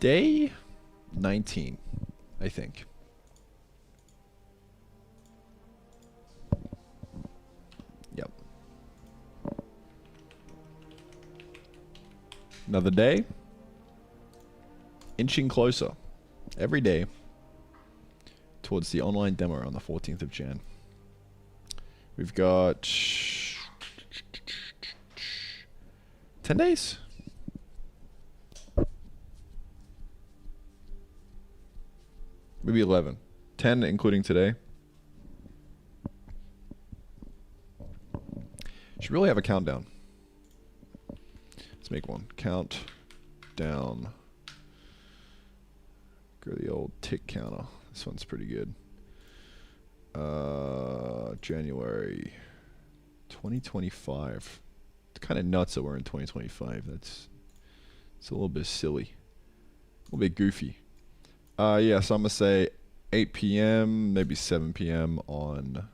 day 19, I think. Yep. Another day. Inching closer. Every day. Towards the online demo on the 14th of Jan. We've got 10 days? Maybe 11. 10 including today. Should really have a countdown. Let's make one. Countdown. Go the old tick counter. This one's pretty good. January 2025. It's kind of nuts that we're in 2025. It's a little bit silly. A little bit goofy. Yeah, so I'm going to say 8 p.m., maybe 7 p.m. on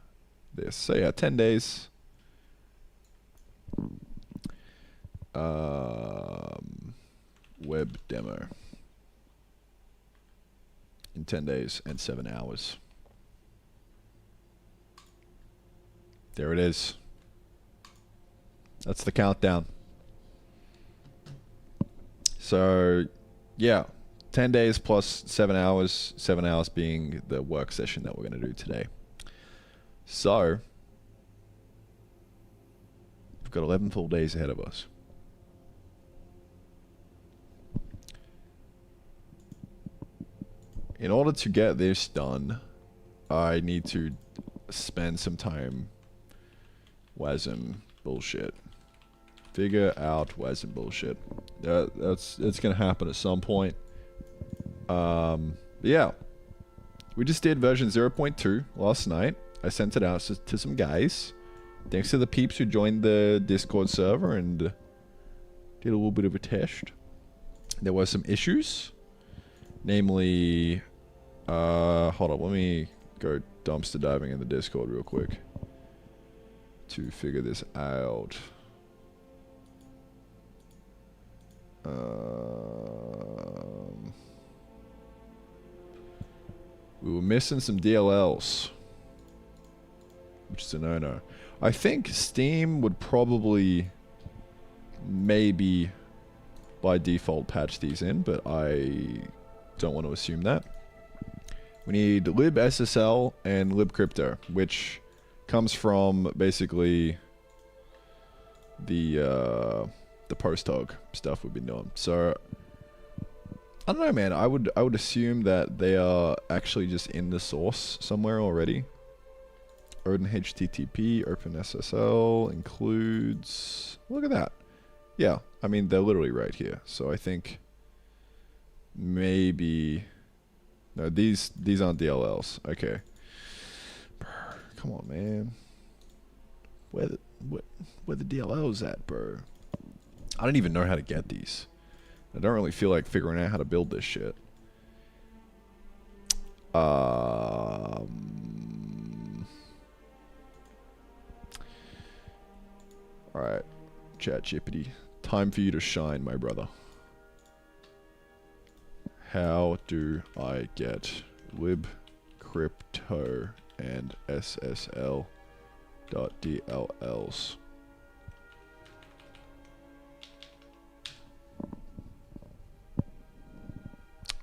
this. So yeah, 10 days. Web demo. In 10 days and 7 hours. There it is. That's the countdown. So, yeah. 10 days plus 7 hours. 7 hours being the work session that we're going to do today. So, we've got 11 full days ahead of us. In order to get this done, I need to spend some time WASM bullshit. Figure out WASM bullshit. It's gonna happen at some point. Yeah. We just did version 0.2 last night. I sent it out to some guys. Thanks to the peeps who joined the Discord server and did a little bit of a test. There were some issues. Namely, hold up, let me go dumpster diving in the Discord real quick to figure this out. We were missing some DLLs, which is a no-no. I think Steam would probably maybe by default patch these in, but I don't want to assume that. We need libSSL and libcrypto, which comes from basically the post hog stuff we've been doing. So I don't know, man. I would assume that they are actually just in the source somewhere already. Odin HTTP OpenSSL includes. Look at that. Yeah, I mean they're literally right here. So I think maybe. No, these aren't DLLs. Okay. Come on, man. Where the DLLs at, bro? I don't even know how to get these. I don't really feel like figuring out how to build this shit. Alright. ChatGPT. Time for you to shine, my brother. How do I get libcrypto and SSL.DLLs?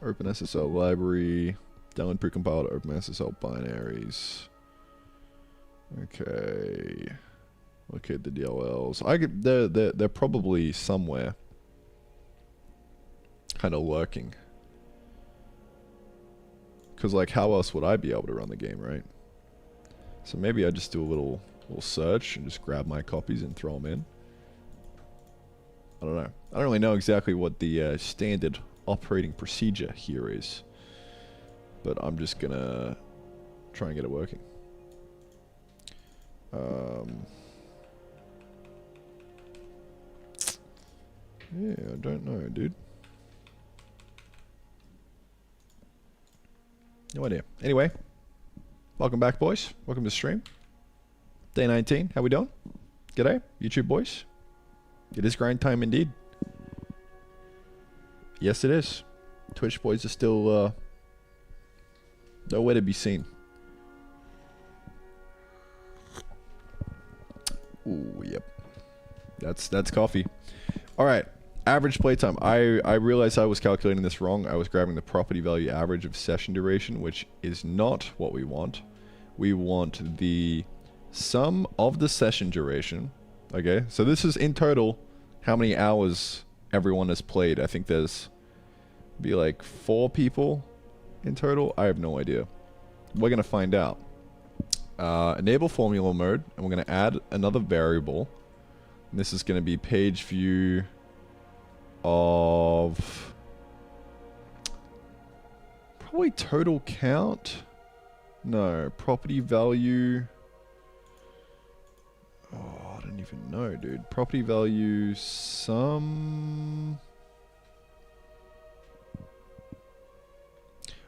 OpenSSL library, download precompiled OpenSSL binaries. Okay, look at the DLLs. They're probably somewhere, kind of lurking. Because, like, how else would I be able to run the game, right? So maybe I just do a little search and just grab my copies and throw them in. I don't know. I don't really know exactly what the standard operating procedure here is. But I'm just gonna try and get it working. Yeah, I don't know, dude. No idea. Anyway, welcome back, boys. Welcome to the stream. Day 19. How we doing? G'day, YouTube boys. It is grind time indeed. Yes, it is. Twitch boys are still nowhere to be seen. Ooh, yep. That's coffee. All right. Average playtime. I realized I was calculating this wrong. I was grabbing the property value average of session duration, which is not what we want. We want the sum of the session duration. Okay, so this is in total how many hours everyone has played. I think there's be like 4 people in total. I have no idea. We're gonna find out. Enable formula mode, and we're gonna add another variable. And this is gonna be page view of probably total count. No, property value. Oh, I don't even know, dude. Property value sum.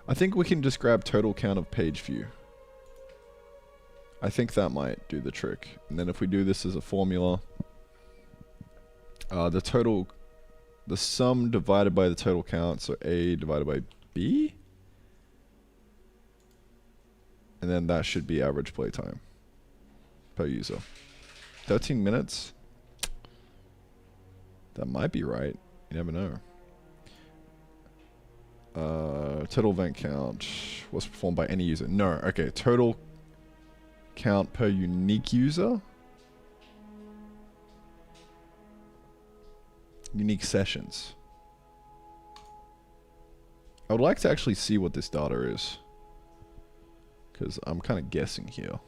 I think we can just grab total count of page view. I think that might do the trick. And then if we do this as a formula, the sum divided by the total count, so A divided by B. And then that should be average playtime per user. 13 minutes? That might be right. You never know. Total event count was performed by any user. No, okay. Total count per unique user? Unique sessions. I would like to actually see what this data is, because I'm kind of guessing here.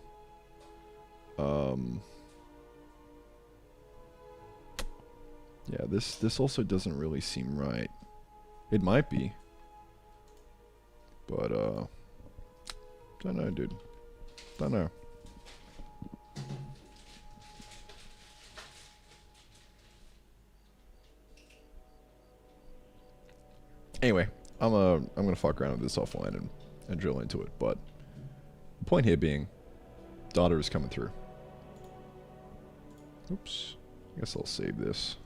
Yeah, this also doesn't really seem right. It might be, but don't know, dude. Don't know. Anyway, I'm gonna fuck around with this offline and drill into it, but the point here being, data is coming through. Oops. I guess I'll save this.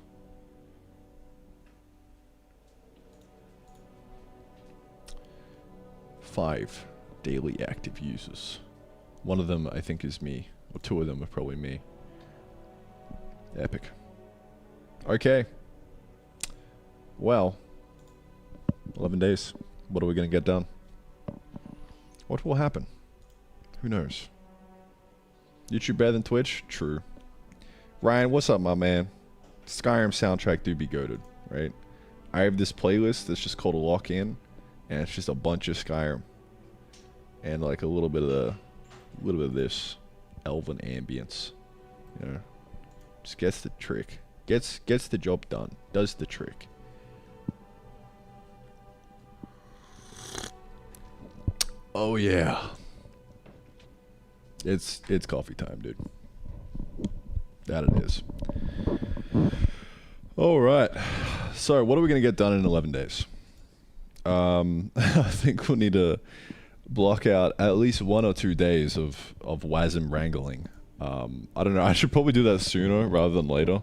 Five daily active users. One of them I think is me, or 2 of them are probably me. Epic. Okay. Well, 11 days. What are we going to get done? What will happen? Who knows? YouTube better than Twitch? True. Ryan, what's up, my man? Skyrim soundtrack do be goated, right? I have this playlist that's just called a Lock-In, and it's just a bunch of Skyrim. And like a little bit of this elven ambience. You know? Just gets the trick. Gets the job done. Does the trick. Oh yeah. It's coffee time, dude. That it is. Alright. So what are we gonna get done in 11 days? I think we'll need to block out at least 1 or 2 days of WASM wrangling. I don't know, I should probably do that sooner rather than later.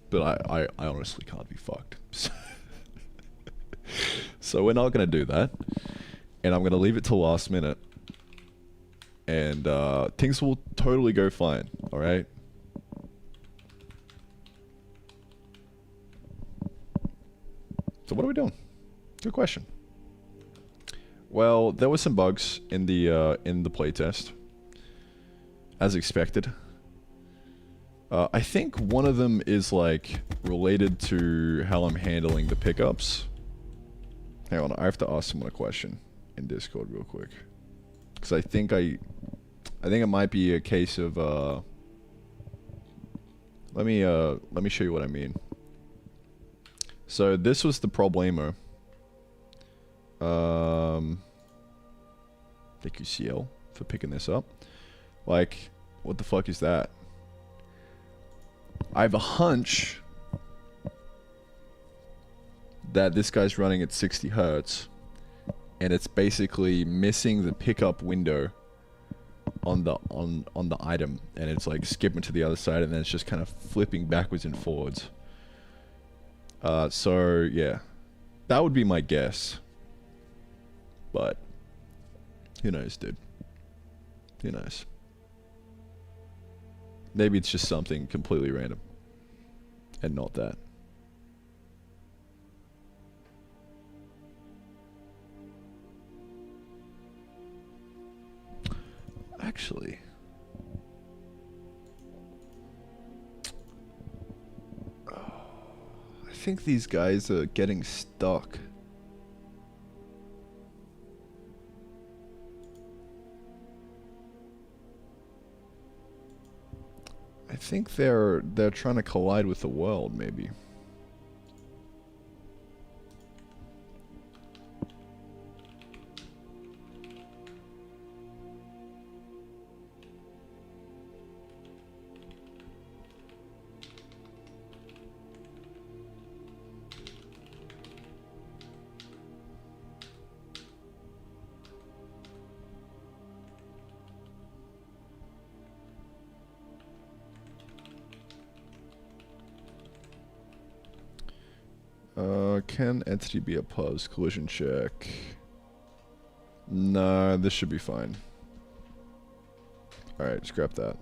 But I honestly can't be fucked. So we're not gonna do that. And I'm gonna leave it till last minute. And things will totally go fine, alright? So what are we doing? Good question. Well, there were some bugs in the playtest, as expected. I think one of them is like related to how I'm handling the pickups. Hang on, I have to ask someone a question in Discord real quick, because I think it might be a case of let me show you what I mean. So this was the problemo. Thank you, CL, for picking this up. Like, what the fuck is that? I have a hunch that this guy's running at 60 Hertz, and it's basically missing the pickup window on the item, and it's like skipping to the other side, and then it's just kind of flipping backwards and forwards. So yeah, that would be my guess. But who knows, dude? Who knows? Maybe it's just something completely random, and not that. Actually, I think these guys are getting stuck. I think they're trying to collide with the world, maybe. Can entity be opposed? Collision check. No, this should be fine. Alright, scrap that.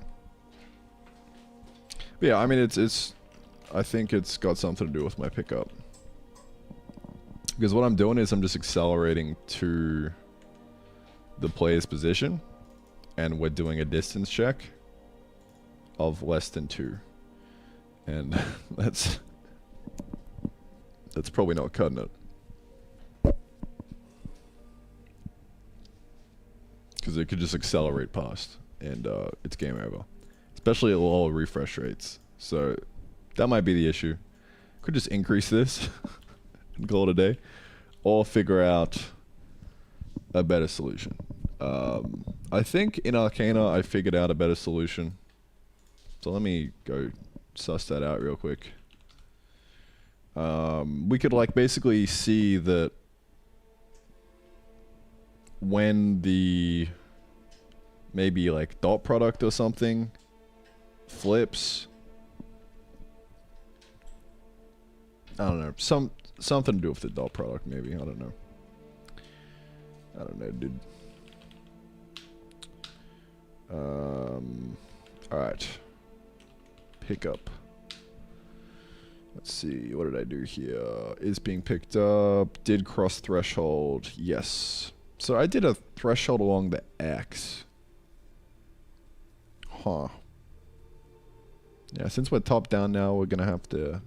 But yeah, I mean, I think it's got something to do with my pickup. Because what I'm doing is I'm just accelerating to the player's position, and we're doing a distance check of less than 2. And that's probably not cutting it. Because it could just accelerate past, and it's game over. Especially at lower refresh rates. So that might be the issue. Could just increase this and call it a day. Or figure out a better solution. I think in Arcana I figured out a better solution. So let me go suss that out real quick. We could like basically see that when the maybe like dot product or something flips, I don't know, something to do with the dot product, maybe. I don't know, dude. Alright, pick up. Let's see, what did I do here? Is being picked up. Did cross threshold. Yes. So I did a threshold along the X. Huh. Yeah, since we're top down now, we're gonna have to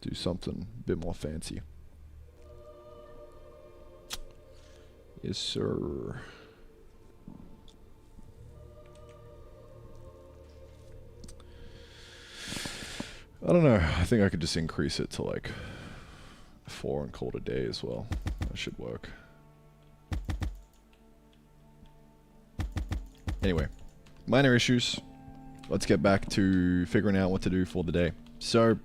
do something a bit more fancy. Yes, sir. I don't know. I think I could just increase it to like 4 and call it a day as well. That should work. Anyway, minor issues. Let's get back to figuring out what to do for the day. So,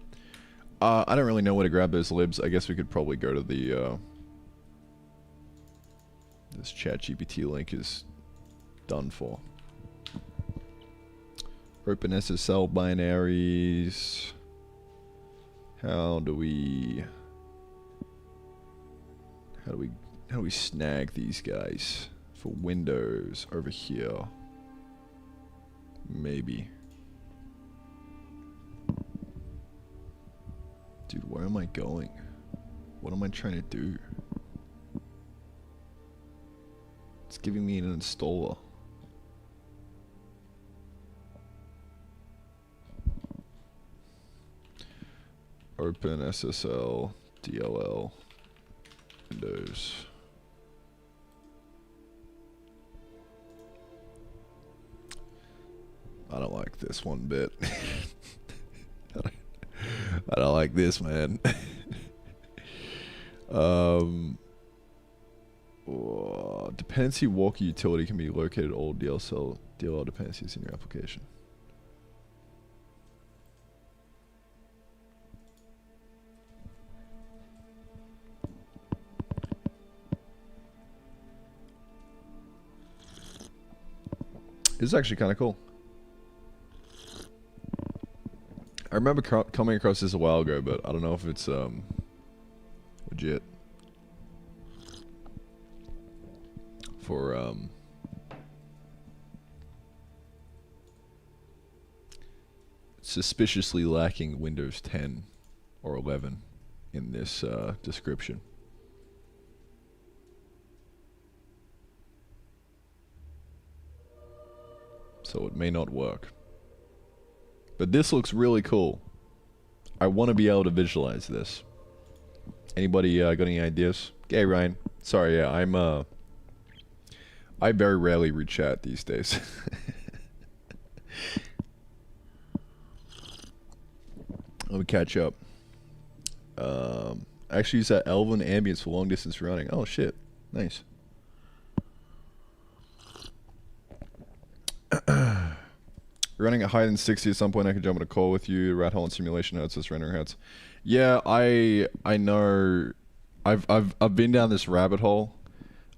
I don't really know where to grab those libs. I guess we could probably go to the, this ChatGPT link is done for. Open SSL binaries. How do we snag these guys for Windows over here? Maybe. Dude, where am I going? What am I trying to do? It's giving me an installer. Open SSL, DLL, Windows. I don't like this one bit. I don't like this, man. Dependency walker utility can be located all DLL dependencies in your application. This is actually kind of cool. I remember coming across this a while ago, but I don't know if it's legit. For suspiciously lacking Windows 10 or 11 in this description. So it may not work. But this looks really cool. I want to be able to visualize this. Anybody got any ideas? Okay, Ryan. Sorry, yeah, I very rarely read chat these days. Let me catch up. I actually use that Elven ambience for long distance running. Oh shit, nice. Running at higher than 60 at some point. I can jump on a call with you. Rat hole and simulation notes. This rendering hurts. Yeah, I know. I've been down this rabbit hole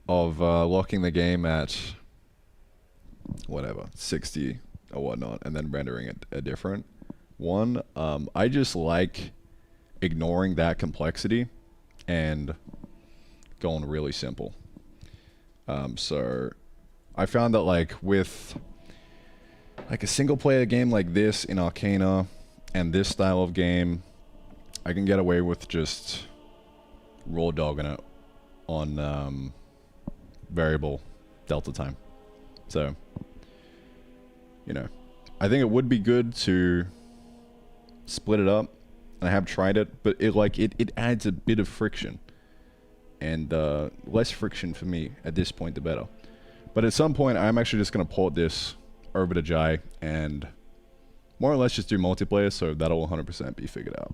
of locking the game at whatever 60 or whatnot, and then rendering it a different one. I just like ignoring that complexity and going really simple. So I found that like with like a single player game like this in Arcana and this style of game, I can get away with just raw dogging it on variable delta time. So, you know, I think it would be good to split it up. I have tried it, but it adds a bit of friction, and less friction for me at this point the better. But at some point I'm actually just going to port this over to Jai and more or less just do multiplayer, so that'll 100% be figured out.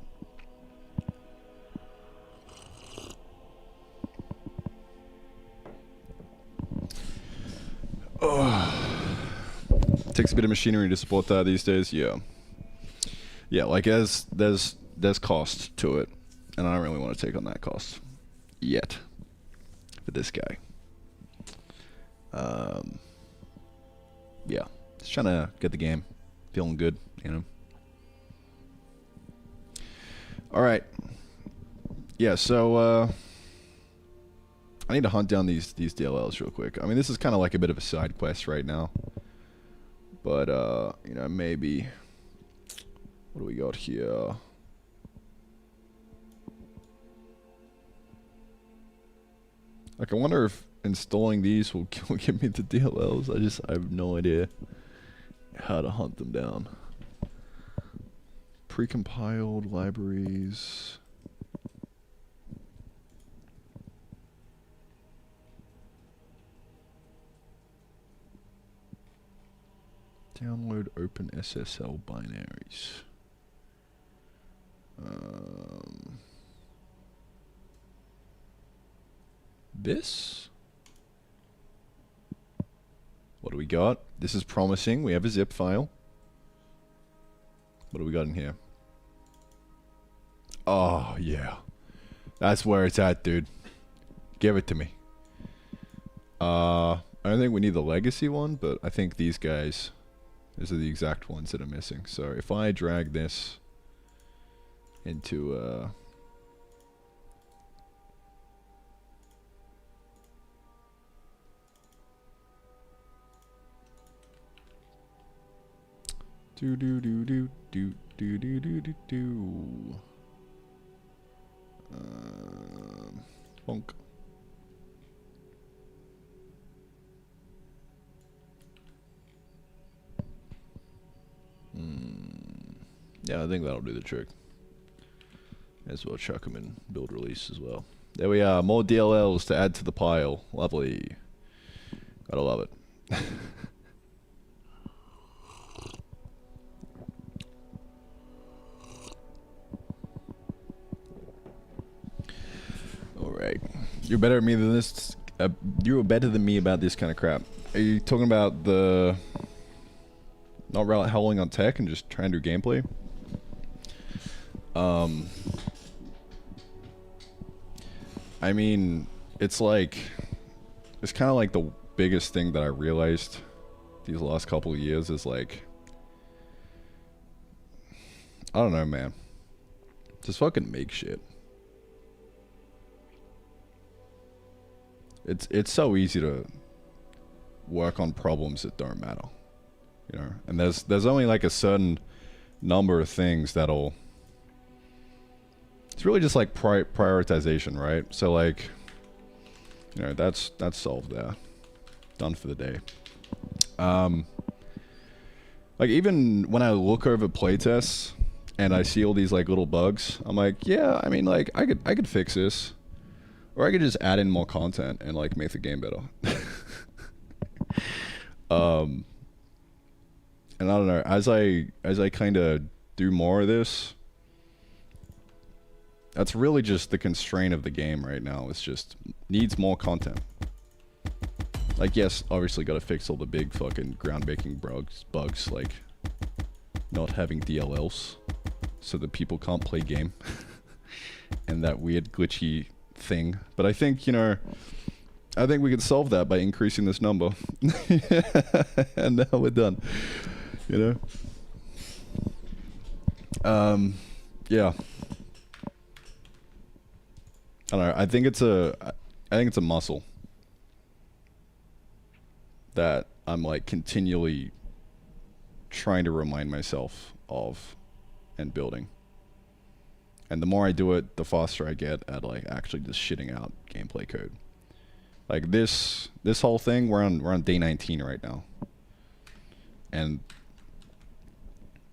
Takes a bit of machinery to support that these days. Yeah, like there's cost to it, and I don't really want to take on that cost yet for this guy. Yeah, just trying to get the game feeling good, you know. All right. Yeah, so I need to hunt down these DLLs real quick. I mean, this is kind of like a bit of a side quest right now, but you know, maybe. What do we got here? Like, I wonder if installing these will give me the DLLs. I have no idea how to hunt them down. Precompiled libraries. Download OpenSSL binaries. This? What do we got? This is promising. We have a zip file. What do we got in here? Oh, yeah. That's where it's at, dude. Give it to me. I don't think we need the legacy one, but I think these guys, these are the exact ones that are missing. So if I drag this into bonk. Yeah, I think that'll do the trick. As well chuck them in build release as well. There we are, more DLLs to add to the pile. Lovely. Gotta love it. Alright. You're better at me than this. You were better than me about this kind of crap. Are you talking about the not rally howling on tech and just trying to do gameplay? I mean, it's like, it's kind of like the biggest thing that I realized these last couple of years is like, I don't know, man. Just fucking make shit. It's so easy to work on problems that don't matter, you know. And there's only like a certain number of things that'll. It's really just like prioritization, right? So like, you know, that's solved there, done for the day. Like even when I look over playtests and I see all these like little bugs, I'm like, yeah, I mean, like I could fix this, or I could just add in more content and like make the game better. And I don't know, as I kind of do more of this, that's really just the constraint of the game right now. It's just needs more content. Like, yes, obviously got to fix all the big fucking ground-breaking bugs, like not having DLLs so that people can't play game and that weird glitchy thing. But I think, you know, I think we could solve that by increasing this number. And now we're done, you know? Yeah. I don't know. I think it's a muscle that I'm like continually trying to remind myself of and building. And the more I do it, the faster I get at like actually just shitting out gameplay code. Like this whole thing, we're on day 19 right now. And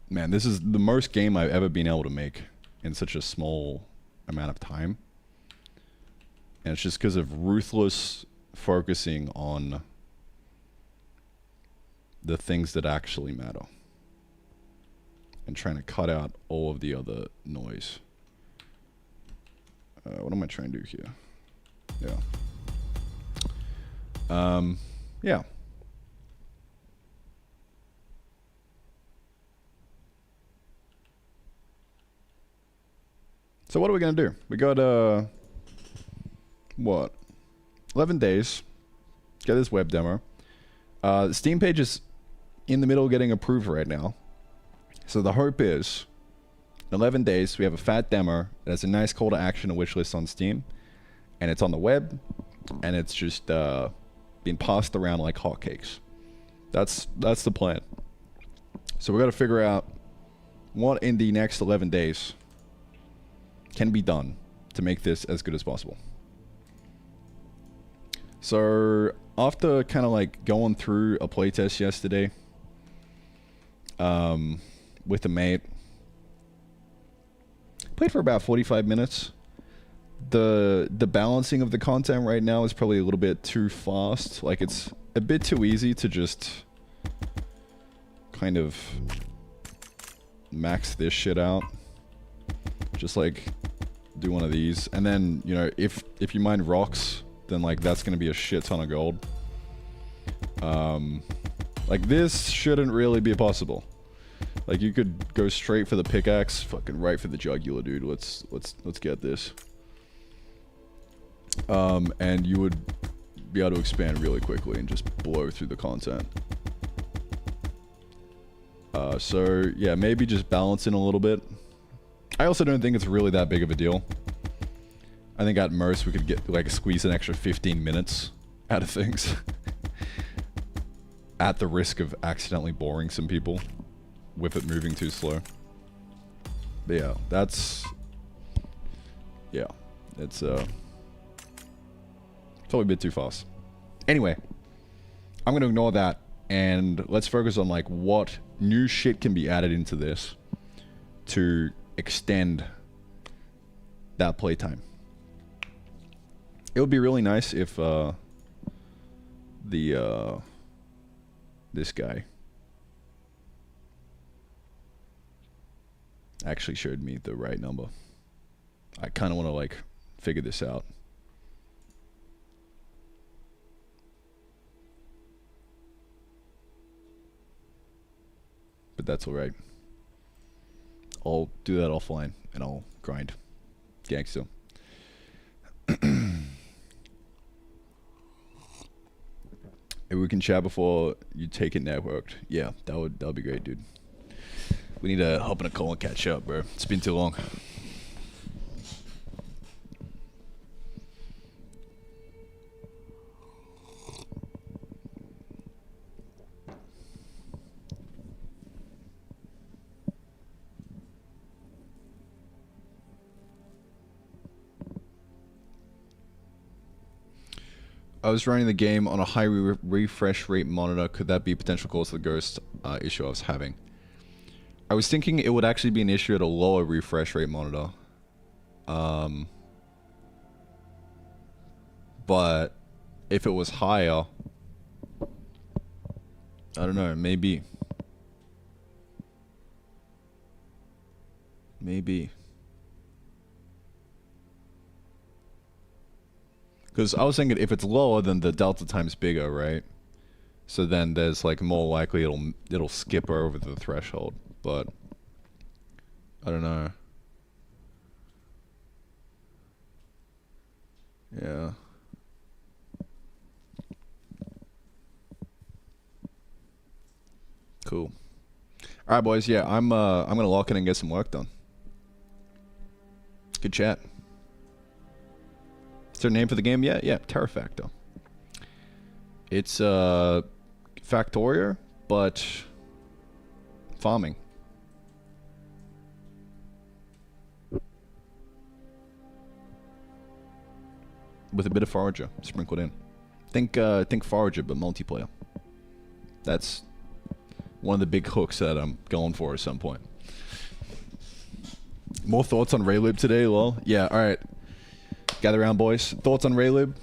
man, this is the most game I've ever been able to make in such a small amount of time. And it's just because of ruthless focusing on the things that actually matter and trying to cut out all of the other noise. What am I trying to do here? Yeah. Yeah. So what are we gonna do? We got what? 11 days. Get this web demo. The Steam page is in the middle of getting approved right now. So the hope is, in 11 days, we have a fat demo that has a nice call to action and wish list on Steam. And it's on the web. And it's just being passed around like hotcakes. That's the plan. So we got to figure out what in the next 11 days can be done to make this as good as possible. So after kind of like going through a playtest yesterday with a mate, played for about 45 minutes. The balancing of the content right now is probably a little bit too fast. Like it's a bit too easy to just kind of max this shit out. Just like do one of these, and then, you know, if you mine rocks, then like that's gonna be a shit ton of gold. Like this shouldn't really be possible. Like you could go straight for the pickaxe, fucking right for the jugular, dude. Let's get this. And you would be able to expand really quickly and just blow through the content. So yeah, maybe just balance in a little bit. I also don't think it's really that big of a deal. I think at most we could get like squeeze an extra 15 minutes out of things. At the risk of accidentally boring some people with it moving too slow. But yeah, that's... Yeah, it's probably a bit too fast. Anyway, I'm going to ignore that and let's focus on like what new shit can be added into this to extend that playtime. It would be really nice if this guy actually showed me the right number. I kind of want to like figure this out. But that's alright. I'll do that offline and I'll grind. Gangsta. It we can chat before you take it networked. Yeah, that would be great, dude. We need to hop in a call and catch up, bro. It's been too long. I was running the game on a high refresh rate monitor. Could that be a potential cause of the ghost issue I was having? I was thinking it would actually be an issue at a lower refresh rate monitor. But if it was higher, I don't know, maybe. Maybe. Because I was thinking if it's lower, then the delta time's bigger, right? So then there's like more likely it'll skip over the threshold, but I don't know. Yeah. Cool. All right, boys. Yeah, I'm gonna lock in and get some work done. Good chat. Is there a name for the game yet? Yeah, Terrafactor. It's Factorio, but farming. With a bit of Forager sprinkled in. Think Forager, but multiplayer. That's one of the big hooks that I'm going for at some point. More thoughts on Raylib today, lol? Yeah, alright. Gather around, boys. Thoughts on Raylib?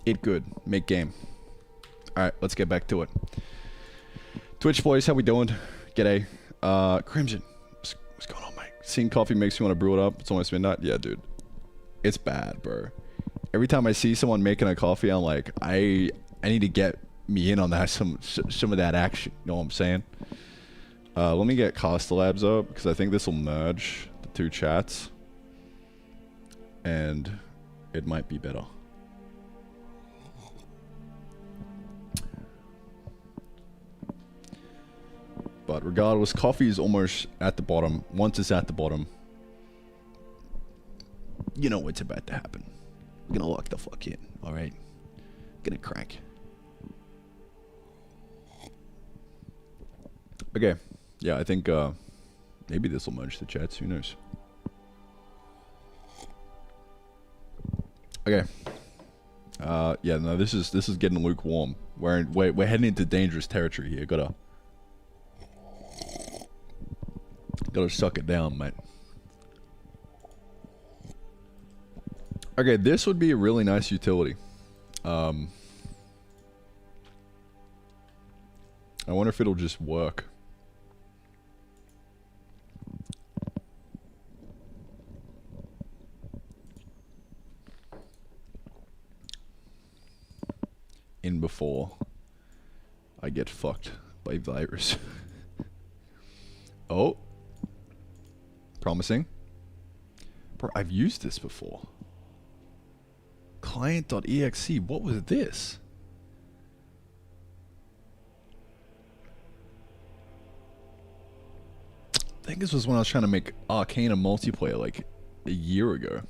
It good. Make game. Alright, let's get back to it. Twitch boys, how we doing? G'day. Crimson. What's going on, mate? Seeing coffee makes me want to brew it up. It's almost midnight. Yeah, dude. It's bad, bro. Every time I see someone making a coffee, I'm like, I need to get me in on that, some of that action. You know what I'm saying? Let me get Costa Labs up, because I think this will merge the two chats. And it might be better. But regardless, coffee is almost at the bottom. Once it's at the bottom, you know what's about to happen. We're gonna lock the fuck in, alright? Gonna crank. Okay. Yeah, I think maybe this will merge the chats, who knows? Okay. Yeah, no, this is getting lukewarm. We're heading into dangerous territory here. Gotta suck it down, mate. Okay, this would be a really nice utility. I wonder if it'll just work. In before I get fucked by virus. Oh. Promising. Bro, I've used this before. Client.exe, what was this? I think this was when I was trying to make Arcana multiplayer like a year ago.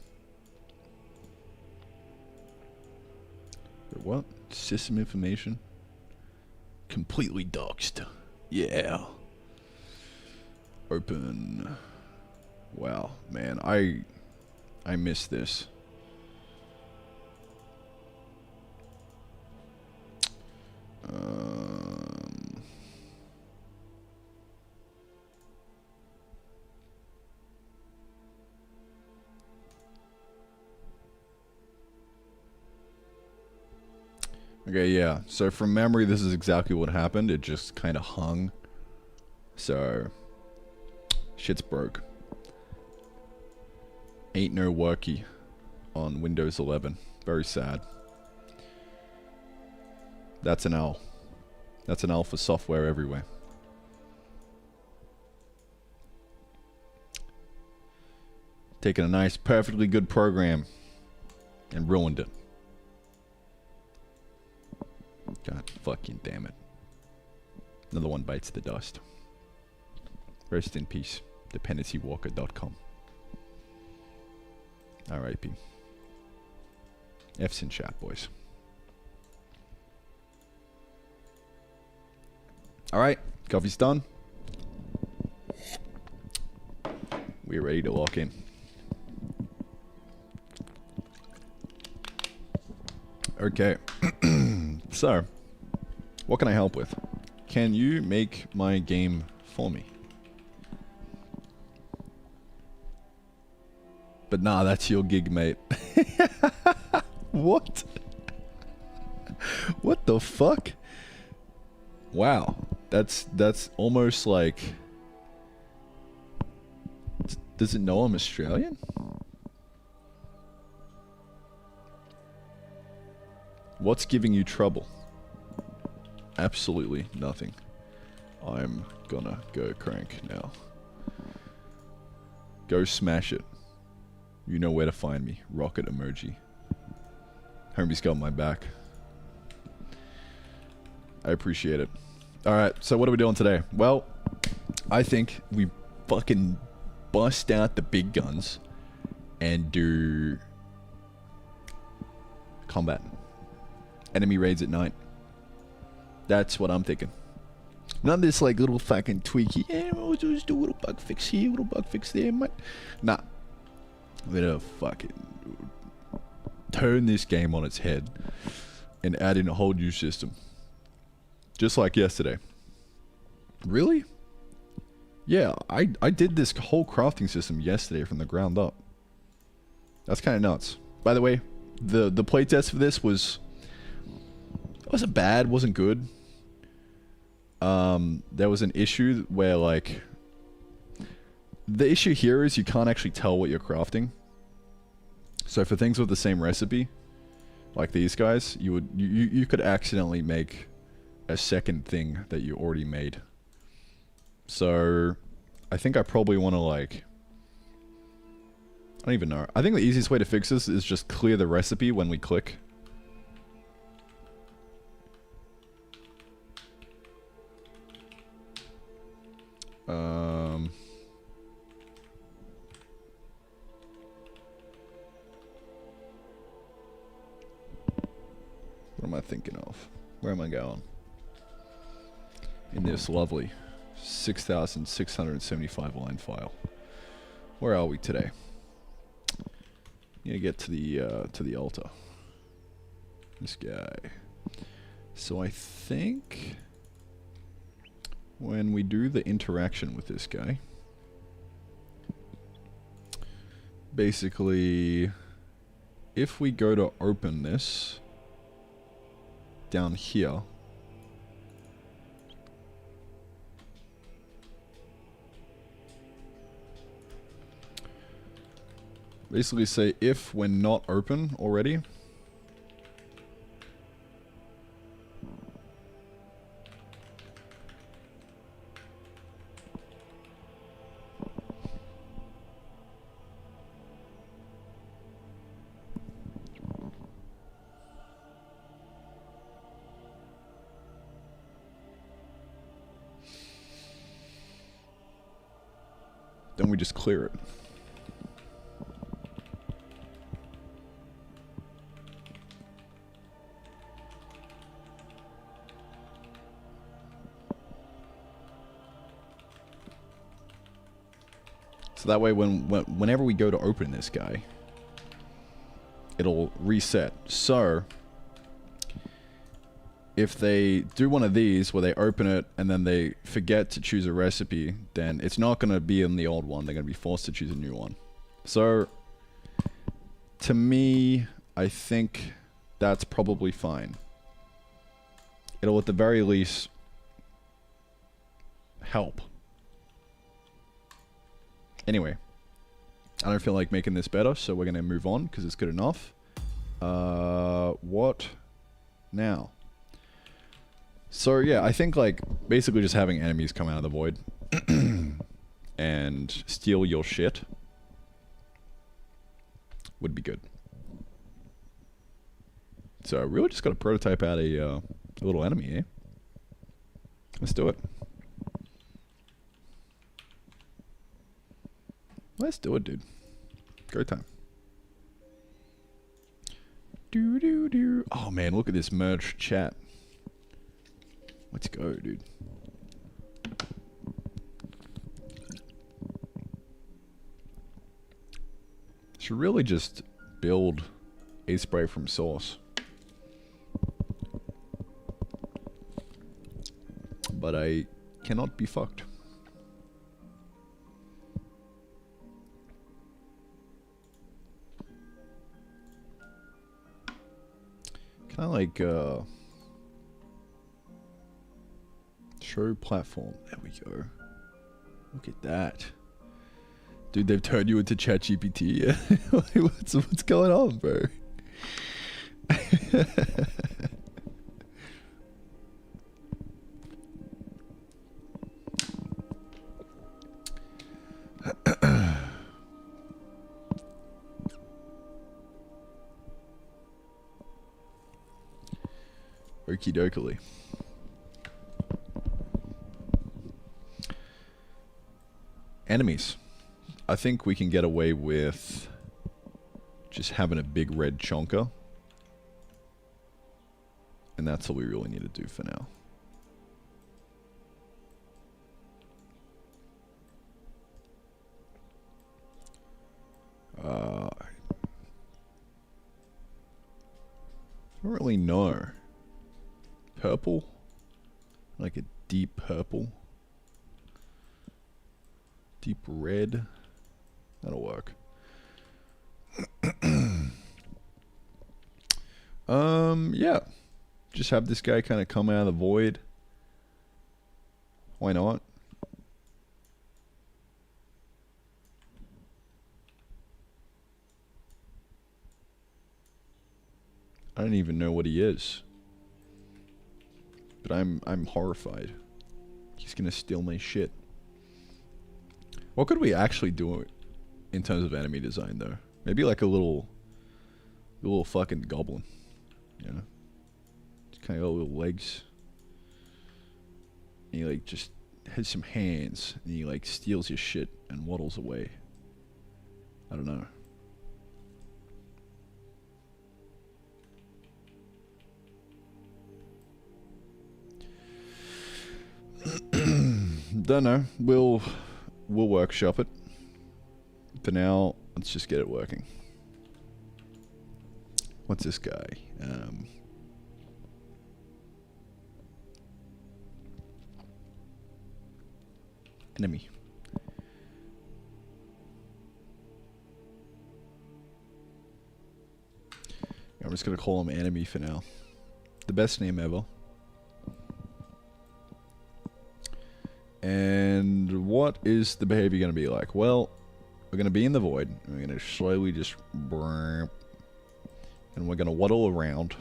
Wait, what? System information? Completely doxed. Yeah. Open. Wow, man, I miss this. Okay, yeah. So from memory, this is exactly what happened. It just kind of hung. So, shit's broke. Ain't no worky on Windows 11. Very sad. That's an L. That's an L for software everywhere. Taking a nice, perfectly good program and ruined it. God fucking damn it. Another one bites the dust. Rest in peace. DependencyWalker.com. R.I.P. F's in chat, boys. Alright, coffee's done. We're ready to lock in. Okay. So, what can I help with? Can you make my game for me? But nah, that's your gig, mate. What? What the fuck? Wow. That's almost like... Does it know I'm Australian? What's giving you trouble? Absolutely nothing. I'm gonna go crank now. Go smash it. You know where to find me. Rocket emoji. Homie's got my back. I appreciate it. Alright, so what are we doing today? Well, I think we fucking bust out the big guns and do combat. Enemy raids at night. That's what I'm thinking. None of this like little fucking tweaky, yeah, we'll just do a little bug fix here, a little bug fix there, mate. Nah. We're gonna fucking turn this game on its head and add in a whole new system. Just like yesterday. Really? Yeah, I did this whole crafting system yesterday from the ground up. That's kind of nuts. By the way, the playtest for this wasn't bad, wasn't good. There was an issue where like the issue here is you can't actually tell what you're crafting. So for things with the same recipe, like these guys, you could accidentally make a second thing that you already made. So I think I probably want to like, I don't even know. I think the easiest way to fix this is just clear the recipe when we click. What am I thinking of? Where am I going? In this lovely 6,675 line file. Where are we today? Gonna get to the altar. This guy. So I think when we do the interaction with this guy, basically, if we go to open this down here, basically say if we're not open already, then we just clear it. So that way whenever we go to open this guy, it'll reset. So if they do one of these where they open it and then they forget to choose a recipe, then it's not going to be in the old one. They're going to be forced to choose a new one. So to me, I think that's probably fine. It'll at the very least help. Anyway, I don't feel like making this better, so we're going to move on because it's good enough. What now? So yeah, I think like basically just having enemies come out of the void and steal your shit would be good. So I really just got to prototype out a A little enemy, eh? Let's do it. Let's do it, dude. Go time. Do do do. Oh man, look at this merged chat. Let's go, dude. Should really just build a spray from source. But I cannot be fucked. Can I like show platform? There we go. Look at that. Dude, they've turned you into ChatGPT. what's going on, bro? Okie dokie. Enemies. I think we can get away with just having a big red chonker. And that's all we really need to do for now. I don't really know. Purple? Like a deep purple? Deep red? That'll work. Yeah. Just have this guy kind of come out of the void. Why not? I don't even know what he is. But I'm horrified. He's gonna steal my shit. What could we actually do in terms of enemy design though? Maybe like a little fucking goblin. You know? Just kinda got little legs. And he like just has some hands and he like steals your shit and waddles away. I don't know. Don't know. We'll workshop it. For now, let's just get it working. What's this guy? Enemy. I'm just gonna call him Enemy for now. The best name ever. And what is the behavior going to be like? Well, we're going to be in the void. And we're going to slowly just... And we're going to waddle around.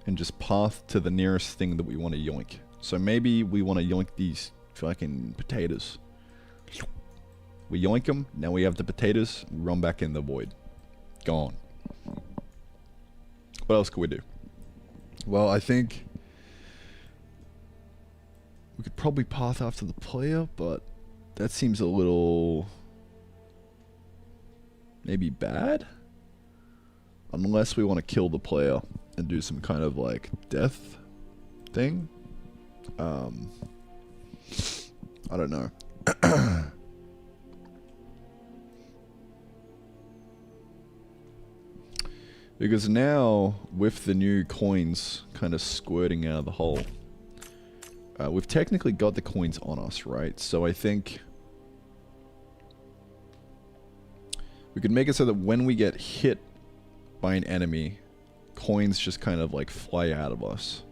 And just path to the nearest thing that we want to yoink. So maybe we want to yoink these fucking potatoes. We yoink them. Now we have the potatoes. We run back in the void. Gone. What else could we do? Well, I think... we could probably path after the player, but that seems a little... maybe bad? Unless we want to kill the player and do some kind of like death thing. I don't know. Because now, with the new coins kind of squirting out of the hole, we've technically got the coins on us, right? So I think we could make it so that when we get hit by an enemy, coins just kind of like fly out of us.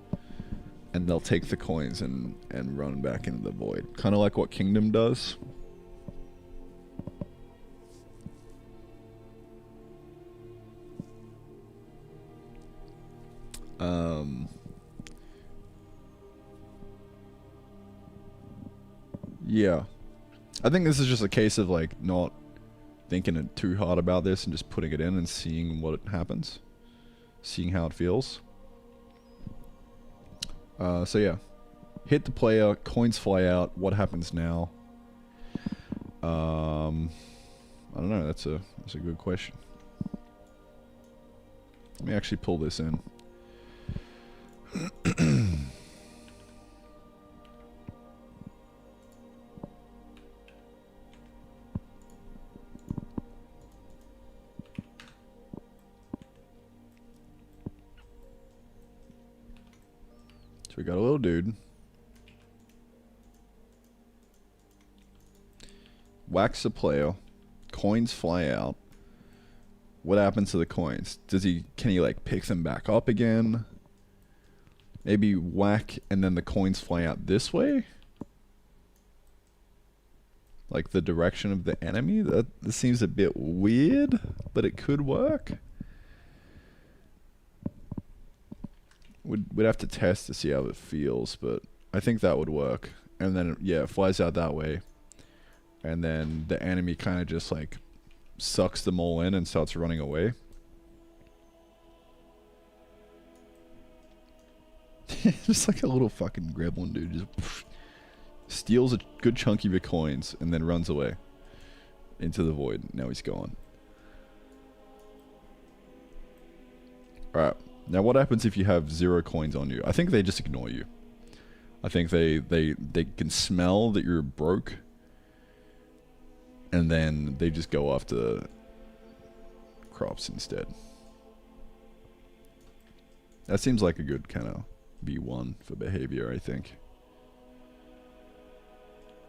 And they'll take the coins and run back into the void. Kind of like what Kingdom does. Yeah. I think this is just a case of like not thinking it too hard about this and just putting it in and seeing what happens. Seeing how it feels. So yeah, hit the player, coins fly out. What happens now? I don't know. That's a good question. Let me actually pull this in. So we got a little dude. Whacks the player. Coins fly out. What happens to the coins? Can he like pick them back up again? Maybe whack and then the coins fly out this way? Like the direction of the enemy? That seems a bit weird, but it could work. We'd have to test to see how it feels, but I think that would work. And then, yeah, it flies out that way. And then the enemy kind of just like sucks them all in and starts running away. Just like a little fucking gremlin dude. Just steals a good chunk of your coins and then runs away into the void. Now he's gone. Alright. Now what happens if you have 0 coins on you? I think they just ignore you. I think they can smell that you're broke. And then they just go after crops instead. That seems like a good kind of B1 for behavior, I think.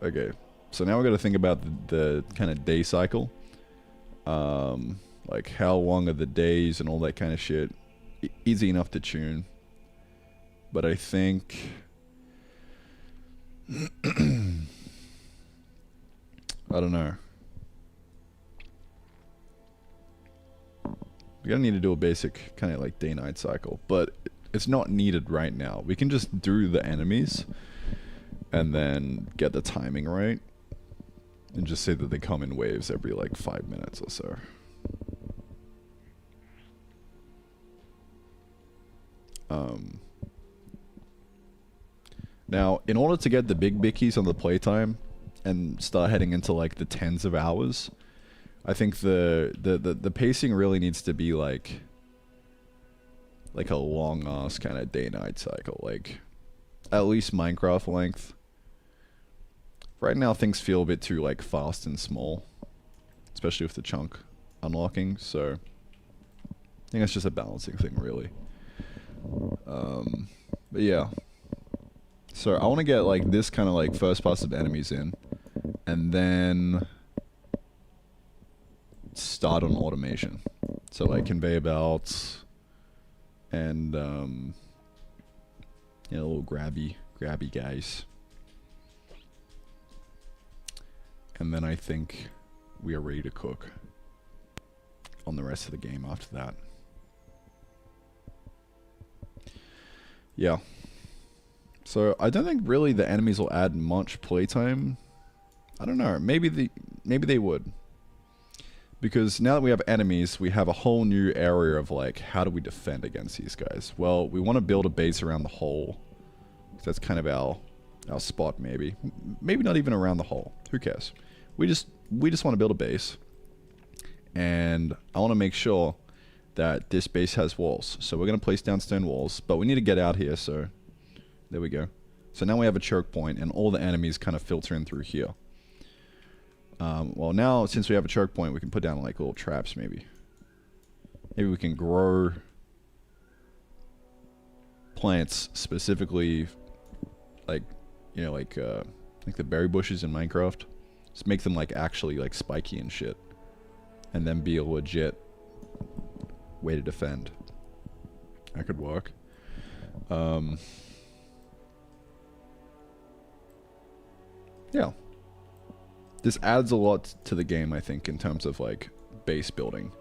Okay, so now we've got to think about the kind of day cycle. Like how long are the days and all that kind of shit. Easy enough to tune. But I think... I don't know. We're gonna need to do a basic kind of like day-night cycle, but it's not needed right now. We can just do the enemies and then get the timing right and just say that they come in waves every like 5 minutes or so. Now, in order to get the big bickies on the playtime and start heading into like the tens of hours, I think the pacing really needs to be like a long ass kind of day-night cycle, like at least Minecraft length. Right now things feel a bit too like fast and small, especially with the chunk unlocking, so I think it's just a balancing thing really. But yeah. So I want to get like this kind of like first pass of enemies in, and then start on automation. So like conveyor belts and you know, little grabby guys. And then I think we are ready to cook on the rest of the game after that. Yeah. So I don't think really the enemies will add much playtime. I don't know. Maybe they would. Because now that we have enemies, we have a whole new area of like, how do we defend against these guys? Well, we want to build a base around the hole. That's kind of our spot maybe. Maybe not even around the hole. Who cares? We just want to build a base. And I want to make sure that this base has walls. So we're going to place down stone walls, but we need to get out here, so there we go. So now we have a choke point and all the enemies kind of filter in through here. Well now, since we have a choke point, we can put down like little traps maybe. Maybe we can grow plants specifically like, you know, like the berry bushes in Minecraft. Just make them like actually like spiky and shit. And then be a legit way to defend. That could work. Yeah. This adds a lot to the game, I think, in terms of like base building.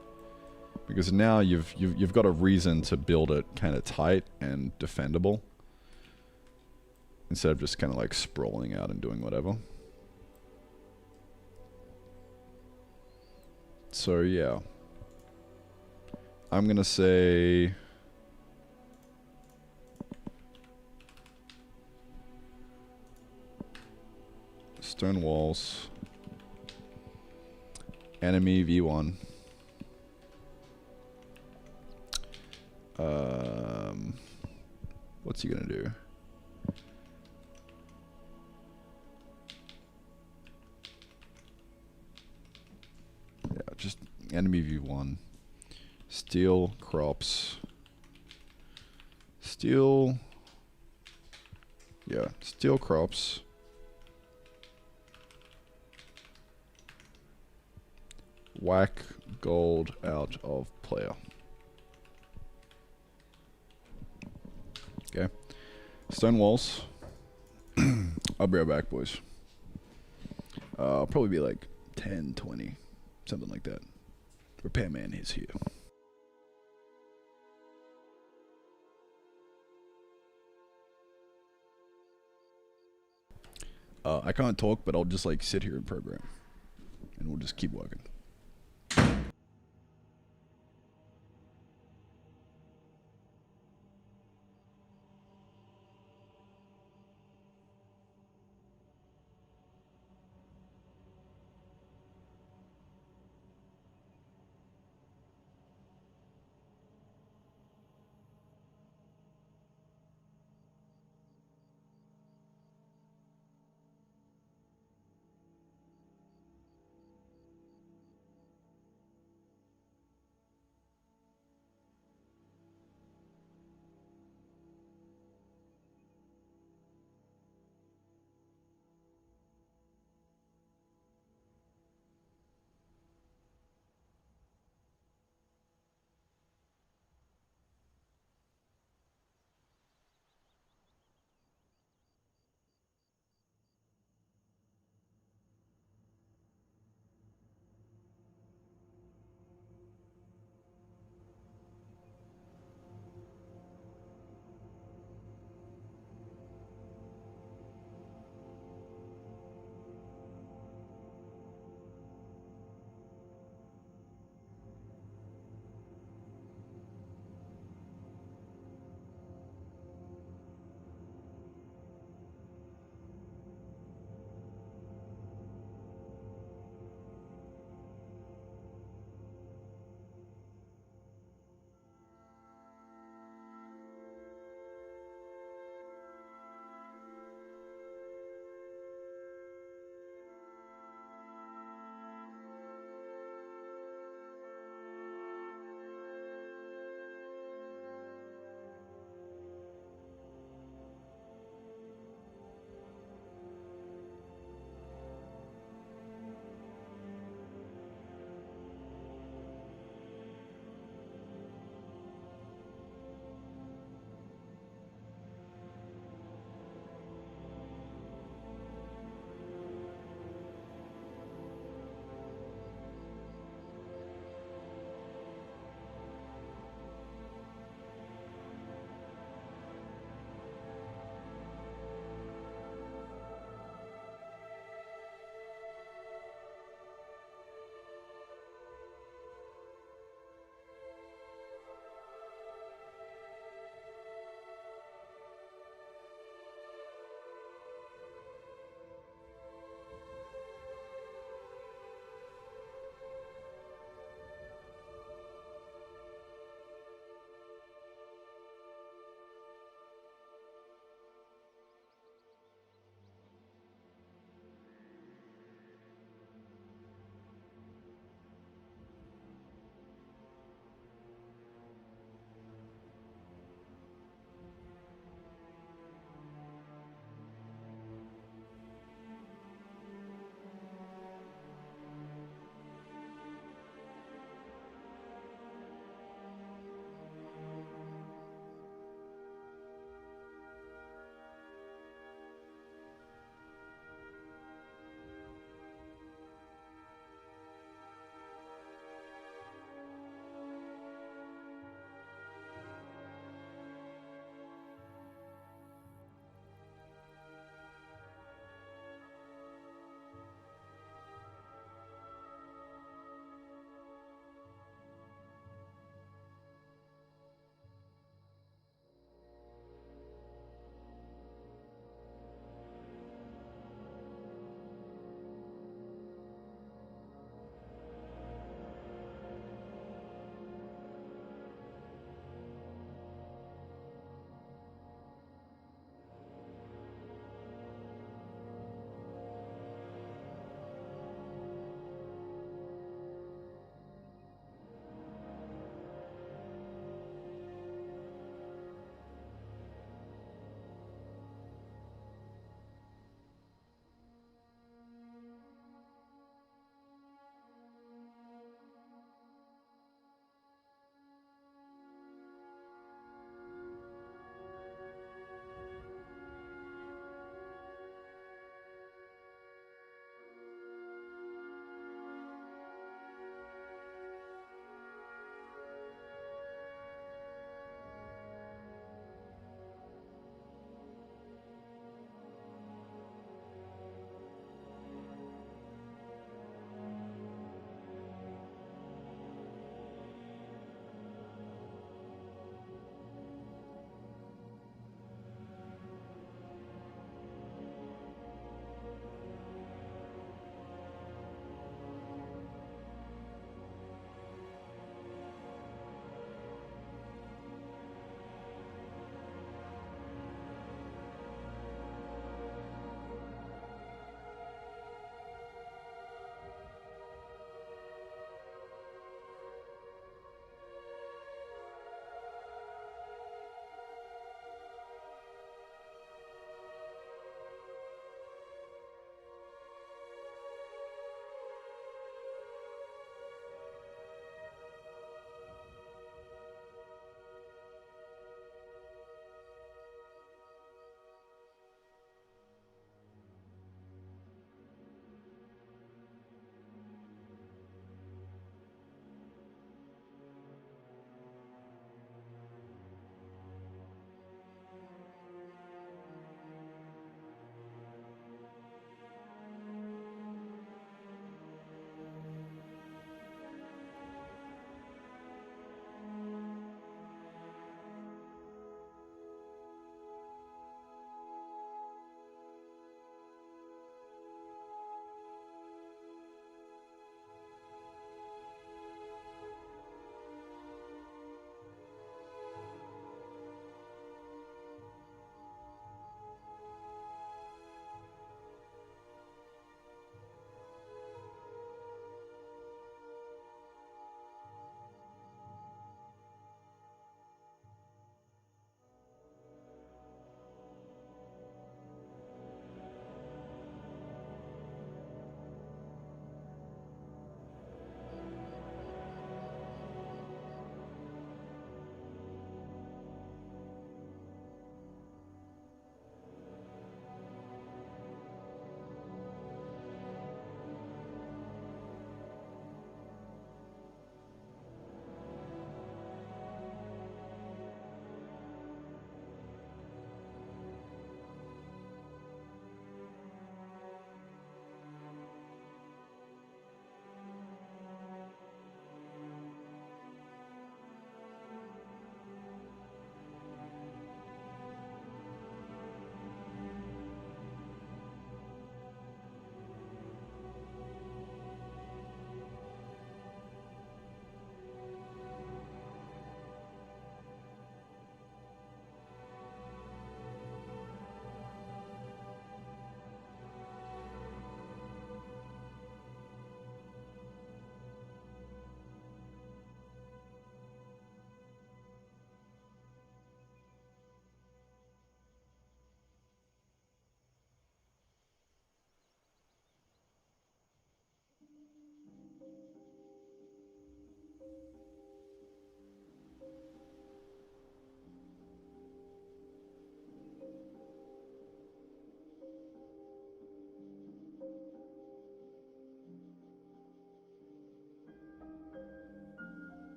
Because now you've got a reason to build it kind of tight and defendable. Instead of just kind of like sprawling out and doing whatever. So yeah. I'm gonna say Stone walls. Enemy V1. What's he gonna do? Yeah, just enemy V1. Steel crops. Steel. Yeah, steel crops. Whack gold out of player. Okay. Stone walls. I'll be right back, boys. I'll probably be like 10, 20, something like that. Repairman is here. I can't talk, but I'll just like sit here and program. And we'll just keep working.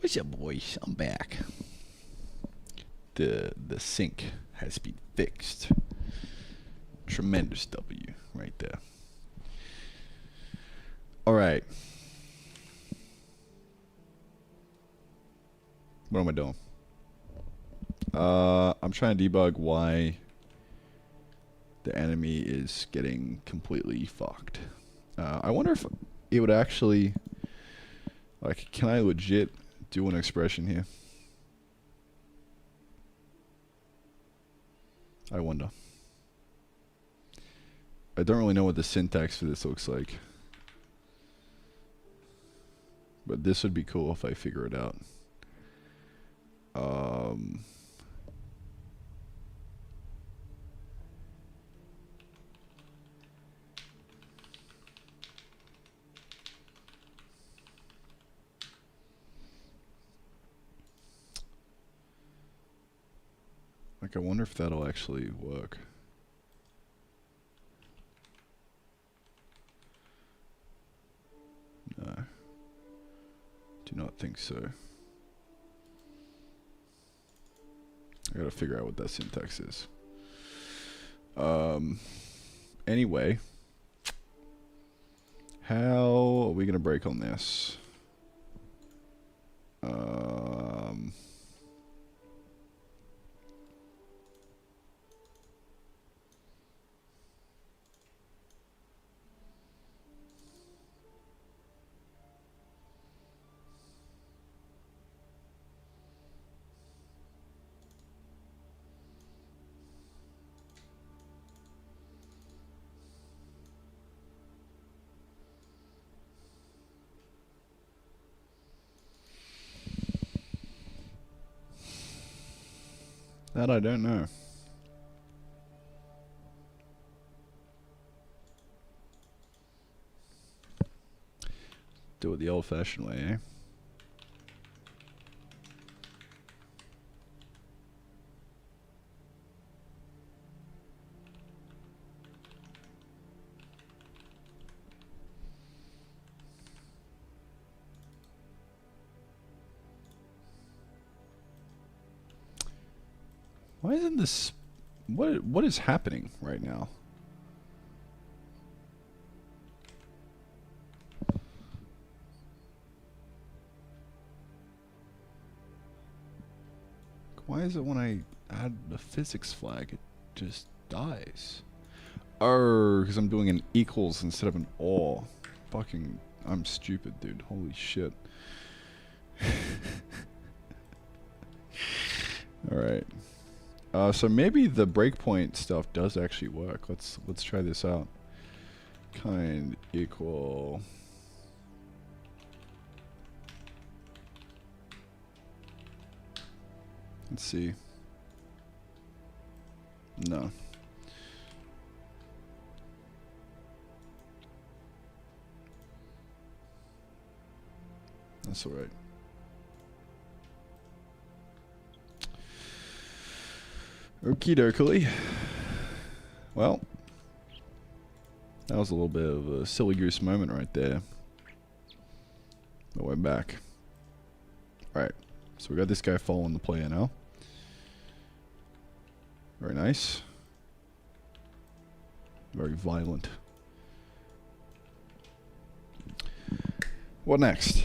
What's up, boys? I'm back. The sync has been fixed. Tremendous W right there. All right. What am I doing? I'm trying to debug why the enemy is getting completely fucked. I wonder if it would actually, like, can I legit do an expression here? I wonder. I don't really know what the syntax for this looks like. But this would be cool if I figure it out. Like, I wonder if that'll actually work. No. Do not think so. I gotta figure out what that syntax is. Anyway. How are we gonna break on this? That I don't know. Do it the old-fashioned way, eh? Why isn't this... What is happening right now? Why is it when I add the physics flag, it just dies? Oh, because I'm doing an equals instead of an or. Fucking... I'm stupid, dude. Holy shit. Alright. So maybe the breakpoint stuff does actually work. Let's try this out. Kind equal. Let's see. No. That's alright. Okie dokie. Well, that was a little bit of a silly goose moment right there. But we're back. Alright, so we got this guy following the player now. Very nice. Very violent. What next?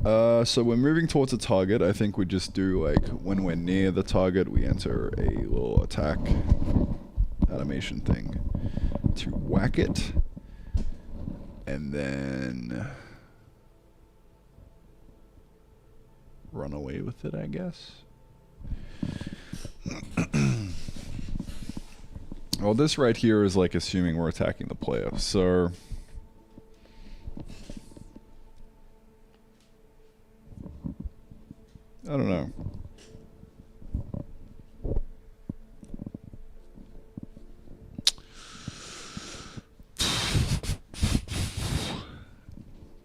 So we're moving towards a target. I think we just do, like, when we're near the target, we enter a little attack animation thing to whack it. And then run away with it, I guess. Well, this right here is like assuming we're attacking the player, so... I don't know.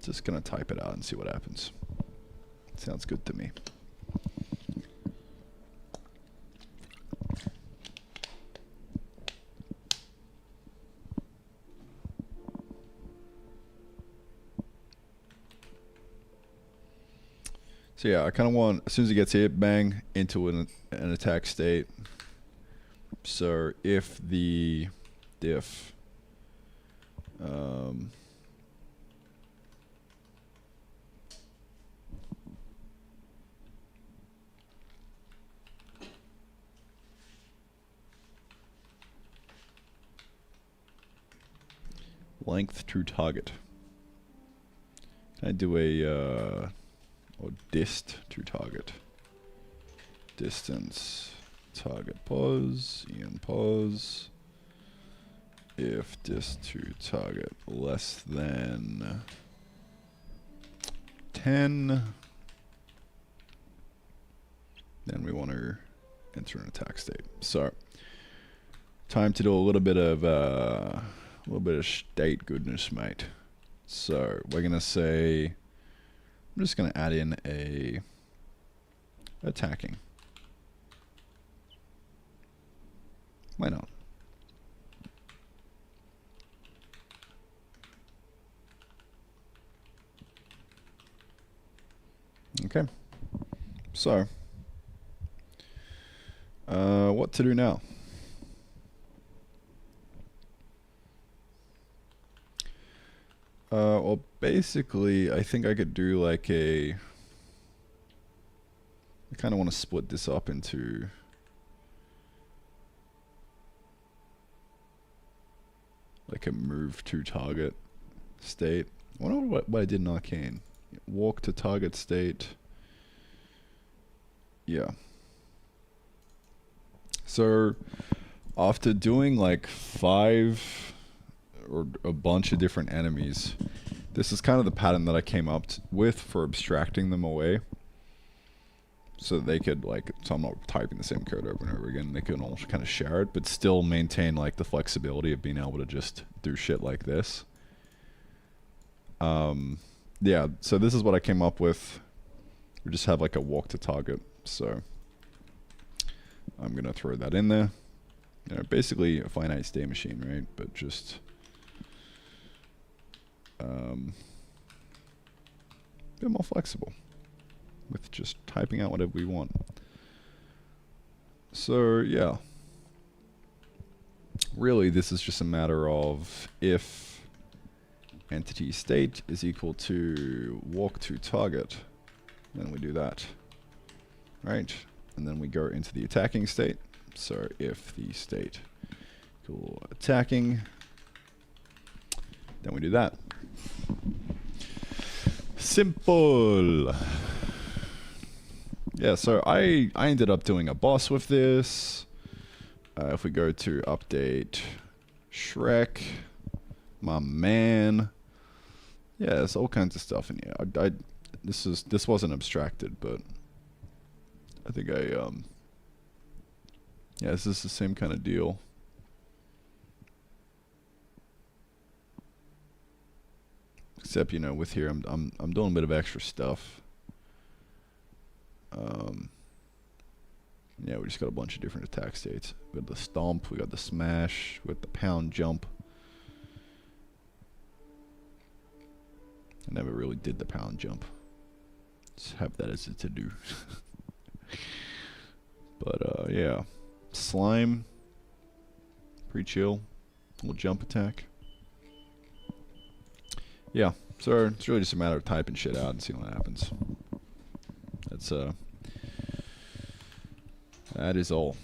Just gonna type it out and see what happens. Sounds good to me. So yeah, I kind of want, as soon as it gets hit, bang, into an attack state. So if the diff length to target. Can I do a or dist to target? Distance target pause, Ian pause. If dist to target less than 10, then we want to enter an attack state. So time to do a little bit of state goodness, mate. So we're gonna say, I'm just gonna add in a attacking. Why not? Okay. So what to do now? Well, basically, I think I could do like I kind of want to split this up into like a move to target state. I wonder what I did in Arcane. Walk to target state. Yeah. So after doing like 5 or a bunch of different enemies, this is kind of the pattern that I came up with for abstracting them away. So they could like, so I'm not typing the same code over and over again. They can all kind of share it, but still maintain like the flexibility of being able to just do shit like this. Yeah, so this is what I came up with. We just have like a walk to target. So I'm gonna throw that in there. You know, basically a finite state machine, right? But just a bit more flexible with just typing out whatever we want. So yeah, really this is just a matter of if entity state is equal to walk to target, then we do that, right? And then we go into the attacking state. So if the state equal attacking, then we do that. Simple. Yeah, so I ended up doing a boss with this. If we go to update Shrek, my man. Yeah, there's all kinds of stuff in here. This wasn't abstracted, but I think yeah, this is the same kind of deal. Except, you know, with here I'm doing a bit of extra stuff. Yeah, we just got a bunch of different attack states. We got the stomp, we got the smash, we got the pound jump. I never really did the pound jump. Just have that as a to-do. But yeah, slime, pretty chill. Little jump attack. Yeah, so it's really just a matter of typing shit out and seeing what happens. That is all.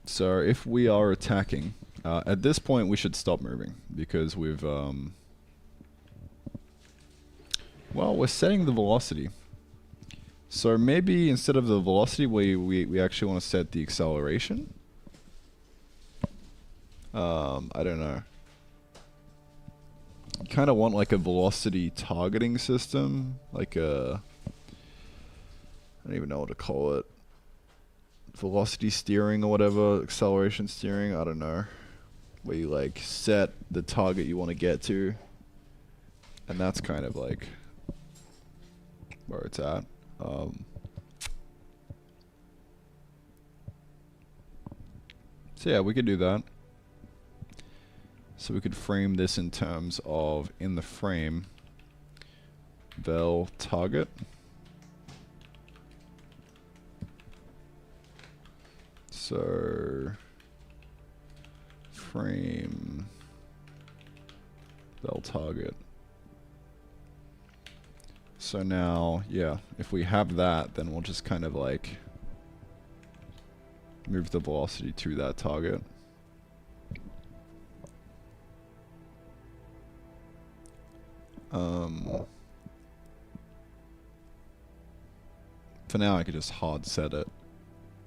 So if we are attacking, at this point we should stop moving because we've well, we're setting the velocity. So maybe instead of the velocity, we actually want to set the acceleration. I don't know. Kind of want like a velocity targeting system, like a, I don't even know what to call it. Velocity steering or whatever, acceleration steering, I don't know. Where you like set the target you want to get to. And that's kind of like where it's at. So yeah, we could do that. So we could frame this in terms of, in the frame, vel target. So frame they'll target. So now, yeah, if we have that, then we'll just kind of like move the velocity to that target. For now I could just hard set it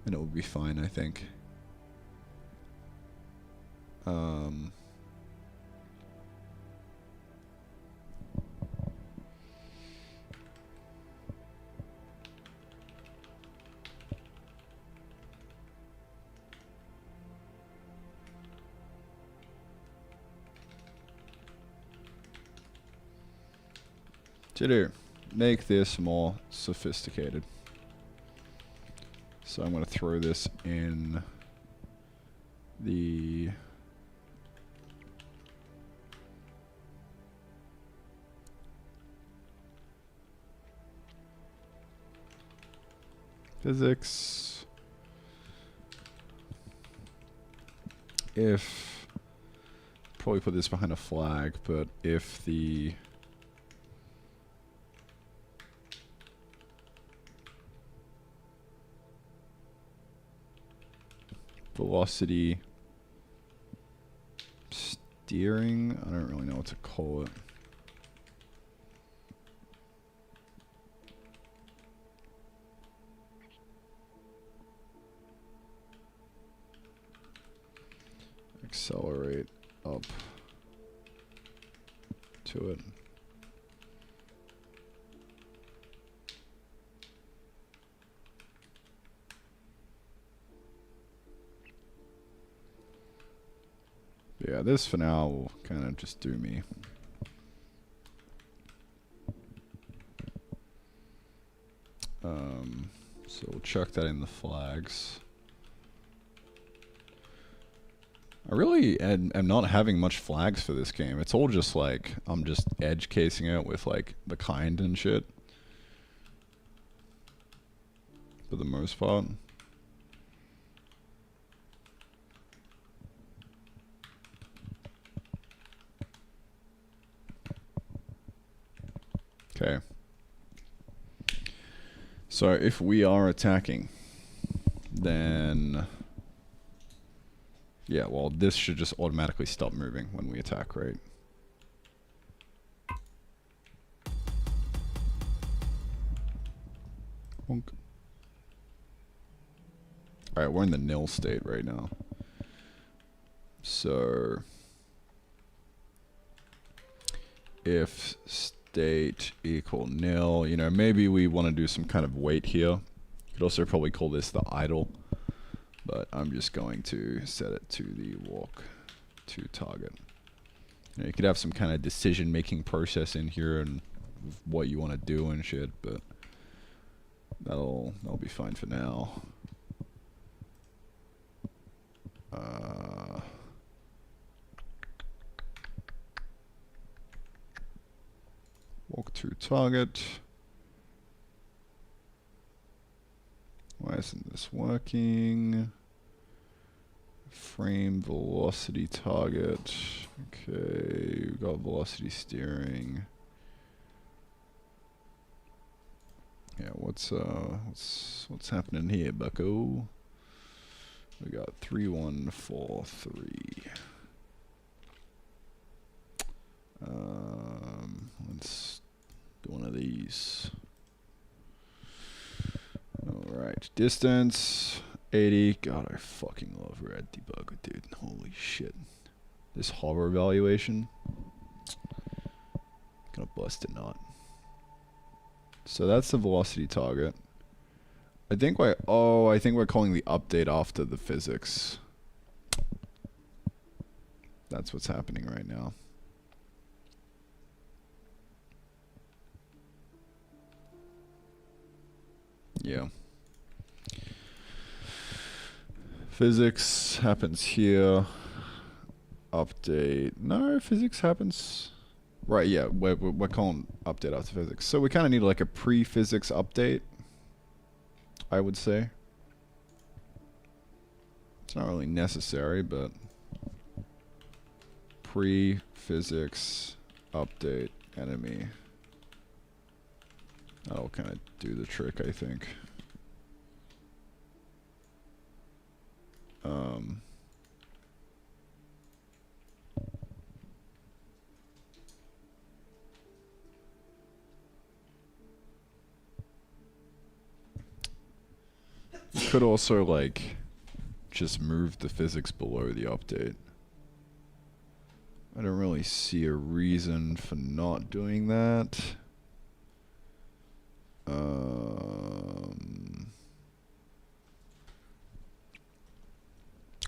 and it will be fine, I think. To make this more sophisticated. So I'm going to throw this in the physics. If probably put this behind a flag, but if the velocity steering, I don't really know what to call it. Accelerate up to it. Yeah, this for now will kind of just do me. So we'll chuck that in the flags. I really am not having much flags for this game. It's all just like, I'm just edge casing it with like the kind and shit. For the most part. Okay. So if we are attacking, then yeah, well, this should just automatically stop moving when we attack, right? Bonk. Alright, we're in the nil state right now. So if state equal nil, you know, maybe we want to do some kind of wait here. You could also probably call this the idle, but I'm just going to set it to the walk to target. You know, you could have some kind of decision making process in here and what you want to do and shit, but that'll be fine for now. Walk to target. Why isn't this working? Frame velocity target. Okay, we got velocity steering. Yeah, what's happening here, bucko? We got 3143. Let's do one of these. Alright, distance 80. God, I fucking love Red Debugger, dude. Holy shit. This hover evaluation. Gonna bust a nut. So that's the velocity target. I think we're calling the update after the physics. That's what's happening right now. Yeah. Physics happens here. Update. No, physics happens. Right, yeah, we're calling update after physics. So we kind of need like a pre-physics update, I would say. It's not really necessary, but pre-physics update enemy. That'll kind of do the trick, I think. Could also, like, just move the physics below the update. I don't really see a reason for not doing that.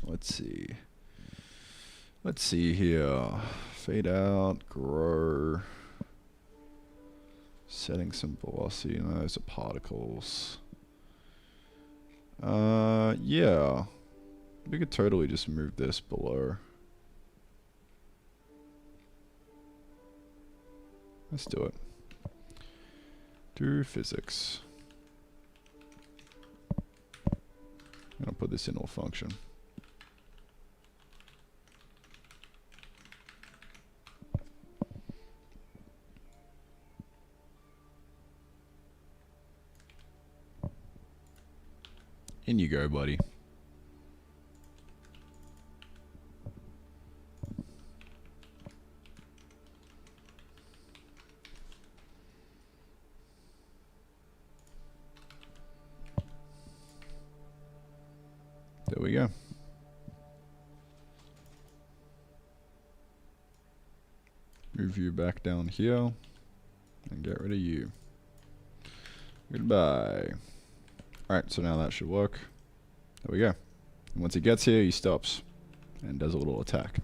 Let's see. Let's see here. Fade out, grow. Setting some velocity. No, those are particles. Yeah. We could totally just move this below. Let's do it. Do physics. I'm gonna put this into a function. In you go, buddy. There we go. Move you back down here and get rid of you. Goodbye. Alright, so now that should work. There we go. And once he gets here, he stops and does a little attack.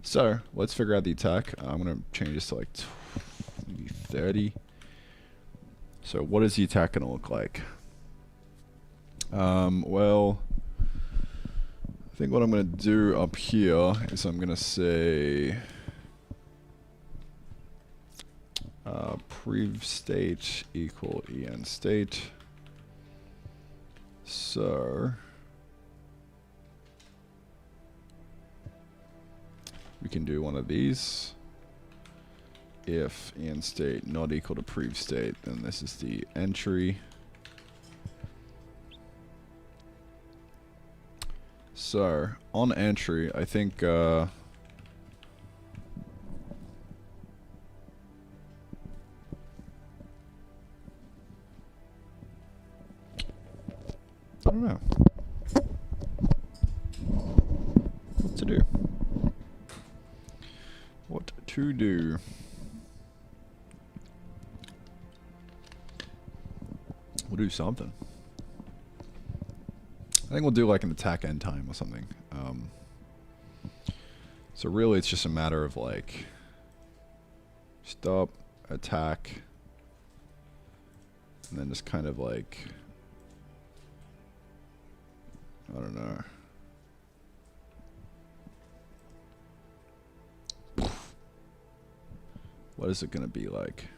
So, let's figure out the attack. I'm going to change this to like maybe 30. So, what is the attack going to look like? Well, I think what I'm going to do up here is I'm going to say prev state equal en state. So we can do one of these. If en state not equal to prev state, then this is the entry. So on entry, I think I don't know what to do. What to do? We'll do something. I think we'll do like an attack end time or something. So really it's just a matter of like stop, attack, and then just kind of like, I don't know. What is it gonna be like?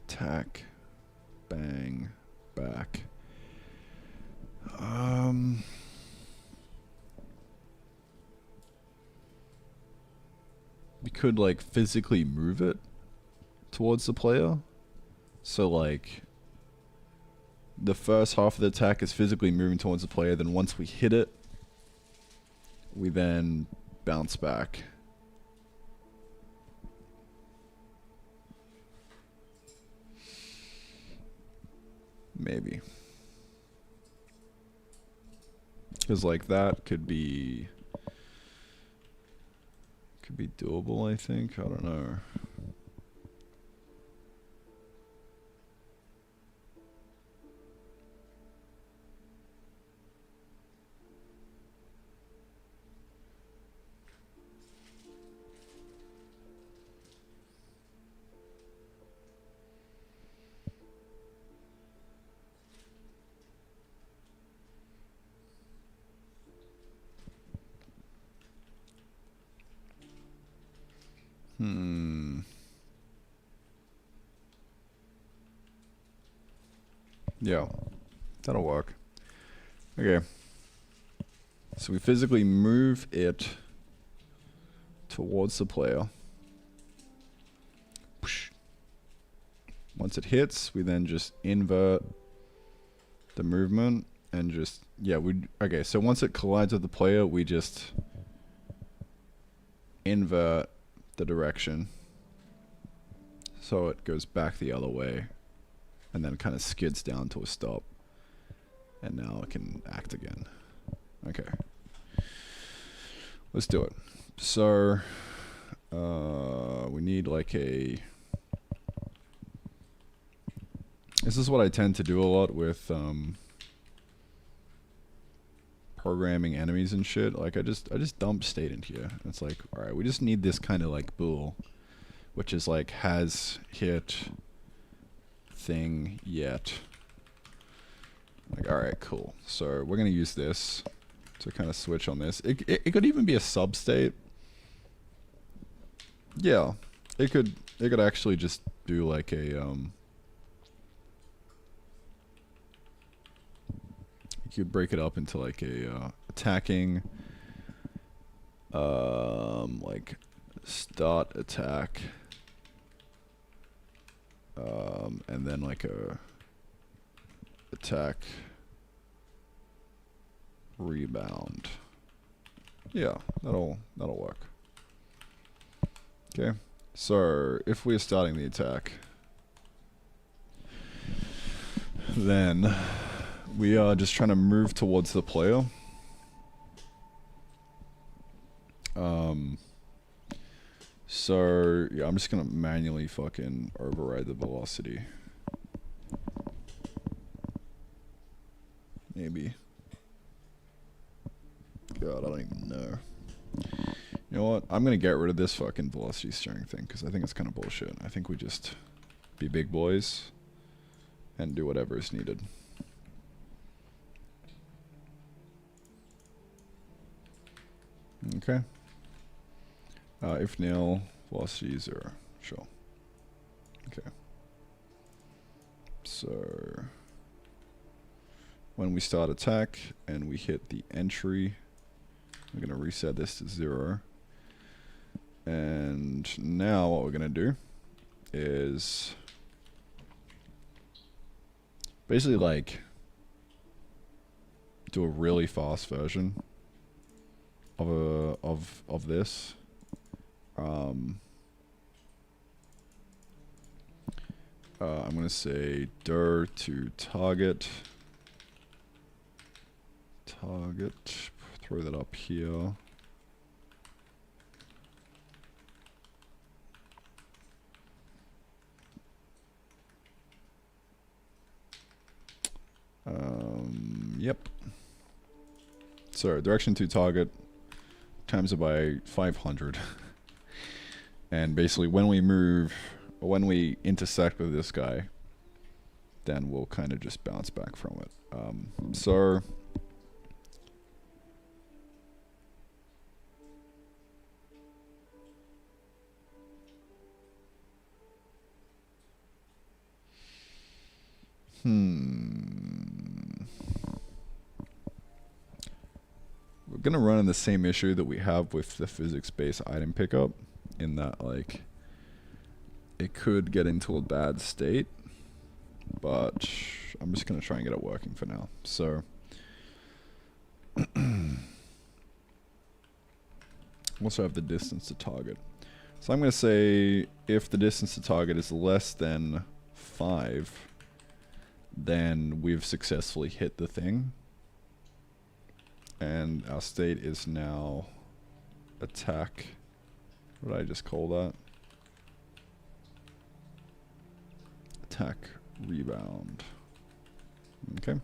Attack, bang, back. We could like physically move it towards the player. So like the first half of the attack is physically moving towards the player, then once we hit it, we then bounce back. Maybe. Because like that could be doable, I think. I don't know. Yeah, that'll work. Okay. So we physically move it towards the player. Once it hits, we then just invert the movement and just, yeah, okay, so once it collides with the player, we just invert the direction so it goes back the other way and then kind of skids down to a stop. And now it can act again. Okay. Let's do it. So, we need like a... This is what I tend to do a lot with programming enemies and shit. Like I just dump state into here. It's like, alright, we just need this kind of like bool, which is like has hit thing yet. Like, alright, cool. So we're gonna use this to kind of switch on this. It could even be a substate. Yeah, it could actually just do like a you could break it up into like a attacking, like start attack, and then like a attack rebound. Yeah, that'll work. Okay, so if we're starting the attack, then we are just trying to move towards the player. So yeah, I'm just gonna manually fucking override the velocity. Maybe. God, I don't even know. You know what? I'm gonna get rid of this fucking velocity steering thing because I think it's kind of bullshit. I think we just be big boys and do whatever is needed. Okay. If nil, velocity 0. Sure. Okay. So when we start attack and we hit the entry, I'm gonna reset this to 0. And now what we're gonna do is basically like do a really fast version of this. I'm gonna say dir to target, throw that up here. Yep. So direction to target times it by 500. And basically when we move, when we intersect with this guy, then we'll kind of just bounce back from it. So we're gonna run in the same issue that we have with the physics-based item pickup, in that like it could get into a bad state, but I'm just gonna try and get it working for now. So also have the distance to target. So I'm gonna say if the distance to target is less than 5, then we've successfully hit the thing. And our state is now attack. What did I just call that? Attack rebound. Okay.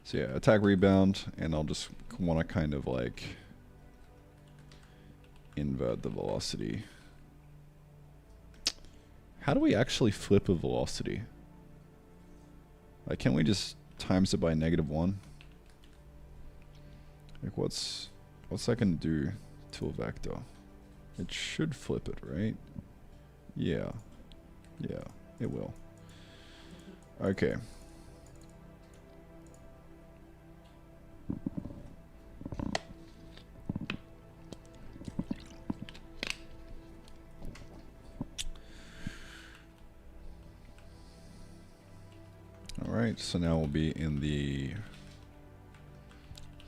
So yeah, attack rebound, and I'll just want to kind of like invert the velocity. How do we actually flip a velocity? Like, can't we just times it by -1? Like, what's that gonna do to a vector? It should flip it, right? Yeah. Yeah, it will. Okay. Alright, so now we'll be in the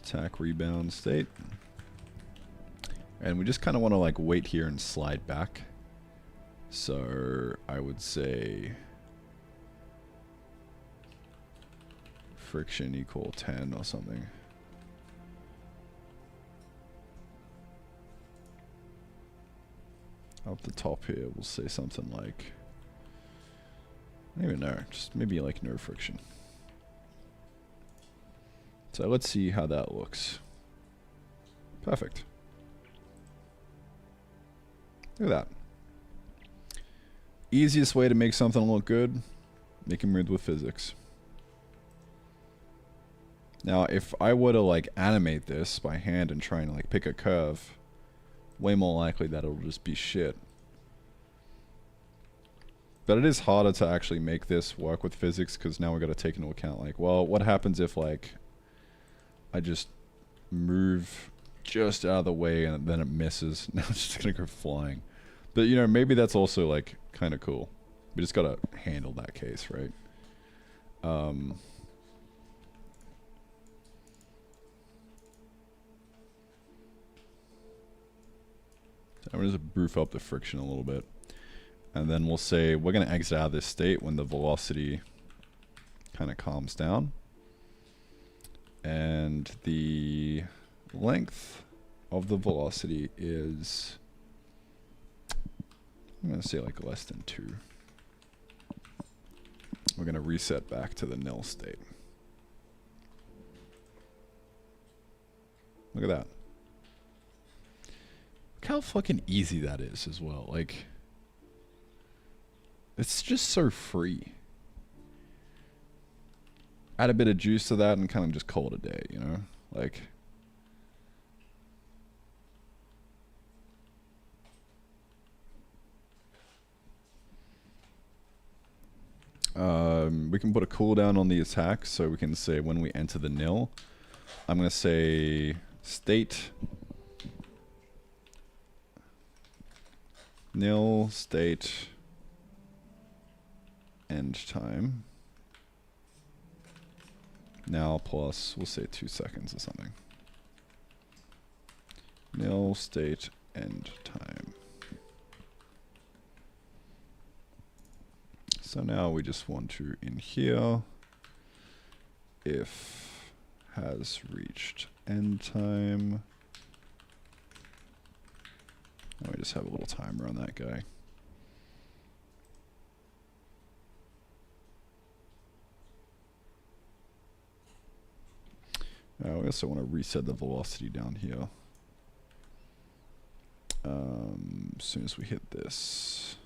attack rebound state. And we just kind of want to like wait here and slide back. So I would say friction equal 10 or something. Up the top here, we'll say something like, I don't even know, just maybe like no friction. So let's see how that looks. Perfect. Look at that. Easiest way to make something look good, make them read with physics. Now, if I were to like animate this by hand and try and like pick a curve, way more likely that it'll just be shit. But it is harder to actually make this work with physics because now we've got to take into account like, well, what happens if like I just move just out of the way and then it misses. Now it's just gonna go flying. But you know, maybe that's also like kind of cool. We just gotta handle that case, right? I'm gonna just proof up the friction a little bit. And then we'll say we're gonna exit out of this state when the velocity kind of calms down. And the length of the velocity is, I'm going to say like less than 2. We're going to reset back to the nil state. Look at that. Look how fucking easy that is as well. Like, it's just so free. Add a bit of juice to that and kind of just call it a day, you know? Like, we can put a cooldown on the attack, so we can say when we enter the nil, I'm going to say state nil state end time. Now plus, we'll say 2 seconds or something. Nil state end time. So now we just want to, in here, if has reached end time. Now we just have a little timer on that guy. We also want to reset the velocity down here. As soon as we hit this,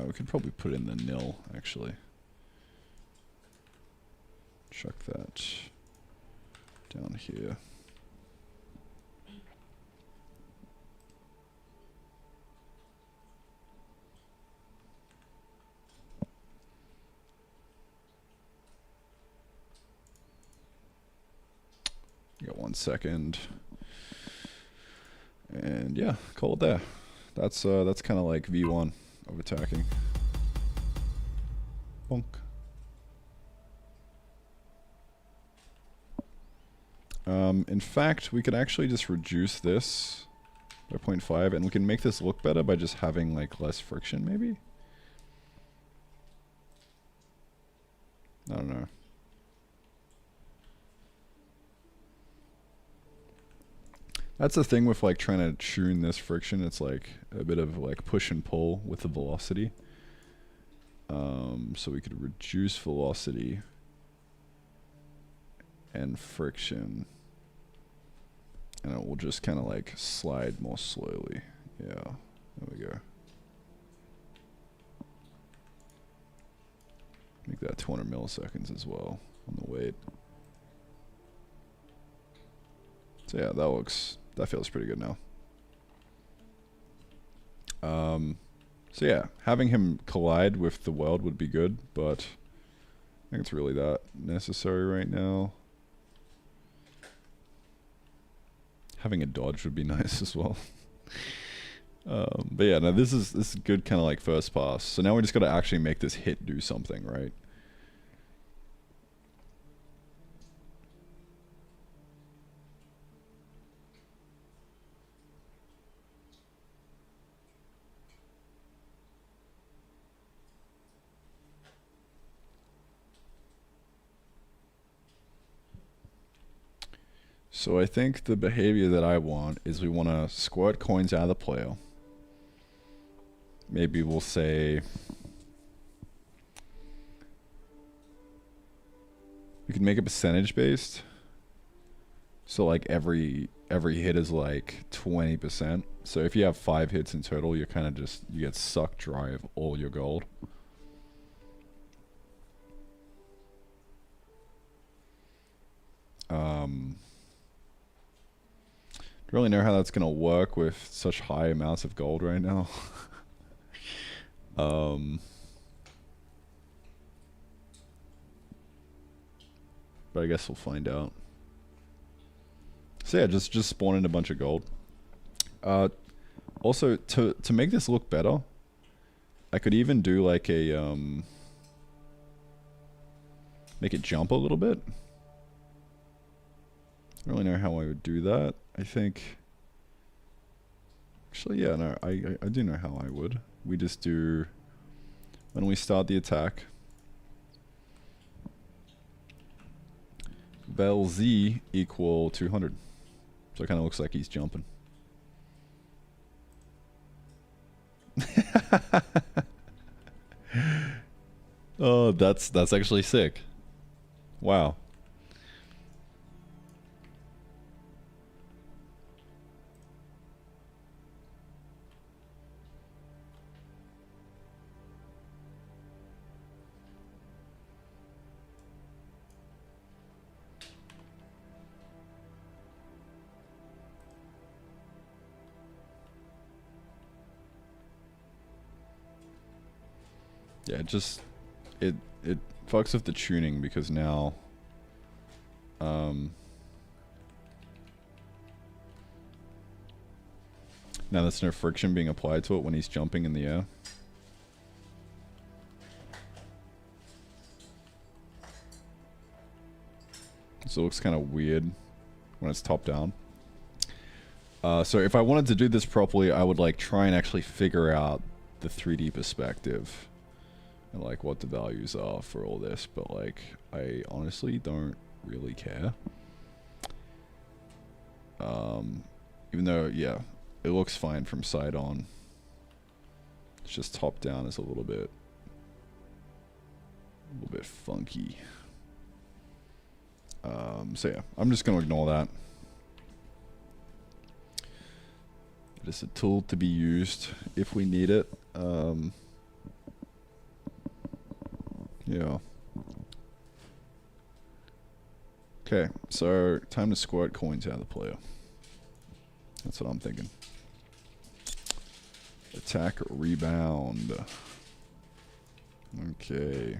we could probably put in the nil, actually. Chuck that down here. You got 1 second. And yeah, call it there. That's kind of like V1 of attacking. Bonk. In fact, we could actually just reduce this by 0.5, and we can make this look better by just having like less friction, maybe? I don't know. That's the thing with like trying to tune this friction. It's like a bit of like push and pull with the velocity. So we could reduce velocity and friction, and it will just kind of like slide more slowly. Yeah, there we go. Make that 200 milliseconds as well on the wait. So yeah, that feels pretty good now. So yeah, having him collide with the world would be good, but I think it's really that necessary right now. Having a dodge would be nice as well. But yeah, no, this is good kind of like first pass. So now we just got to actually make this hit do something, right? So I think the behavior that I want is we want to squirt coins out of the player. Maybe we'll say we could make it percentage based. So like every hit is like 20%. So if you have 5 hits in total, you're kind of just, you get sucked dry of all your gold. Don't really know how that's gonna work with such high amounts of gold right now. But I guess we'll find out. So yeah, just spawn in a bunch of gold. Also, to make this look better, I could even do like a make it jump a little bit. I don't really know how I would do that. I think actually, yeah, no, I do know how I would. We just do, when we start the attack, vel z equal 200. So it kind of looks like he's jumping. Oh, that's actually sick. Wow. Yeah, it fucks with the tuning because now now there's no friction being applied to it when he's jumping in the air. So it looks kind of weird when it's top down. So if I wanted to do this properly, I would like try and actually figure out the 3D perspective and like what the values are for all this, but like I honestly don't really care. Even though, yeah, it looks fine from side on. It's just top down is a little bit funky. So yeah, I'm just gonna ignore that. It is a tool to be used if we need it. Yeah. Okay, so time to squirt coins out of the player. That's what I'm thinking. Attack, rebound. Okay.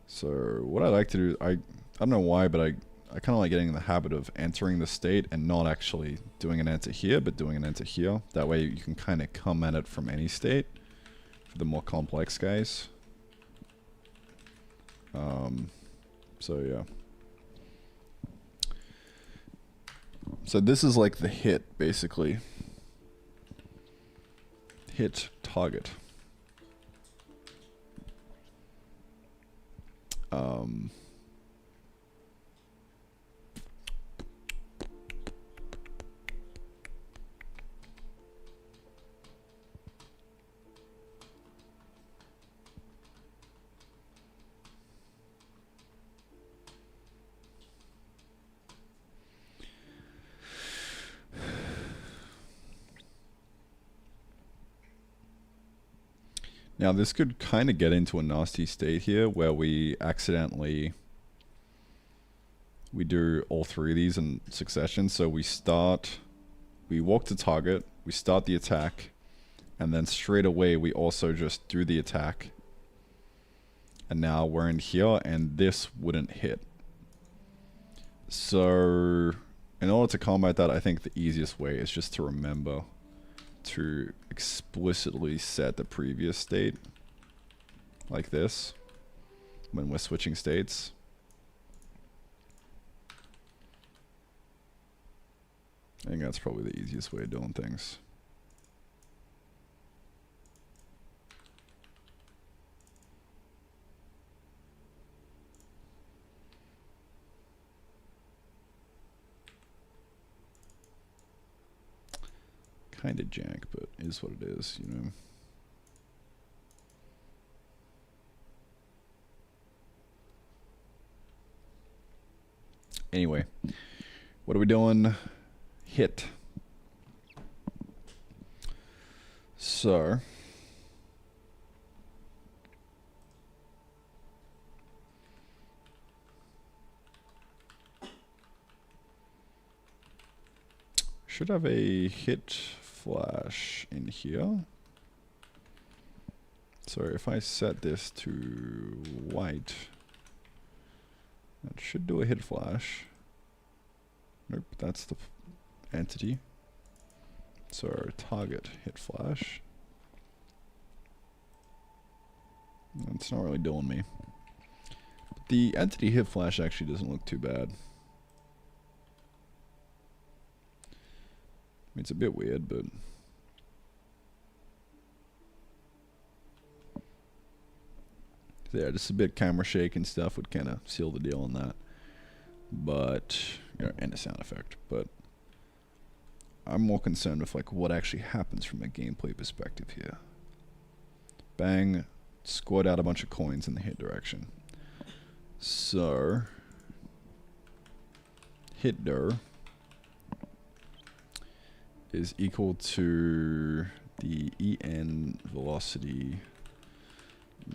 So what I like to do, I don't know why, but I kind of like getting in the habit of entering the state and not actually doing an enter here, but doing an enter here. That way you can kind of come at it from any state for the more complex guys. So yeah. So this is like the hit, basically. Hit target. Now this could kind of get into a nasty state here where we accidentally do all 3 of these in succession. So we walk to target, we start the attack, and then straight away we also just do the attack. And now we're in here and this wouldn't hit. So in order to combat that, I think the easiest way is just to remember to explicitly set the previous state like this when we're switching states. I think that's probably the easiest way of doing things. Kind of jank, but it is what it is, you know. Anyway, what are we doing? Hit. So, should have a hit flash in here. So if I set this to white, that should do a hit flash. Nope, that's the entity. So target hit flash. It's not really doing me. But the entity hit flash actually doesn't look too bad. I mean, it's a bit weird, but yeah, just a bit camera shake and stuff would kind of seal the deal on that. But, you know, and a sound effect. But I'm more concerned with like what actually happens from a gameplay perspective here. Bang, squat out a bunch of coins in the hit direction. So, hit dir is equal to the en velocity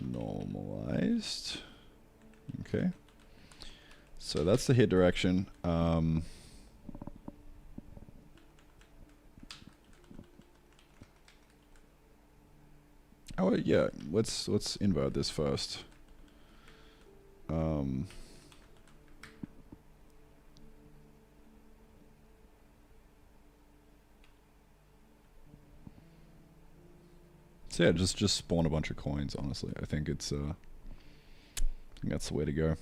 normalized. Okay. So that's the hit direction. Oh yeah, let's invert this first. So yeah, just spawn a bunch of coins. Honestly, I think it's I think that's the way to go.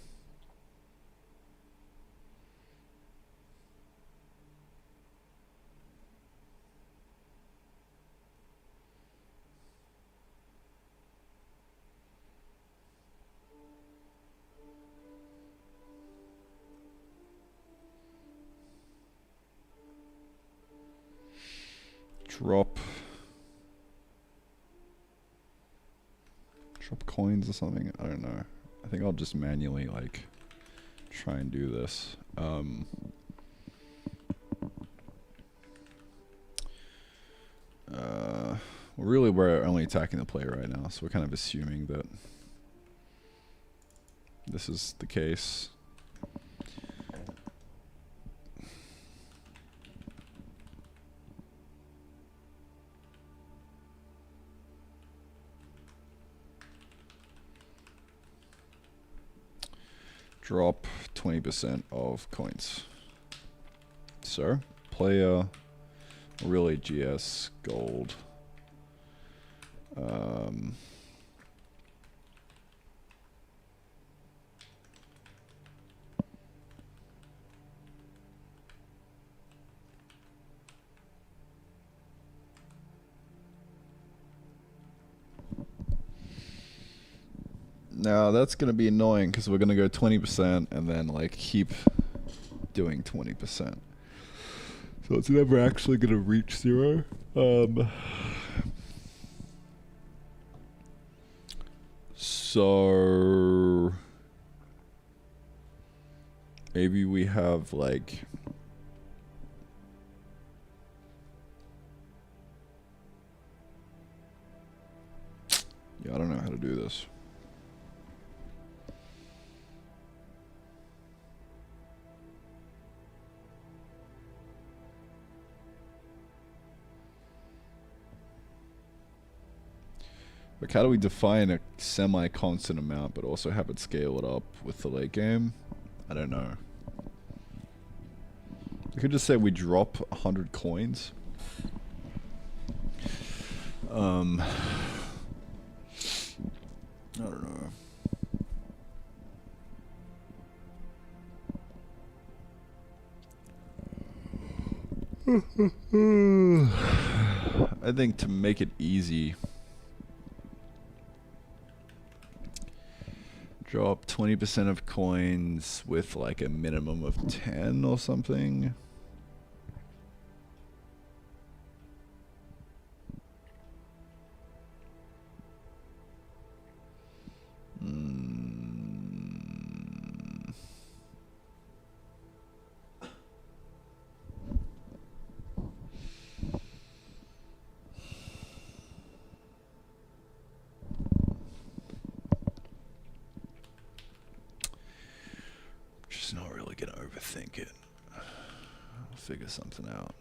Drop coins or something. I don't know. I think I'll just manually like try and do this. Well, really, we're only attacking the player right now, so we're kind of assuming that this is the case. Drop 20% of coins. So, player, really GS gold. Now that's gonna be annoying because we're gonna go 20% and then like keep doing 20%. So it's never actually gonna reach 0. So maybe we have like I don't know how to do this. Like, how do we define a semi-constant amount but also have it scale it up with the late game? I don't know. We could just say we drop 100 coins. I don't know. I think to make it easy, drop 20% of coins with like a minimum of 10 or something. overthink it. I'll figure something out.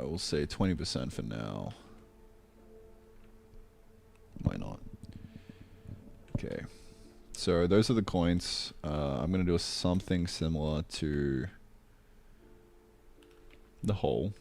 We'll say 20% for now. Why not? Okay. So those are the coins. I'm going to do something similar to the hole.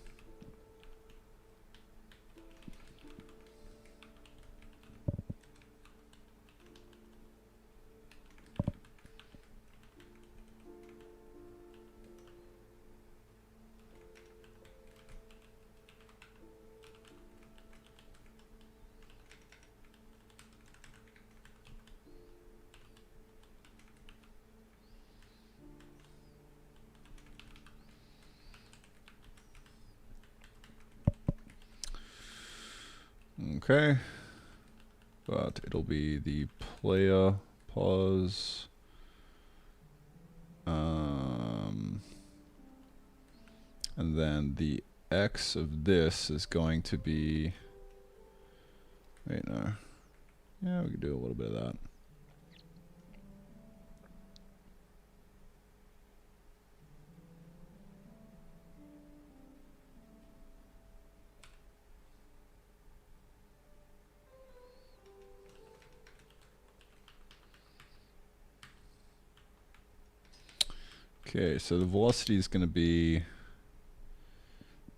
Okay, but it'll be the player pause, and then the X of this is going to be, wait, no, yeah, we could do a little bit of that. Okay, so the velocity is going to be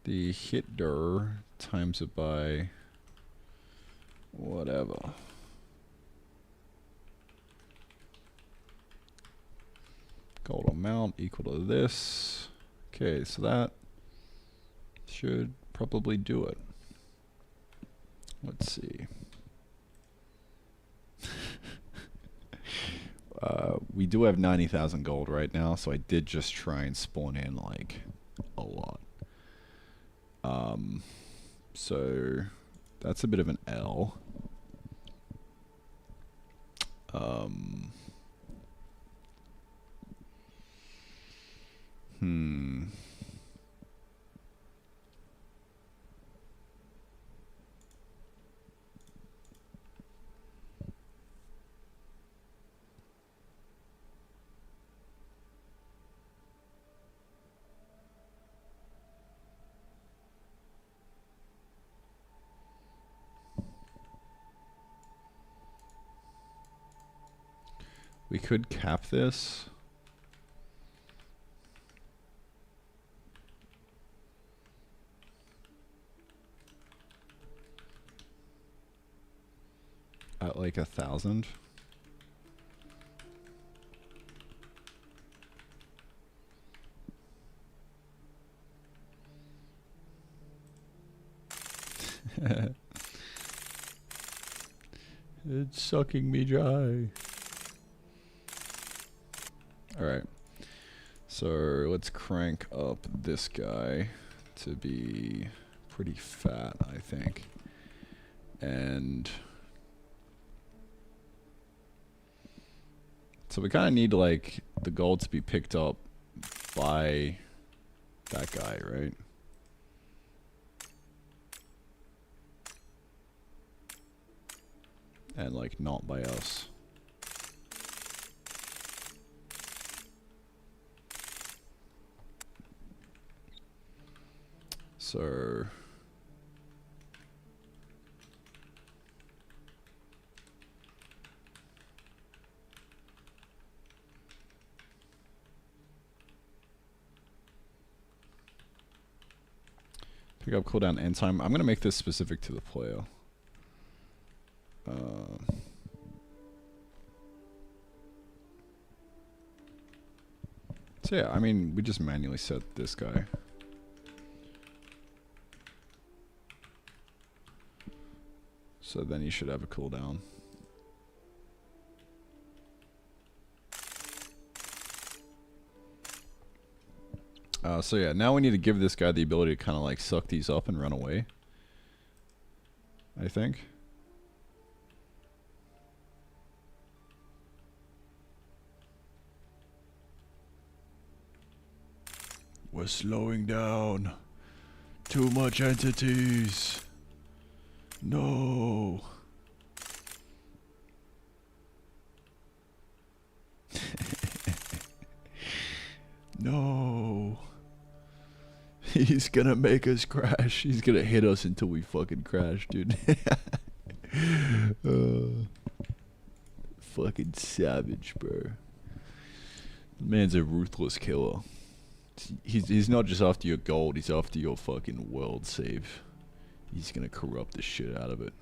the hit dir times it by whatever. Gold amount equal to this. Okay, so that should probably do it. Let's see. We do have 90,000 gold right now, so I did just try and spawn in like a lot. So that's a bit of an L. We could cap this. At like 1,000. It's sucking me dry. Alright. So let's crank up this guy to be pretty fat, I think. And so we kind of need like the gold to be picked up by that guy, right? And like not by us. So pick up cooldown end time. I'm gonna make this specific to the player. So yeah, I mean, we just manually set this guy. So then you should have a cooldown. So yeah, now we need to give this guy the ability to kind of like suck these up and run away, I think. We're slowing down. too much entities. No. No. He's gonna make us crash. He's gonna hit us until we fucking crash, dude. Fucking savage, bro. The man's a ruthless killer. He's not just after your gold, he's after your fucking world save. He's gonna corrupt the shit out of it.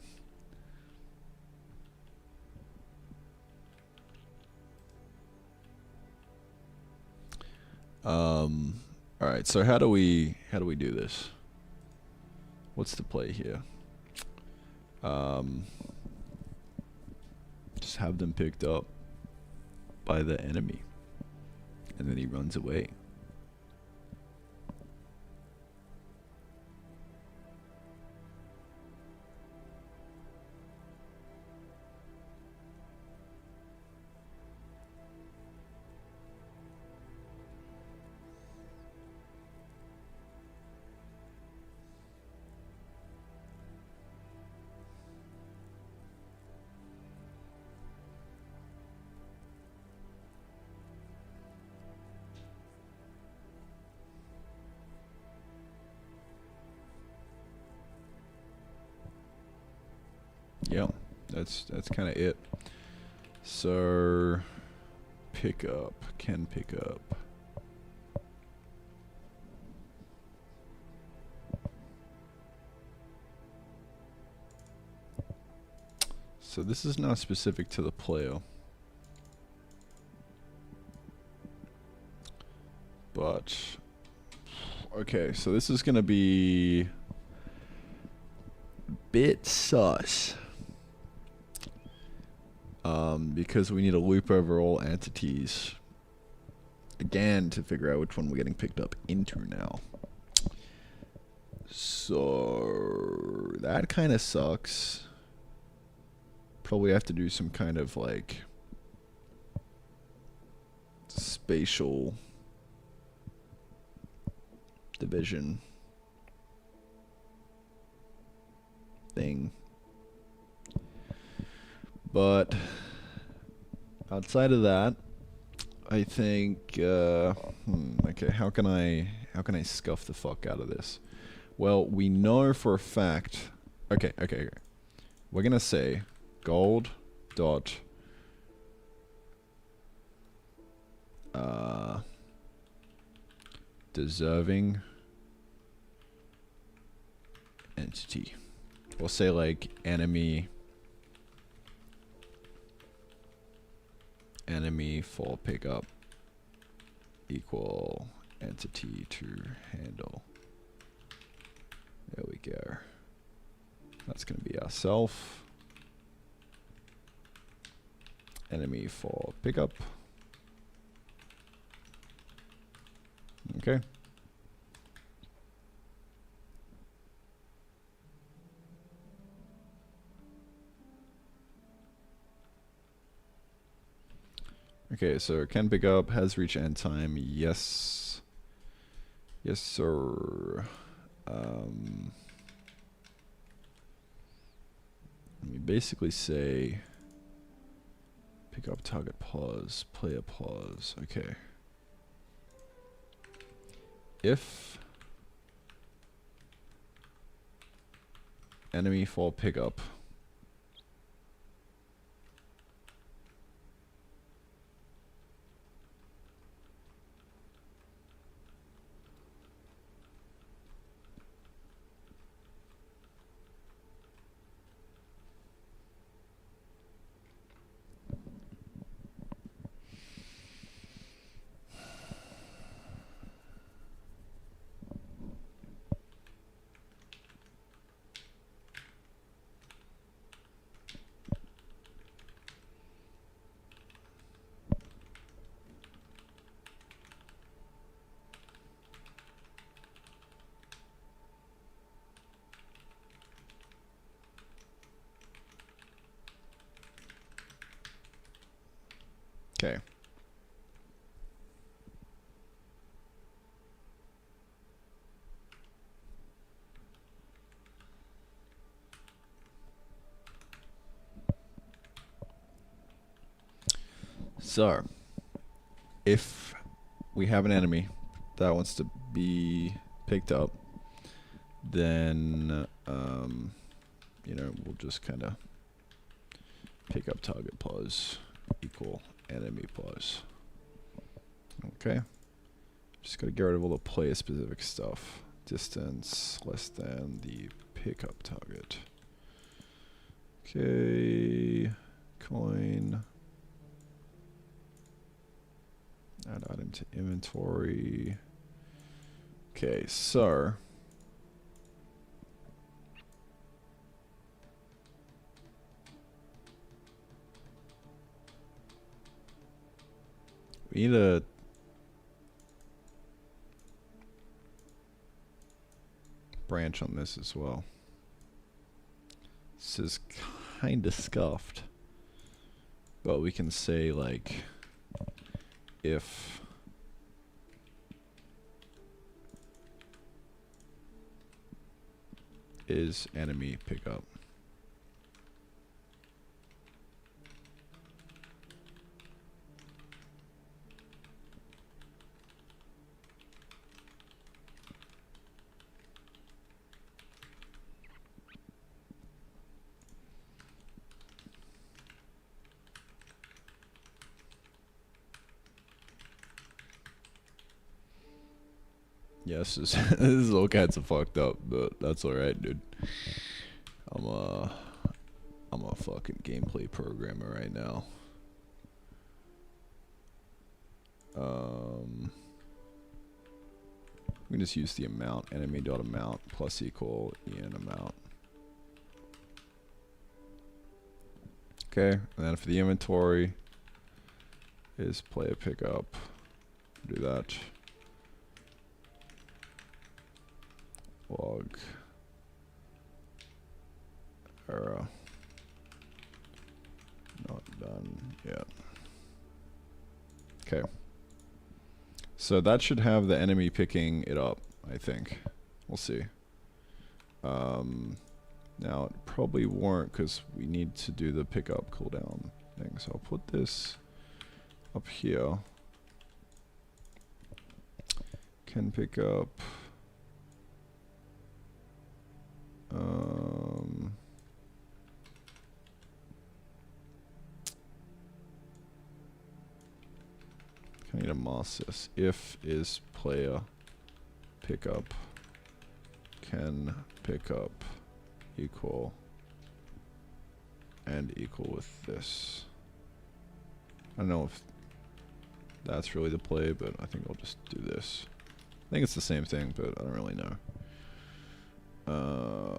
Alright, so how do we do this? What's the play here? Just have them picked up by the enemy. And then he runs away. Yeah, that's kind of it. So, pick up, can pick up. So this is now specific to the player. But, okay, so this is gonna be a bit sus. Because we need to loop over all entities again to figure out which one we're getting picked up into now. So that kind of sucks. Probably have to do some kind of like spatial division thing. But outside of that, I think okay, how can I scuff the fuck out of this? Well, we know for a fact. Okay. We're gonna say gold dot deserving entity. We'll say like enemy for pickup equal entity to handle. There we go. That's gonna be ourself. Enemy for pickup. Okay. Okay, so can pick up, has reach end time, yes. Yes, sir. We basically say pick up target pause, player pause, okay. If enemy for pickup okay. So, if we have an enemy that wants to be picked up, then, you know, we'll just kind of pick up target pause equal enemy pause. Okay. Just got to get rid of all the player specific stuff. Distance less than the pickup target. Okay. Coin. Add item to inventory. Okay, so we need a branch on this as well. This is kind of scuffed, but we can say like if is enemy pickup. Yes, this is all kinds of fucked up, but that's alright, dude. I'm a fucking gameplay programmer right now. We can just use the amount, enemy.amount plus equal en amount. Okay, and then for the inventory is player pickup. Do that. Log error not done yet. Okay, so that should have the enemy picking it up, I think. We'll see. Now it probably won't because we need to do the pickup cooldown thing, so I'll put this up here. Can pick up I need to mask this. If is player pickup can pick up equal and equal with this. I don't know if that's really the play, but I think I'll just do this. I think it's the same thing, but I don't really know.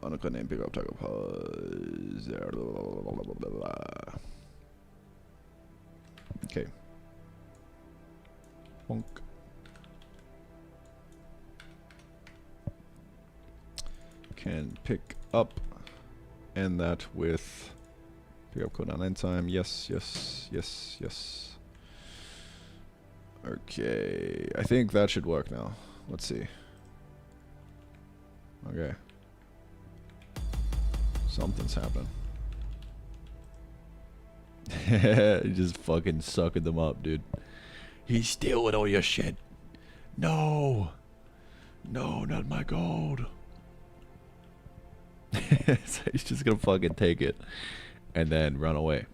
Unclear name pickup target pause. Okay. Bonk. Can pick up and that with pick up cooldown end time. Yes, yes, yes, yes. Okay, I think that should work now. Let's see. Okay. Something's happened. He's just fucking sucking them up, dude. He's stealing all your shit. No. No, not my gold. So he's just gonna fucking take it and then run away.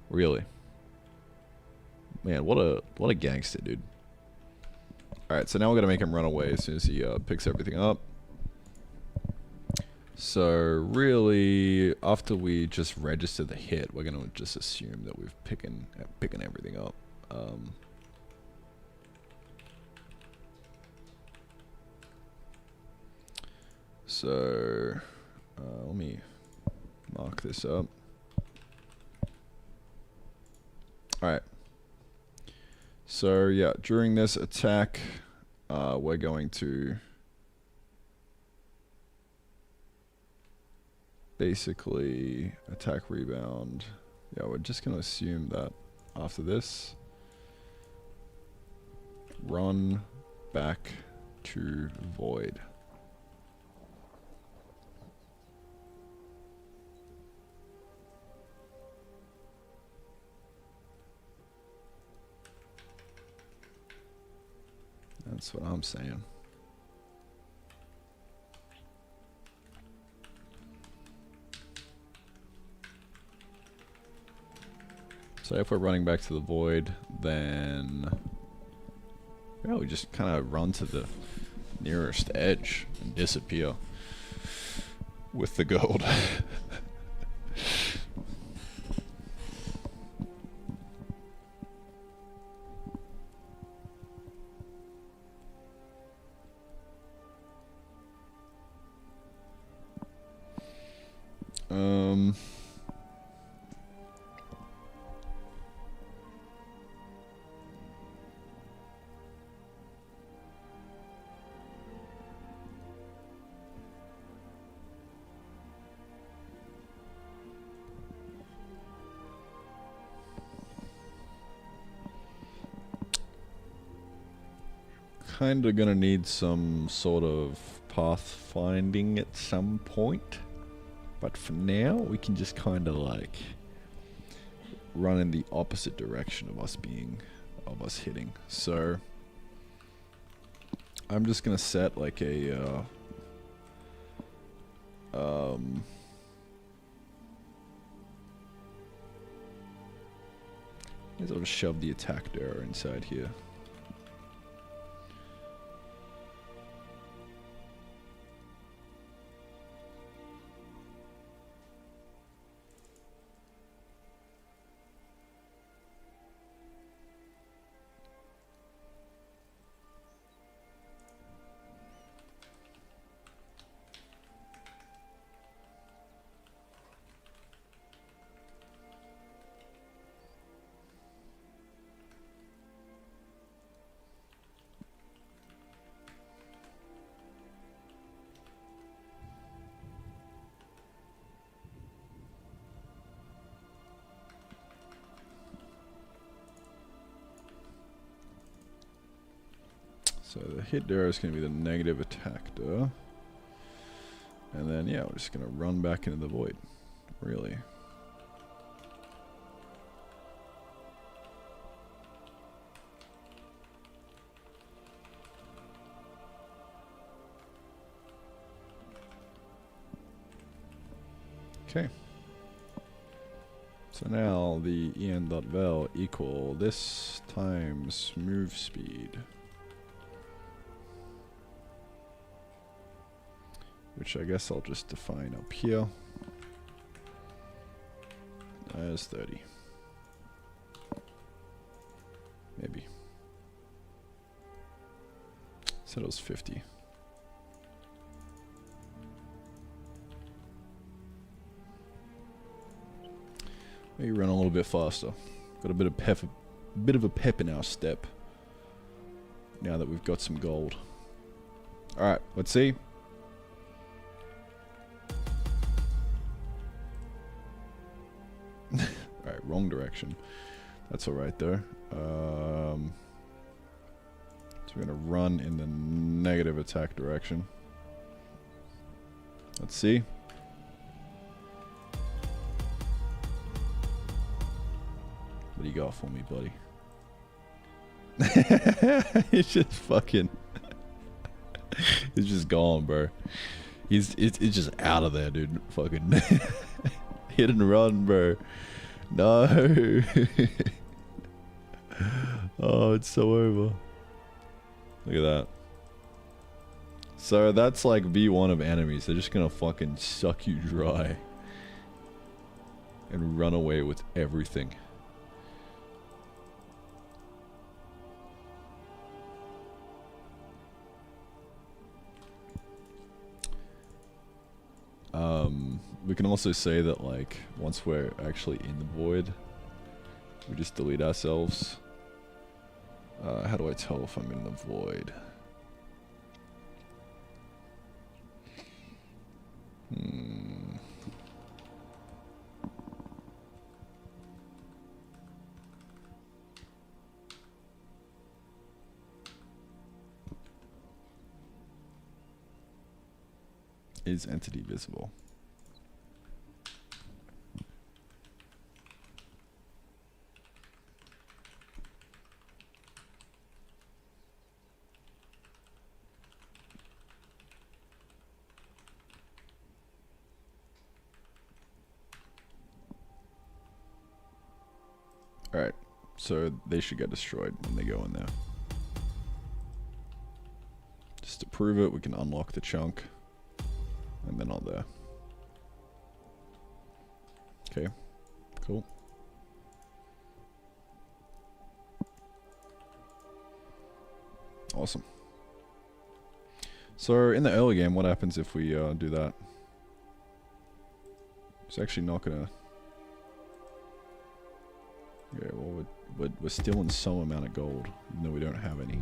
Really. Man, what a gangster, dude. Alright, so now we're gonna make him run away as soon as he picks everything up. So really, after we just register the hit, we're gonna just assume that we've picking everything up. So let me mark this up. Alright. So yeah, during this attack, we're going to basically attack rebound. Yeah, we're just going to assume that after this, run back to void. That's what I'm saying. So if we're running back to the void, then yeah, we just kind of run to the nearest edge and disappear with the gold. Kinda gonna need some sort of pathfinding at some point, but for now we can just kind of like run in the opposite direction of us hitting. So I'm just gonna set like a I'll just shove the attack door inside here. So the hit door is going to be the negative attack door. And then, yeah, we're just going to run back into the void. Really. Okay. So now the en.vel equal this times move speed. Which I guess I'll just define up here as 30. Maybe. Said it was 50. Maybe run a little bit faster. Got a bit of a pep in our step. Now that we've got some gold. Alright, let's see. Alright, wrong direction. That's alright though. So we're gonna run in the negative attack direction. Let's see. What do you got for me, buddy? It's just fucking... It's just gone, bro. It's just out of there, dude. Fucking... Hit and run, bro. No. Oh, it's so over. Look at that. So that's like V1 of enemies. They're just gonna fucking suck you dry. And run away with everything. We can also say that like once we're actually in the void, we just delete ourselves. How do I tell if I'm in the void? Is entity visible? Alright, so they should get destroyed when they go in there. Just to prove it, we can unlock the chunk. And they're not there. Okay, cool. Awesome. So in the early game, what happens if we do that? It's actually not gonna... Yeah, well, we're still in some amount of gold, even though we don't have any.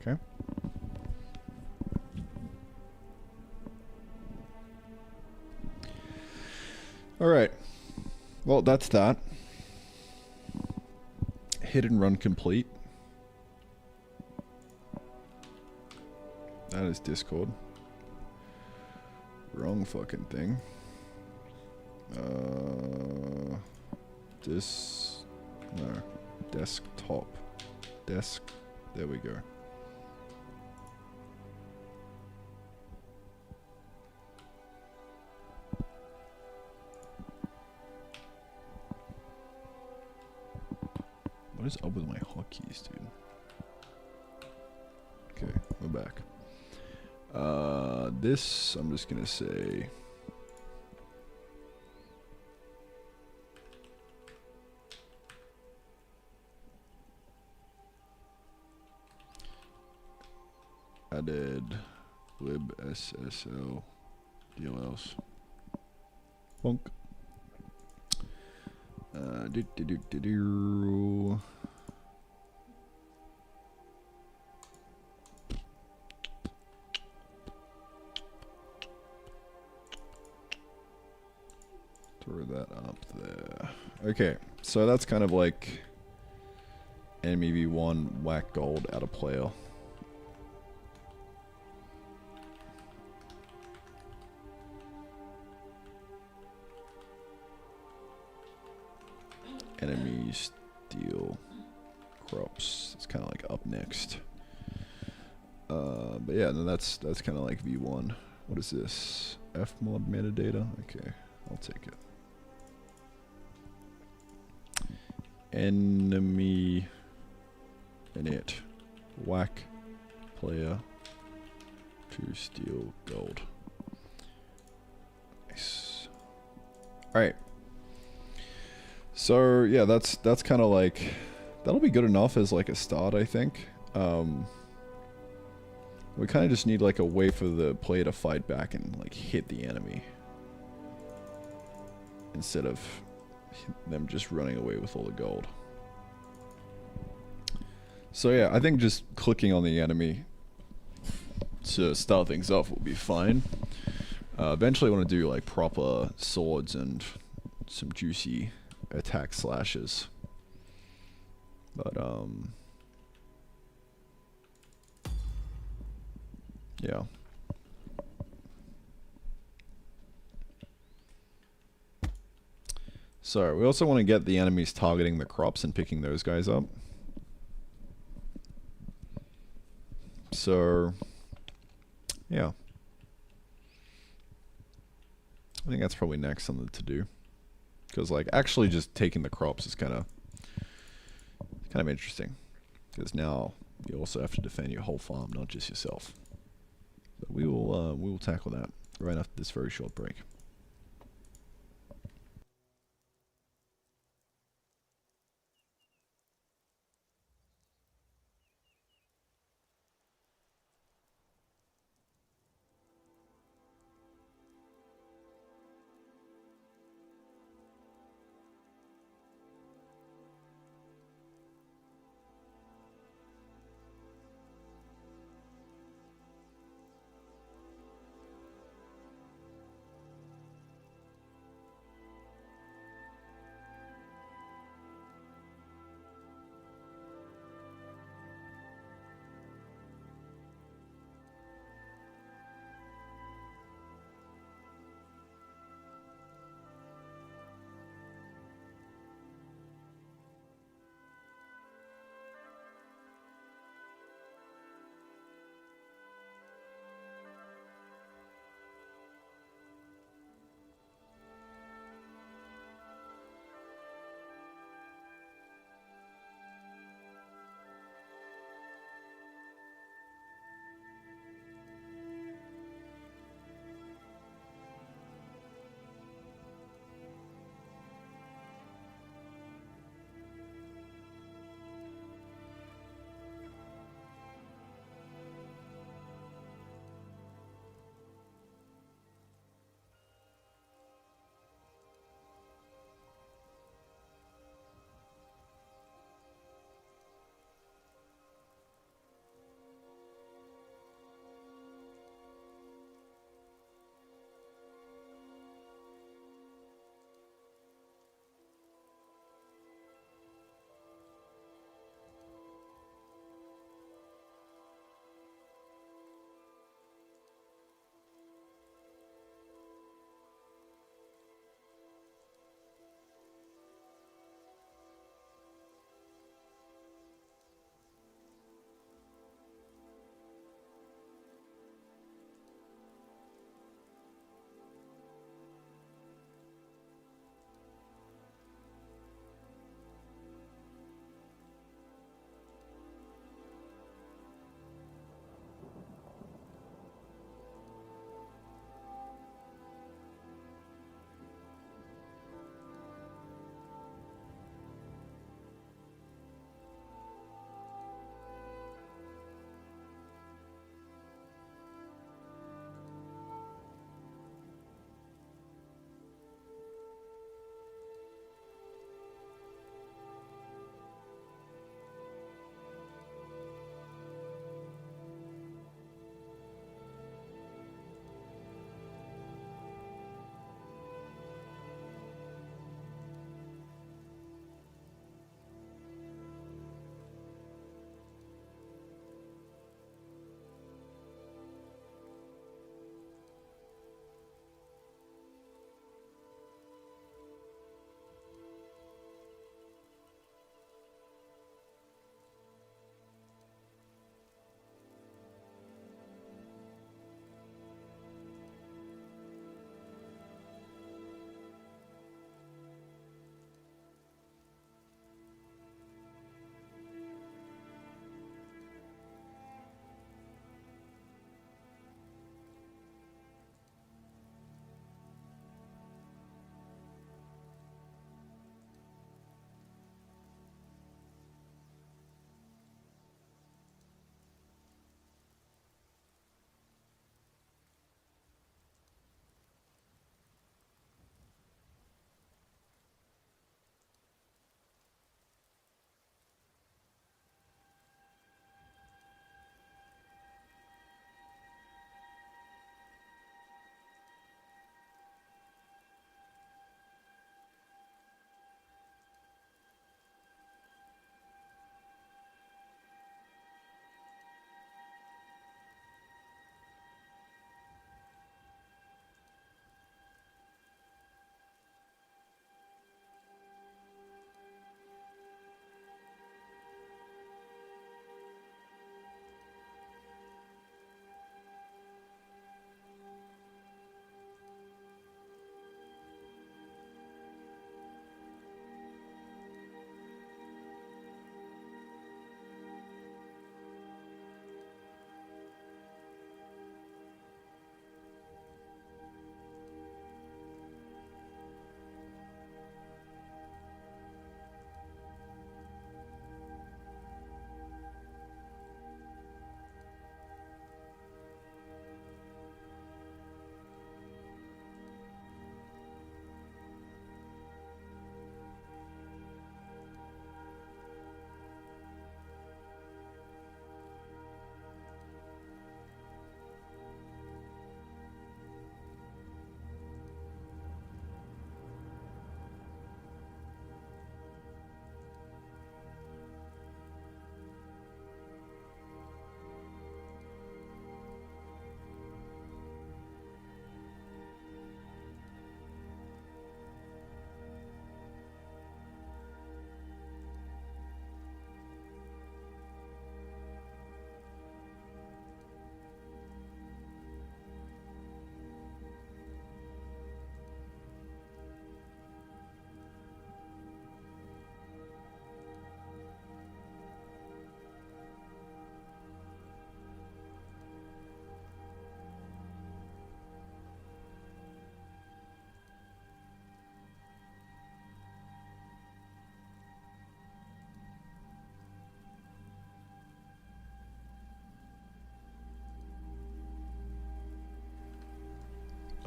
Okay. Alright. Well, that's that. Hit and run complete. That is Discord. Wrong fucking thing. No. Desktop. Desk. There we go. What is up with my hotkeys, dude? Okay, we're back. This, I'm just gonna say... added libssl dlls. Bonk. Throw that up there. Okay, so that's kind of like enemy v1 whack gold out of player. Enemy steal crops. It's kind of like up next. But yeah, no, that's kind of like v1. What is this? Fmod metadata. Okay, I'll take it. Enemy init whack player to steal gold. Nice. All right. So yeah, that's kind of like, that'll be good enough as like a start, I think. We kind of just need like a way for the player to fight back and like hit the enemy instead of them just running away with all the gold. So yeah, I think just clicking on the enemy to start things off will be fine. Eventually I want to do like proper swords and some juicy attack slashes. But yeah. So we also want to get the enemies targeting the crops and picking those guys up. So yeah, I think that's probably next on the to-do, because like actually just taking the crops is kind of interesting, because now you also have to defend your whole farm, not just yourself. But we will tackle that right after this very short break.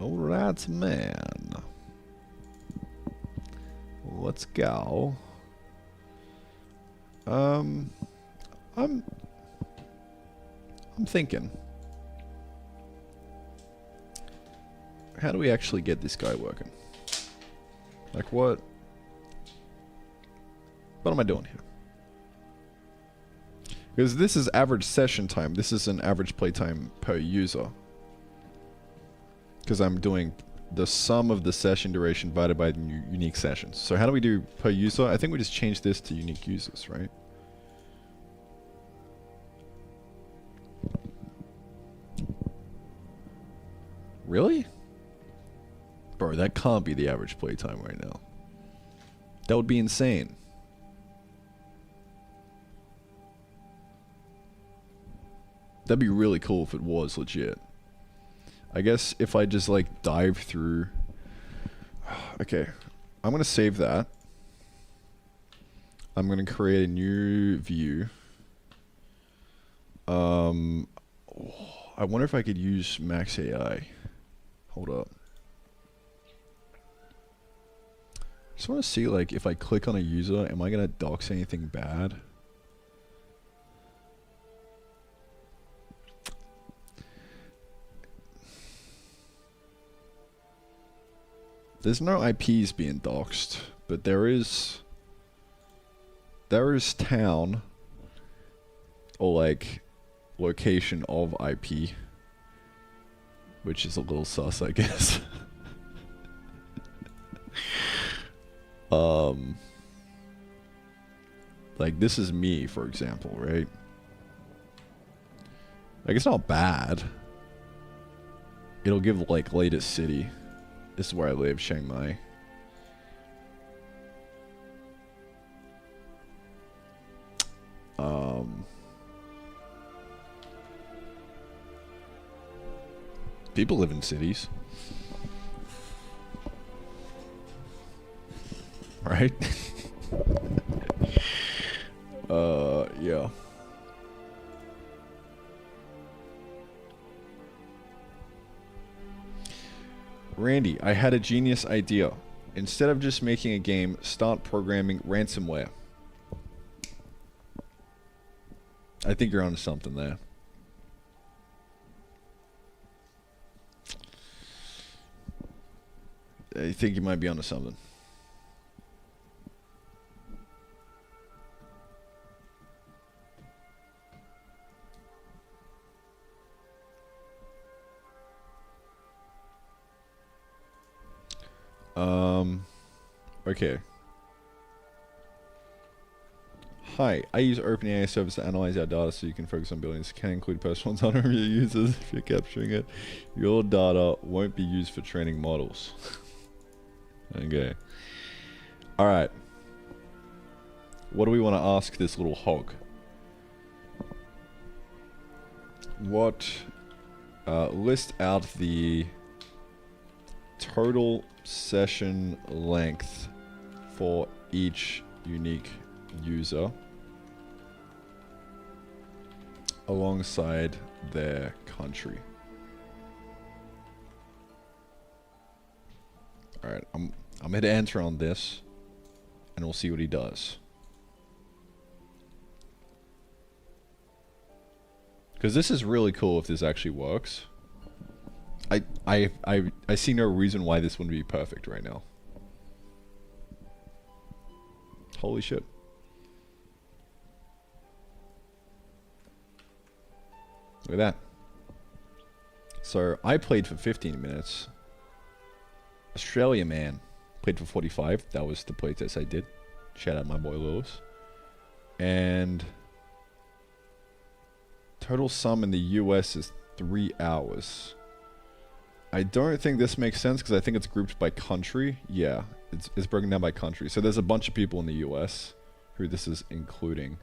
Alright, man. Let's go. I'm thinking. How do we actually get this guy working? Like what? What am I doing here? Because this is average session time. This is an average playtime per user. Because I'm doing the sum of the session duration divided by the unique sessions. So how do we do per user? I think we just change this to unique users, right? Really? Bro, that can't be the average playtime right now. That would be insane. That'd be really cool if it was legit. I guess if I just like dive through... Okay, I'm gonna save that. I'm gonna create a new view. I wonder if I could use Max AI. Hold up. Just want to see like if I click on a user, am I gonna dox anything bad? There's no IPs being doxed, but there is town or like location of IP, which is a little sus, I guess. Like this is me, for example, right? Like it's not bad. It'll give like latest city. This is where I live, Chiang Mai. People live in cities. Right? Yeah. Randy, I had a genius idea. Instead of just making a game, start programming ransomware. I think you're onto something there. I think you might be onto something. Okay. Hi, I use OpenAI service to analyze our data so you can focus on building. This can include personal data of your users. If you're capturing it, your data won't be used for training models. Okay. Alright. What do we want to ask this little hog? What... list out the total session length for each unique user alongside their country. Alright, I'm gonna hit enter on this and we'll see what he does. Because this is really cool if this actually works. I see no reason why this wouldn't be perfect right now. Holy shit. Look at that. So I played for 15 minutes. Australia man played for 45. That was the playtest I did. Shout out my boy Lewis. And total sum in the US is 3 hours. I don't think this makes sense because I think it's grouped by country. Yeah, it's broken down by country. So there's a bunch of people in the US who this is including.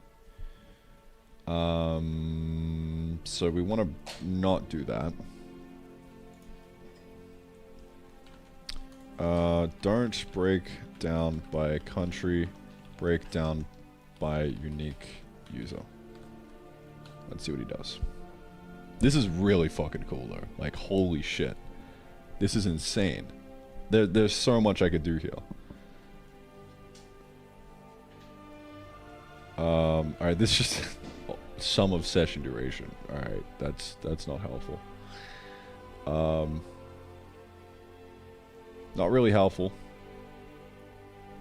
So we want to not do that. Don't break down by country, break down by unique user. Let's see what he does. This is really fucking cool though. Like, holy shit. This is insane. There's so much I could do here. Alright, this is just sum of session duration. Alright, that's not helpful. Not really helpful.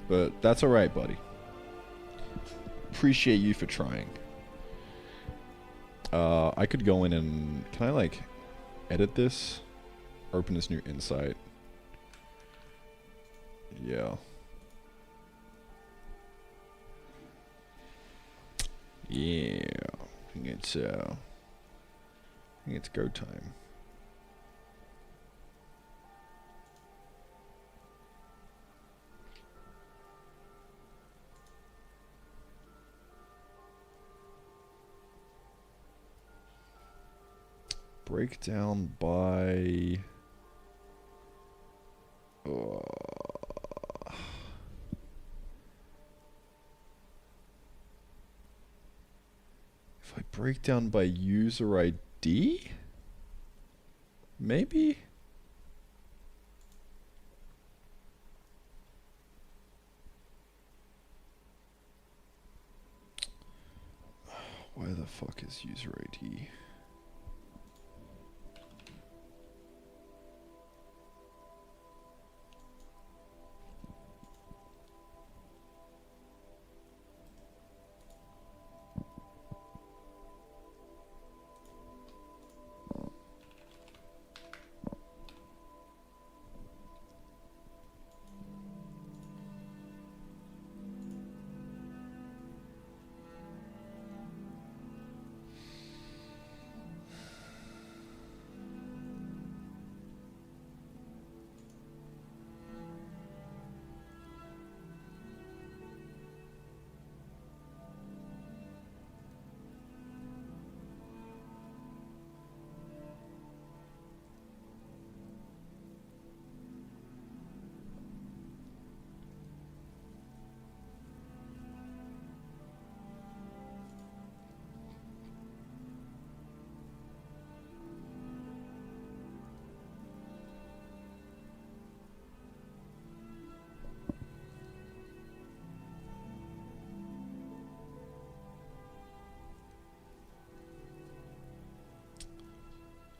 But that's alright, buddy. Appreciate you for trying. I could go in and... Can I, like, edit this? Open this new insight. Yeah. Yeah. I think it's go time. Breakdown by... If I break down by user ID? Maybe? Why the fuck is user ID?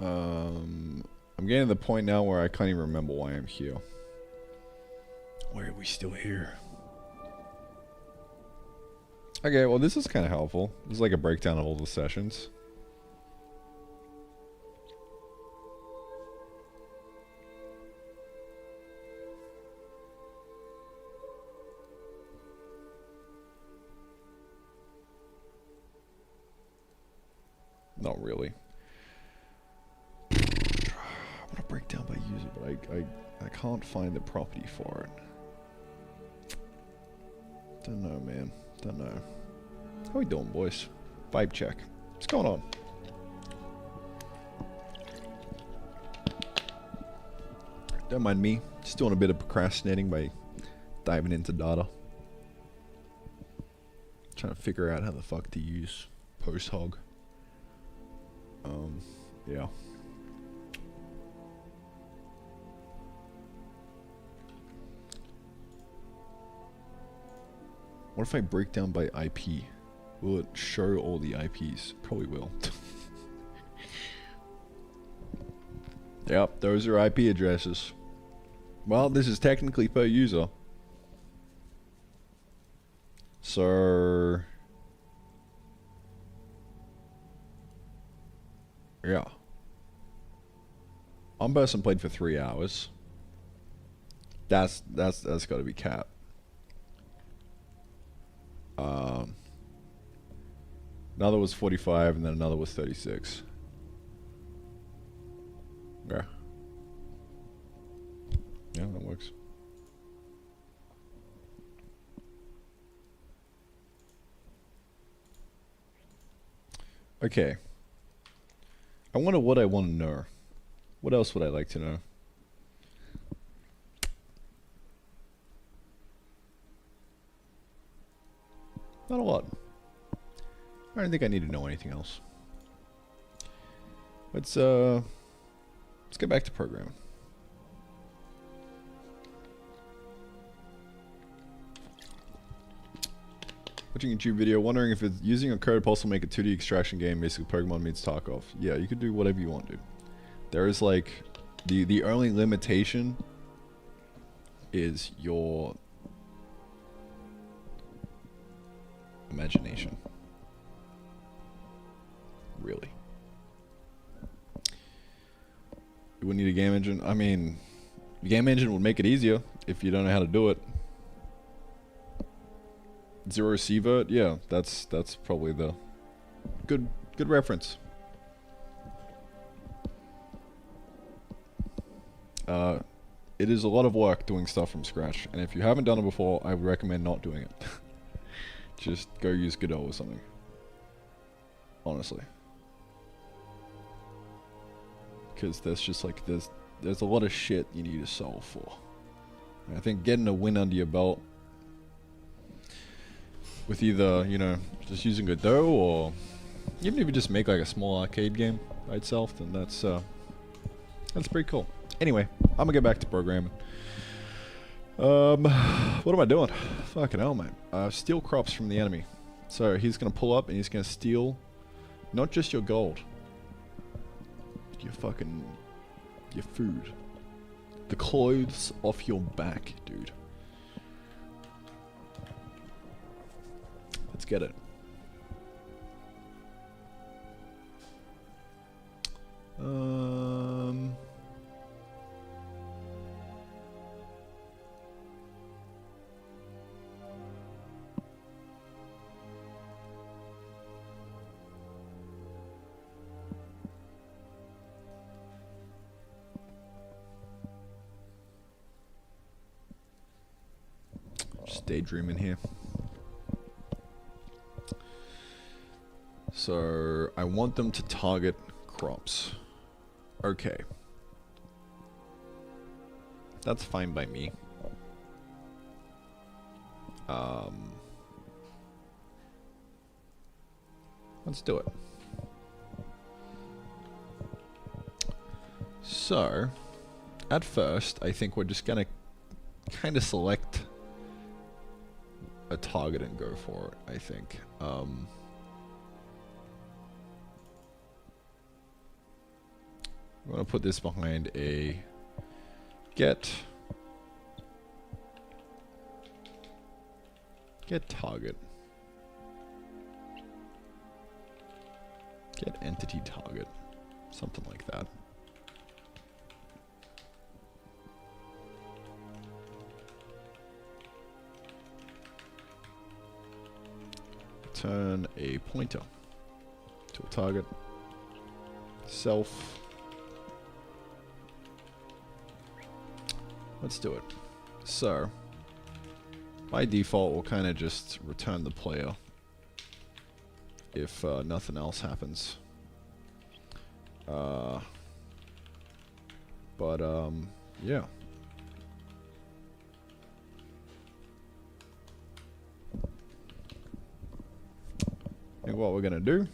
I'm getting to the point now where I can't even remember why I'm here. Why are we still here? Okay, well this is kind of helpful. This is like a breakdown of all the sessions. Not really. I want to break down by user, but I can't find the property for it. Don't know, man. Don't know. How we doing, boys? Vibe check. What's going on? Don't mind me. Just doing a bit of procrastinating by diving into data. Trying to figure out how the fuck to use PostHog. Yeah. What if I break down by IP? Will it show all the IPs? Probably will. Yep, those are IP addresses. Well, this is technically per user. So... yeah. One person played for 3 hours. That's got to be cap. Another was 45, and then another was 36. Yeah. Yeah, that works. Okay. I wonder what I want to know. What else would I like to know? Not a lot. I don't think I need to know anything else. Let's get back to programming. Watching a YouTube video, wondering if it's using a code possible make a 2D extraction game, basically Pokemon meets Tarkov. Yeah, you could do whatever you want, dude. There is like, the only limitation is your imagination. Really. You wouldn't need a game engine? I mean, the game engine would make it easier if you don't know how to do it. Zero Sievert, yeah, that's probably the good reference. It is a lot of work doing stuff from scratch, and if you haven't done it before, I would recommend not doing it. Just go use Godot or something. Honestly. Because there's just like, there's a lot of shit you need to solve for. And I think getting a win under your belt with either, you know, just using Godot, or even if you just make like a small arcade game by itself, then that's pretty cool. Anyway, I'm gonna get back to programming. What am I doing? Fucking hell, man. Steal crops from the enemy. So he's gonna pull up and he's gonna steal not just your gold, but your food. The clothes off your back, dude. Let's get it. Just daydreaming here. So I want them to target crops. Okay. That's fine by me. Let's do it. So, at first, I think we're just gonna kind of select a target and go for it, I think. I'm gonna put this behind a get target. Get entity target. Something like that. Turn a pointer to a target. Self. Let's do it. So, by default, we'll kind of just return the player if nothing else happens. Yeah. I think what we're gonna do .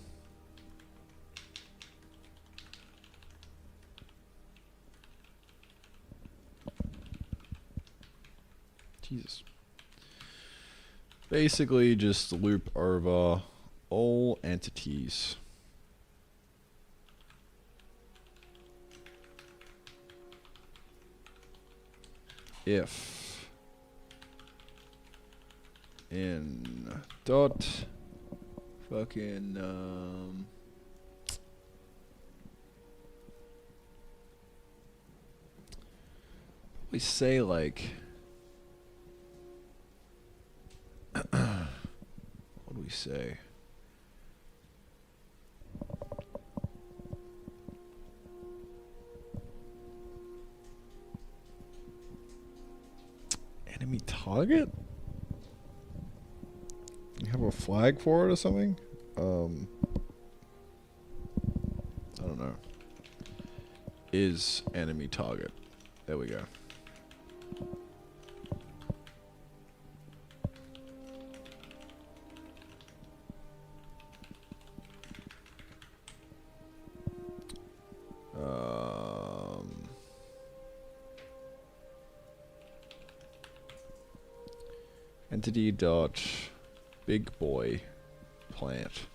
Jesus. Basically, just loop over all entities. If in dot fucking we say like what do we say? Enemy target? You have a flag for it or something? I don't know. Is enemy target. There we go. Entity dot big boy plant.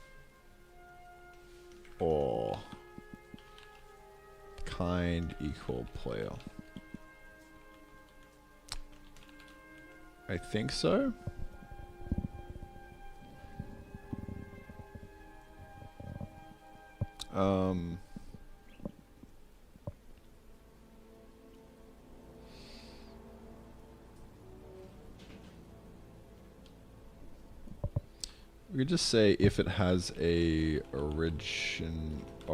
Or kind equal player. I think so. We could just say if it has a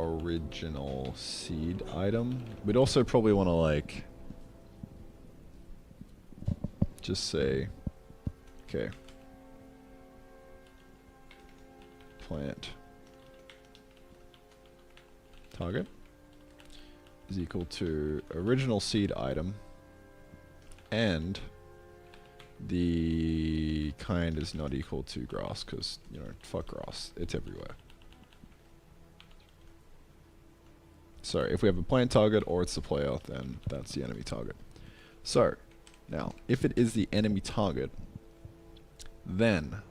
original seed item. We'd also probably want to like just say, okay, plant target is equal to original seed item and the kind is not equal to grass because, you know, fuck grass. It's everywhere. So if we have a plant target or it's the player, then that's the enemy target. So now, if it is the enemy target, then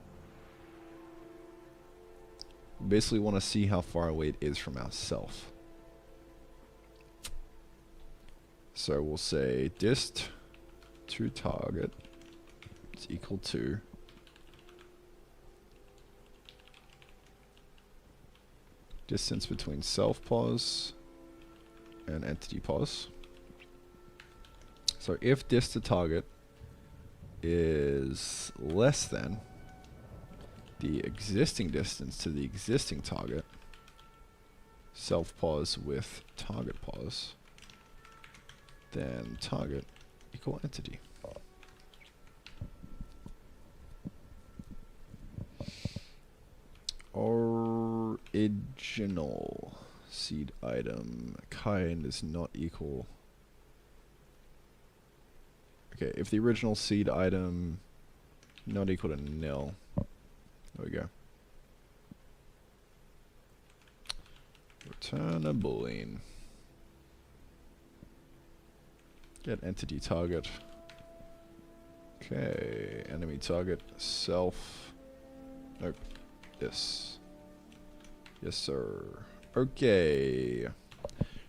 we basically want to see how far away it is from ourselves. So we'll say dist to target is equal to distance between self pos and entity pos. So if dist to target is less than the existing distance to the existing target, self pos with target pos, then target equal entity. Original seed item kind is not equal. Okay, if the original seed item not equal to nil, there we go. Return a boolean. Get entity target. Okay, enemy target self. Nope. This. Yes, sir. Okay.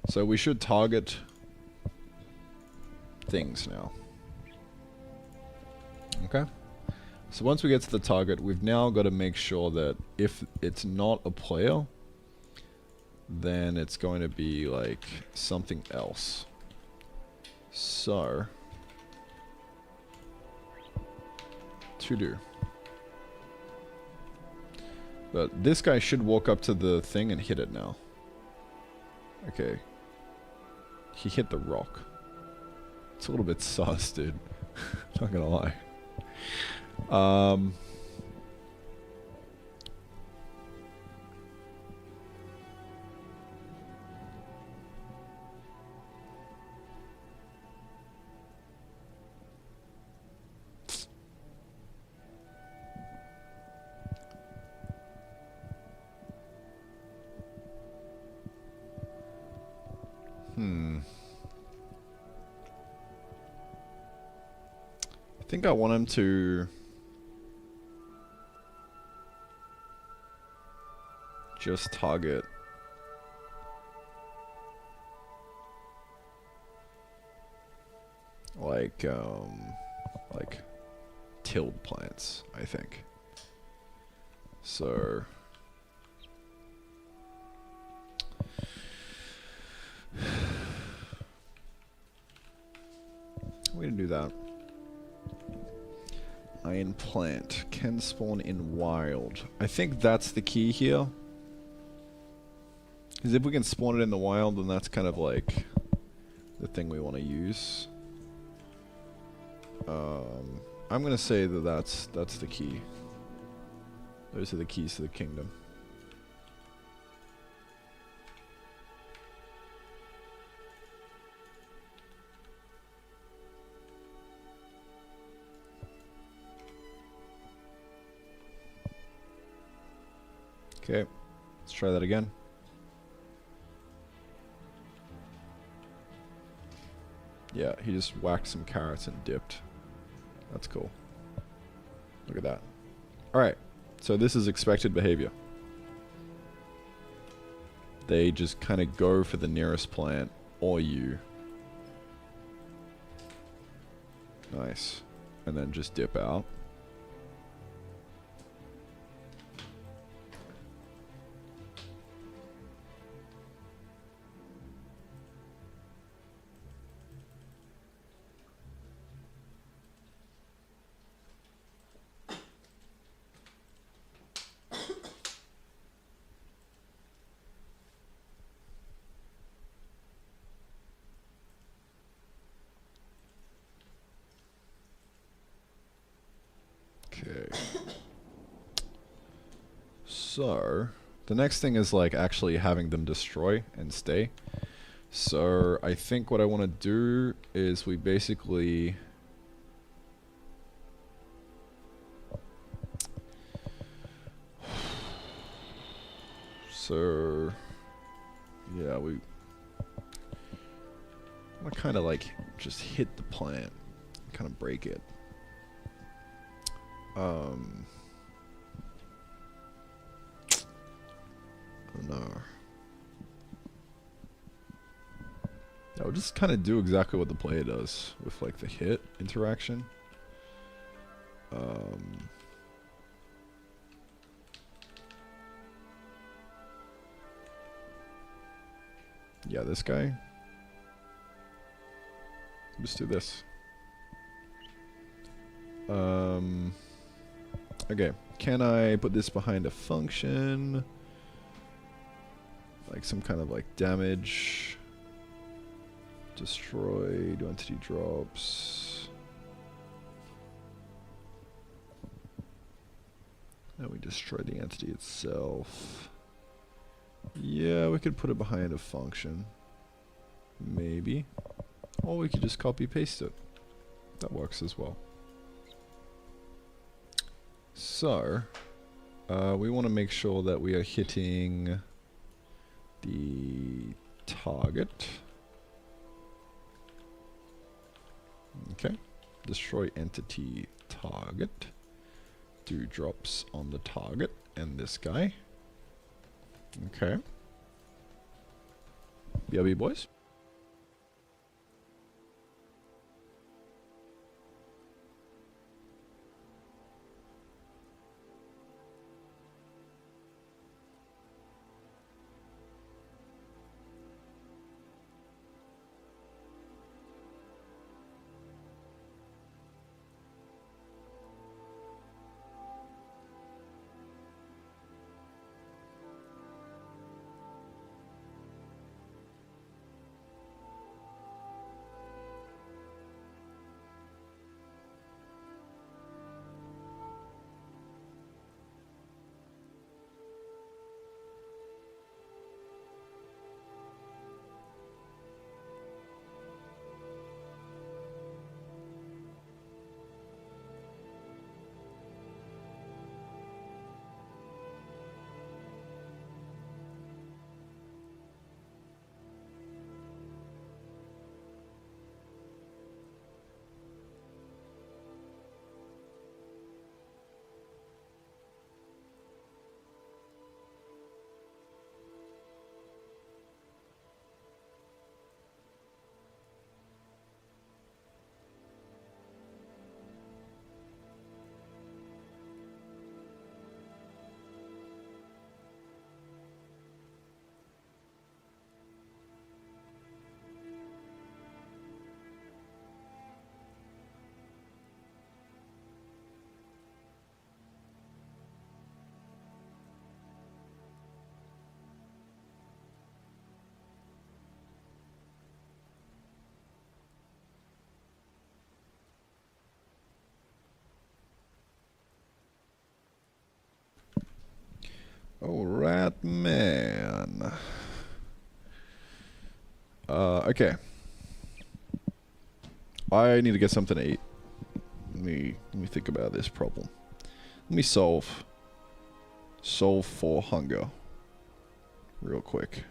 So we should target things now. Okay. So once we get to the target, we've now got to make sure that if it's not a player, then it's going to be like something else. So, to do. But this guy should walk up to the thing and hit it now. Okay. He hit the rock. It's a little bit sus, dude. Not gonna lie. I think I want him to just target like tilled plants, I think. So we're gonna do that. Iron plant can spawn in wild. I think that's the key here. Because if we can spawn it in the wild, then that's kind of like the thing we want to use. I'm gonna say that that's the key. Those are the keys to the kingdom. Okay, let's try that again. Yeah, he just whacked some carrots and dipped. That's cool. Look at that. Alright, So this is expected behavior. They just kind of go for the nearest plant or you. Nice. And then just dip out. Okay. So, the next thing is like actually having them destroy and stay. So, I think what I want to do is we basically... So, yeah, we want to kind of like just hit the plant, kind of break it. I don't know. I would just kind of do exactly what the player does with like the hit interaction. Yeah, this guy. Just do this. Okay, can I put this behind a function? Like some kind of like damage. Destroy, do entity drops. Now we destroy the entity itself. Yeah, we could put it behind a function. Maybe. Or we could just copy paste it. That works as well. So, we want to make sure that we are hitting the target. Okay. Destroy entity target. Do drops on the target and this guy. Okay. BRB boys. Alright, man. Okay. I need to get something to eat. Let me think about this problem. Let me solve for hunger real quick.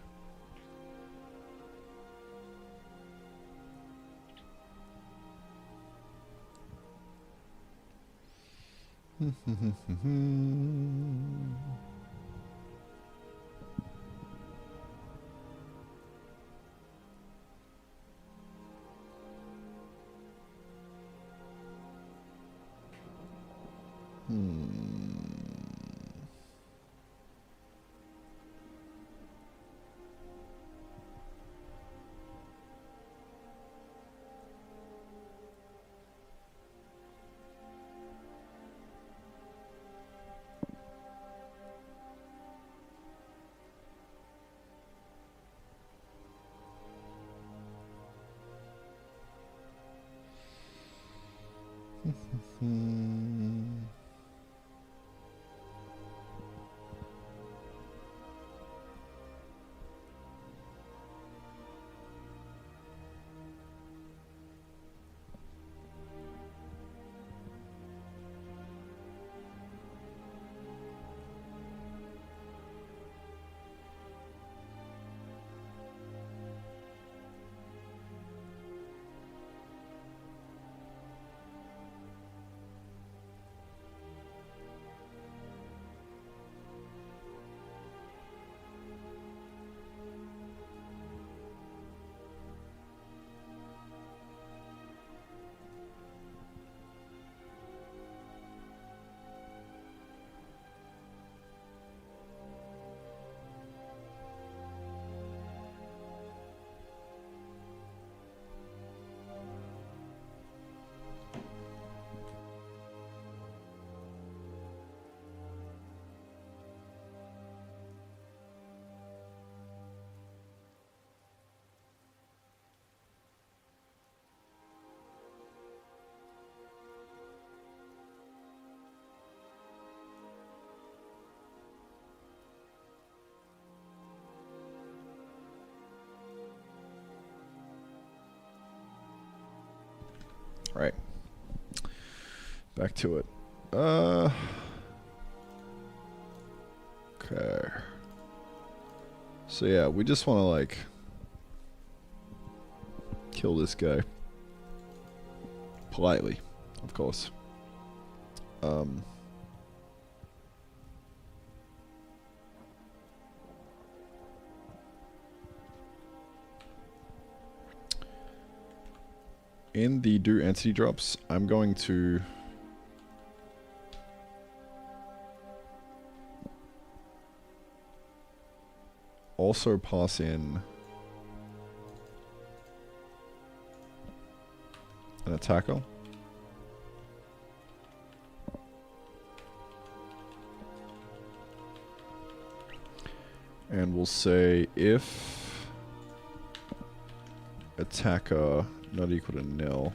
Right. Back to it. Okay. So yeah, we just want to like kill this guy. Politely, of course. In the do entity drops, I'm going to also pass in an attacker. And we'll say if attacker not equal to nil,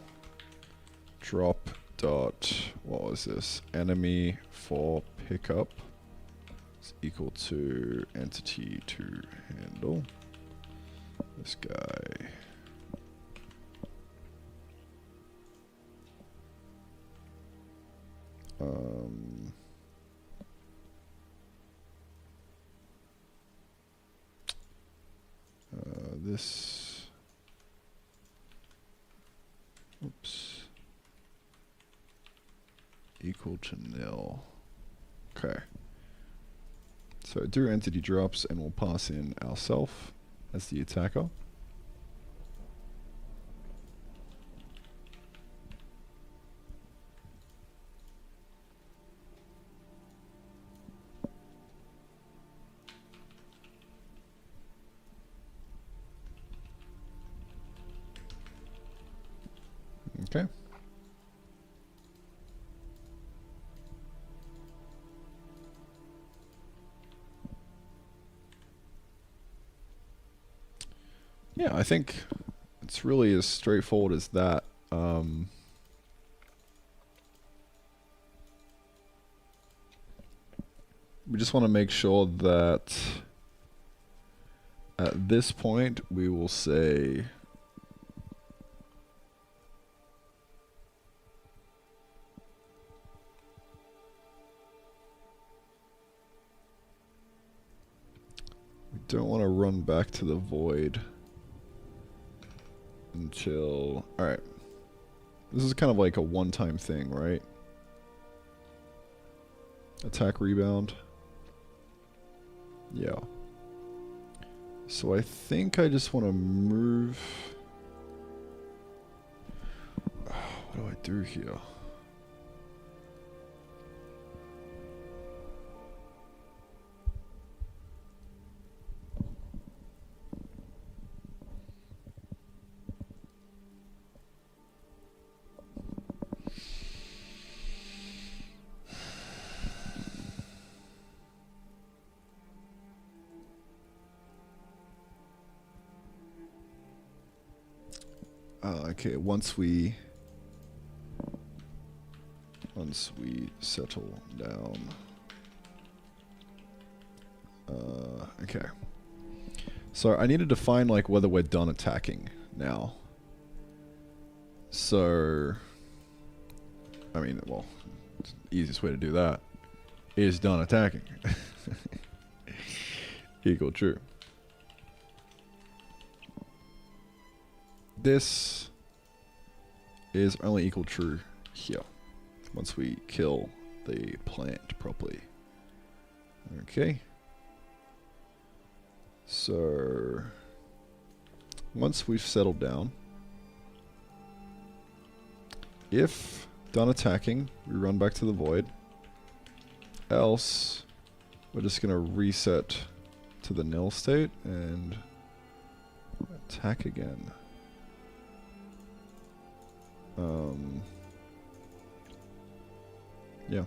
drop dot, what was this? Enemy for pickup is equal to entity to handle. This guy. This, oops, equal to nil. Okay. So do entity drops and we'll pass in ourself as the attacker. Okay. Yeah, I think it's really as straightforward as that. We just want to make sure that at this point we will say we don't want to run back to the void until, alright, this is kind of like a one-time thing, right? Attack rebound. Yeah. So I think I just want to move. What do I do here? Okay, once we settle down. Okay. So I need to define like whether we're done attacking now. So, I mean, well, the easiest way to do that is done attacking. Equal true. This is only equal true here once we kill the plant properly. Okay. So once we've settled down, if done attacking, we run back to the void. Else, we're just gonna reset to the nil state and attack again. Yeah.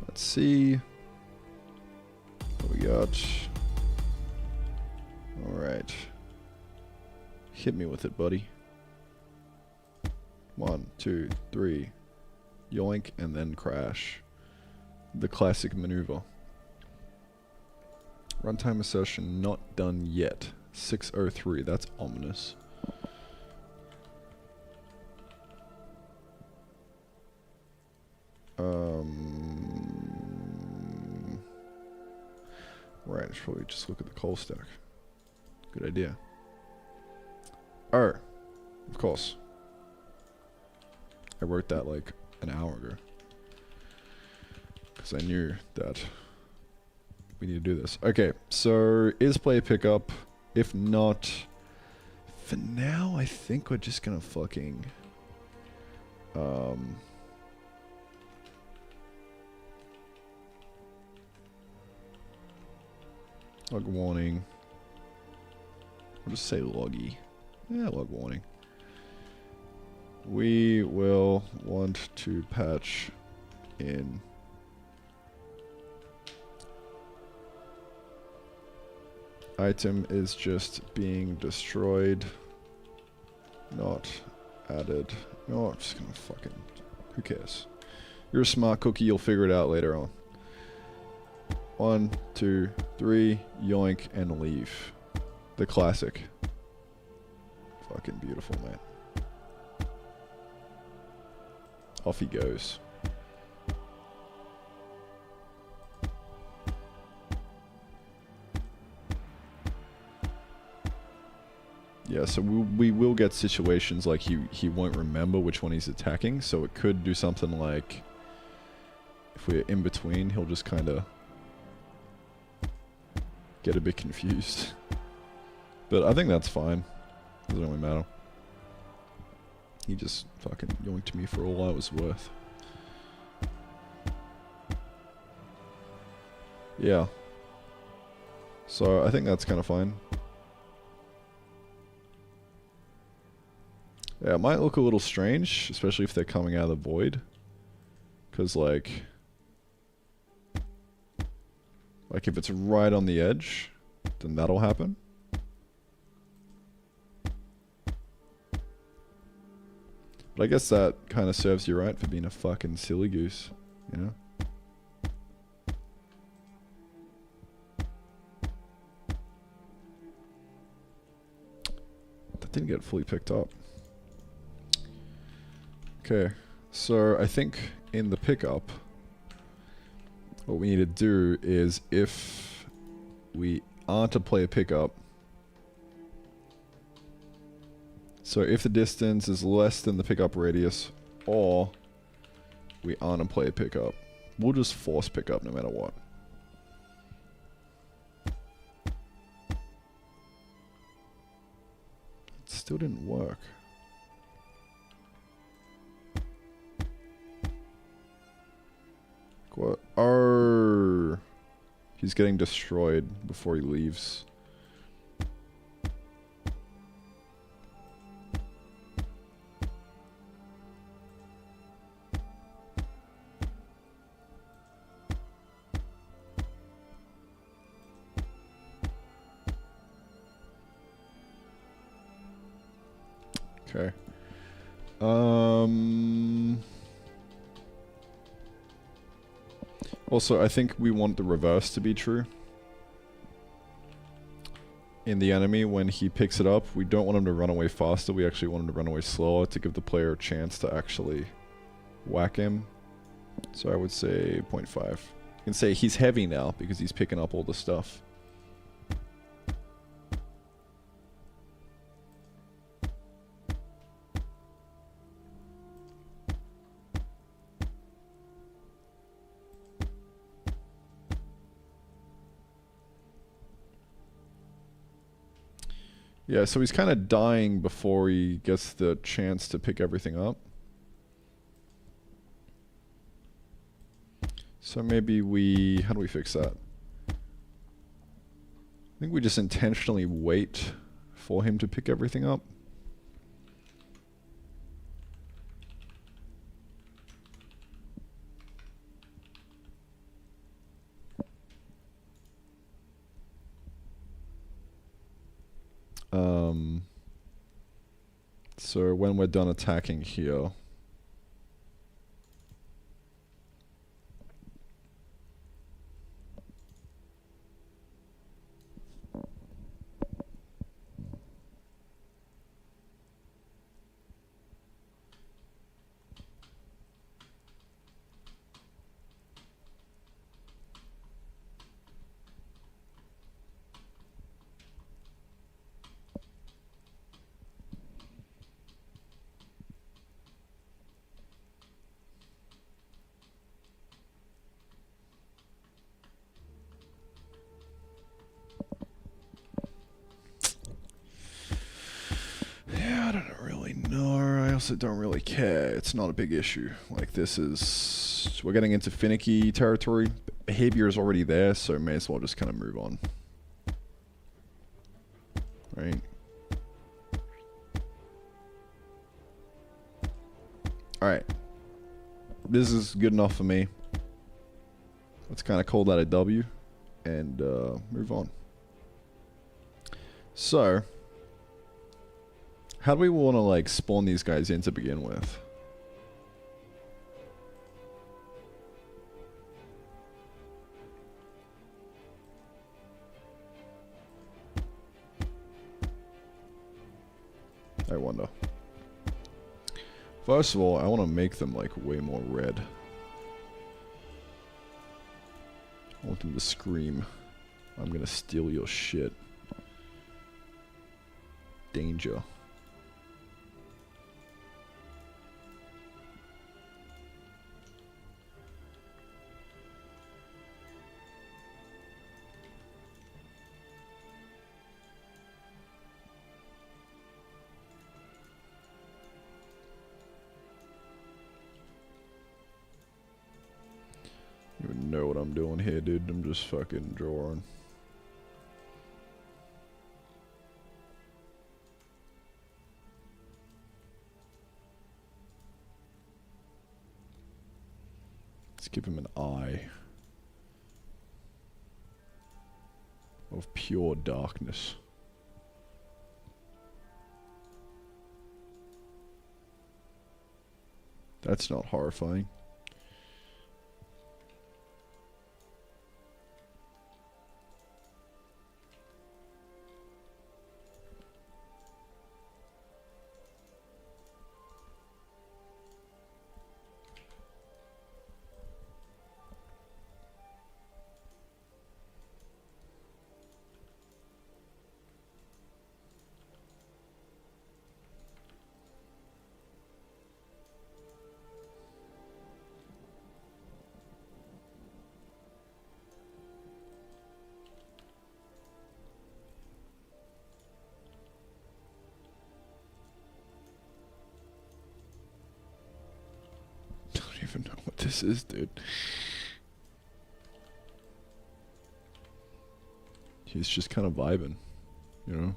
Let's see what we got. Alright. Hit me with it, buddy. 1, 2, 3. Yoink, and then crash. The classic maneuver. Runtime assertion not done yet. 6:03. That's ominous. Right, I should probably just look at the coal stack. Good idea. Oh, of course. I wrote that like an hour ago. Because I knew that we need to do this. Okay, so is play pickup? If not, for now, I think we're just gonna fucking... log warning. I'll just say loggy. Yeah, log warning. We will want to patch in item is just being destroyed, not added. No, I'm just gonna fucking, who cares? You're a smart cookie, you'll figure it out later on. 1, 2, 3, yoink, and leave. The classic. Fucking beautiful, man. Off he goes. Yeah, so we will get situations like he won't remember which one he's attacking, so it could do something like, if we're in between, he'll just kind of get a bit confused. But I think that's fine. Doesn't really matter. He just fucking yoinked me for all I was worth. Yeah. So I think that's kind of fine. Yeah, it might look a little strange, especially if they're coming out of the void. Because like if it's right on the edge, then that'll happen. But I guess that kind of serves you right for being a fucking silly goose, you know? That didn't get fully picked up. Okay, so I think in the pickup, what we need to do is if we are to play a pickup. So if the distance is less than the pickup radius, or we aren't to play a pickup, we'll just force pickup no matter what. It still didn't work. What? Oh, he's getting destroyed before he leaves. Okay. Also, I think we want the reverse to be true. In the enemy, when he picks it up, we don't want him to run away faster. We actually want him to run away slower to give the player a chance to actually whack him. So I would say 0.5. You can say he's heavy now because he's picking up all the stuff. Yeah, so he's kind of dying before he gets the chance to pick everything up. So maybe we... how do we fix that? I think we just intentionally wait for him to pick everything up. So when we're done attacking here, yeah, I don't really know. I also don't really care. It's not a big issue. Like, this is... we're getting into finicky territory. Behavior is already there, so may as well just kind of move on. Right? Alright. This is good enough for me. Let's kind of call that a W and move on. So, how do we want to like spawn these guys in to begin with? I wonder. First of all, I want to make them like way more red. I want them to scream, "I'm gonna steal your shit." Danger. You don't even know what I'm doing here, dude. I'm just fucking drawing. Let's give him an eye of pure darkness. That's not horrifying. this is, dude. He's just kind of vibing, you know?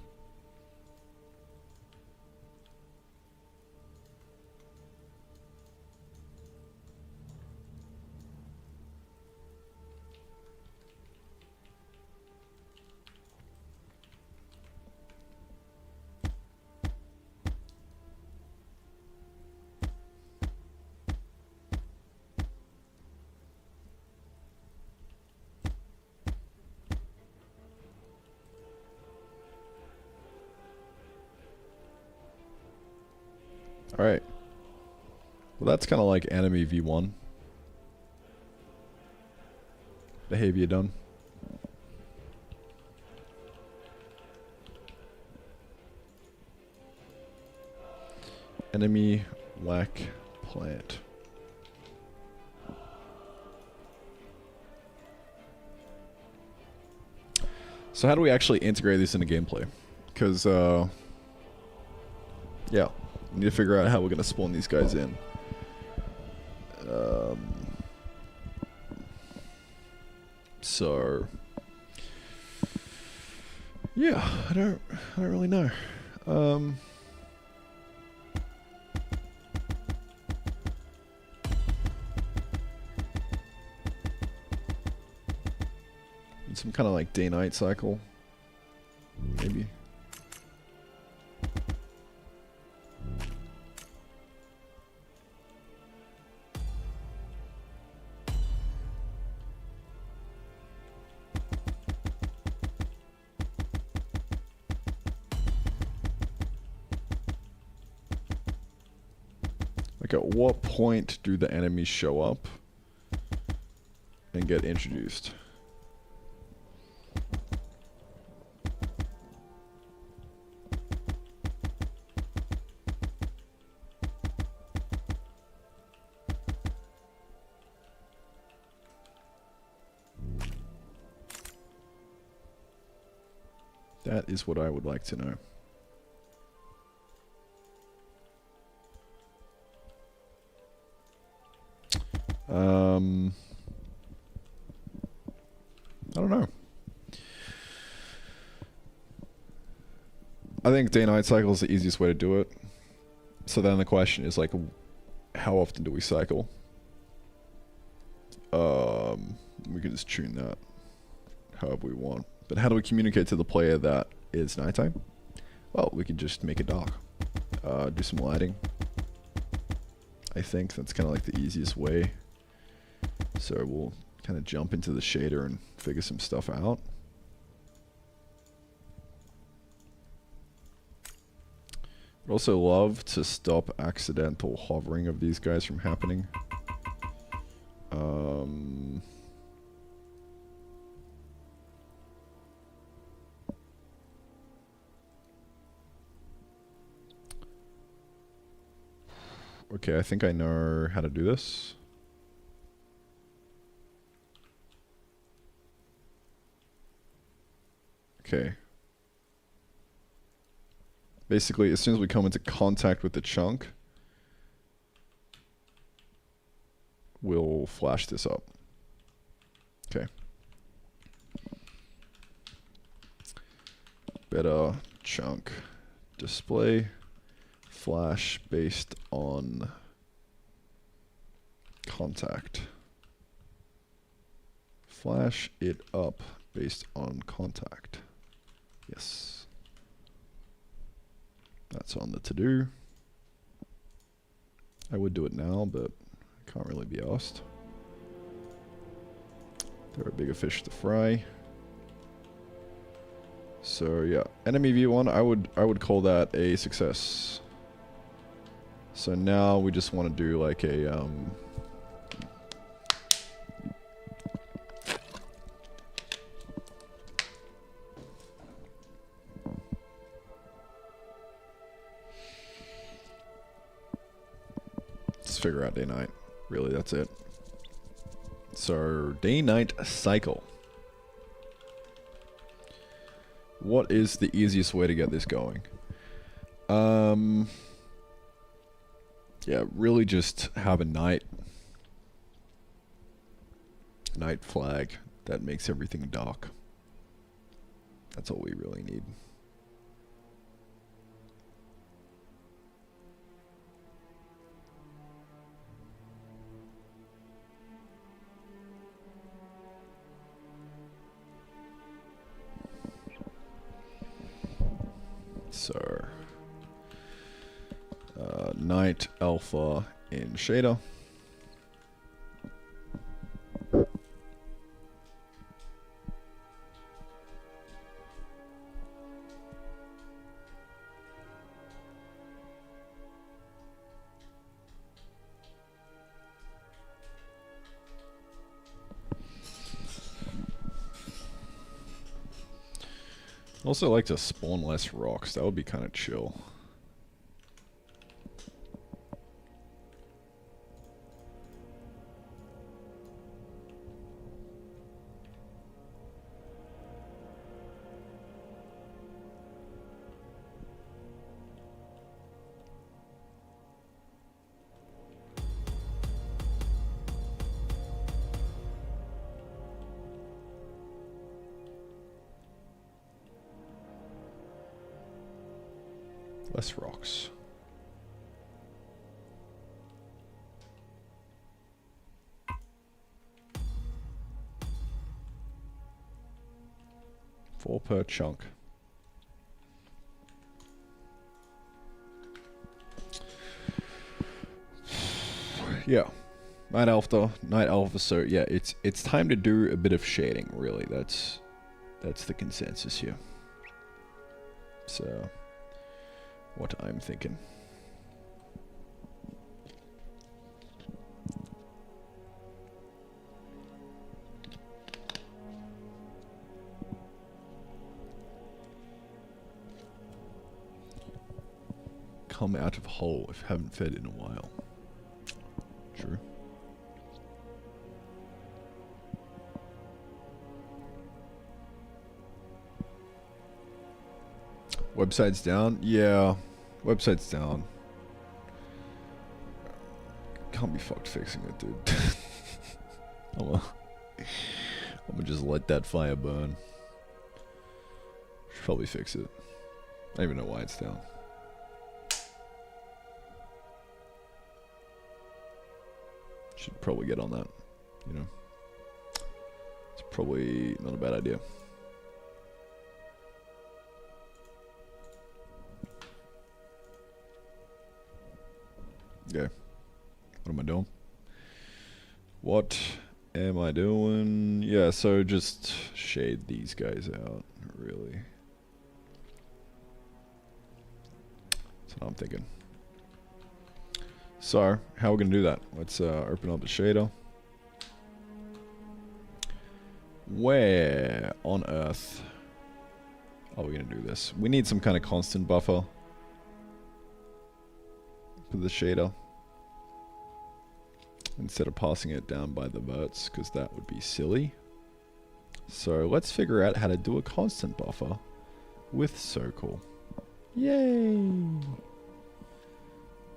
Alright. Well, that's kind of like enemy v1. Behavior done. Enemy lack plant. So how do we actually integrate this into gameplay? Because, yeah. We need to figure out how we're going to spawn these guys in. So yeah, I don't really know. Some kind of like day-night cycle, maybe. Like, at what point do the enemies show up and get introduced? That is what I would like to know. I don't know. I think day-night cycle is the easiest way to do it. So then the question is, like, how often do we cycle? We can just tune that however we want. But how do we communicate to the player that it's nighttime? Well, we can just make it dark. Do some lighting. I think that's kind of like the easiest way. So we'll kind of jump into the shader and figure some stuff out. I'd also love to stop accidental hovering of these guys from happening. Okay, I think I know how to do this. Okay. Basically, as soon as we come into contact with the chunk, we'll flash this up. Okay. Better chunk display flash based on contact. Flash it up based on contact. Yes. That's on the to-do. I would do it now, but I can't really be asked. There are bigger fish to fry. So yeah, enemy v1, I would call that a success. So now we just want to do like a let's figure out day-night. Really, that's it. So day-night cycle. What is the easiest way to get this going? Yeah, really just have a night. night flag that makes everything dark. That's all we really need. So, night alpha in shader. Also like to spawn less rocks. That would be kind of chill. Less rocks. Four per chunk. Yeah. Night alpha, so yeah, it's time to do a bit of shading, really. That's the consensus here. So what I'm thinking. Come out of hole if you haven't fed in a while. True. Website's down? Yeah. Website's down. Can't be fucked fixing it, dude. I'm gonna just let that fire burn. Should probably fix it. I don't even know why it's down. Should probably get on that, you know. It's probably not a bad idea. Okay. What am I doing? What am I doing? Yeah, so just shade these guys out, really. That's what I'm thinking. So, how are we going to do that? Let's open up the shader. Where on earth are we going to do this? We need some kind of constant buffer for the shader, instead of passing it down by the verts, because that would be silly. So let's figure out how to do a constant buffer with Circle. Yay!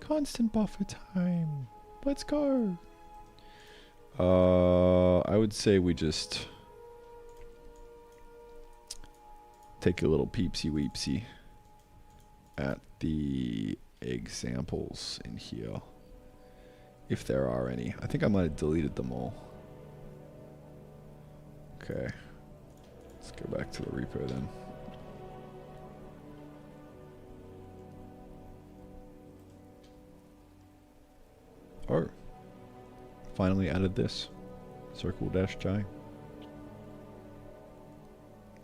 Constant buffer time. Let's go. I would say we just take a little peepsy weepsy at the examples in here, if there are any. I think I might have deleted them all. Okay, let's go back to the repo then. Oh, finally added this Circle-J.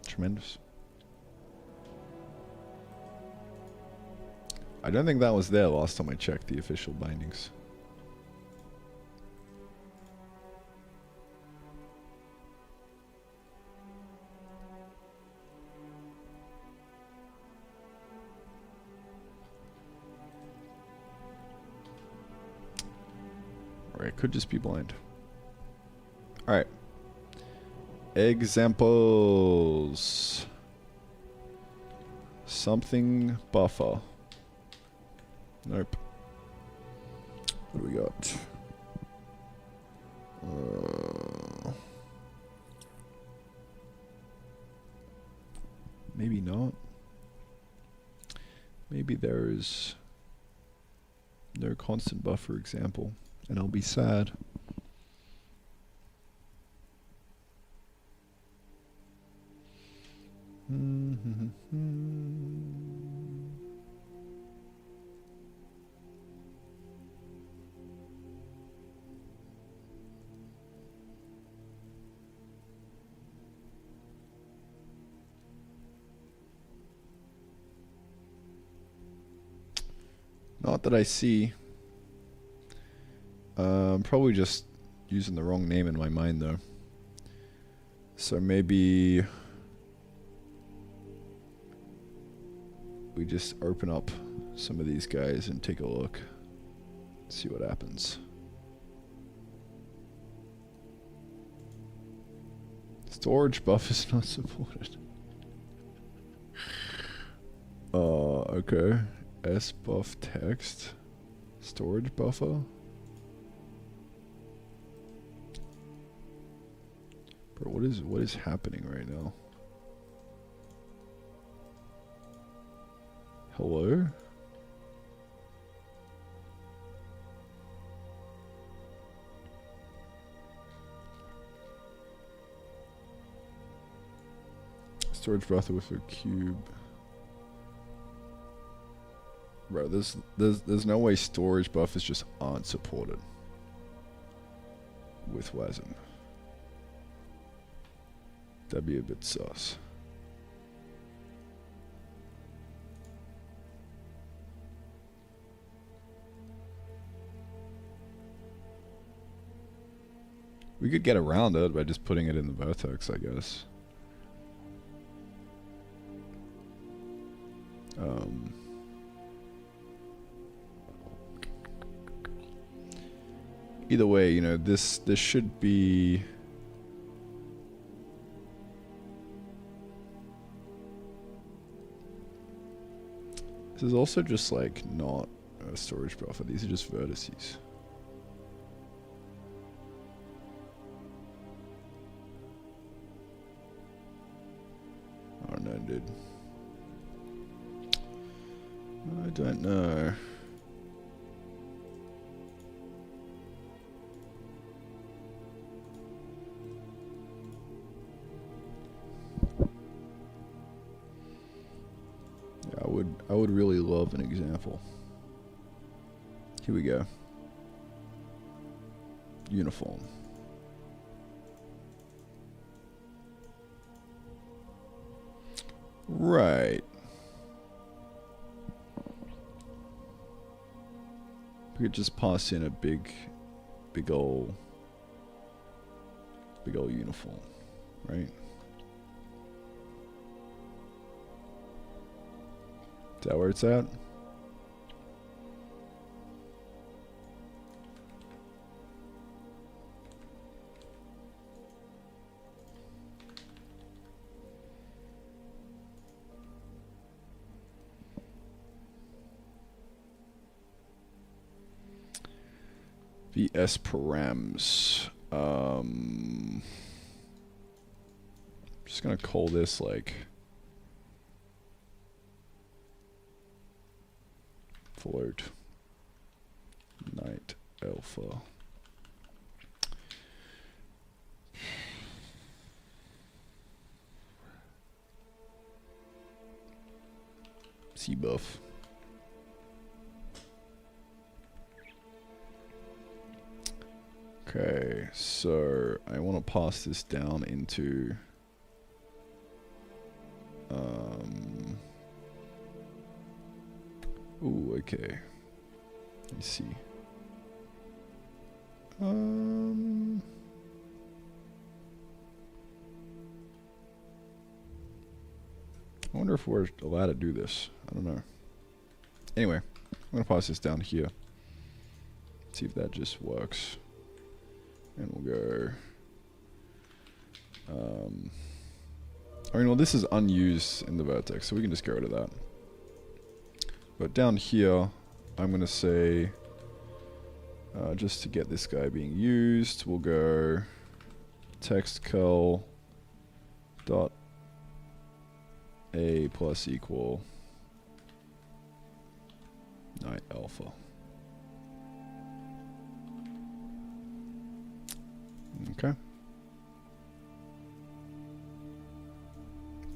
Tremendous. I don't think that was there last time I checked the official bindings. Or it could just be blind. Alright. Examples. Something buffer. Nope. What do we got? Maybe not. Maybe there is no constant buffer example, and I'll be sad. Not that I see. I'm probably just using the wrong name in my mind though. So maybe we just open up some of these guys and take a look. See what happens. Storage buff is not supported. Okay. SBuff text. Storage buffer. Bro, what is happening right now? Hello? Storage buffer with a cube. Bro, there's no way storage buffers just aren't supported with WASM. That'd be a bit sus. We could get around it by just putting it in the vertex, I guess. Either way, you know, this should be... This is also just like not a storage buffer. These are just vertices. I don't know, dude. I don't know. I would really love an example. Here we go. Uniform. Right. We could just pass in a big ol' uniform, right? Is that where it's at? VS params. I'm just gonna call this like float night alpha. CBuff. Okay, so I want to pass this down into ooh, okay. Let me see. I wonder if we're allowed to do this. I don't know. Anyway, I'm gonna pass this down here. See if that just works. And we'll go. I mean, well, this is unused in the vertex, so we can just get rid of that. But down here, I'm going to say, just to get this guy being used, we'll go text curl dot A plus equal Knight Alpha. Okay.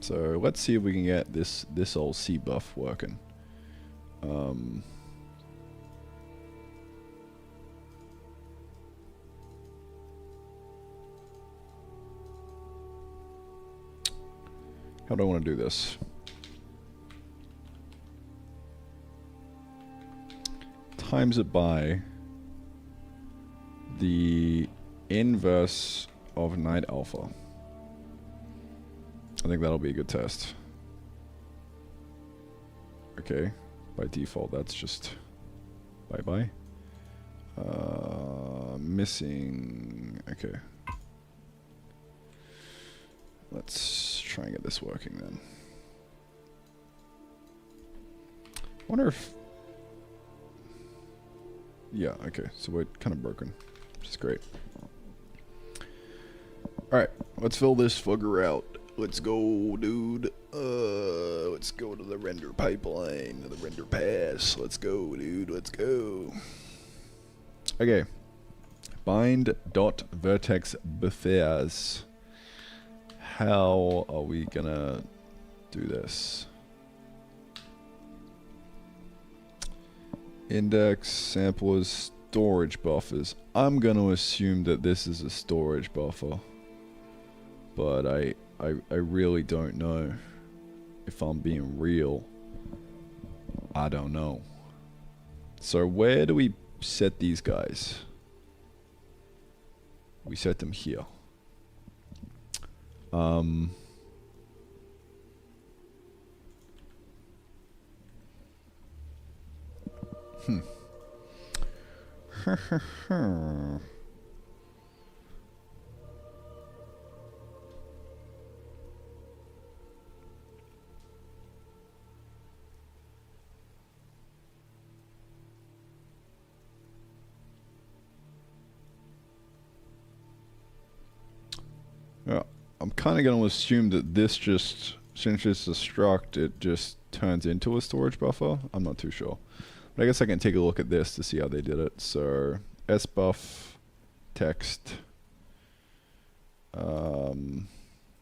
So let's see if we can get this old C buff working. How do I want to do this? Times it by the inverse of Knight Alpha. I think that'll be a good test. Okay, by default that's just bye-bye. Missing, okay. Let's try and get this working then. I wonder if... Yeah, okay, so we're kind of broken, which is great. Alright, let's fill this fugger out. Let's go, dude. Let's go to the render pipeline, the render pass. Let's go, dude, let's go. Okay. Bind dot vertex buffers. How are we gonna do this? Index samplers storage buffers. I'm gonna assume that this is a storage buffer, but I really don't know. If I'm being real, I don't know. So where do we set these guys? We set them here. Yeah, I'm kind of going to assume that this just, since it's a struct, it just turns into a storage buffer. I'm not too sure. But I guess I can take a look at this to see how they did it. So, sbuff, text, and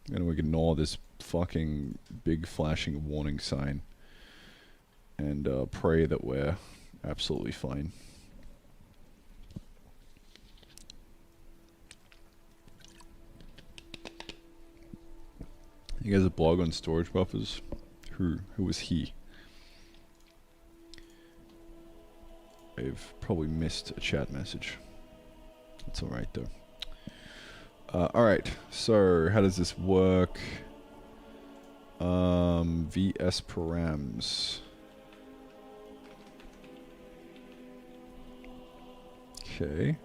we can ignore this fucking big flashing warning sign. And pray that we're absolutely fine. You guys a blog on storage buffers? Who was he? I've probably missed a chat message. That's alright though. Alright, so how does this work? VS params. Okay.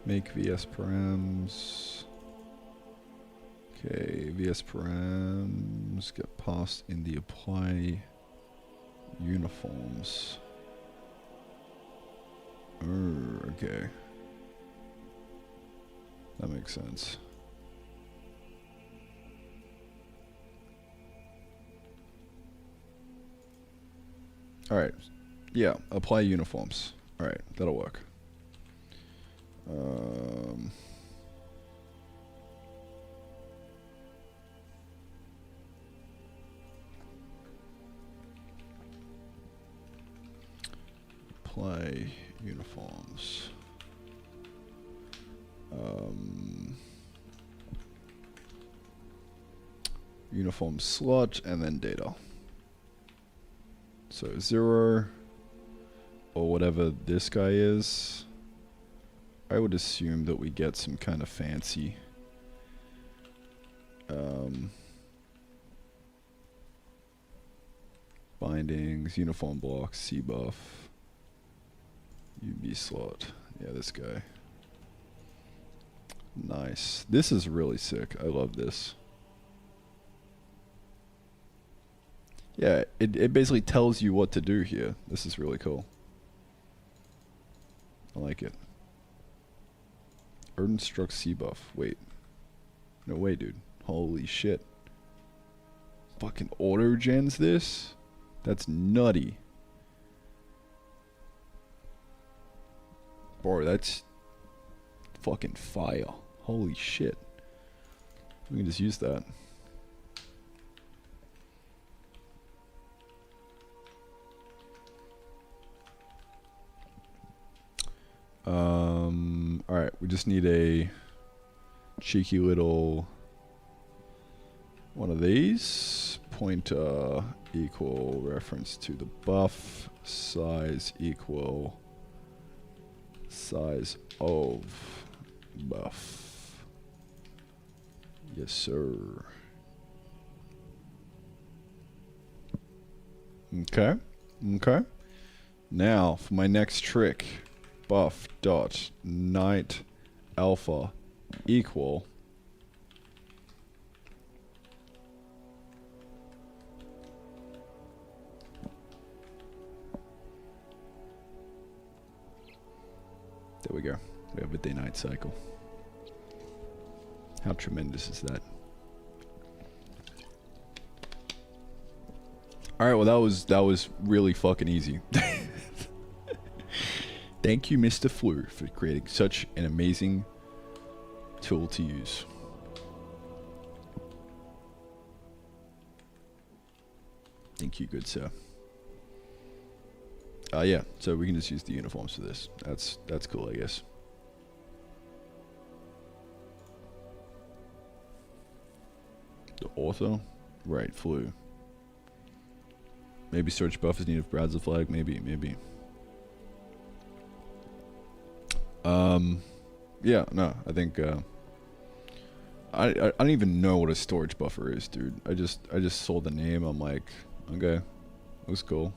Make VS params. Okay, VS params get passed in the apply uniforms. Oh, okay. That makes sense. Alright. Yeah, apply uniforms. Alright, that'll work. Apply uniforms. Uniform slot and then data. So 0 or whatever this guy is. I would assume that we get some kind of fancy bindings, uniform blocks, C buff, UB slot. Yeah, this guy. Nice. This is really sick. I love this. Yeah, it basically tells you what to do here. This is really cool. I like it. Erdenstruck C buff. Wait. No way, dude. Holy shit. Fucking auto-gens this? That's nutty. Bro, that's fucking fire. Holy shit. We can just use that. Alright, we just need a cheeky little one of these. Pointer equal reference to the buff. Size equal size of buff. Yes, sir. Okay. Okay. Now, for my next trick. Buff dot night alpha equal there we go. We have a day-night cycle. How tremendous is that? Alright, well that was really fucking easy. Thank you, Mr. Fleur, for creating such an amazing tool to use. Thank you, good sir. Yeah, so we can just use the uniforms for this. That's cool, I guess. The author? Right, Fleur. Maybe search buff is needed for browser flag, maybe. Yeah, no, I think, I don't even know what a storage buffer is, dude. I just saw the name, I'm like, okay, looks cool.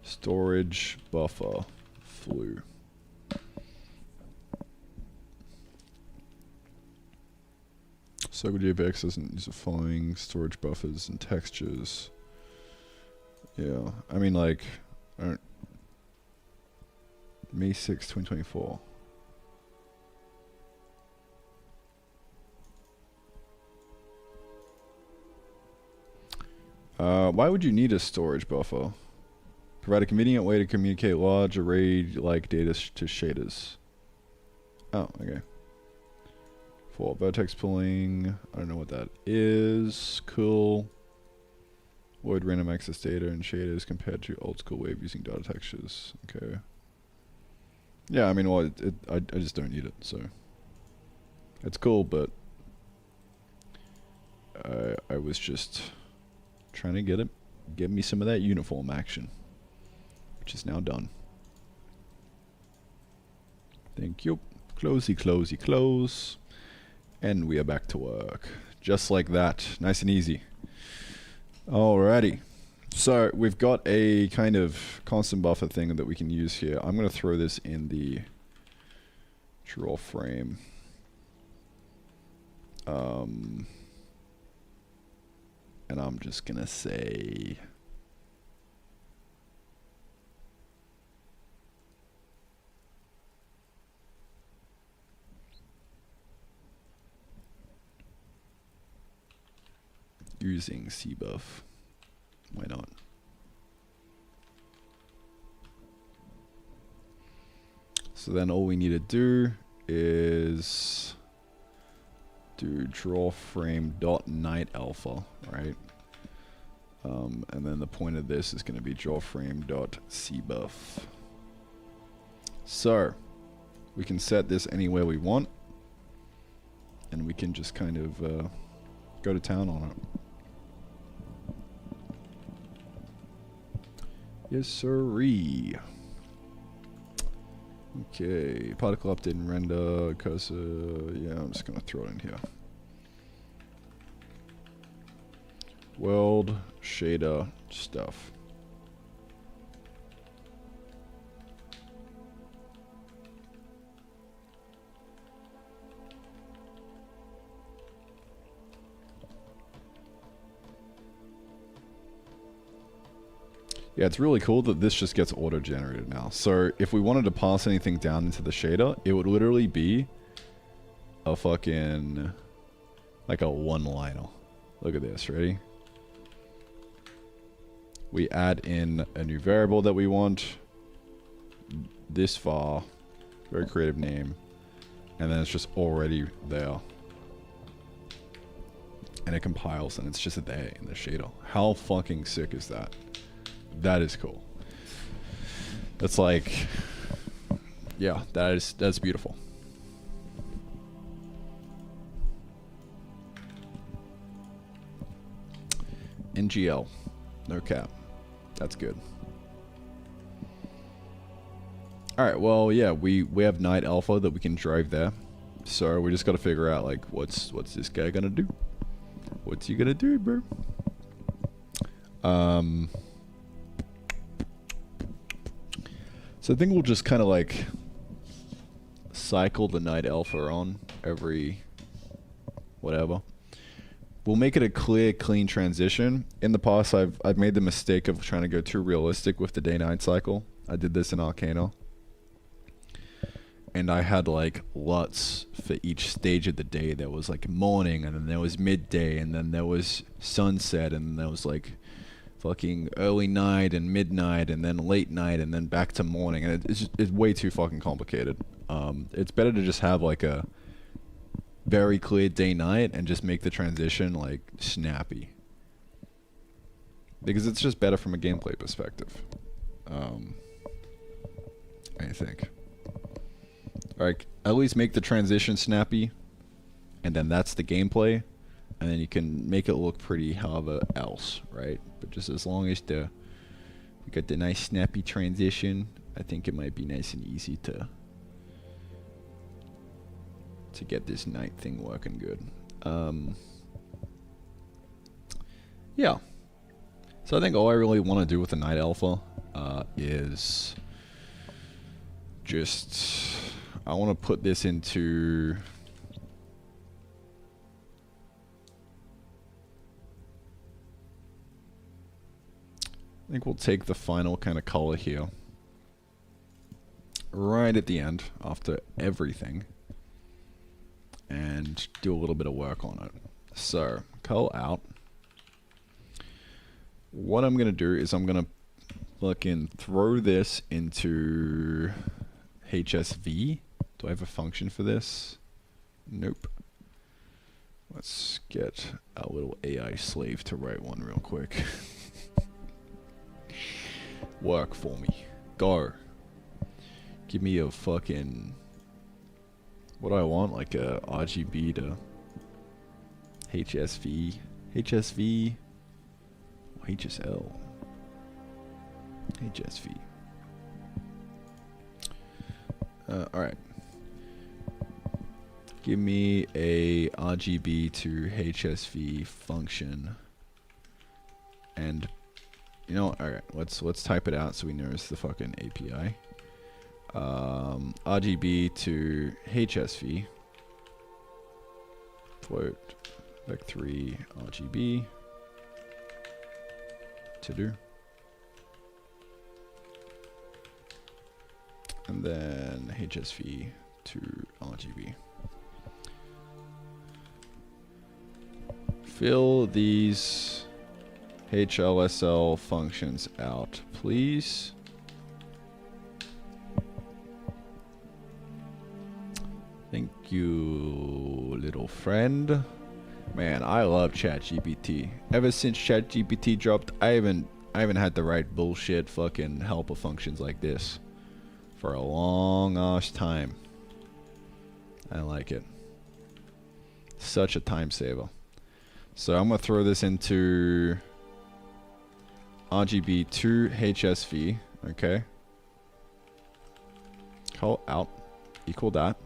Storage buffer, Fleur. CircleJPX doesn't use the following storage buffers and textures. Yeah, I mean, like, I don't. May 6, 2024. Why would you need a storage buffer? Provide a convenient way to communicate large array-like data to shaders. Oh, okay. For vertex pulling, I don't know what that is. Cool. Void random access data and shaders compared to old school way of using data textures. Okay. Yeah, I mean, well, I just don't need it, so it's cool, but I was just trying to get me some of that uniform action, which is now done. Thank you. Closey, closey, close, and we are back to work, just like that, nice and easy. Alrighty. So we've got a kind of constant buffer thing that we can use here. I'm going to throw this in the draw frame. And I'm just going to say using cbuff. Why not? So then all we need to do is do draw frame dot night alpha, right? And then the point of this is going to be draw frame dot cbuff. So we can set this anywhere we want, and we can just kind of go to town on it. Yes, sirree. Okay, particle update and render, cursor, yeah, I'm just gonna throw it in here. World, shader, stuff. Yeah, it's really cool that this just gets auto-generated now. So if we wanted to pass anything down into the shader, it would literally be a fucking, like a one-liner. Look at this, ready? We add in a new variable that we want. This far, very creative name. And then it's just already there. And it compiles and it's just there in the shader. How fucking sick is that? That is cool. That's like, yeah, that's beautiful. NGL, no cap. That's good. All right, well, yeah, we have Night Alpha that we can drive there. So we just got to figure out like what's this guy gonna do? What's he gonna do, bro? So I think we'll just kind of like cycle the Night Alpha on every whatever. We'll make it a clear, clean transition. In the past, I've made the mistake of trying to go too realistic with the day-night cycle. I did this in Arcana. And I had like LUTs for each stage of the day. There was like morning, and then there was midday, and then there was sunset, and then there was like fucking early night and midnight and then late night and then back to morning, and it's way too fucking complicated. It's better to just have like a very clear day night and just make the transition like snappy, because it's just better from a gameplay perspective. I think. Like, at least make the transition snappy, and then that's the gameplay. And then you can make it look pretty however else, right? But just as long as we got the nice snappy transition, I think it might be nice and easy to get this night thing working good. Yeah. So I think all I really want to do with the Night Alpha is just, I want to put this into, I think we'll take the final kind of color here right at the end after everything and do a little bit of work on it. So, color out. What I'm going to do is I'm going to fucking throw this into HSV. Do I have a function for this? Nope. Let's get a little AI slave to write one real quick. Work for me. Go. Give me a fucking, what do I want? Like a RGB to HSV. HSV. HSL. HSV. Alright. Give me a RGB to HSV function. And you know, alright, let's type it out so we know it's the fucking API. RGB to HSV. Float vec3 RGB. To do. And then HSV to RGB. Fill these HLSL functions out, please. Thank you, little friend. Man, I love ChatGPT. Ever since ChatGPT dropped, I haven't had to write bullshit fucking helper functions like this for a long ass time. I like it. Such a time saver. So I'm gonna throw this into RGB to HSV, okay? Call out equal that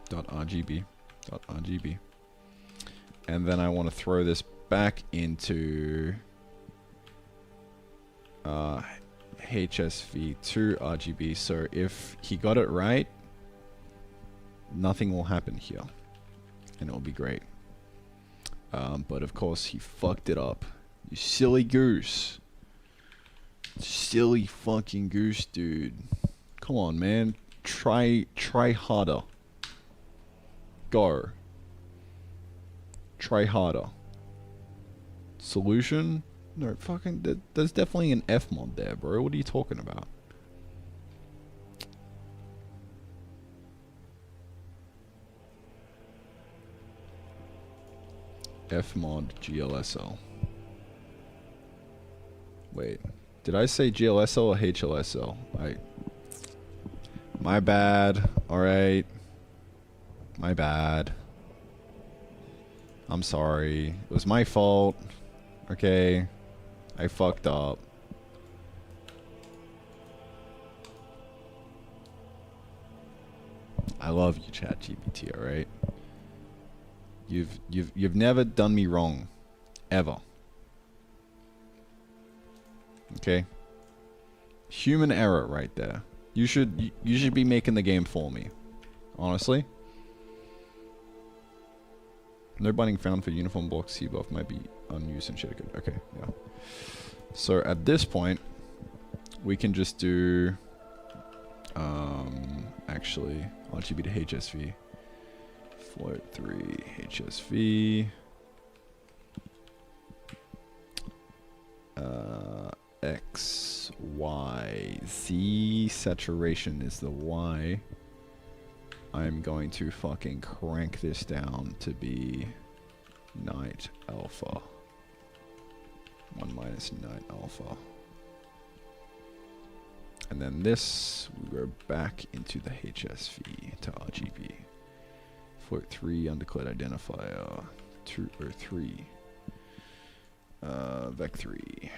dot RGB dot RGB, and then I want to throw this back into HSV to RGB. So if he got it right, nothing will happen here, and it'll be great. But of course he fucked it up. You silly goose. Silly fucking goose, dude. Come on, man. Try harder. Go. Try harder. Solution? No, fucking... There's definitely an F mod there, bro. What are you talking about? F mod GLSL. Wait. Did I say GLSL or HLSL? My bad. Alright. My bad. I'm sorry. It was my fault. Okay. I fucked up. I love you, ChatGPT, alright? You've never done me wrong. Ever. Okay? Human error right there. You should be making the game for me. Honestly. No binding found for uniform block C buff might be unused and shit. Okay, yeah. So at this point, we can just do actually RGB to HSV. Float 3 HSV. X, Y, Z saturation is the Y. I'm going to fucking crank this down to be night alpha. 1 minus night alpha. And then this, we go back into the HSV to RGB. Float 3 undeclared identifier. 2 or 3. Vec 3.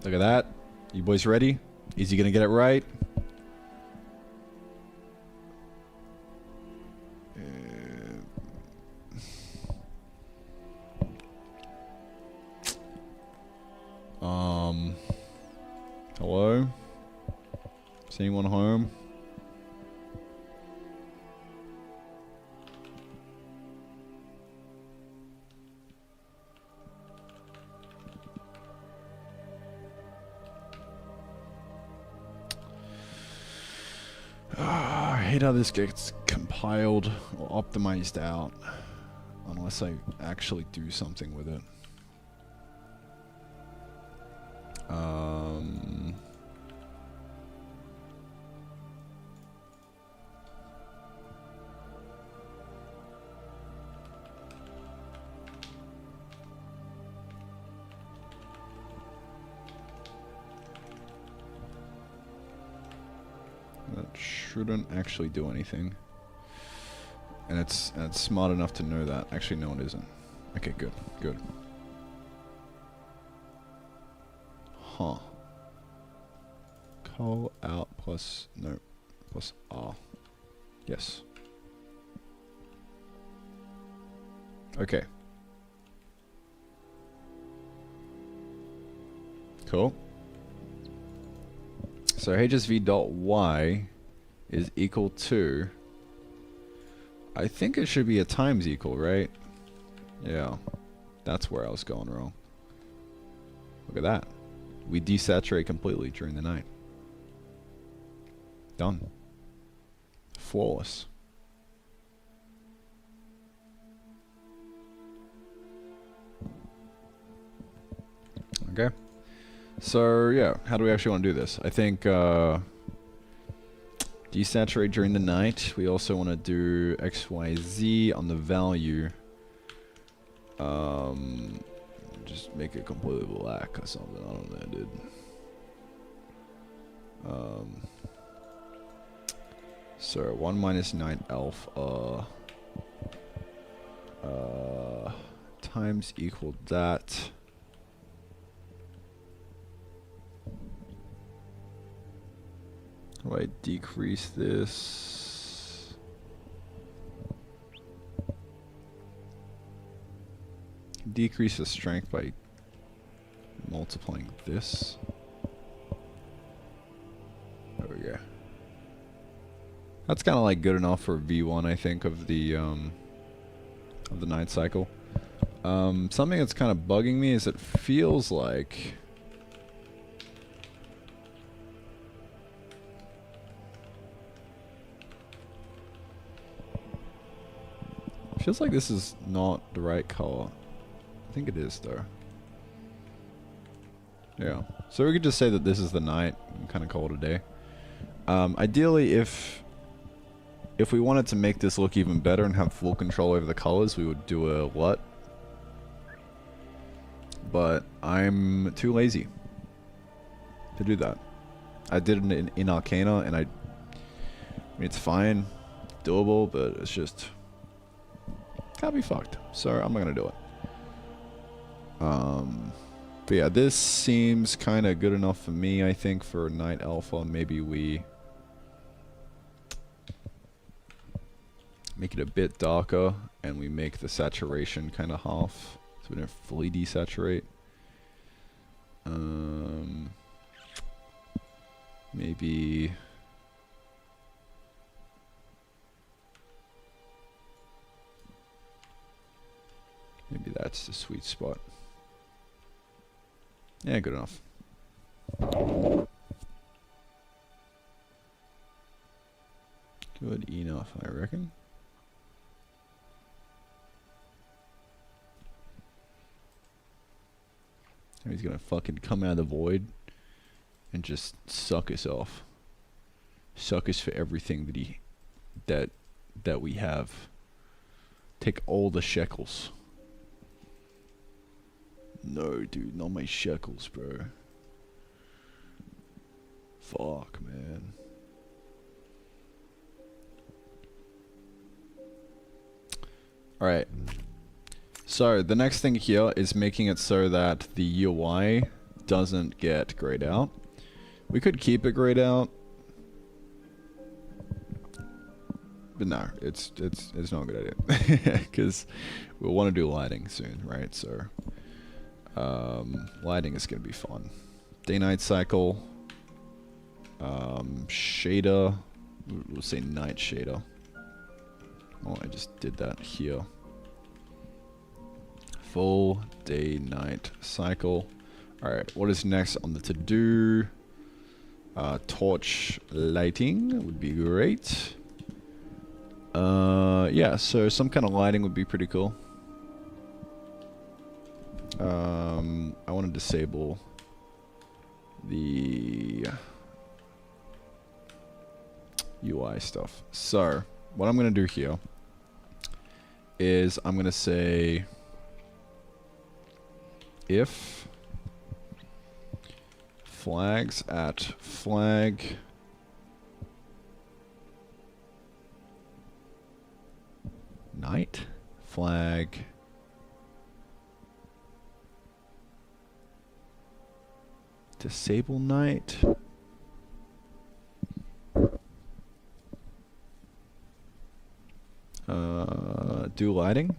Look at that. You boys ready? Is he gonna get it right? Hello? Is anyone home? I hate how this gets compiled or optimized out unless I actually do something with it. That shouldn't actually do anything. And it's smart enough to know that. Actually, no, it isn't. Okay, good, good. Huh. Call out plus, no, plus R. Yes. Okay. Cool. So HSV.Y is equal to, I think it should be a times equal, right? Yeah. That's where I was going wrong. Look at that. We desaturate completely during the night. Done. Flawless. Okay. So, yeah, how do we actually want to do this? I think desaturate during the night. We also want to do XYZ on the value. Just make it completely black or something. I don't know, dude. So 1 minus 9 alpha times equal that. How do I decrease this? Decrease the strength by multiplying this. There we go. That's kind of like good enough for V1, I think, of the night cycle. Something that's kind of bugging me is it feels like... Feels like this is not the right color. I think it is though. Yeah. So we could just say that this is the night and kind of call it a day. Ideally, if we wanted to make this look even better and have full control over the colors, we would do a LUT. But I'm too lazy to do that. I did it in Arcana, and I mean, it's fine, doable, but it's just can't be fucked. So I'm not gonna do it. But yeah, this seems kind of good enough for me. I think for Night Alpha, maybe we make it a bit darker, and we make the saturation kind of half, so we don't fully desaturate. Maybe that's the sweet spot. Yeah, good enough. Good enough, I reckon. He's gonna fucking come out of the void and just suck us off. Suck us for everything that we have. Take all the shekels. No, dude, not my shekels, bro. Fuck, man. Alright. So, the next thing here is making it so that the UI doesn't get grayed out. We could keep it grayed out. But no, it's not a good idea. Because we'll want to do lighting soon, right? So, lighting is going to be fun. Day-night cycle. Shader. We'll say night shader. Oh, I just did that here. Full day-night cycle. Alright, what is next on the to-do? Torch lighting would be great. Yeah, so some kind of lighting would be pretty cool. I want to disable the UI stuff. So, what I'm going to do here is I'm going to say if flags at flag night flag disable night do lighting.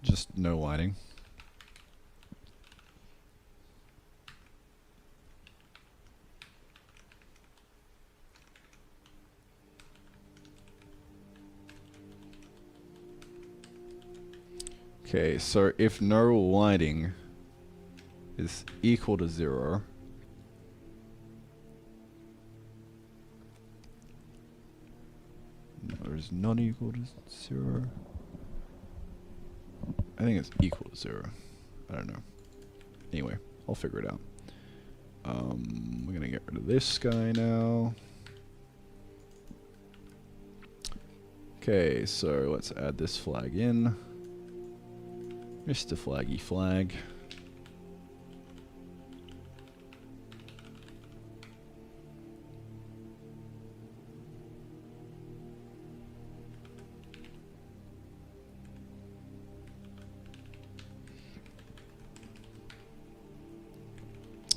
Just no lighting. Okay, so if no lighting is equal to 0, no, is not equal to 0. I think it's equal to 0. I don't know. Anyway, I'll figure it out. We're gonna get rid of this guy now. Okay, so let's add this flag in. Mr. Flaggy Flag.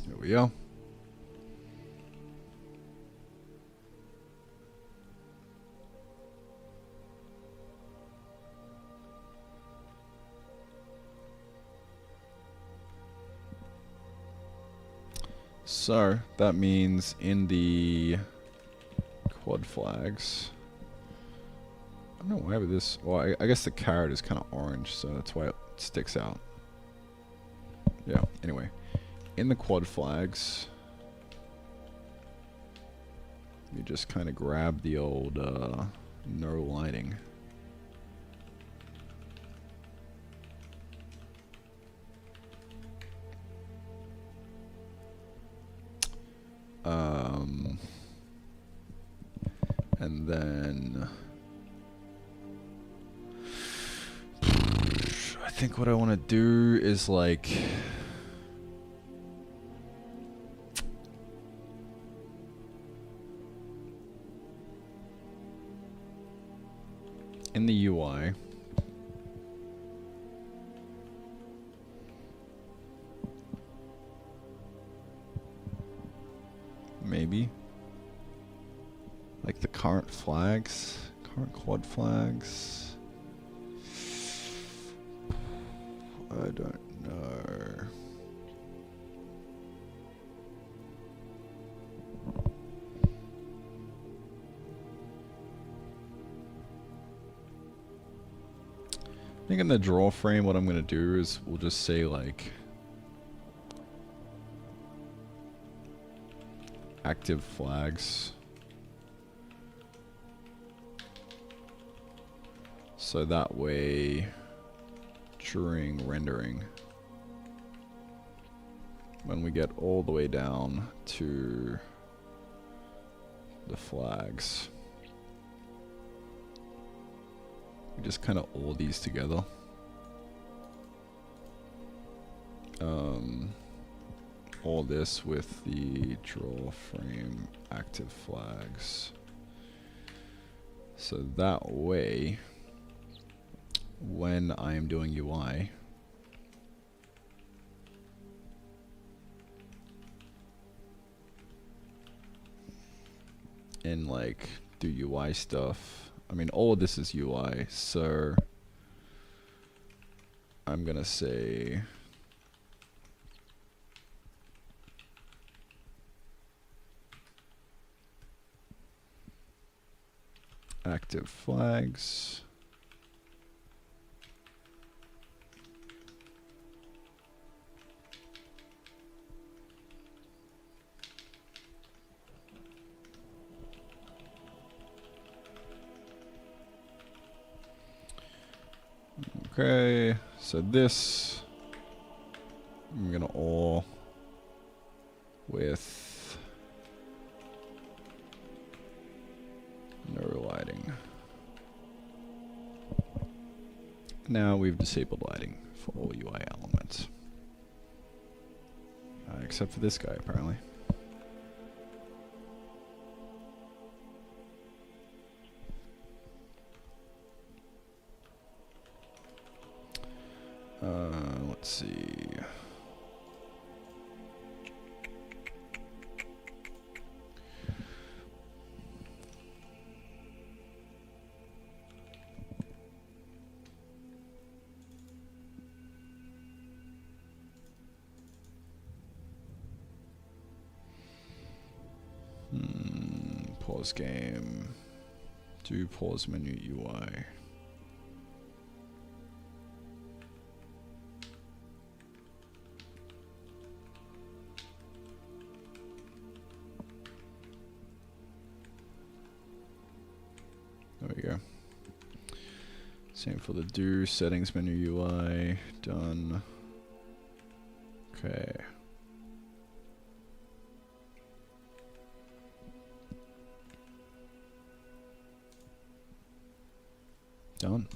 There we go. So that means in the quad flags, I don't know why with this. Well, I guess the carrot is kind of orange, so that's why it sticks out. Yeah. Anyway, in the quad flags, you just kind of grab the old no lighting. And then I think what I want to do is like in the UI, maybe like the current flags, current quad flags. I don't know. I think in the draw frame what I'm going to do is we'll just say like active flags. So that way during rendering, when we get all the way down to the flags, we just kind of all these together. All this with the draw frame active flags. So that way, when I am doing UI, and like do UI stuff, I mean all of this is UI, so I'm gonna say active flags. Okay, so this I'm gonna all with no lighting. Now we've disabled lighting for all UI elements. Except for this guy, apparently. Let's see. Pause game. Do pause menu UI. There we go. Same for the do settings menu UI. Done. Okay. Done.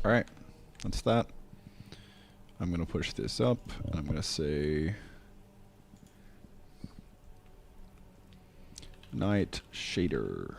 All right, that's that. I'm gonna push this up and I'm gonna say night shader.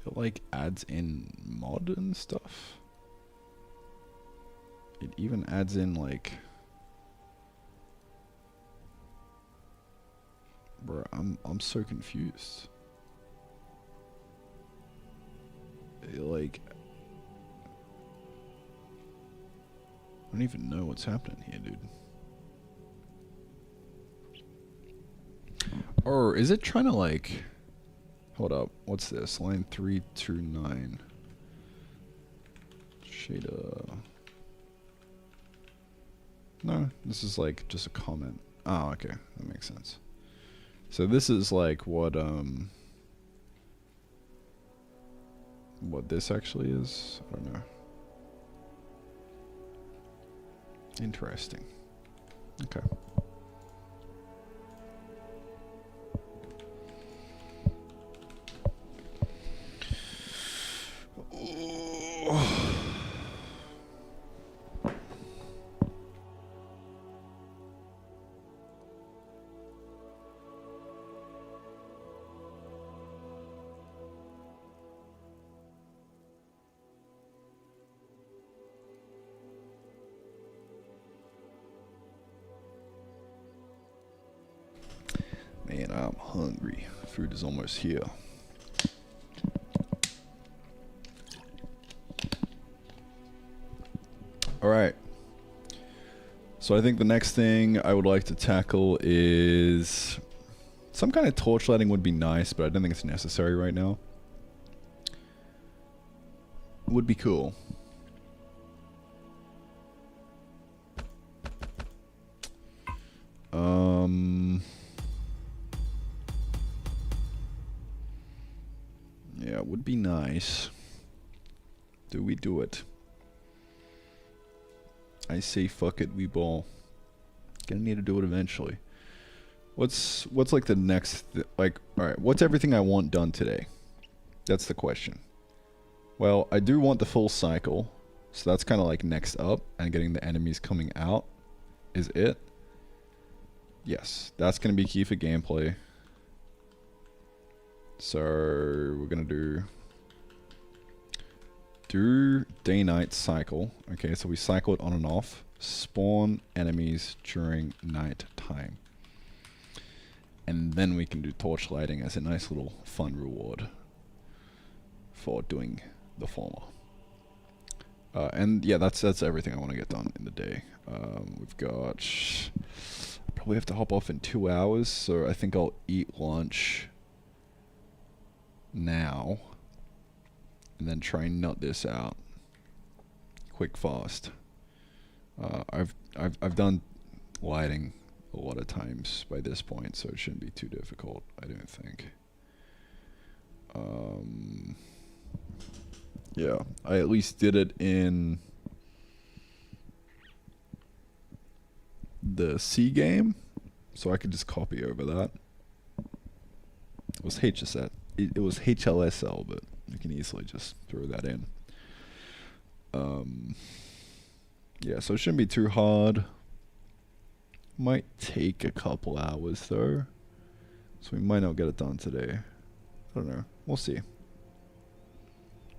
It like adds in mod and stuff. It even adds in like, bro, I'm so confused. Like, I don't even know what's happening here, dude. Or is it trying to like, hold up, what's this? Line 329. Shader. No, this is like just a comment. Oh, okay, that makes sense. So this is like what this actually is. I don't know. Interesting. Okay. Man, I'm hungry. Food is almost here. Alright. So I think the next thing I would like to tackle is some kind of torchlighting would be nice, but I don't think it's necessary right now. Would be cool. Yeah, it would be nice. Do we do it? I say fuck it, we ball. Gonna need to do it eventually. What's like the next like, alright, what's everything I want done today? That's the question. Well, I do want the full cycle, so that's kind of like next up, and getting the enemies coming out is it. Yes, that's gonna be key for gameplay. So we're gonna do day-night cycle. Okay, so we cycle it on and off. Spawn enemies during night time. And then we can do torch lighting as a nice little fun reward for doing the former. And yeah, that's everything I want to get done in the day. We've got, probably have to hop off in 2 hours, so I think I'll eat lunch now and then try and nut this out quick fast. I've done lighting a lot of times by this point, so it shouldn't be too difficult, I don't think. Yeah, I at least did it in the C game, so I could just copy over that. It was HSL, it was HLSL, but you can easily just throw that in. Yeah, so it shouldn't be too hard. Might take a couple hours though, so we might not get it done today. I don't know. We'll see.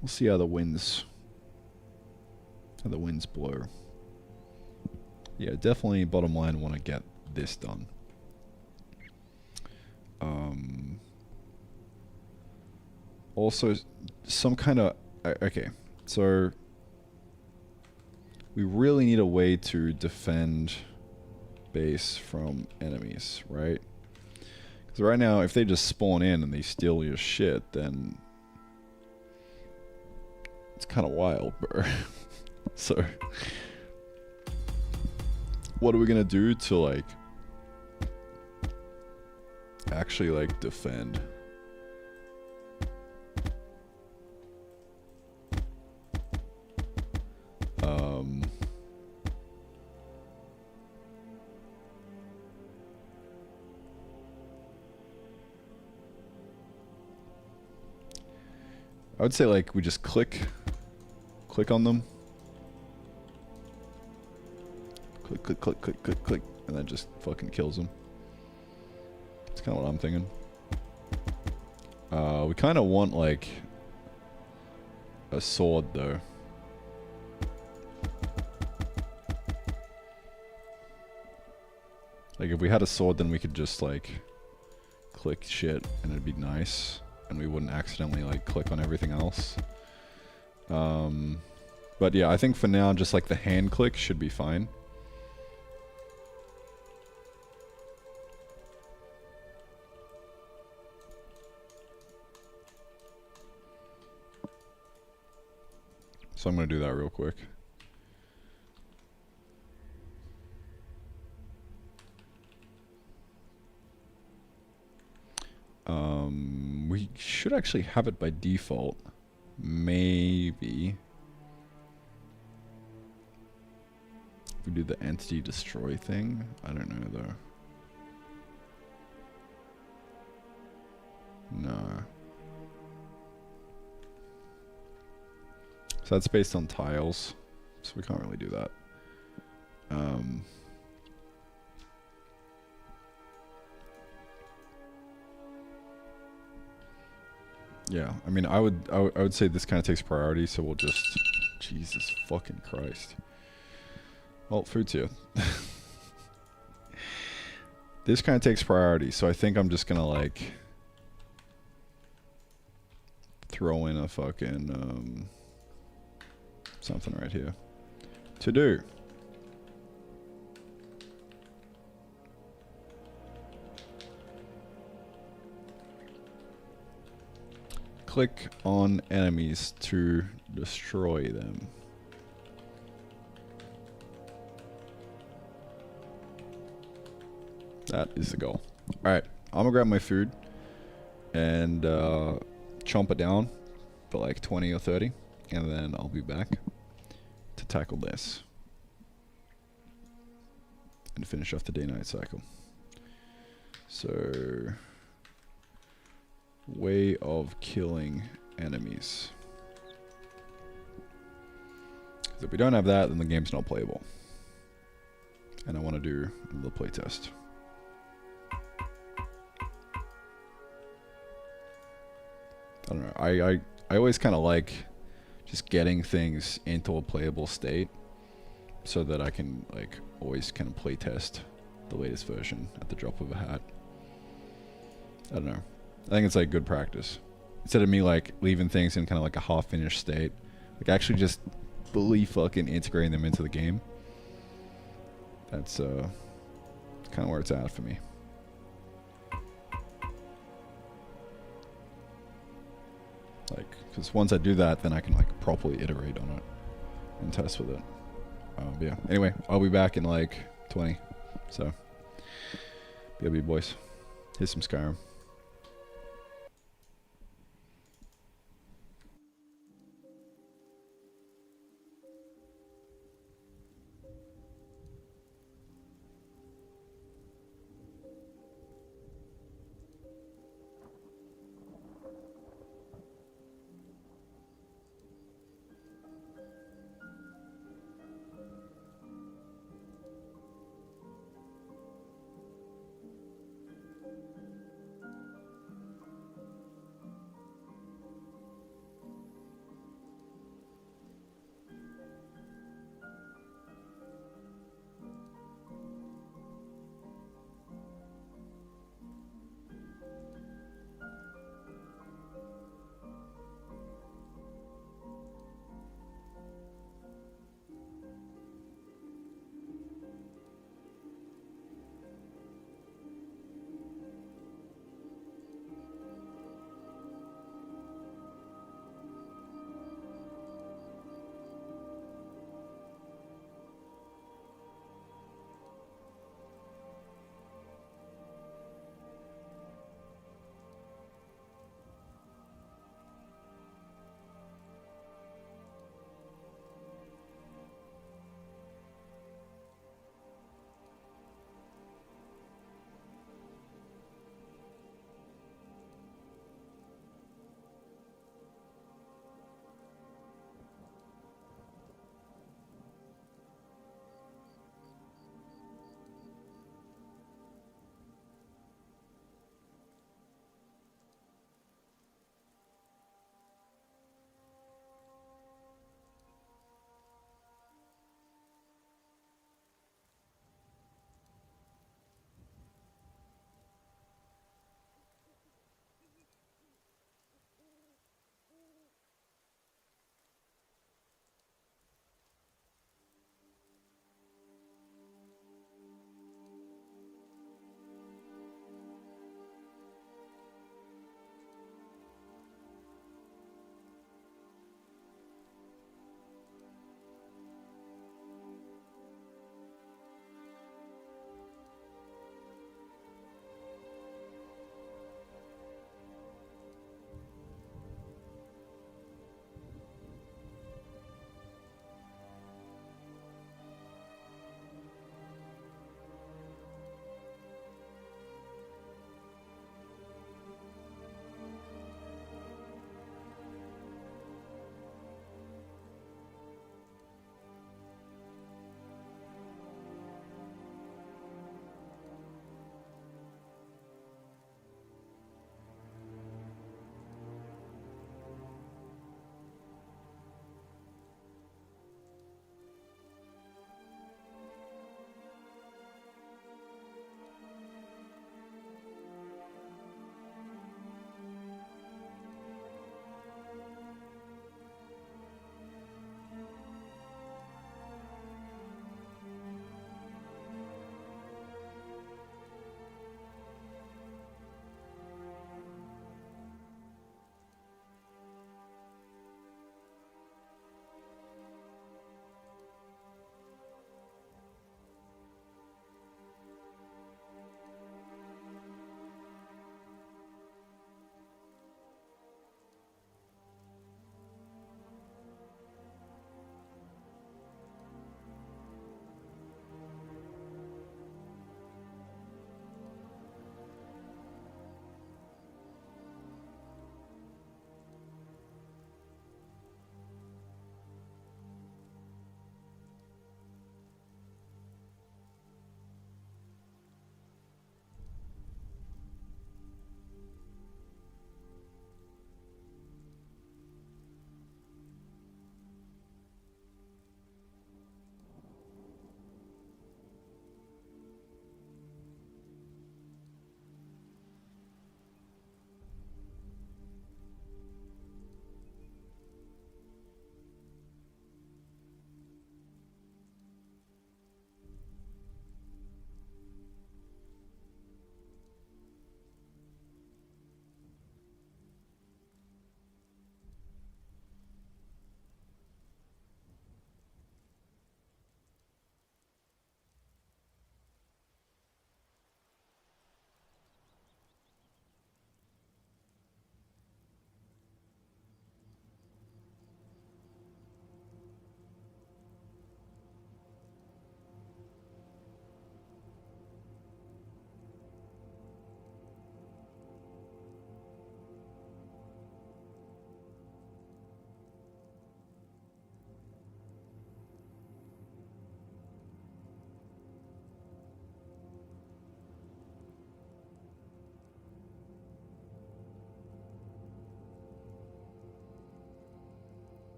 We'll see how the winds blow. Yeah, definitely bottom line want to get this done. Also, some kind of okay. So we really need a way to defend base from enemies, right? Because right now, if they just spawn in and they steal your shit, then it's kind of wild, bro. So, what are we gonna do to like actually like defend? I would say like we just click on them. Click, and that just fucking kills them. That's kind of what I'm thinking. We kind of want like a sword though. Like if we had a sword, then we could just like click shit and it'd be nice, and we wouldn't accidentally like click on everything else. But yeah, I think for now just like the hand click should be fine. So I'm gonna do that real quick. We should actually have it by default. Maybe. If we do the entity destroy thing, I don't know though. No. So that's based on tiles, so we can't really do that. Yeah, I mean, I would say this kind of takes priority, so we'll just, Jesus fucking Christ. Well, food's here. This kind of takes priority, so I think I'm just gonna like throw in a fucking something right here. To do. Click on enemies to destroy them. That is the goal. Alright, I'm gonna grab my food and chomp it down for like 20 or 30, and then I'll be back to tackle this and finish off the day-night cycle. So, way of killing enemies. If we don't have that, then the game's not playable. And I want to do the playtest. I don't know. I always kind of like just getting things into a playable state so that I can like always kind of playtest the latest version at the drop of a hat. I don't know. I think it's like good practice. Instead of me like leaving things in kind of like a half-finished state, like actually just fully fucking integrating them into the game. That's kind of where it's at for me. Like, because once I do that, then I can like properly iterate on it and test with it. But yeah. Anyway, I'll be back in like 20. So, BRB boys. Here's some Skyrim.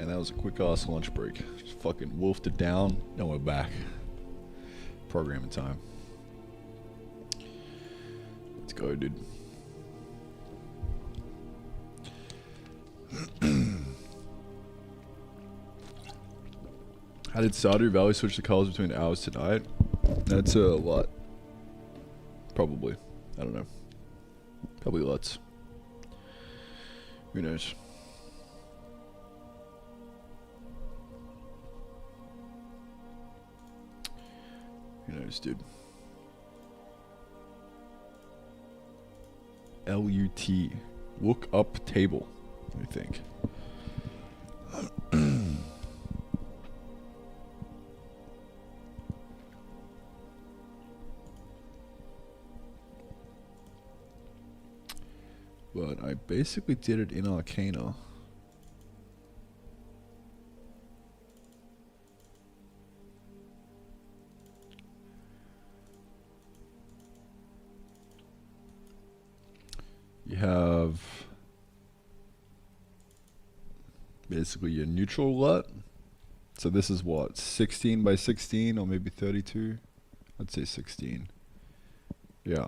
And that was a quick ass lunch break. Just fucking wolfed it down. Then we're back. Programming time. Let's go, dude. How did Stardew Valley switch the colors between hours tonight? That's a lot. Probably. I don't know. Probably lots. Who knows? Who knows, dude? LUT. Look up table, I think. But I basically did it in Arcana. You have basically your neutral LUT. So this is what, 16 by 16 or maybe 32? I'd say 16. Yeah.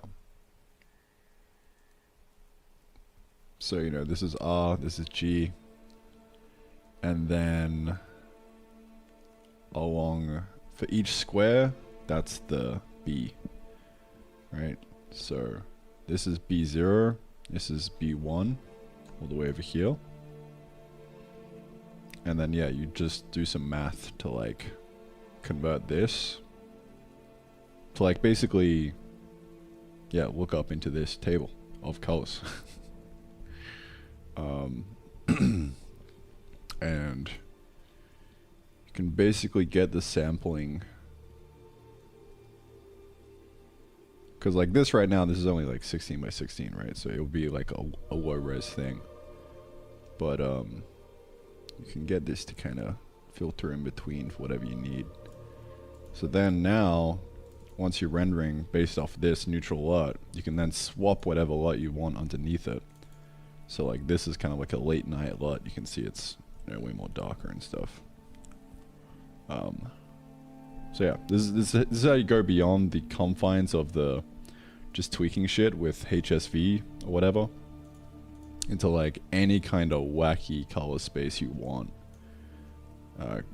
So, you know, this is R, this is G. And then along for each square, that's the B. Right? So this is B0, this is B1, all the way over here. And then, yeah, you just do some math to, like, convert this to, like, basically, yeah, look up into this table of colors. And you can basically get the sampling. Because, like, this right now, this is only, like, 16 by 16, right? So it would be, like, a low-res thing. But, you can get this to kind of filter in between for whatever you need. So then now, once you're rendering based off this neutral LUT, you can then swap whatever LUT you want underneath it. So like this is kind of like a late night LUT. You can see it's, you know, way more darker and stuff. So yeah, this is how you go beyond the confines of the just tweaking shit with HSV or whatever into like any kind of wacky color space you want.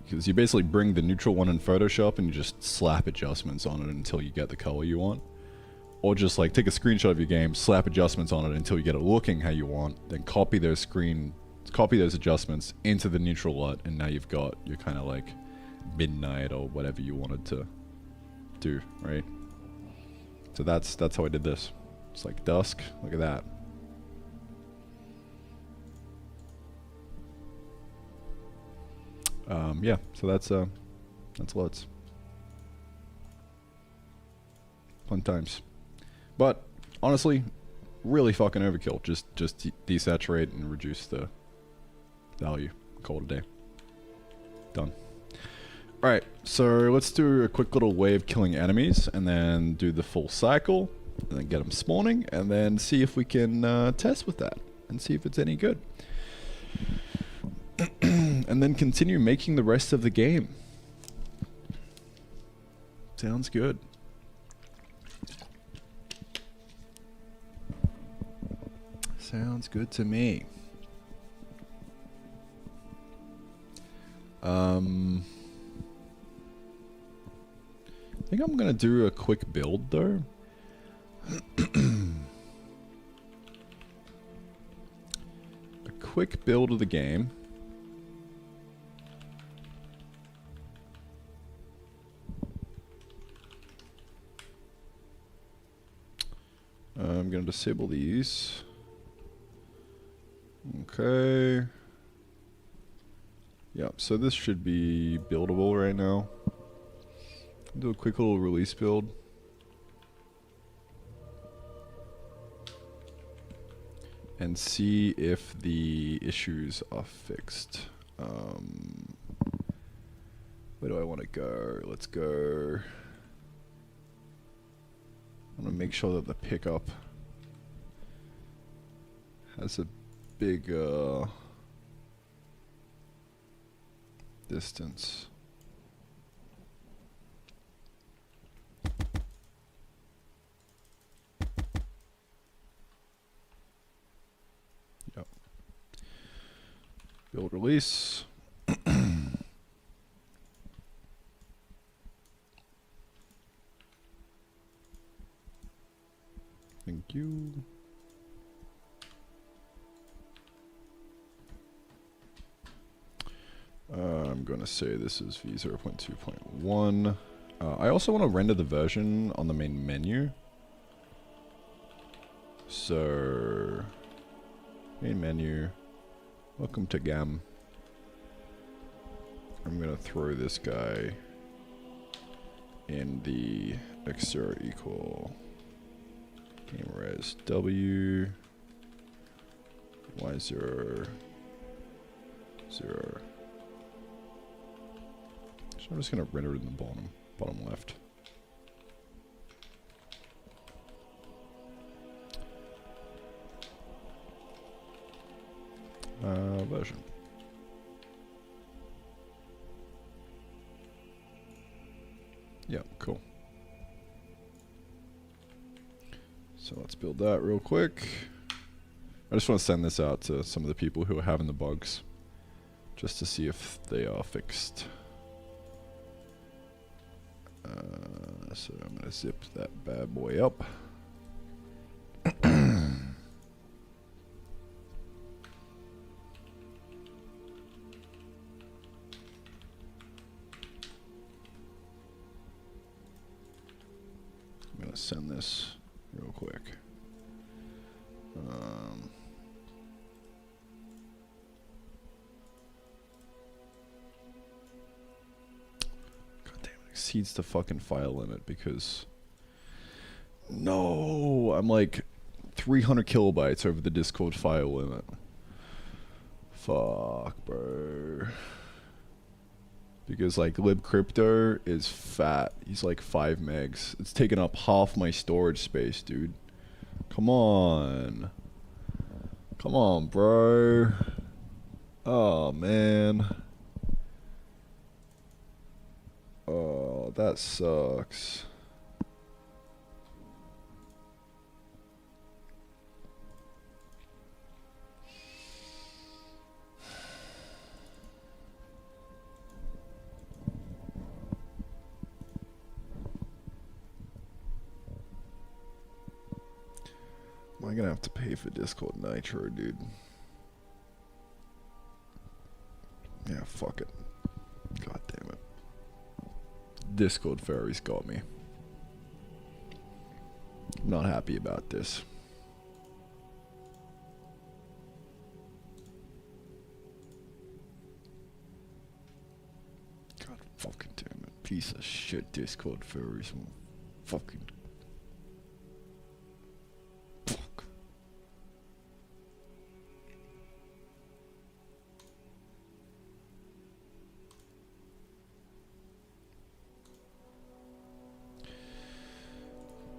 Because you basically bring the neutral one in Photoshop and you just slap adjustments on it until you get the color you want. Or just like take a screenshot of your game, slap adjustments on it until you get it looking how you want, then copy those adjustments into the neutral LUT, and now you've got your kind of like midnight or whatever you wanted to do, right? So that's how I did this. It's like dusk, look at that. Yeah, so that's LUTs. Fun times. But honestly, really fucking overkill. Just desaturate and reduce the value. Call it a day. Done. Alright, so let's do a quick little way of killing enemies and then do the full cycle and then get them spawning and then see if we can test with that and see if it's any good. And then continue making the rest of the game. Sounds good. Sounds good to me. I think I'm gonna do a quick build though. A quick build of the game. I'm gonna disable these. Okay. Yeah, so this should be buildable right now. Do a quick little release build. And see if the issues are fixed. Where do I want to go? Let's go. I want to make sure that the pickup has a big distance. Yep. Build release. Thank you. I'm going to say this is v0.2.1. I also want to render the version on the main menu. So, main menu. Welcome to GAM. I'm going to throw this guy in the x0 equal game res w y0 0. So I'm just gonna render it in the bottom left. Version. Yeah, cool. So let's build that real quick. I just want to send this out to some of the people who are having the bugs, just to see if they are fixed. So I'm going to zip that bad boy up. I'm going to send this real quick. Exceeds the fucking file limit because no, I'm like 300 kilobytes over the Discord file limit. Fuck, bro. Because like libcrypto is fat. He's like 5 megs. It's taking up half my storage space, dude. Come on. Come on, bro. Oh, man. Oh, that sucks. Am I gonna have to pay for Discord Nitro, dude? Yeah, fuck it. God damn it. Discord fairies got me. Not happy about this. God fucking damn it. Piece of shit Discord fairies. Fucking... Fuck.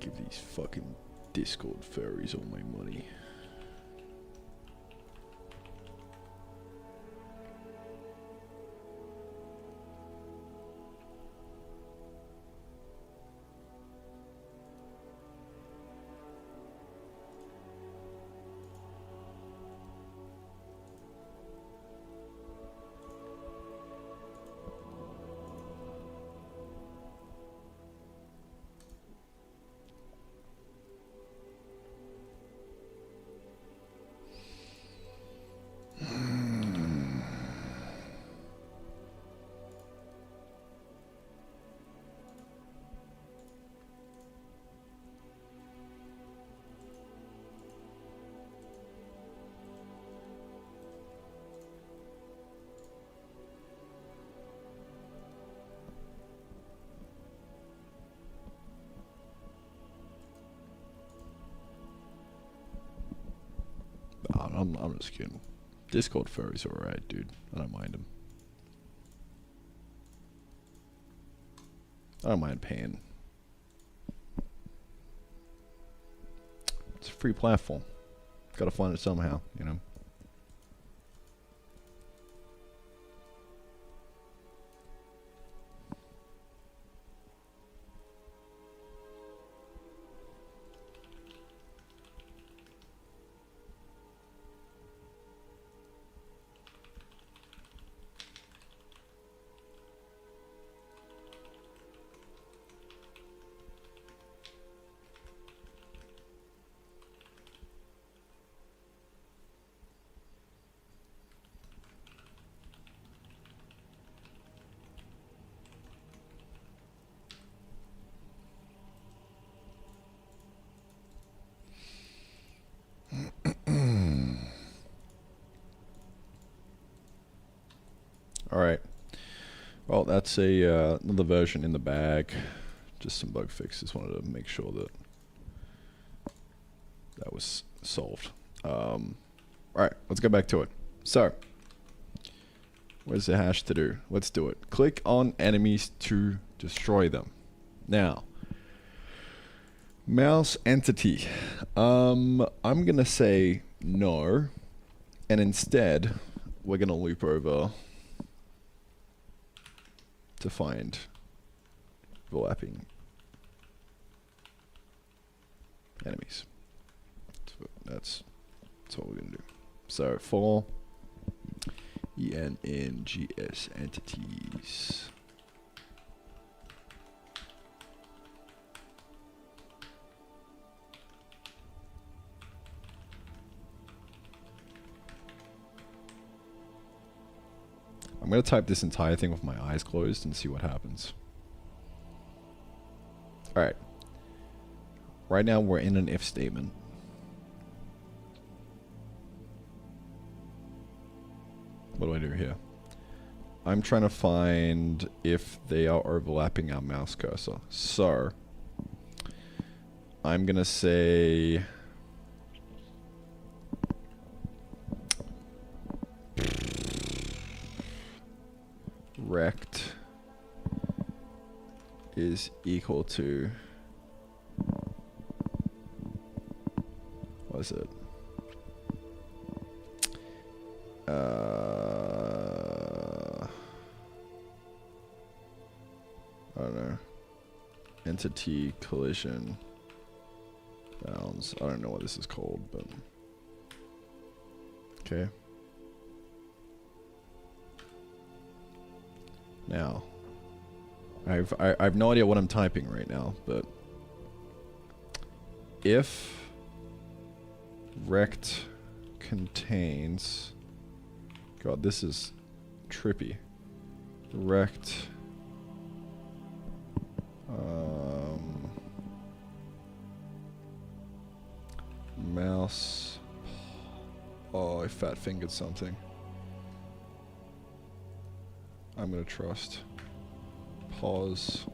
Give these fucking Discord fairies all my money. I'm just kidding. Discord furries are alright, dude. I don't mind them. I don't mind paying. It's a free platform. Gotta find it somehow, you know? Alright. Well, that's a another version in the bag. Just some bug fixes. Wanted to make sure that that was solved. Alright, let's go back to it. So, where's the hash to do? Let's do it. Click on enemies to destroy them. Now, mouse entity. I'm gonna say no, and instead we're gonna loop over to find overlapping enemies. That's what we're gonna do. So for ENNGS entities. I'm going to type this entire thing with my eyes closed and see what happens. Alright. Right now we're in an if statement. What do I do here? I'm trying to find if they are overlapping our mouse cursor. So, I'm going to say... rect is equal to, what is it? I don't know. Entity collision bounds. I don't know what this is called, but okay. Now, I've no idea what I'm typing right now, but if rect contains, God, this is trippy. Rect mouse. Oh, I fat fingered something. I'm gonna trust pause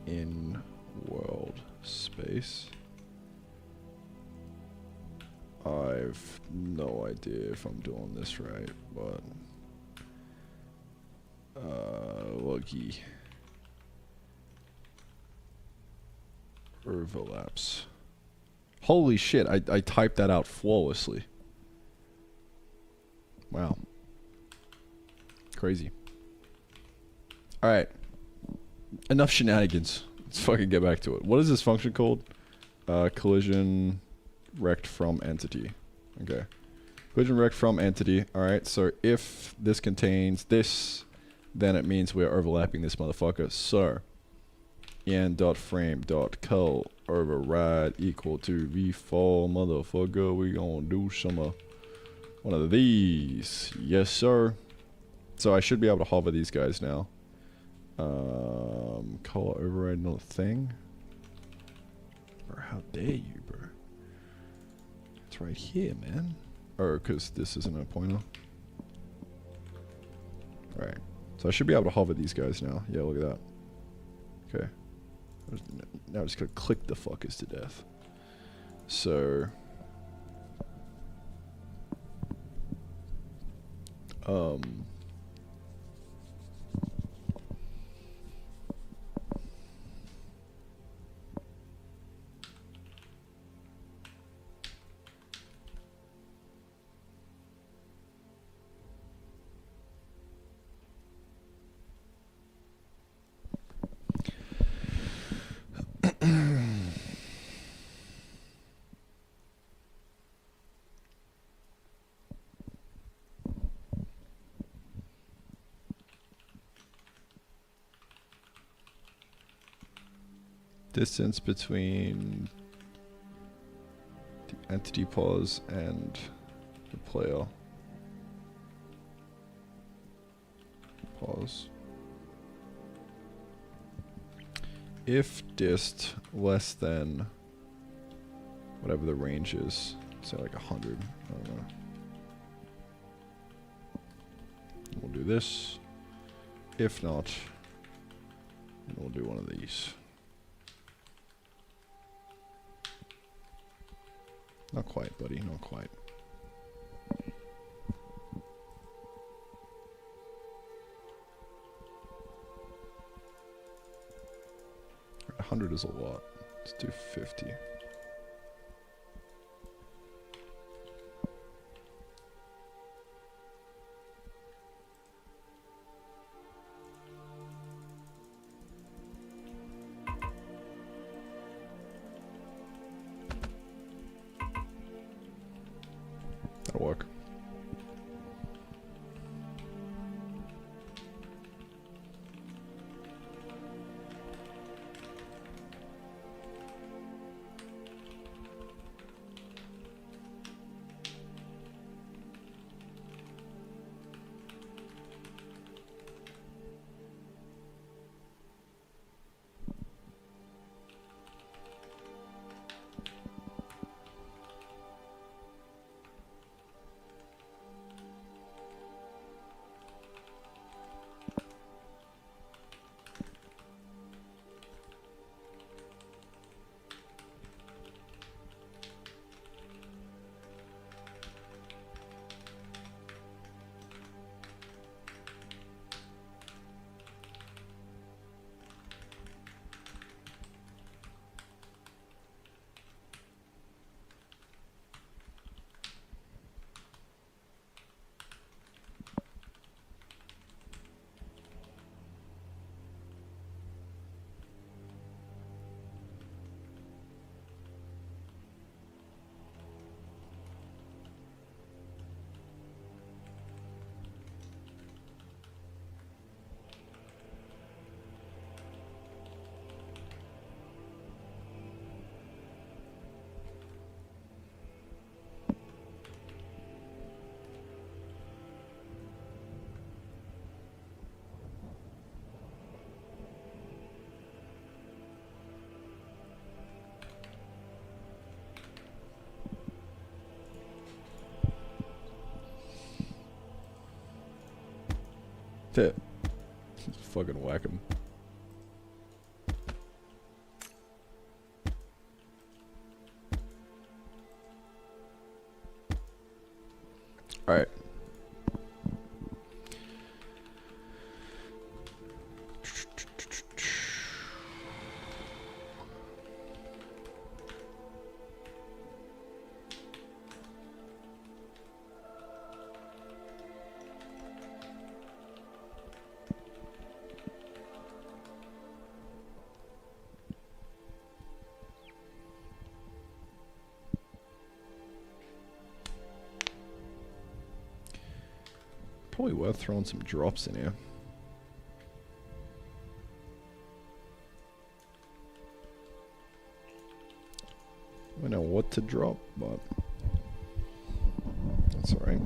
in world space. I've no idea if I'm doing this right, but lucky overlaps. Holy shit, I typed that out flawlessly. Wow. Crazy. Alright. Enough shenanigans. Let's fucking get back to it. What is this function called? Collision rect from entity. Okay. Collision rect from entity. Alright, so if this contains this, then it means we're overlapping this motherfucker. So, en.frame.col override equal to v4 motherfucker. We gonna do some one of these. Yes, sir. So I should be able to hover these guys now. Color override another thing. Or how dare you, bro? It's right here, man. Oh, because this isn't a pointer. Alright. So I should be able to hover these guys now. Yeah, look at that. Okay. Now I'm just gonna click the fuckers to death. So... distance between the entity pause and the player. Pause. If dist less than whatever the range is, say like 100, I don't know. and we'll do this. If not, then we'll do one of these. Not quite, buddy, not quite. 100 is a lot. Let's do 50. That'll work. That's it. Just fucking whack him. Alright. Probably worth throwing some drops in here. I don't know what to drop, but that's alright.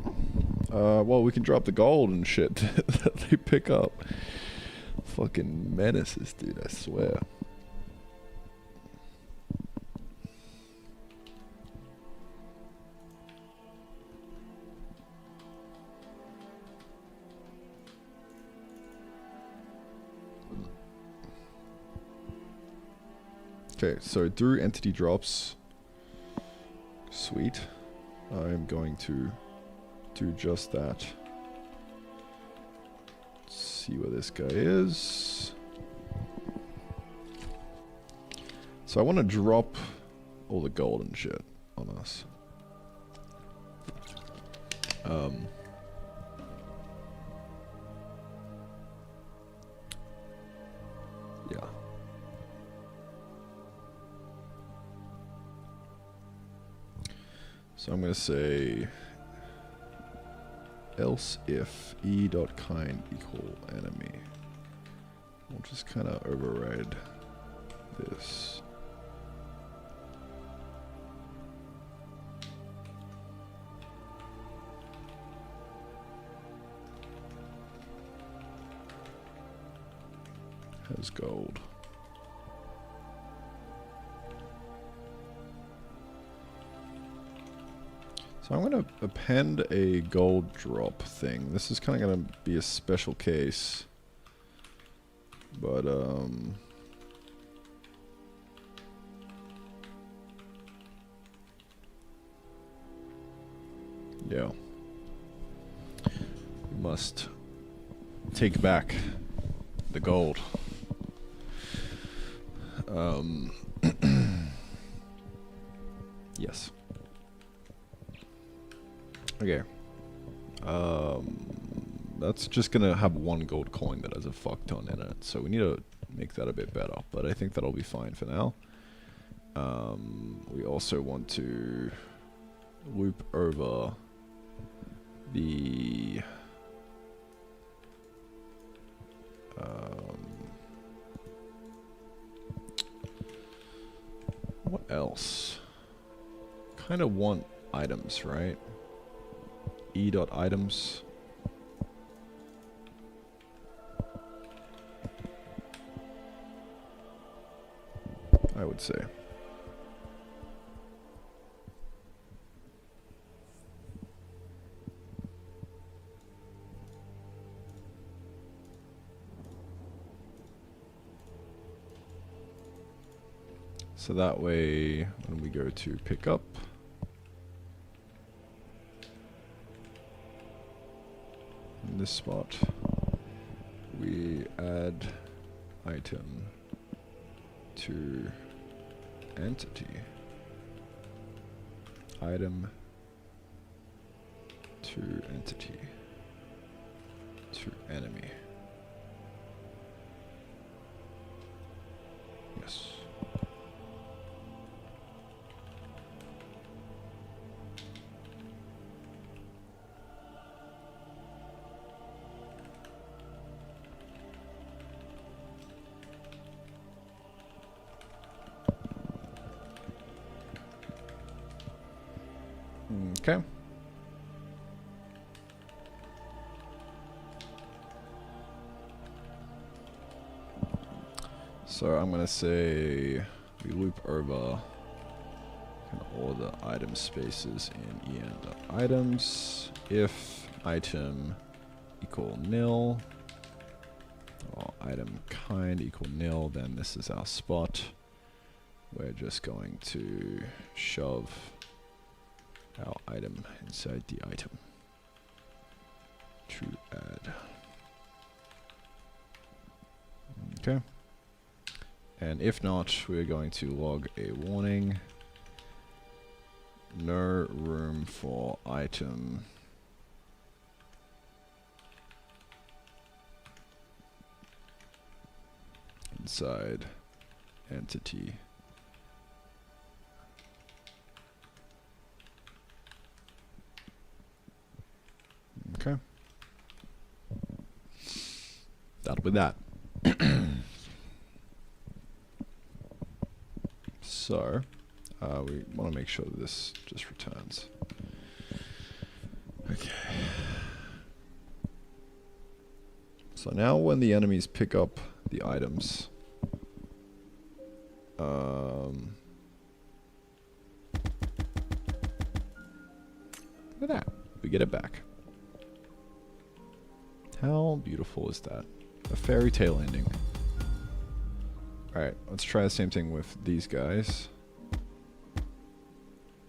Well, we can drop the gold and shit that they pick up. Fucking menaces, dude, I swear. Okay, so through entity drops, sweet. I'm going to do just that. Let's see where this guy is. So I want to drop all the gold and shit on us. Yeah. So I'm going to say else if e.kind equal enemy. We'll just kind of override this. Has gold. So So I'm going to append a gold drop thing. This is kind of going to be a special case. But, yeah. We must take back the gold. Yes. Okay. That's just gonna have one gold coin that has a fuck ton in it, so we need to make that a bit better, but I think that'll be fine for now. We also want to loop over the what else? Kind of want items, right? E.items. I would say. So that way, when we go to pick up, in this spot, we add item to entity, item to entity, to enemy. Yes. Okay. So I'm gonna say we loop over all the item spaces in en.items. If item equal nil, or item kind equal nil, then this is our spot. We're just going to shove our item inside the item to add. Okay. And if not, we're going to log a warning. No room for item inside entity. Okay. That'll be that. So, we want to make sure that this just returns. Okay. So now when the enemies pick up the items, look at that. We get it back. How beautiful is that? A fairy tale ending. Alright, let's try the same thing with these guys.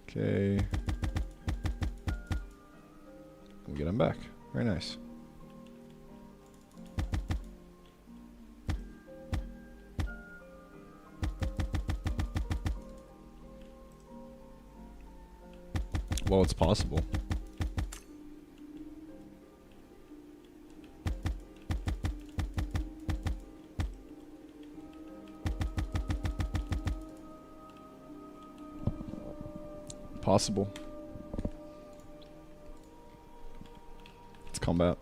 Okay. We get them back. Very nice. Well, it's possible. Possible. It's combat.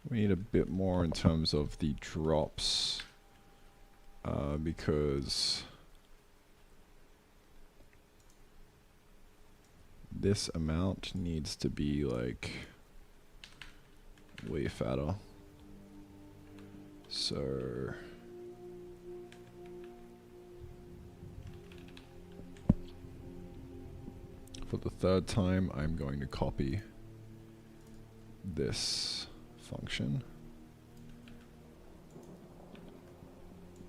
We need a bit more in terms of the drops. Because this amount needs to be like way fatter. So for the third time, I'm going to copy this function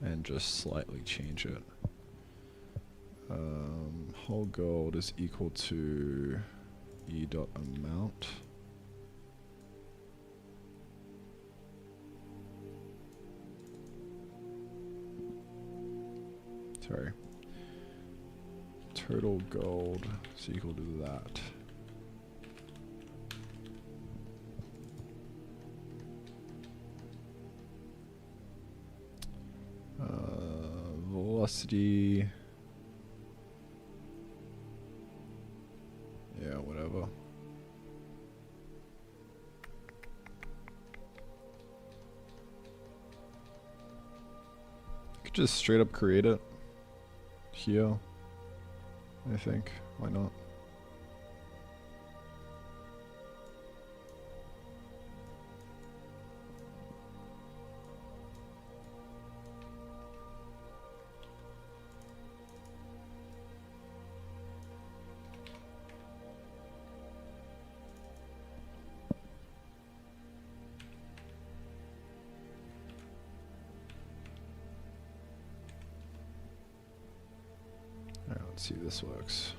and just slightly change it. Whole gold is equal to e.amount. Sorry. Total gold is equal to that. Velocity. Yeah, whatever. I could just straight up create it here, I think. Why not? Alright, let's see if this works.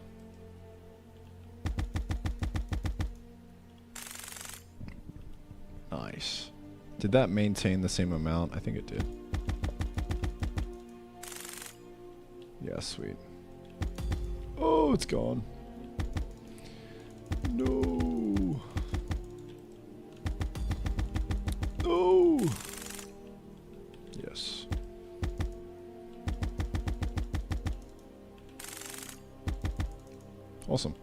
Nice. Did that maintain the same amount? I think it did. Yeah, sweet. Oh, it's gone. No. No. Yes. Awesome.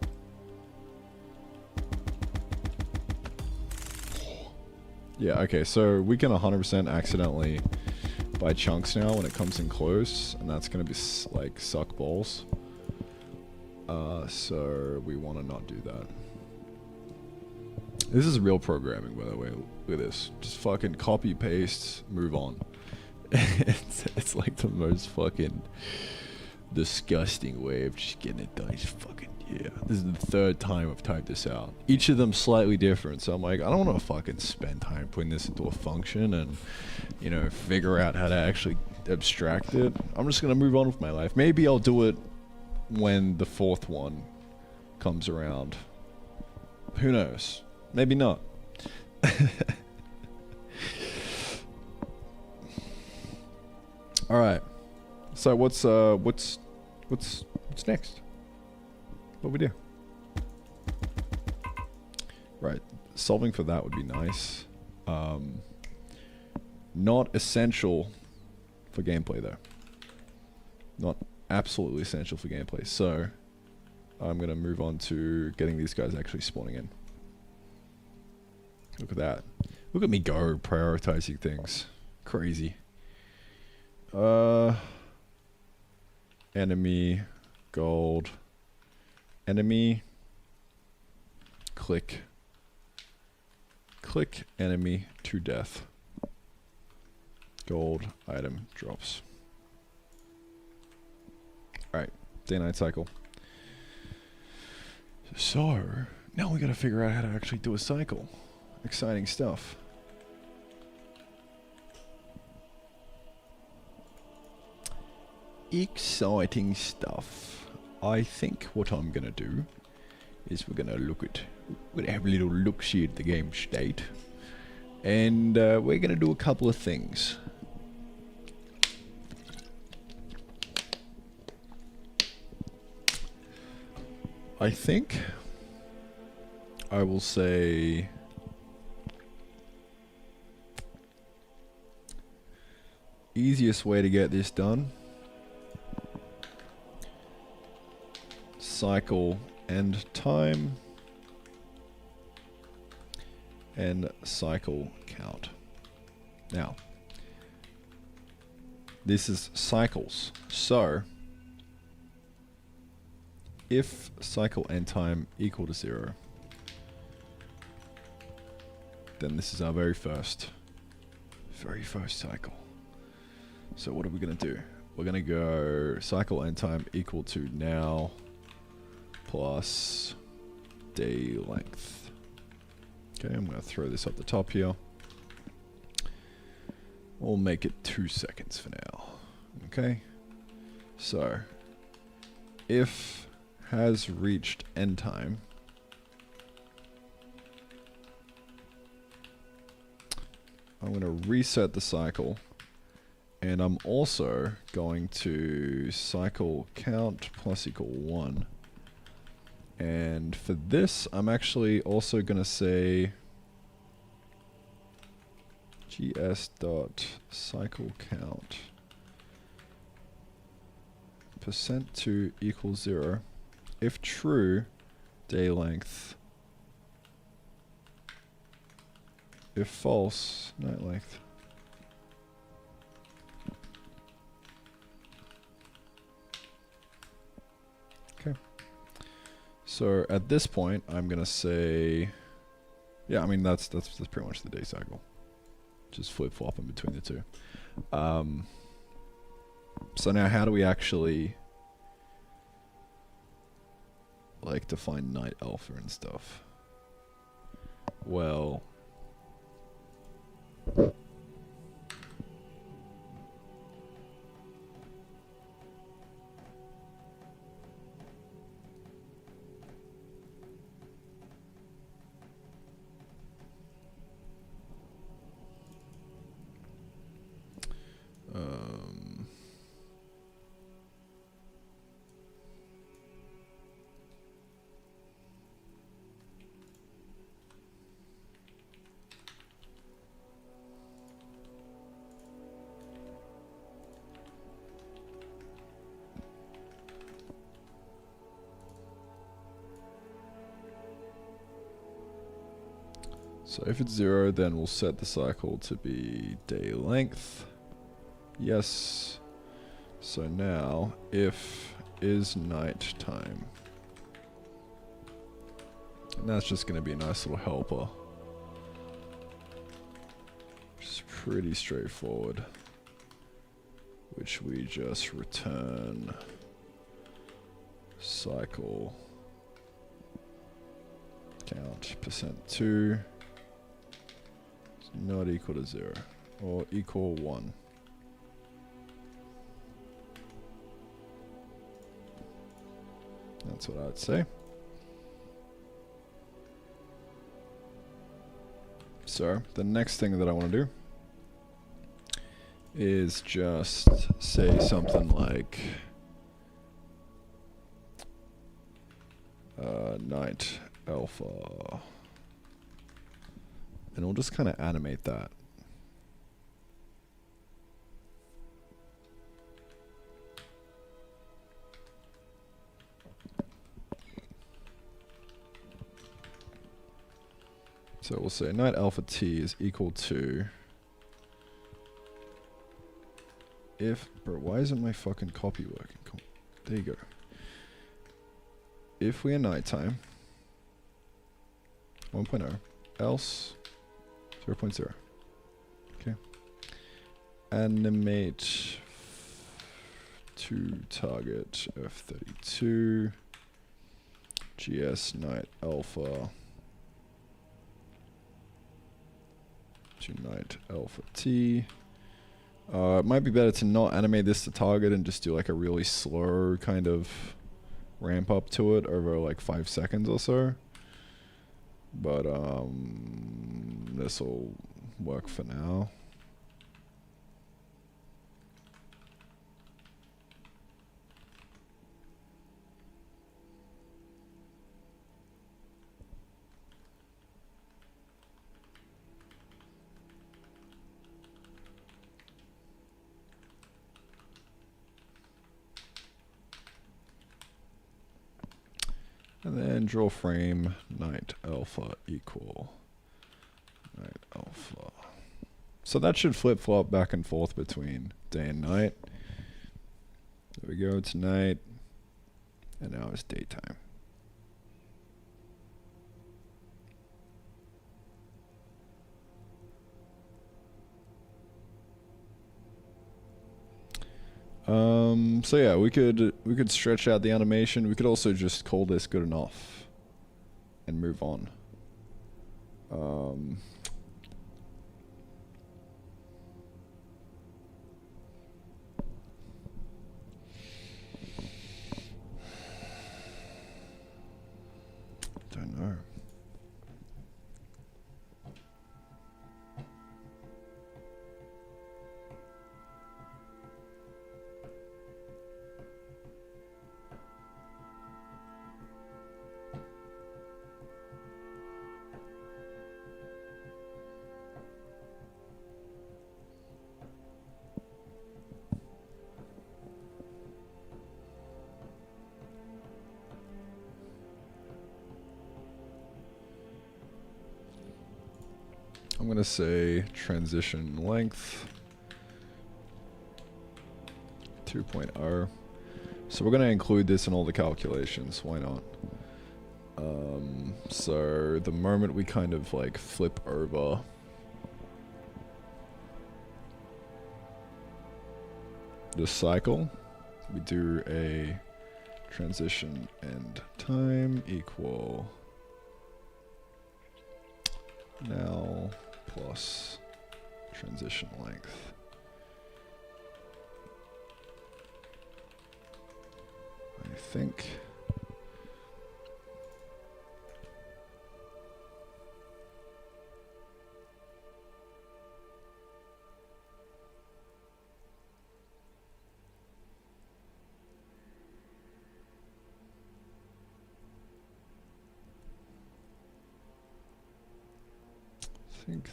Yeah, okay, so we can 100% accidentally buy chunks now when it comes in close, and that's gonna be like suck balls. So we want to not do that. This is real programming, by the way. Look at this. Just fucking copy, paste, move on. It's like the most fucking disgusting way of just getting it done. Just fucking, yeah. This is the third time I've typed this out. Each of them slightly different. So I'm like, I don't want to fucking spend time putting this into a function and, you know, figure out how to actually abstract it. I'm just going to move on with my life. Maybe I'll do it when the fourth one comes around. Who knows? Maybe not. All right. So what's next? What we do? Right. Solving for that would be nice. Not essential for gameplay though. Not absolutely essential for gameplay. So I'm gonna move on to getting these guys actually spawning in. Look at that. Look at me go prioritizing things. Crazy. Enemy, gold, enemy, click, enemy to death, gold, item, drops. Alright, day-night cycle. So, now we gotta figure out how to actually do a cycle. Exciting stuff. Exciting stuff. I think what I'm gonna do is we're gonna have a little look-see at the game state, and we're gonna do a couple of things. I think I will say easiest way to get this done, cycle end time, and cycle count. Now, this is cycles. So, if cycle end time equal to 0, then this is our very first cycle. So what are we going to do? We're going to go cycle end time equal to now plus day length. Okay, I'm going to throw this up the top here. We'll make it 2 seconds for now. Okay, so if has reached end time, I'm going to reset the cycle, and I'm also going to cycle count plus equal 1. And for this, I'm actually also going to say gs.cycle count %2 equals 0. If true, day length. If false, night length. Okay. So at this point, I'm gonna say, yeah, I mean that's pretty much the day cycle. Just flip flopping between the two. So now, how do we actually like define night alpha and stuff? Well, so if it's 0, then we'll set the cycle to be day length. Yes. So now, if is night time. And that's just going to be a nice little helper. Just pretty straightforward. Which we just return cycle count %2 is not equal to 0 or equal 1. That's what I'd say. So the next thing that I want to do is just say something like night alpha, and we'll just kind of animate that. So we'll say night alpha t is equal to, if, bro, why isn't my fucking copy working? There you go. If we are nighttime, 1.0, else 0.0. Okay. Animate to target F32, GS night alpha to night alpha t. It might be better to not animate this to target and just do like a really slow kind of ramp up to it over like 5 seconds or so. But this will work for now. And then draw frame night alpha equal So that should flip-flop back and forth between day and night. There we go, it's night. And now it's daytime. So yeah, we could stretch out the animation. We could also just call this good enough and move on. Don't know. I'm gonna say transition length 2.0. So we're gonna include this in all the calculations. Why not? So the moment we kind of like flip over the cycle, we do a transition end time equal now plus transition length. I think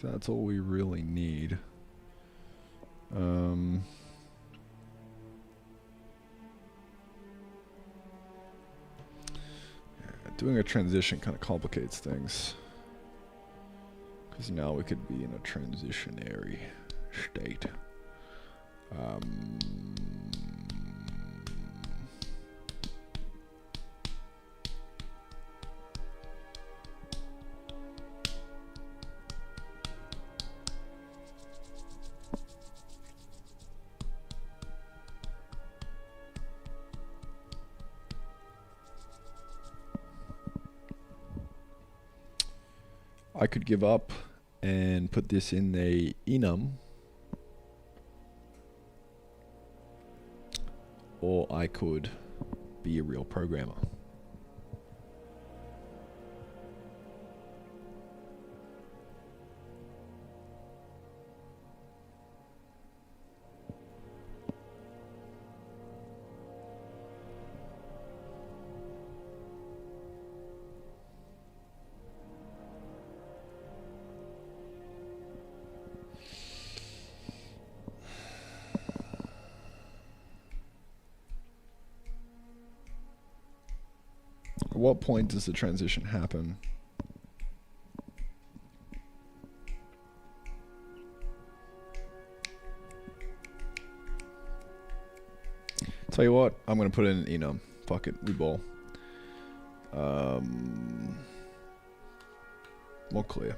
that's all we really need. Doing a transition kind of complicates things, because now we could be in a transitionary state. I could give up and put this in a enum, or I could be a real programmer. At what point does the transition happen? Tell you what, I'm gonna put in an enum. Fuck it, we ball. More clear.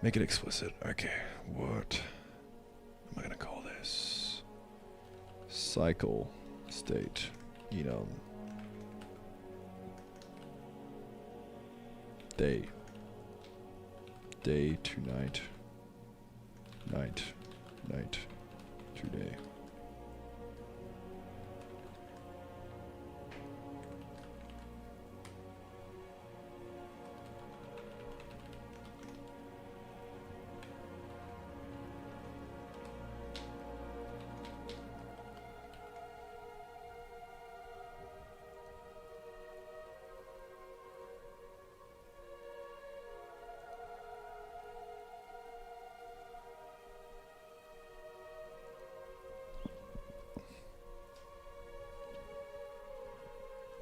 Make it explicit. Okay, what am I gonna call this? Cycle state enum. Day to night, night to day.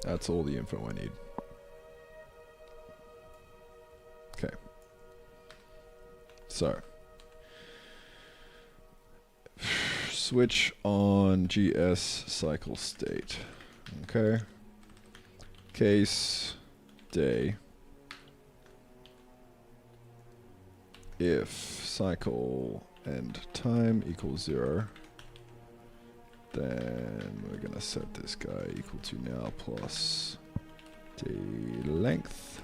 That's all the info I need. Okay. So, switch on GS cycle state. Okay. Case day. If cycle end time equals 0, then we're gonna set this guy equal to now plus day length.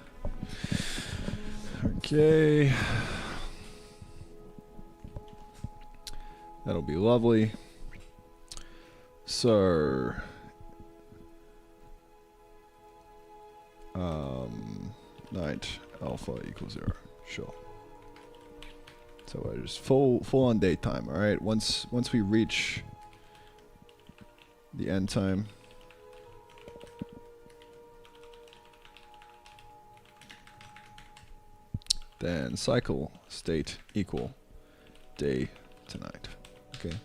Okay. That'll be lovely. So night alpha equals 0. Sure. So I just full on daytime. All right. Once we reach the end time, then cycle state equal day to night. Okay.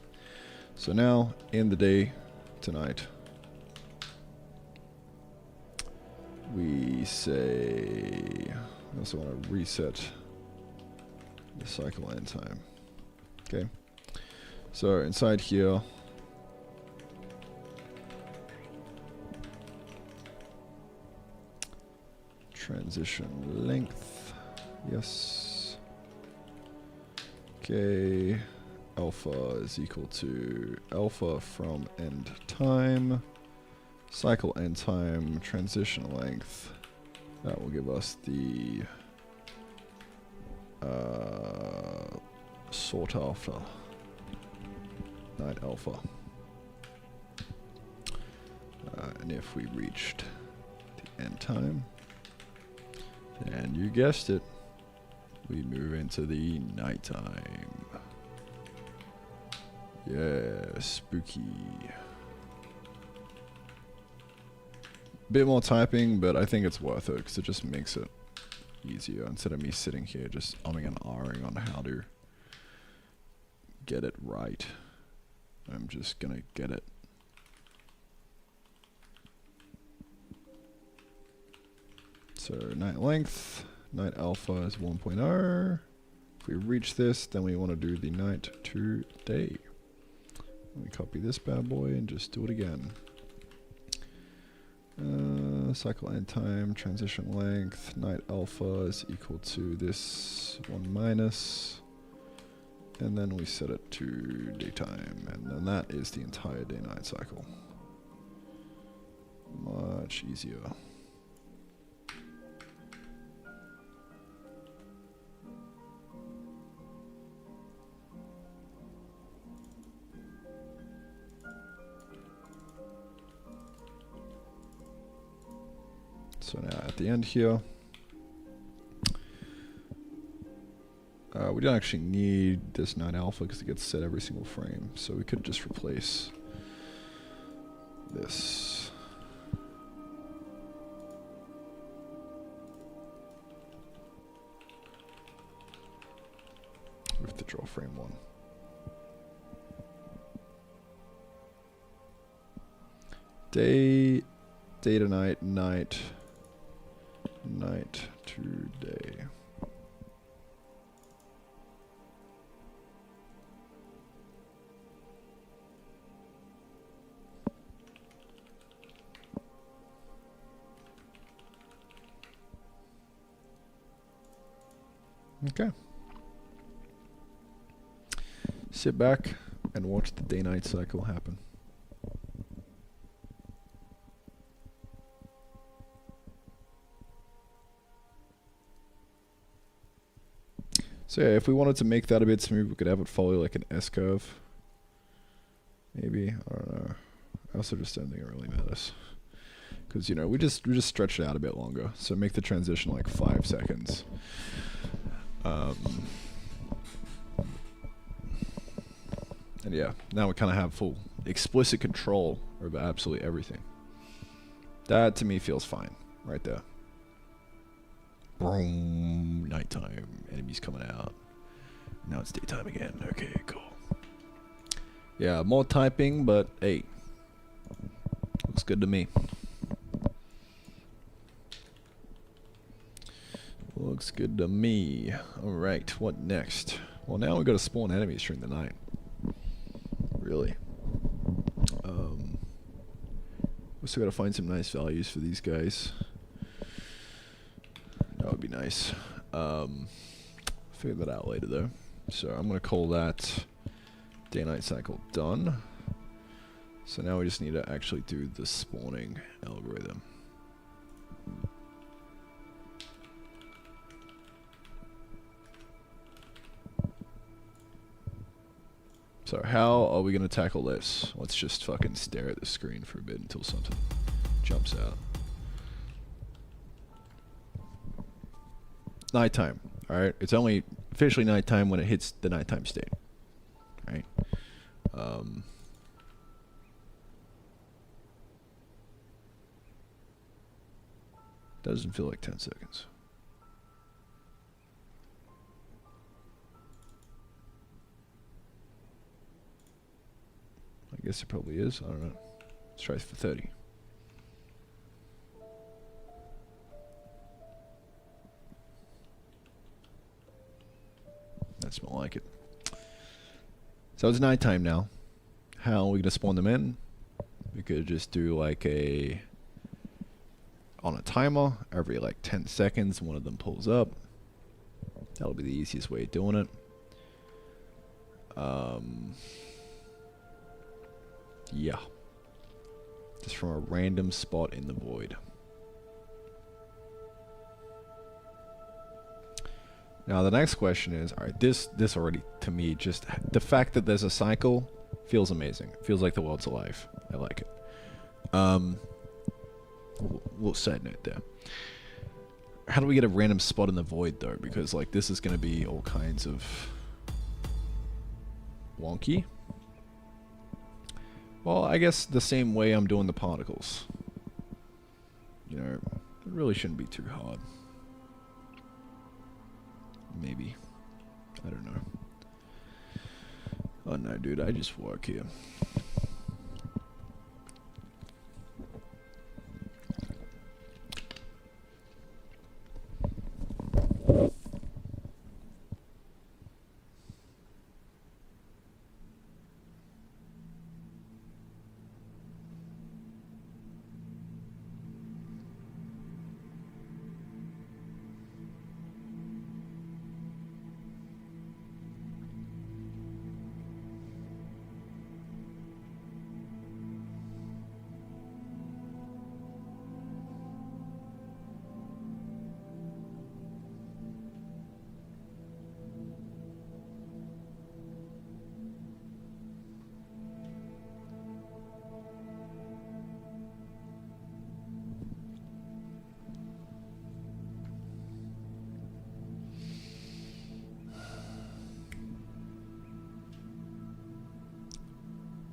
So now in the day to night, we say I also want to reset the cycle end time. Okay. So inside here, transition length, yes. Okay, alpha is equal to alpha from end time, cycle end time, transition length. That will give us the sort alpha, night alpha. And if we reached the end time, and you guessed it, we move into the nighttime. Yeah, spooky. Bit more typing, but I think it's worth it because it just makes it easier instead of me sitting here just umming and ahhing on how to get it right. I'm just gonna get it. So night length, night alpha is 1.0. If we reach this, then we want to do the night to day. Let me copy this bad boy and just do it again. Cycle end time, transition length, night alpha is equal to this 1 minus. And then we set it to daytime, and then that is the entire day-night cycle. Much easier. So now at the end here, we don't actually need this night alpha because it gets set every single frame. So we could just replace this. With the draw frame 1. Day to night, night to day. Okay. Sit back and watch the day-night cycle happen. So yeah, if we wanted to make that a bit smooth, we could have it follow like an S-curve. Maybe, I don't know. I also just don't think it really matters. Because, you know, we just stretch it out a bit longer. So make the transition like 5 seconds. And yeah, now we kind of have full explicit control over absolutely everything. That to me feels fine, right there. Boom, nighttime, enemies coming out. Now it's daytime again. Okay, cool. Yeah, more typing, but hey, looks good to me. Looks good to me. Alright, what next? Well, now we got to spawn enemies during the night. really. We still gotta find some nice values for these guys. That would be nice. Figure that out later though. So I'm gonna call that day-night cycle done. So now we just need to actually do the spawning algorithm. So how are we gonna tackle this? Let's just fucking stare at the screen for a bit until something jumps out. Nighttime, alright? It's only officially nighttime when it hits the nighttime state, right? Doesn't feel like 10 seconds. I guess it probably is. I don't know. Let's try for 30. That's more like it. So it's nighttime now. How are we gonna spawn them in? We could just do like on a timer every like 10 seconds. One of them pulls up. That'll be the easiest way of doing it. Yeah. Just from a random spot in the void. Now the next question is, alright, this already, to me, just the fact that there's a cycle feels amazing. Feels like the world's alive. I like it. Little side note there. How do we get a random spot in the void though? Because like this is gonna be all kinds of wonky. Well, I guess the same way I'm doing the particles. You know, it really shouldn't be too hard. Maybe. I don't know. Oh no, dude, I just work here.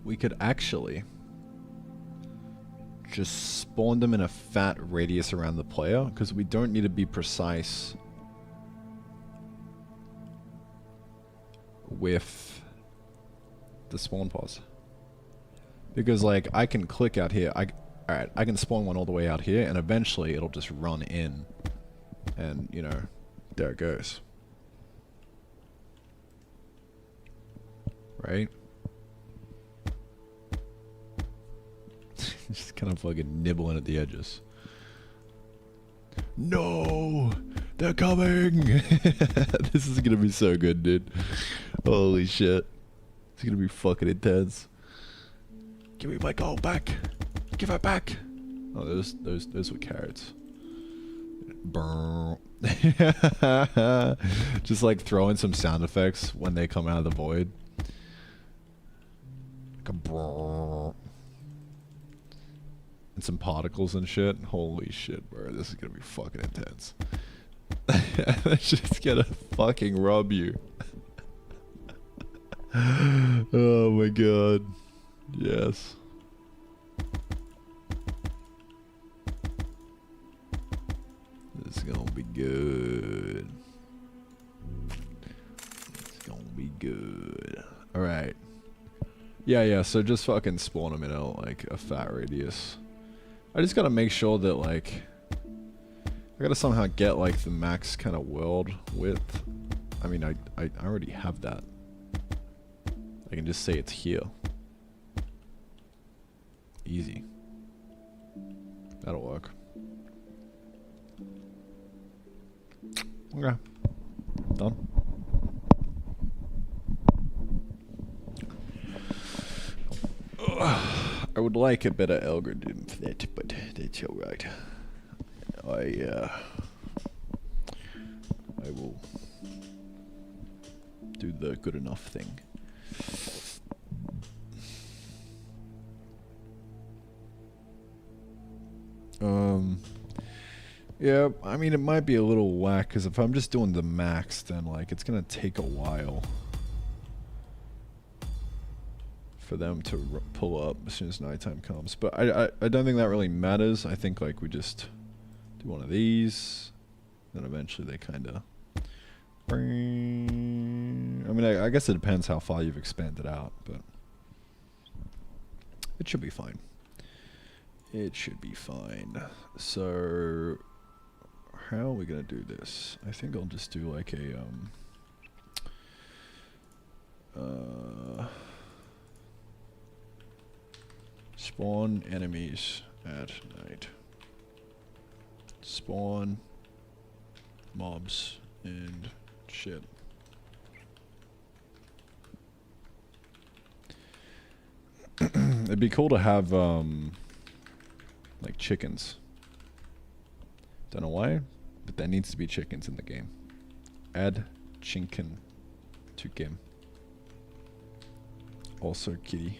We could actually just spawn them in a fat radius around the player, because we don't need to be precise with the spawn pause. Because like I can click out here, alright, I can spawn one all the way out here, and eventually it'll just run in, and you know, there it goes. Right? Just kind of fucking nibbling at the edges. No! They're coming! This is gonna be so good, dude. Holy shit. It's gonna be fucking intense. Give me my gold back! Give it back! Oh, those were carrots. Brrr. Just like throwing some sound effects when they come out of the void. Like a brrr. And some particles and shit. Holy shit, bro. This is gonna be fucking intense. That's just gonna fucking rub you. Oh my god. Yes. This is gonna be good. It's gonna be good. Alright. Yeah, so just fucking spawn them in like a fat radius. I just gotta make sure that like I gotta somehow get like the max kind of world width. I mean I already have that. I can just say it's here. Easy. That'll work. Okay. Done. I would like a better algorithm for that, but that's alright. I will do the good enough thing. Yeah, I mean, it might be a little whack, because if I'm just doing the max, then, like, it's gonna take a while for them to pull up as soon as nighttime comes. But I don't think that really matters. I think, like, we just do one of these, then eventually they kind of... I mean, I guess it depends how far you've expanded out, but it should be fine. It should be fine. So, how are we gonna do this? I think I'll just do like a spawn enemies at night. Spawn mobs and shit. It'd be cool to have like chickens. Don't know why, but there needs to be chickens in the game. Add chicken to game. Also kitty.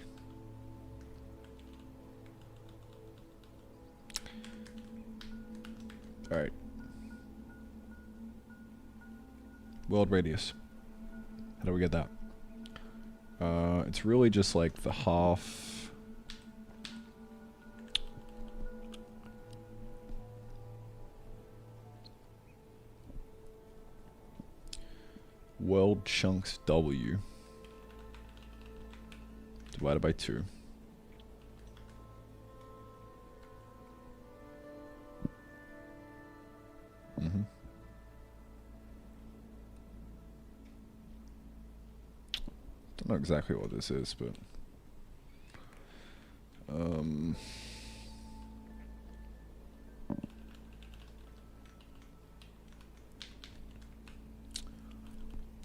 Alright. World radius. How do we get that? It's really just like the half. World chunks W divided by 2. Don't know exactly what this is, but you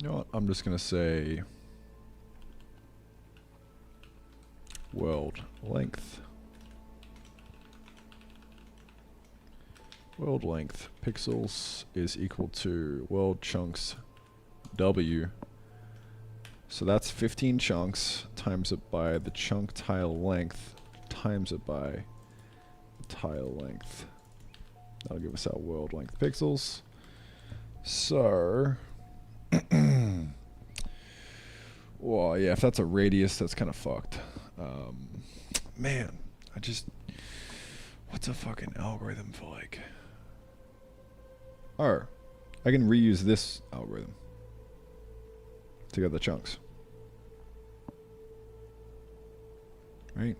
know what? I'm just gonna say world length. World length pixels is equal to world chunks W. So that's 15 chunks, times it by the chunk tile length, times it by the tile length. That'll give us our world length pixels. So, well, yeah, if that's a radius, that's kind of fucked. Man, what's a fucking algorithm for, like... Oh, I can reuse this algorithm to get the chunks. Right?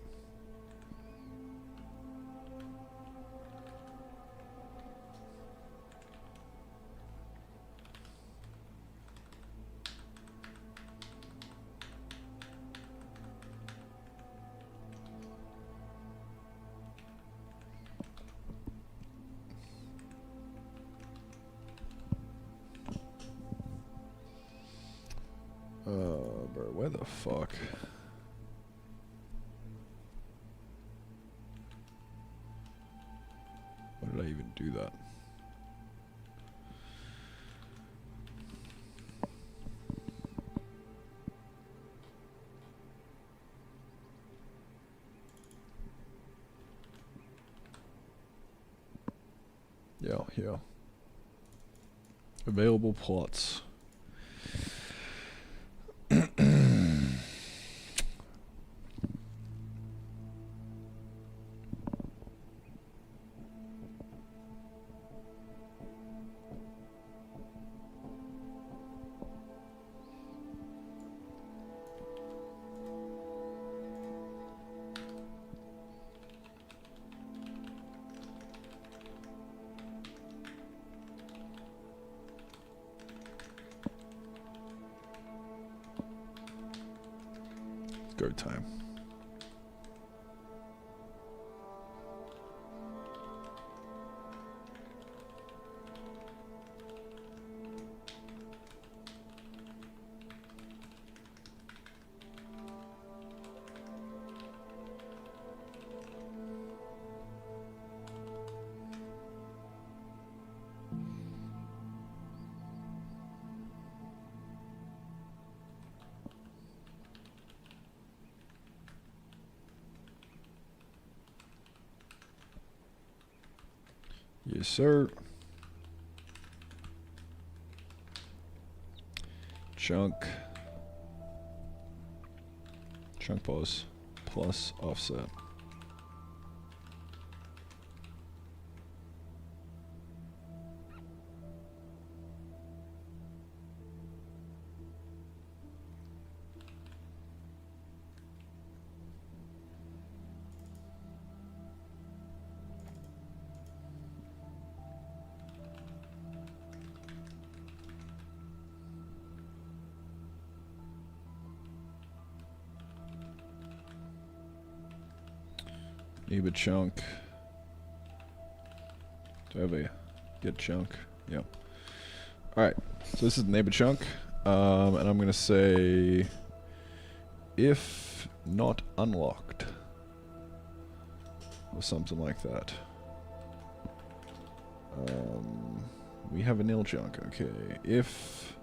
Bro, where the fuck? Why did I even do that? Yeah. Available plots. Go time. Yes, sir. Chunk. Chunk pause. Plus offset. Neighbor chunk. Do I have a get chunk? Yeah. Alright, so this is the neighbor chunk. And I'm gonna say if not unlocked. Or something like that. We have a nil chunk, okay. If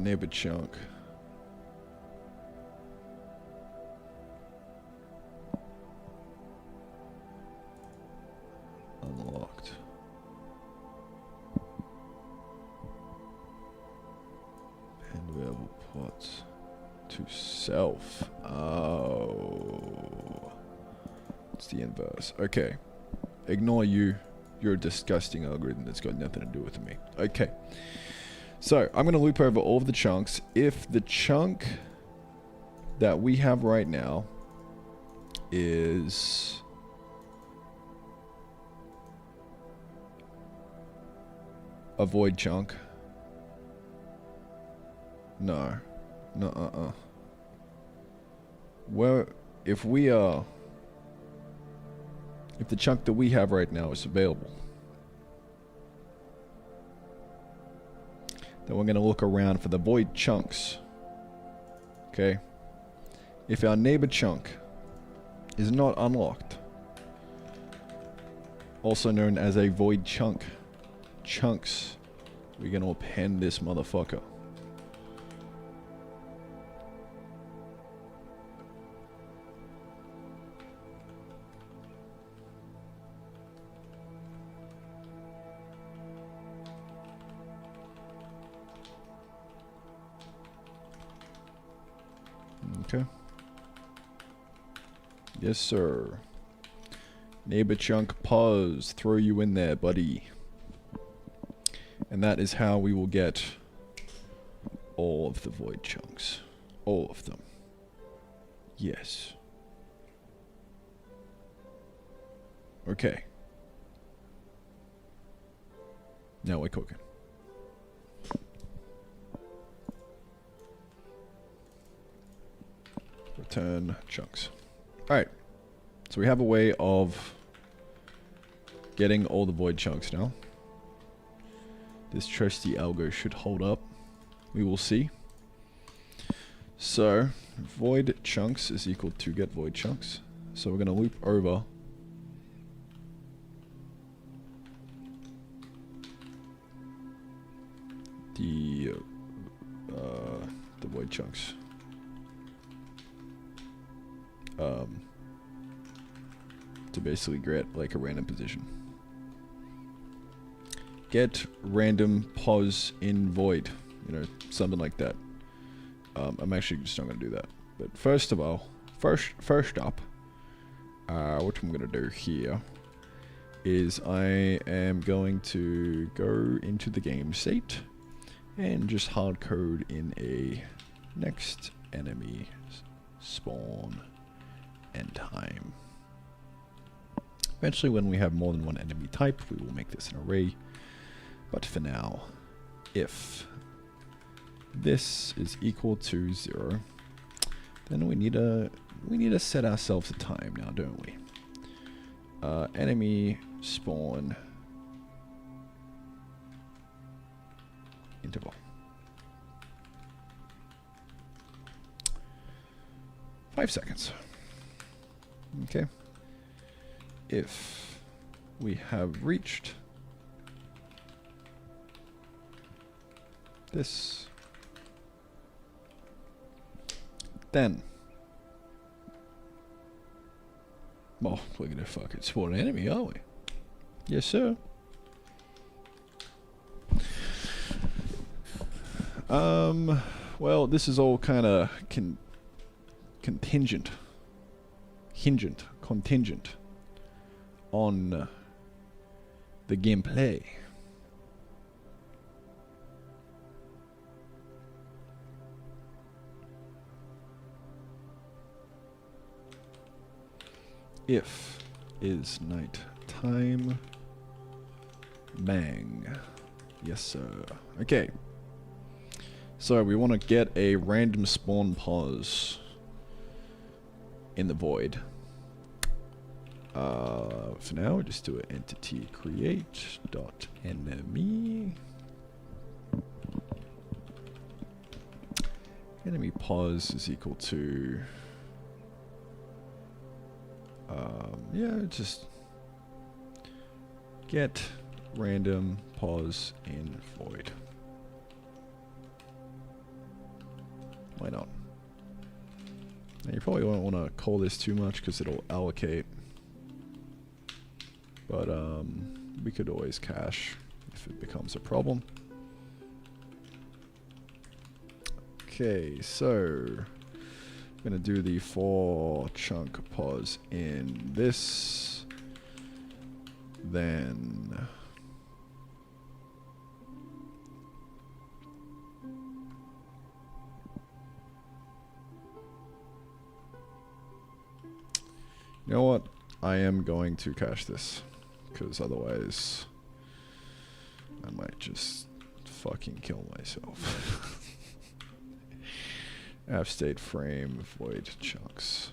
neighbor chunk unlocked. And available pots to self. Oh. It's the inverse. Okay. Ignore you. You're a disgusting algorithm that's got nothing to do with me. Okay. So, I'm going to loop over all of the chunks. If the chunk that we have right now is a void chunk. No. No, Well, if the chunk that we have right now is available, then we're going to look around for the void chunks. Okay? If our neighbor chunk is not unlocked, also known as a void chunk, chunks, we're going to append this motherfucker. Okay. Yes, sir. Neighbor chunk pause. Throw you in there, buddy. And that is how we will get all of the void chunks. All of them. Yes. Okay. Now we're cooking. Return chunks. Alright. So we have a way of getting all the void chunks now. This trusty algo should hold up. We will see. So, void chunks is equal to get void chunks. So we're going to loop over the void chunks. To basically get like a random position. Get random pos in void, you know, something like that. I'm actually just not gonna do that. But first of all, first up, what I'm gonna do here is I am going to go into the game state and just hard code in a next enemy spawn and time. Eventually, when we have more than one enemy type, we will make this an array. But for now, if this is equal to 0, then we need to set ourselves a time now, don't we? Enemy spawn interval. 5 seconds. Okay. If we have reached this, then. Well, we're gonna fucking spawn an enemy, aren't we? Yes, sir. Well, this is all kind of contingent on the gameplay. If is night time. Bang. Yes, sir. Okay. So we want to get a random spawn pause in the void. For now, we'll just do an entity create dot enemy. Enemy pause is equal to yeah, just get random pause in void. Why not? Now you probably won't want to call this too much because it'll allocate. But we could always cache if it becomes a problem. Okay, so I'm gonna do the for chunk pause in this, then you know what? I am going to cache this, because otherwise I might just fucking kill myself. App state frame void chunks.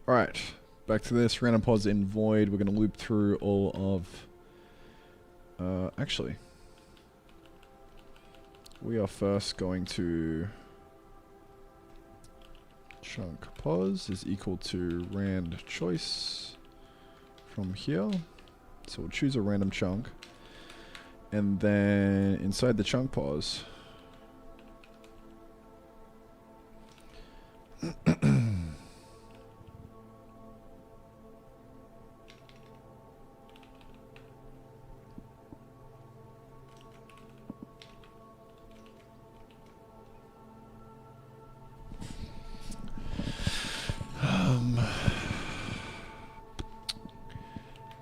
Alright, back to this. Random pause in void. We're going to loop through all of... actually, we are first going to... chunk pause is equal to rand choice from here. So we'll choose a random chunk. And then inside the chunk pause...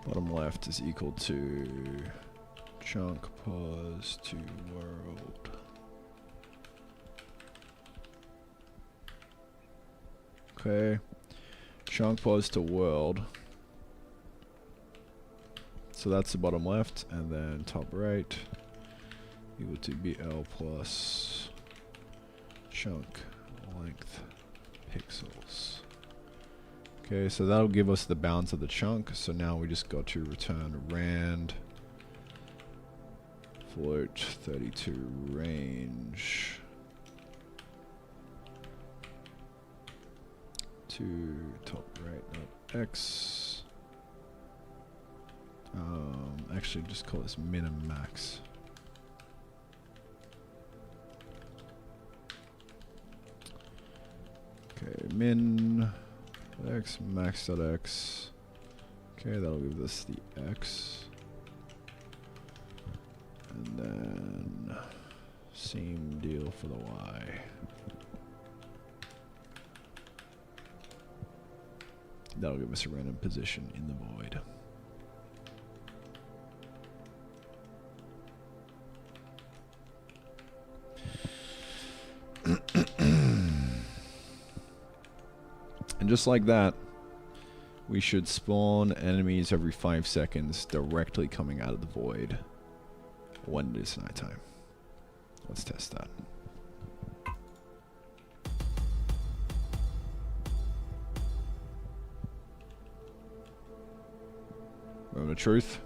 bottom left is equal to chunk pause to world. Okay, chunk pause to world. So that's the bottom left, and then top right equal to BL plus chunk length pixels. Okay, so that'll give us the bounds of the chunk. So now we just got to return rand float 32 range to top right dot x. Actually, just call this min and max. Okay, min x max dot x. Okay, that'll give us the x, and then same deal for the y. That'll give us a random position in the void. And just like that, we should spawn enemies every 5 seconds directly coming out of the void when it is nighttime. Let's test that. Moment of truth.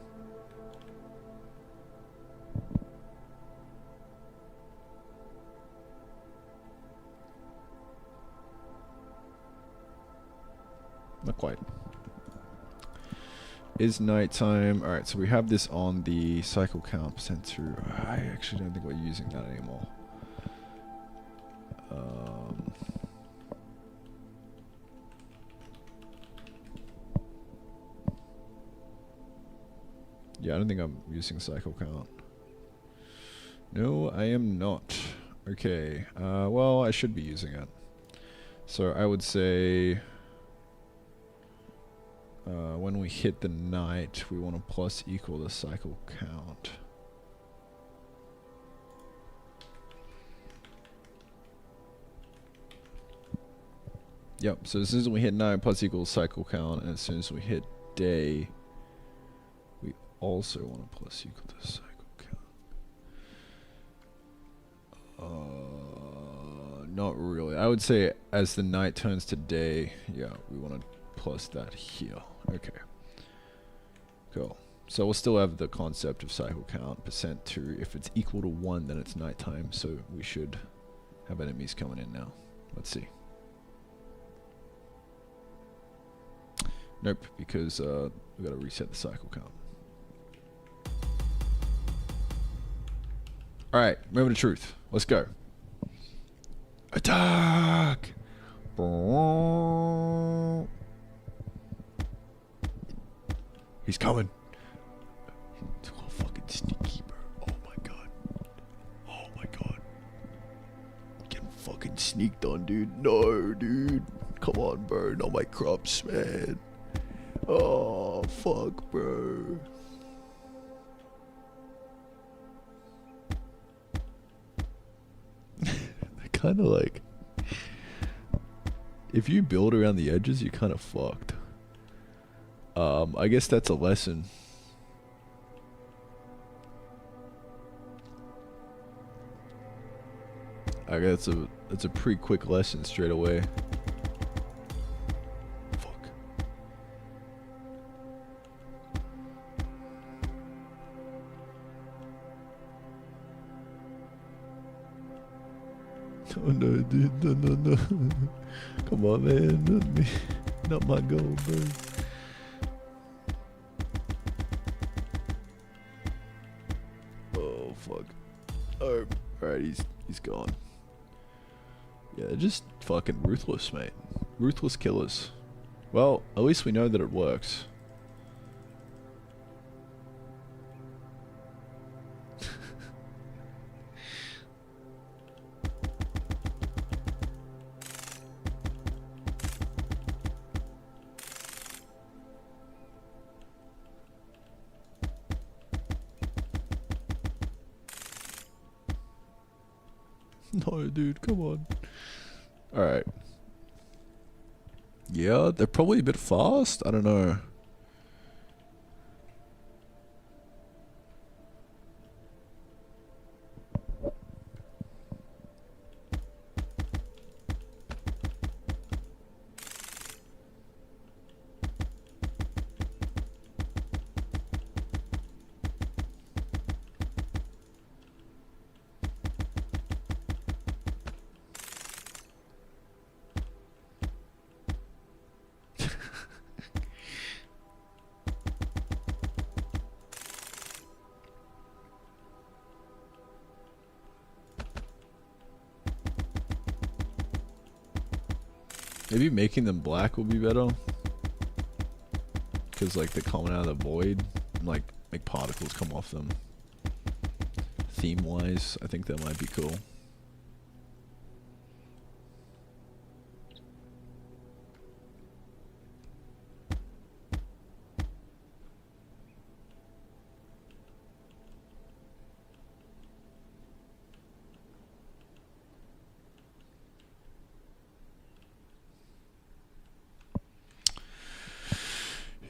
Not quite. Is nighttime. Alright, so we have this on the cycle count %2. I actually don't think we're using that anymore. Yeah, I don't think I'm using cycle count. No, I am not. Okay, well, I should be using it. So I would say when we hit the night, we want to plus equal the cycle count. Yep, so as soon as we hit night, plus equals cycle count, and as soon as we hit day, we also want to plus equal the cycle count. Not really. I would say as the night turns to day, yeah, we want to plus that here. Okay. Cool. So we'll still have the concept of cycle count %2. If it's equal to 1, then it's nighttime. So we should have enemies coming in now. Let's see. Nope, because we got to reset the cycle count. All right, moment of truth. Let's go. Attack! He's coming. He's all fucking sneaky, bro. Oh my god. Oh my god. Getting fucking sneaked on, dude. No, dude. Come on, bro. Not my crops, man. Oh, fuck, bro. Kind of like, if you build around the edges, you're kind of fucked. I guess that's a lesson. I guess that's a pretty quick lesson straight away. Fuck. Oh no, dude, no. Come on, man, not me, not my goal, bro. Oh fuck. Oh, alright, he's gone. Yeah, just fucking ruthless, mate. Ruthless killers. Well, at least we know that it works. No, dude, come on. Alright. Yeah, they're probably a bit fast. I don't know. Maybe making them black will be better. Because like they're coming out of the void. And, like make particles come off them. Theme wise, I think that might be cool.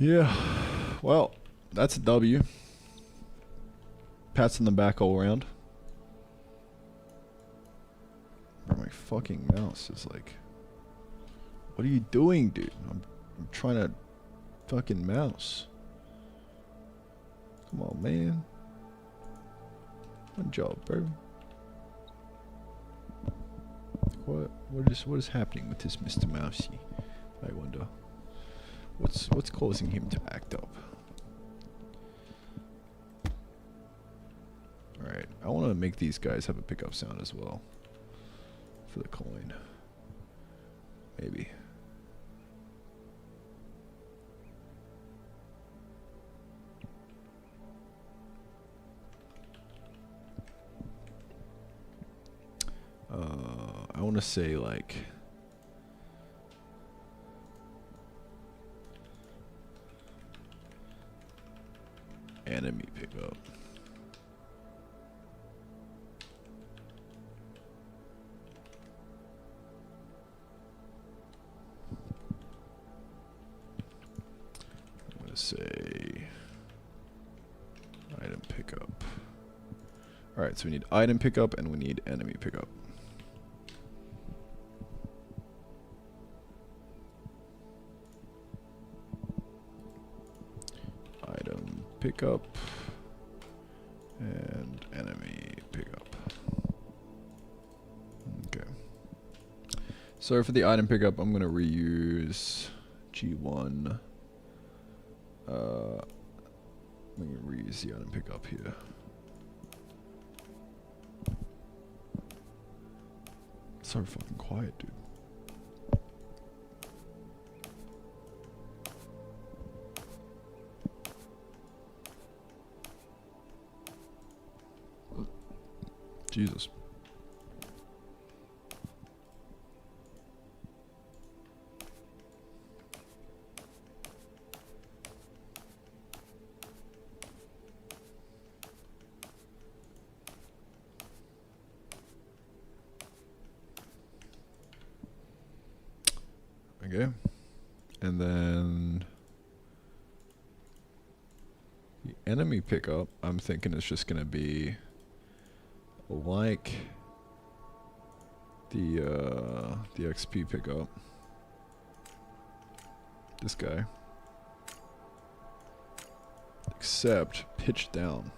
Yeah, well, that's a W. Pats on the back all around. Bro, my fucking mouse is like... What are you doing, dude? I'm trying to... Fucking mouse. Come on, man. Good job, bro. What is happening with this Mr. Mousey? I wonder. What's causing him to act up? Alright, I want to make these guys have a pickup sound as well. For the coin. Maybe. I want to say like... enemy pickup. I'm gonna say item pickup. Alright, so we need item pickup and we need enemy pickup. Item pickup and enemy pickup. Okay. So for the item pickup, I'm gonna reuse G1. I'm gonna reuse the item pickup here. So fucking quiet, dude. Jesus. Okay. And then the enemy pickup, I'm thinking it's just gonna be like the XP pickup. This guy. Except pitch down.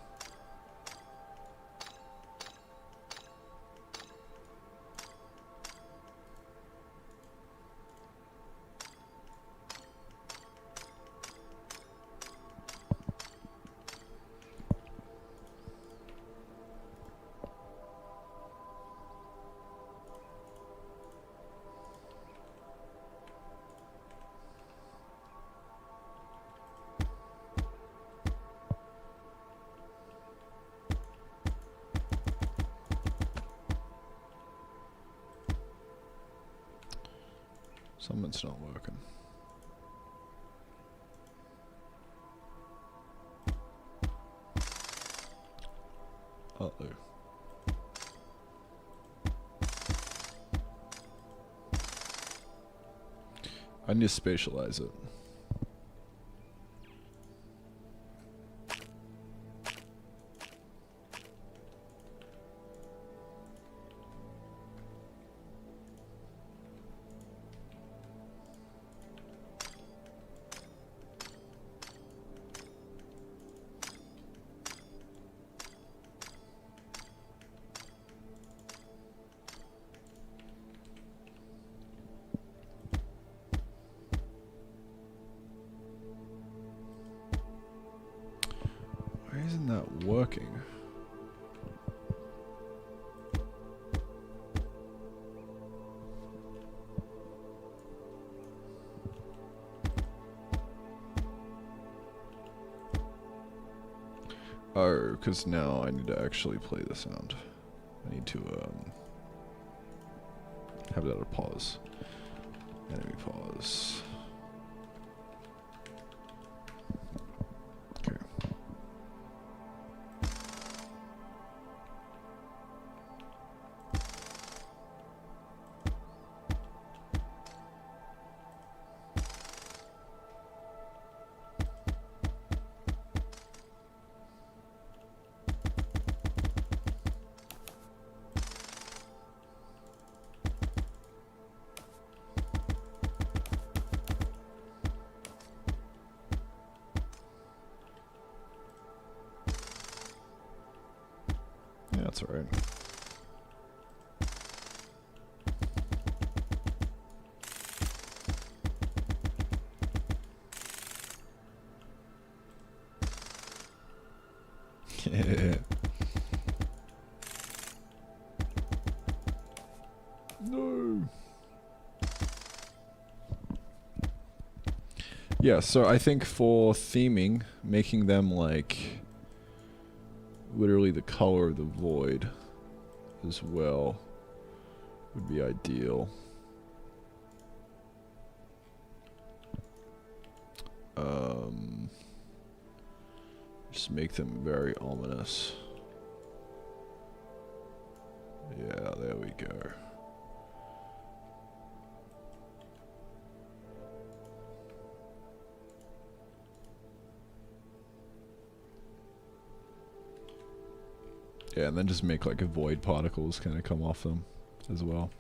Something's not working. Uh-oh. I need to spatialize it. Why isn't that working? Oh, because now I need to actually play the sound. I need to have that a pause. Enemy pause. Okay. Yeah, that's alright. No. Yeah, so I think for theming, making them like literally the color of the void as well would be ideal. Just make them very ominous. Yeah, there we go. Yeah, and then just make like a void particles kind of come off them as well.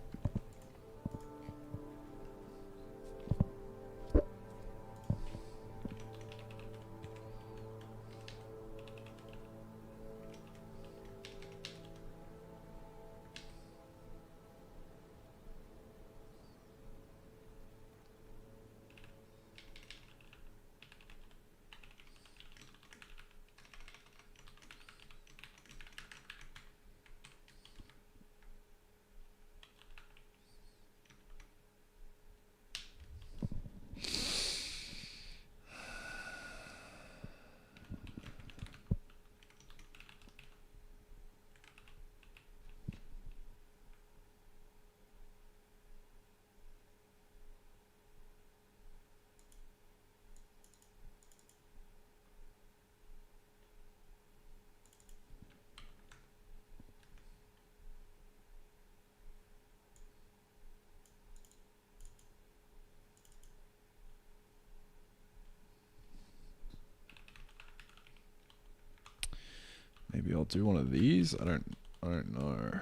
Maybe I'll do one of these. I don't know.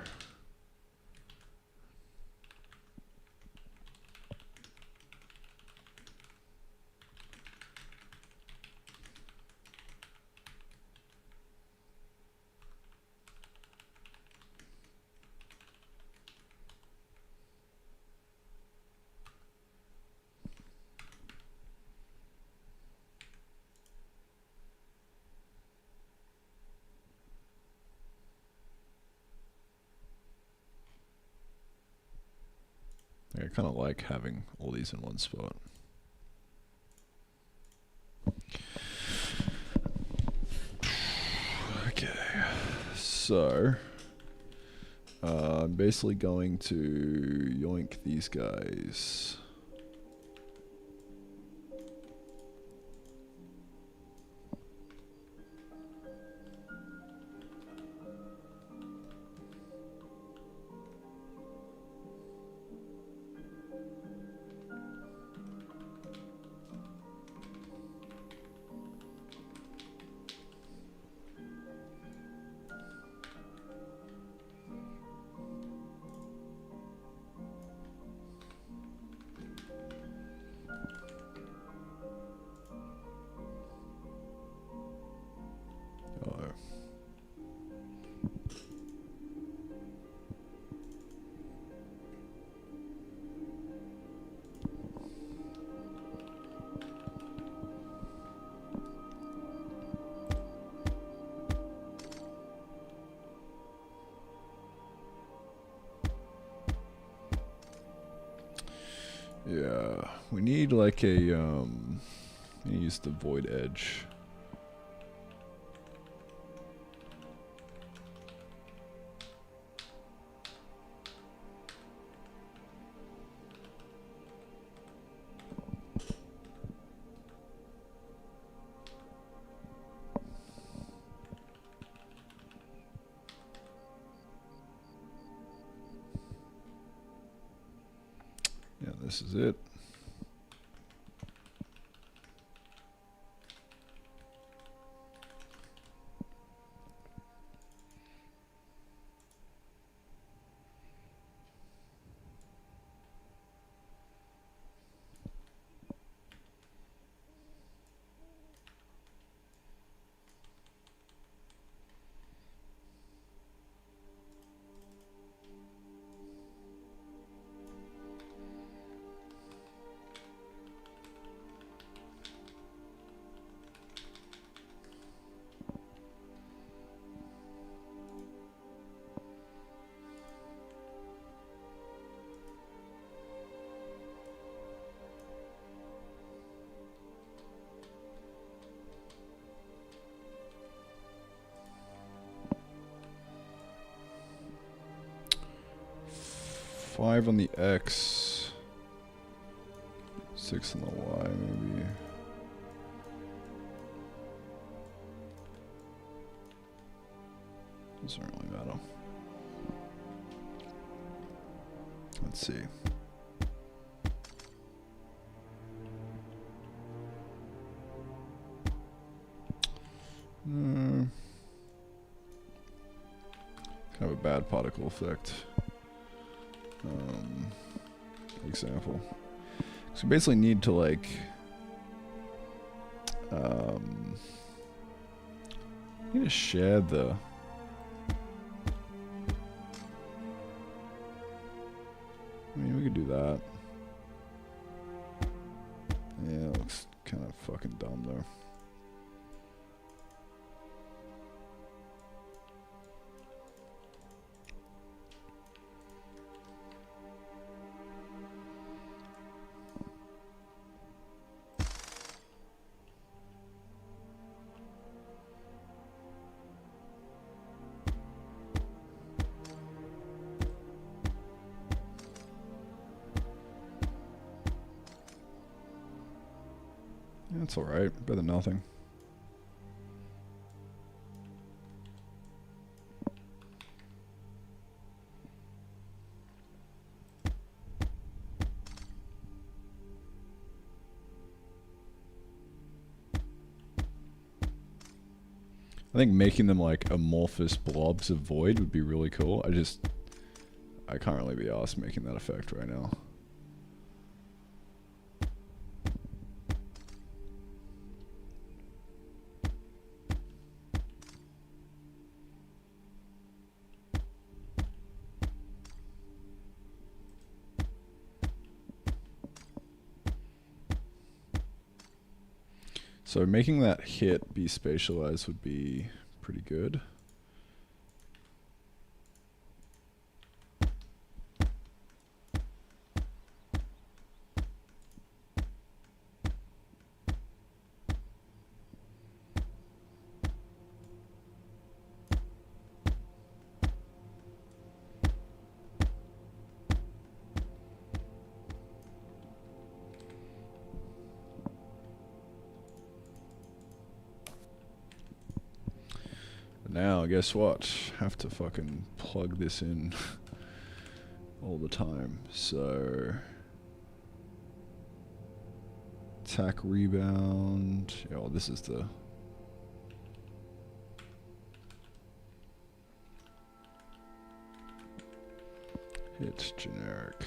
I kind of like having all these in one spot. Okay, so I'm basically going to yoink these guys. Yeah, we need like a use the void edge. This is it. Five on the X, 6 on the Y, maybe. Doesn't really matter. Let's see. Kind of a bad particle effect. Example. So we basically need to like need to share the I mean we could do that. Yeah, it looks kind of fucking dumb though. That's alright, better than nothing. I think making them like amorphous blobs of void would be really cool. I can't really be asked making that effect right now. So making that hit be spatialized would be pretty good. Now, guess what? Have to fucking plug this in all the time. So, attack rebound. Yeah, well, this is the hit generic.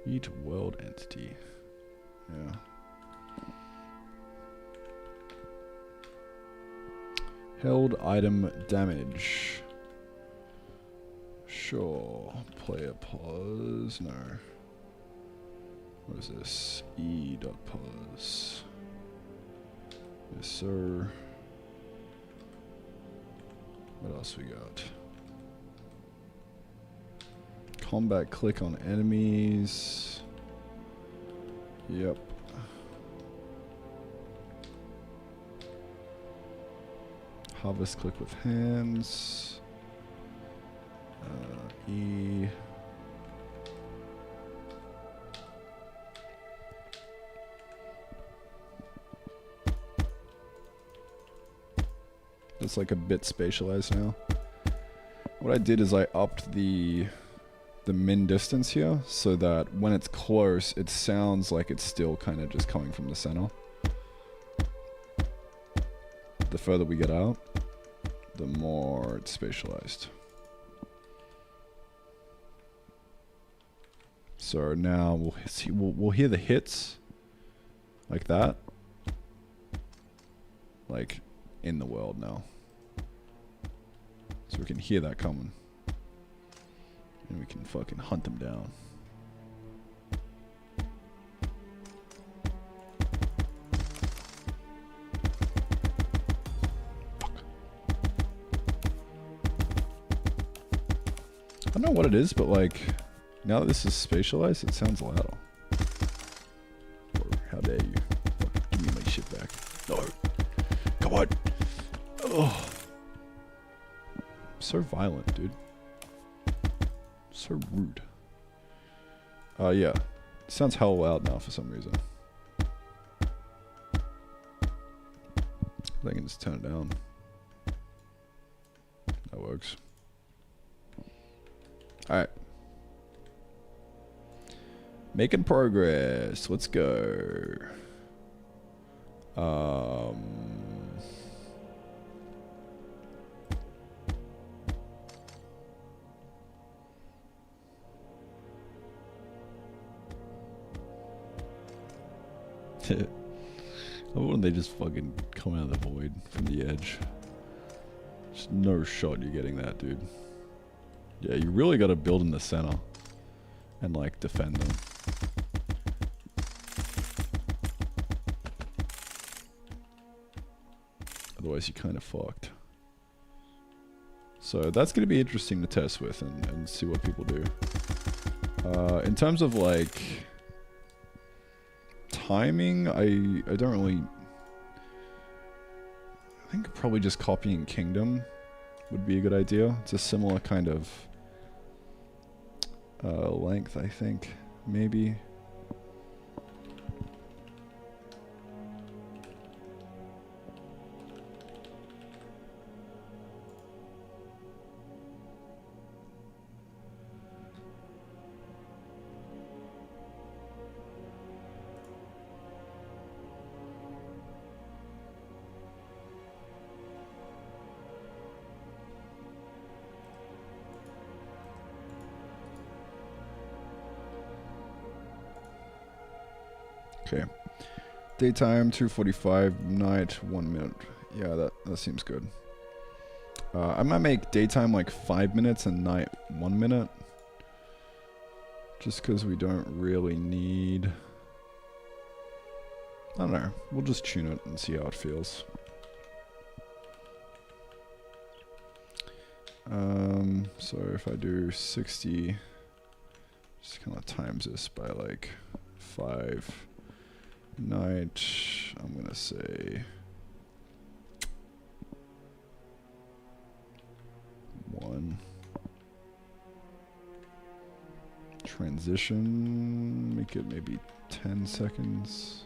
Eat world entity. Yeah. Held item damage. Sure. Player pause. No. What is this? E.pause. Yes, sir. What else we got? Combat click on enemies. Yep. Harvest click with hands. E. It's like a bit spatialized now. What I did is I upped the the min distance here so that when it's close, it sounds like it's still kind of just coming from the center. The further we get out, the more it's spatialized. So now we'll hear the hits like that, like in the world now. So we can hear that coming. And we can fucking hunt them down. Fuck. I don't know what it is, but like, now that this is spatialized, it sounds louder. Or how dare you. Fuck, give me my shit back. No. Come on. Oh. So violent, dude. So rude. Yeah. It sounds hella loud now for some reason. I can just turn it down. That works. Alright. Making progress. Let's go. Why wouldn't they just fucking come out of the void from the edge? There's no shot you're getting that, dude. Yeah, you really gotta build in the center and like defend them. Otherwise you're kind of fucked. So that's gonna be interesting to test with and see what people do. In terms of like timing, I don't really... I think probably just copying Kingdom would be a good idea. It's a similar kind of length, I think, maybe. Okay. Daytime 2:45, night 1 minute. Yeah, that seems good. I might make daytime like 5 minutes and night 1 minute. Just because we don't really need... I don't know. We'll just tune it and see how it feels. So if I do 60, just kind of times this by like 5. Night, I'm gonna say 1. Transition, make it maybe 10 seconds.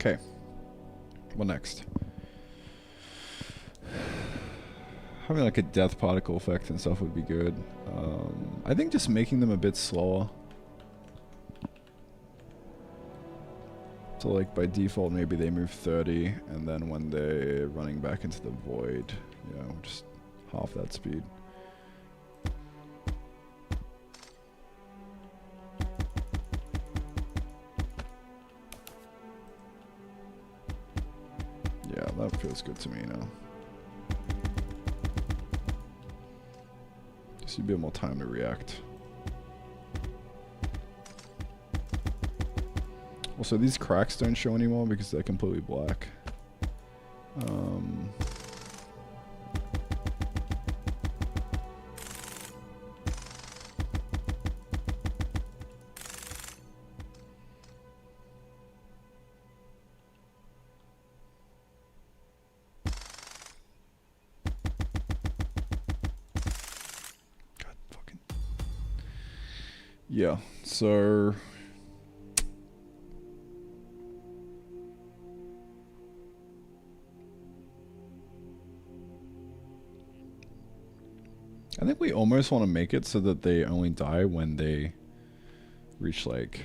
Okay. What next? Having like a death particle effect and stuff would be good. I think just making them a bit slower. So like by default maybe they move 30 and then when they're running back into the void, you know, just half that speed. Yeah, that feels good to me now. Gives you a bit more time to react. Also, these cracks don't show anymore because they're completely black. God fucking. Yeah, so. I think we almost want to make it so that they only die when they reach like...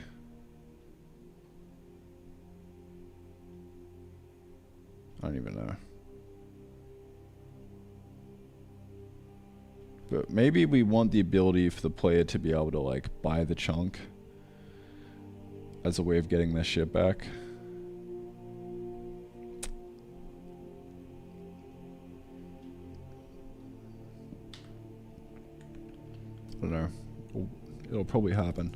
I don't even know. But maybe we want the ability for the player to be able to like buy the chunk as a way of getting their shit back. I don't know. It'll probably happen.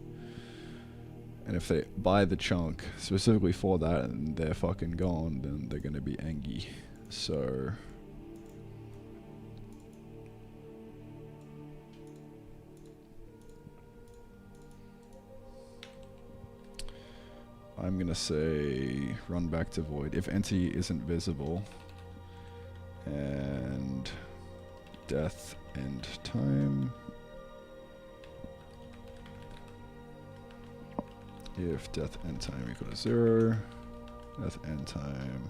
And if they buy the chunk specifically for that and they're fucking gone, then they're gonna be angry. So I'm gonna say run back to void if entity isn't visible, and death end time. If death end time equals 0, death end time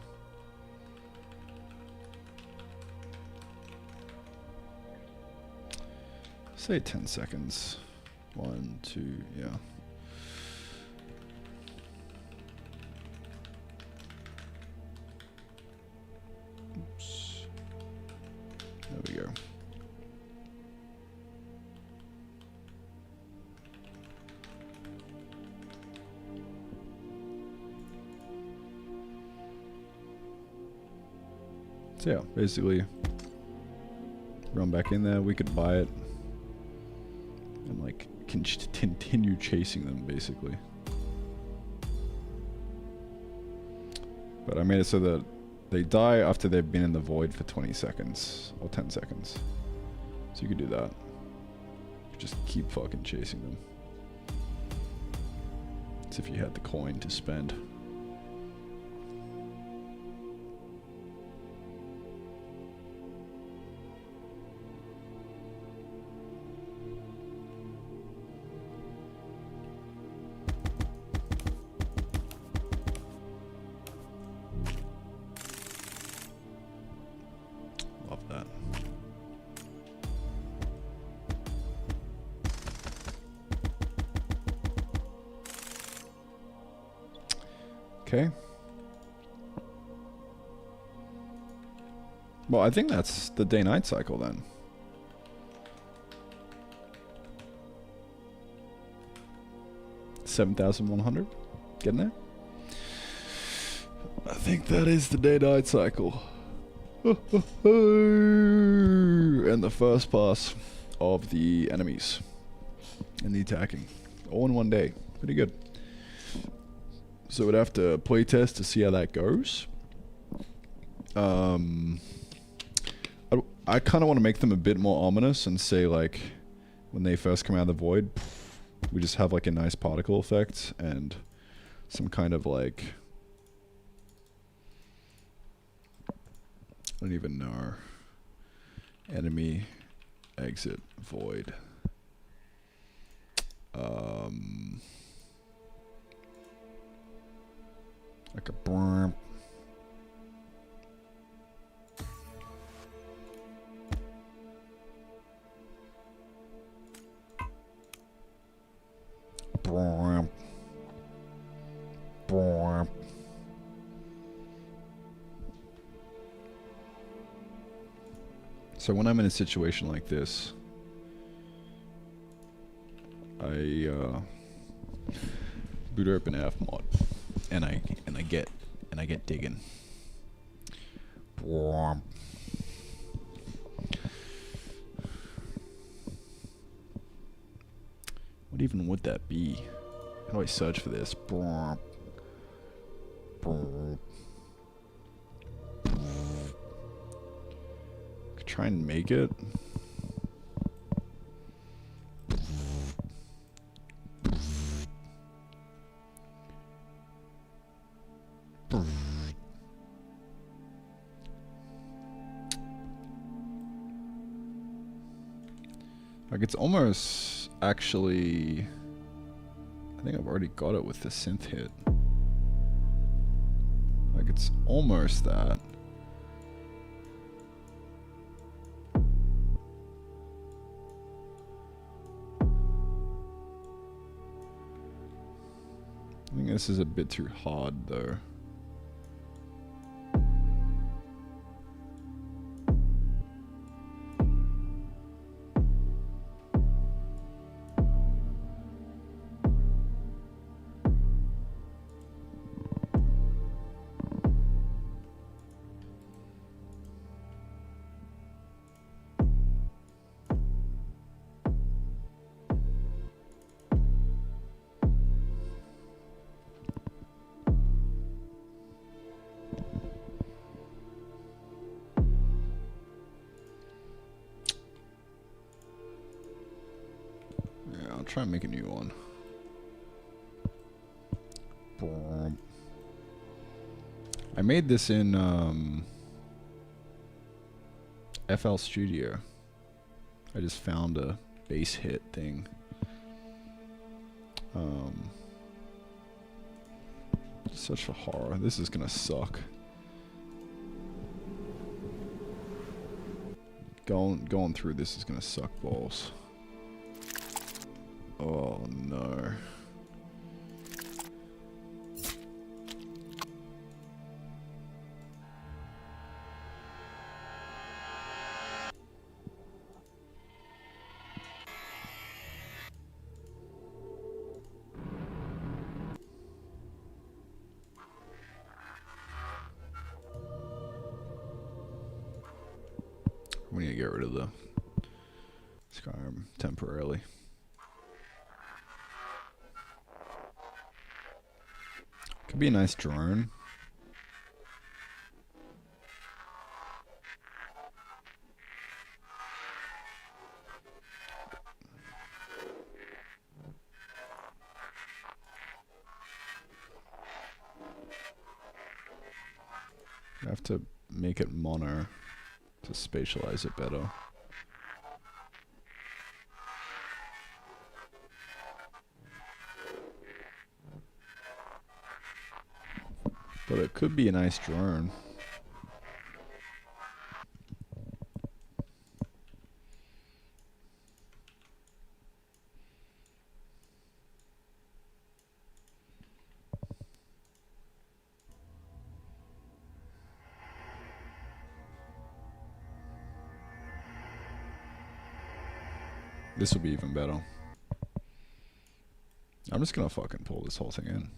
say 10 seconds. 1, 2, yeah. Oops. There we go. So yeah, basically run back in there, we could buy it and like continue chasing them basically. But I made it so that they die after they've been in the void for 20 seconds or 10 seconds. So you could do that. Just keep fucking chasing them. As if you had the coin to spend. Love that. Okay. Well, I think that's the day-night cycle then. $7,100. Getting there? I think that is the day-night cycle. And the first pass of the enemies and the attacking. All in one day. Pretty good. So we'd have to play test to see how that goes. I kind of want to make them a bit more ominous and say like when they first come out of the void, we just have like a nice particle effect and some kind of like, I don't even know, enemy exit void. Like a brrrr. Brrrr. Brrrr. So when I'm in a situation like this, I boot open fmod and I get digging. Brrrr. What even would that be? How do I search for this? Could try and make it. Like it's almost actually, I think I've already got it with the synth hit. Like it's almost that. I think this is a bit too hard though. I'll try and make a new one. I made this in FL Studio. I just found a bass hit thing. Such a horror. This is gonna suck. Going through this is gonna suck balls. Oh no. We need to get rid of the Skyrim temporarily. Could be a nice drone. I have to make it mono to spatialize it better. But it could be a nice drone. This will be even better. I'm just gonna fucking pull this whole thing in.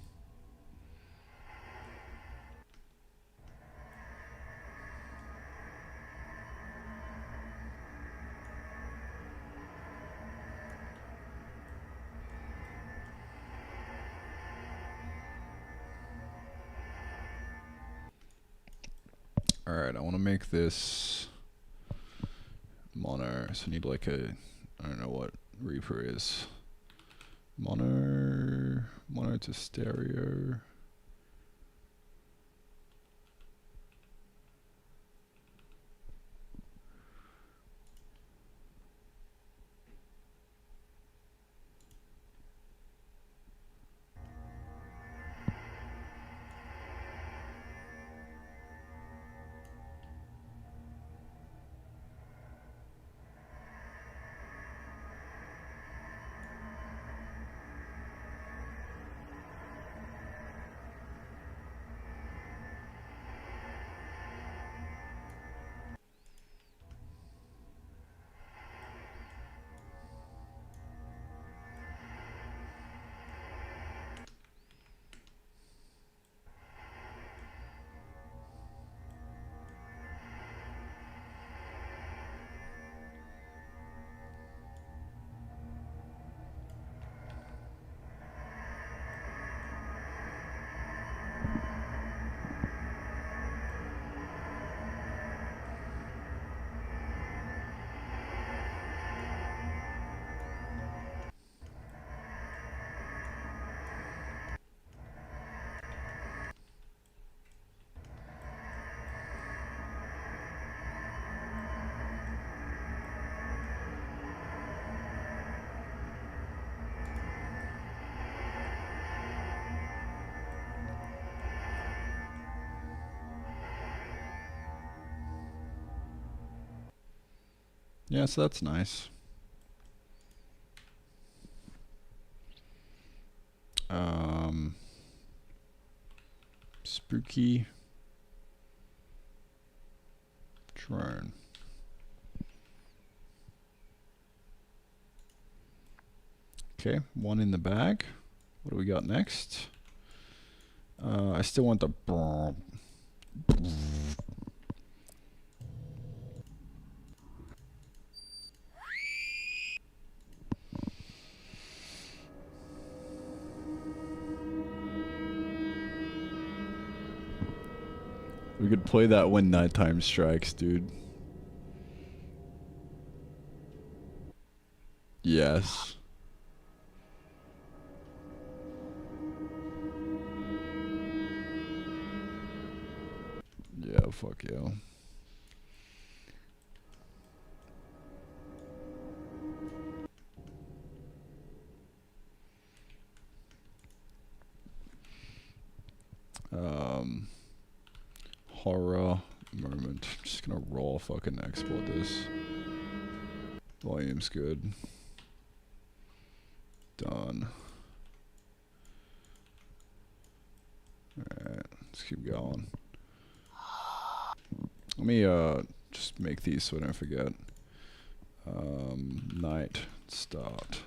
Alright, I want to make this mono, so I need like a, I don't know what Reaper is. Mono to stereo. Yeah, so that's nice. Spooky drone. Okay, one in the bag. What do we got next? I still want the. We could play that when nighttime strikes, dude. Yes. Yeah, fuck yeah. Horror moment. Just gonna raw fucking export this. Volume's good. Done. Alright, let's keep going. Let me just make these so I don't forget. Night start.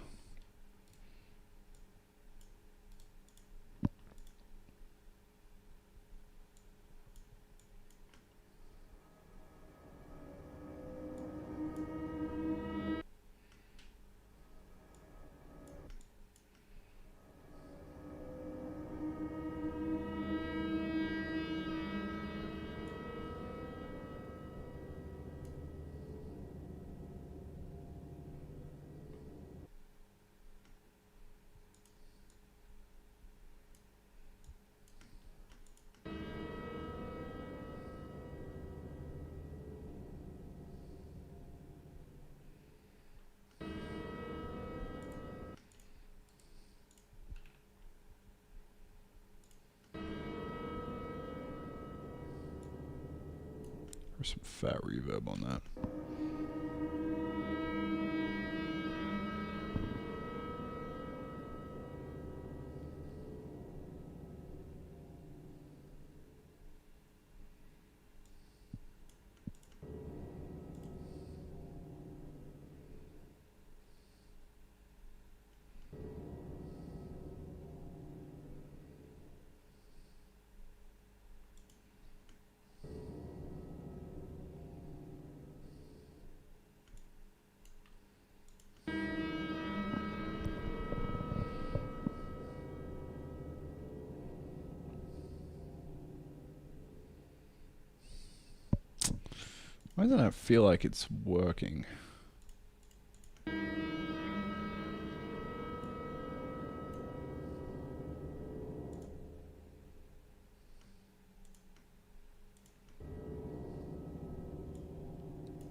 There's some fat reverb on that. Why doesn't it feel like it's working?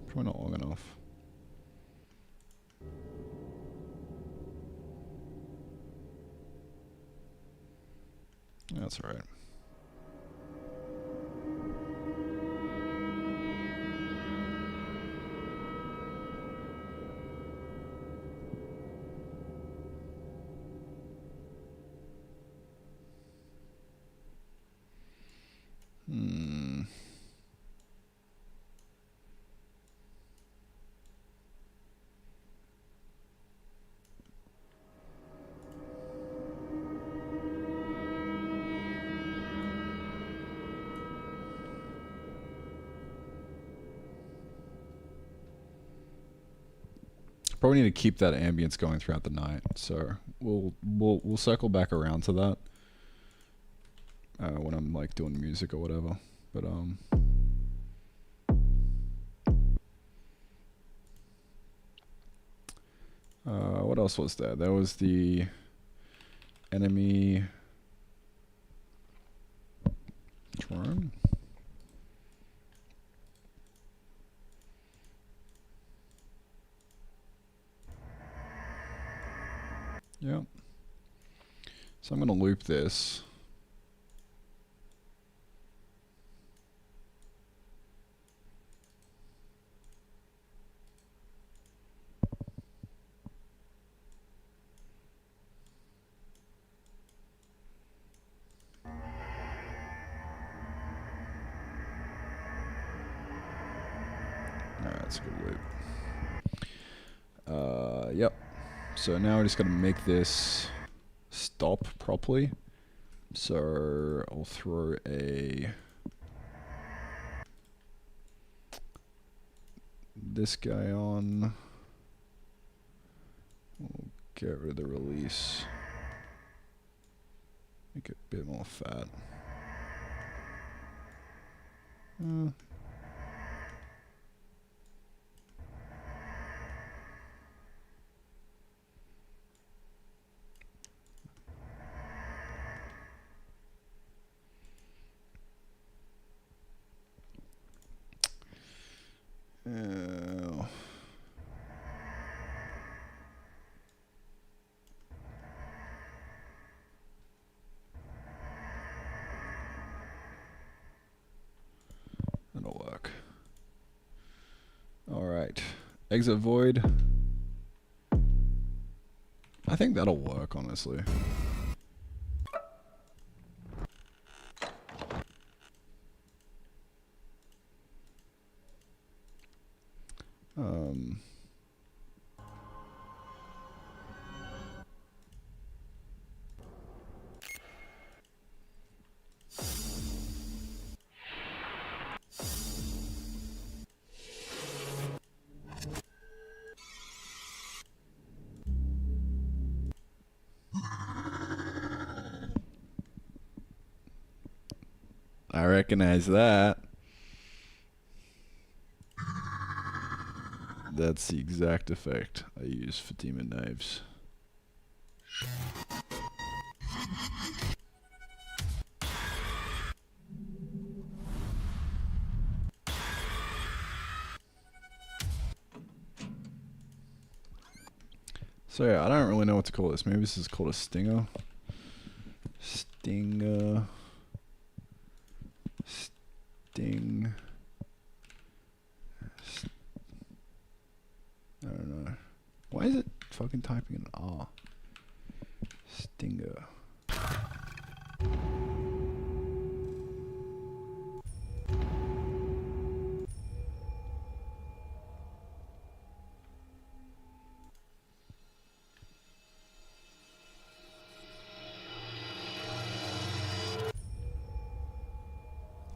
Probably not long enough. That's alright. Probably need to keep that ambience going throughout the night, so we'll circle back around to that when I'm like doing music or whatever. But what else was there? There was the enemy drone. Yep. So I'm going to loop this. Alright, that's a good loop. Yep. So now we just gotta make this stop properly. So I'll throw this guy on. We'll get rid of the release. Make it a bit more fat. That'll work. Alright. Exit void. I think that'll work, honestly. I recognize that. That's the exact effect I use for demon knives. So yeah, I don't really know what to call this. Maybe this is called a stinger. Stinger. Sting. I don't know. Why is it fucking typing an R? Stinger.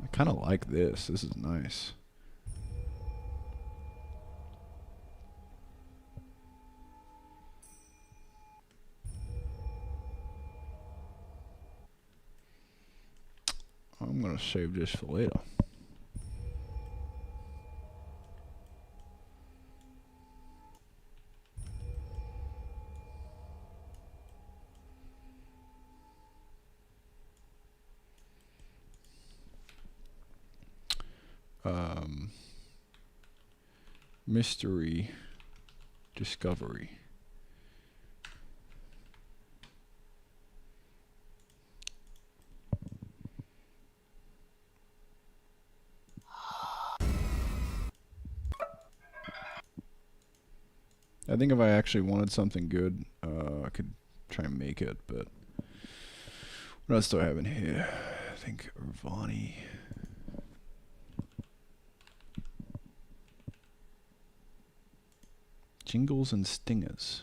I kind of like this. This is nice. I'm gonna save this for later. Mystery discovery. I think if I actually wanted something good, I could try and make it, but what else do I have in here? I think Irvani. Jingles and stingers.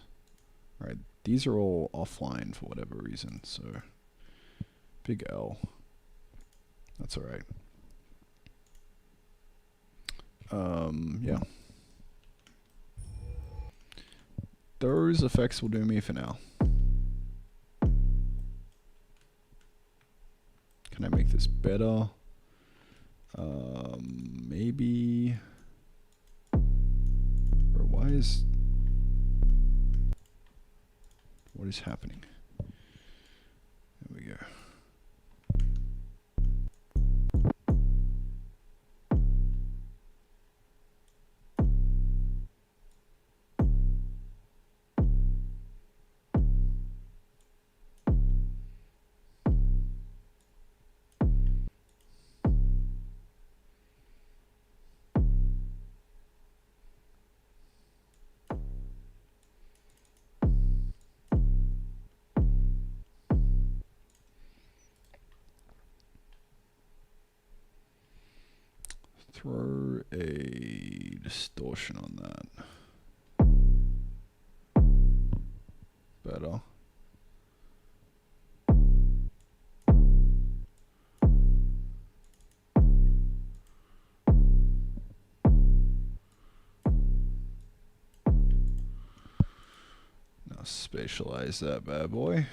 Alright, these are all offline for whatever reason, so big L. That's alright. Yeah. Those effects will do me for now. Can I make this better? Maybe. Or why is... What is happening? There we go. Throw a distortion on that. Better. Now spatialize that bad boy.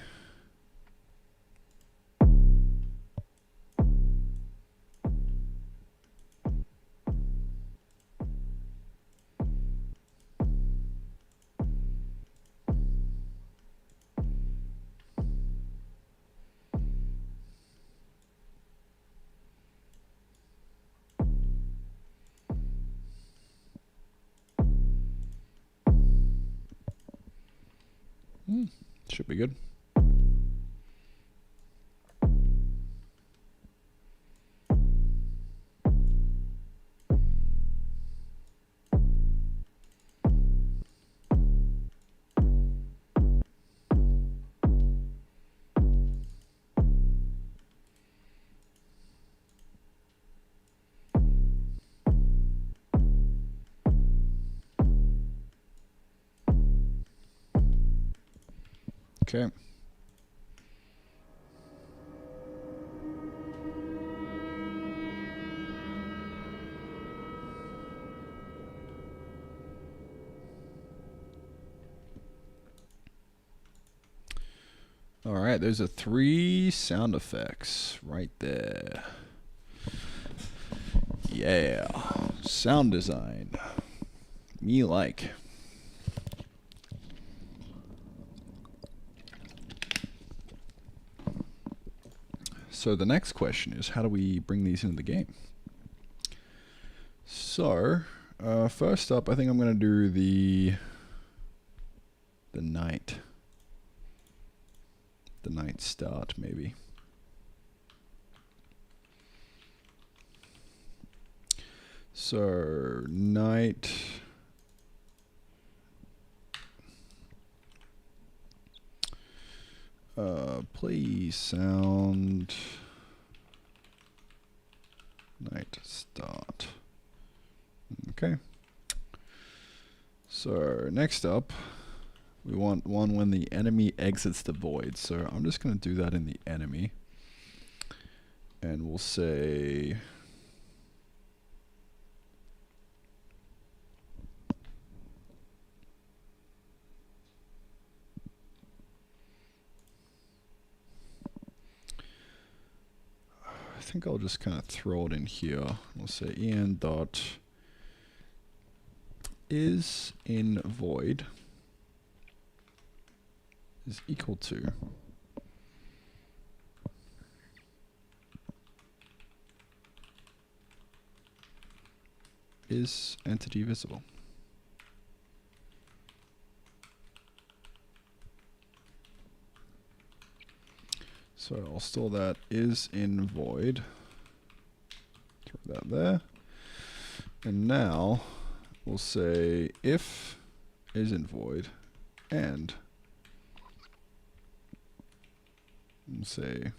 Should be good. Okay. All right, those are 3 sound effects right there. Yeah, sound design. Me like. So the next question is, how do we bring these into the game? So, first up, I think I'm going to do the night. The night start, maybe. So, night. Please sound. Night start. Okay. So, next up, we want one when the enemy exits the void. So I'm just going to do that in the enemy. And we'll say... I think I'll just kind of throw it in here. We'll say en dot is in void is equal to is entity visible. So I'll store that is in void. Throw that there. And now we'll say if is in void and we'll say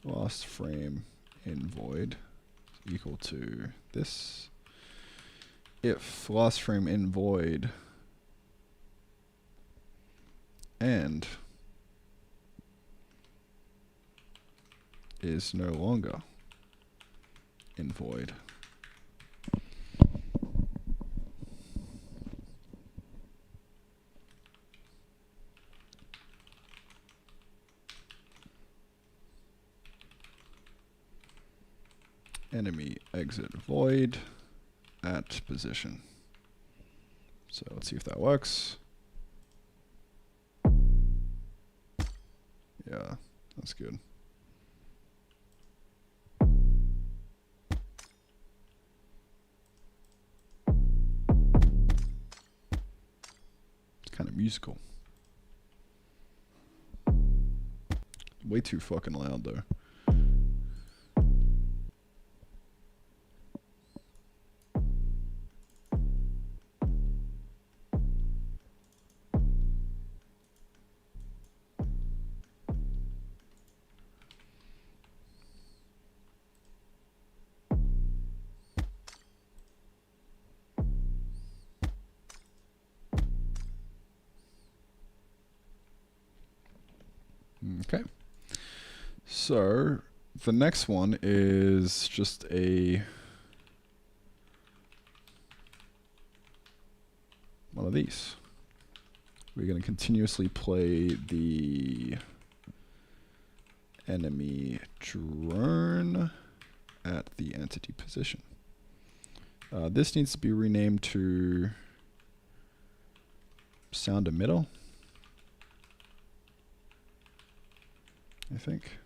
last frame in void is equal to this. If last frame in void and is no longer in void. Enemy exit void at position. So let's see if that works. Yeah, that's good. It's kind of musical. Way too fucking loud though. Okay. So the next one is just one of these. We're going to continuously play the enemy drone at the entity position. This needs to be renamed to sound emitter, I think.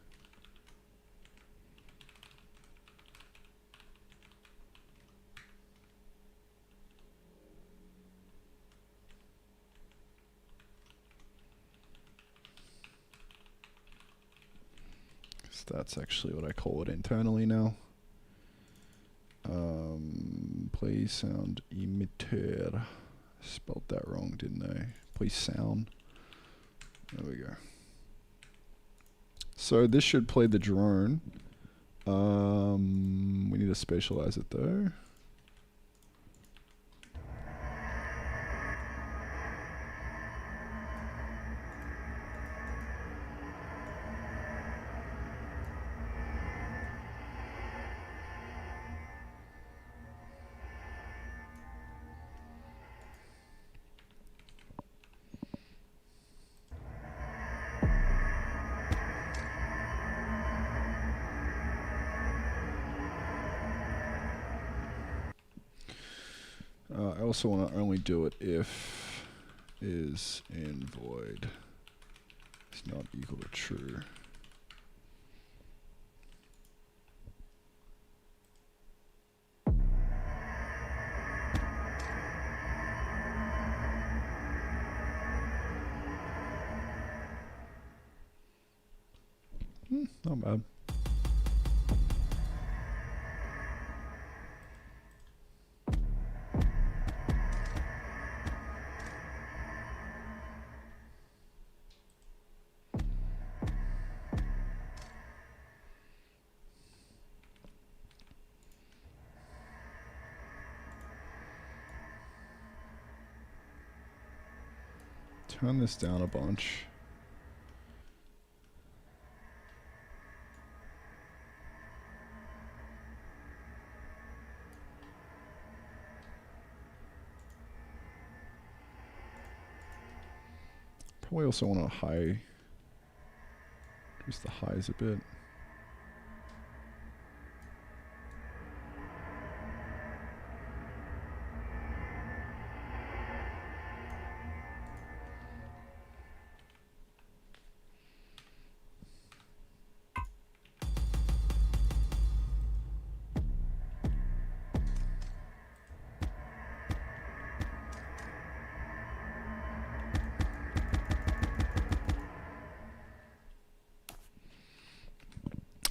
That's actually what I call it internally now. Play sound emitter. Spelled that wrong, didn't I? Play sound. There we go. So this should play the drone. We need to spatialize it though. I also want to only do it if is in void is not equal to true. Not bad. Turn this down a bunch. Probably also want to high, increase the highs a bit.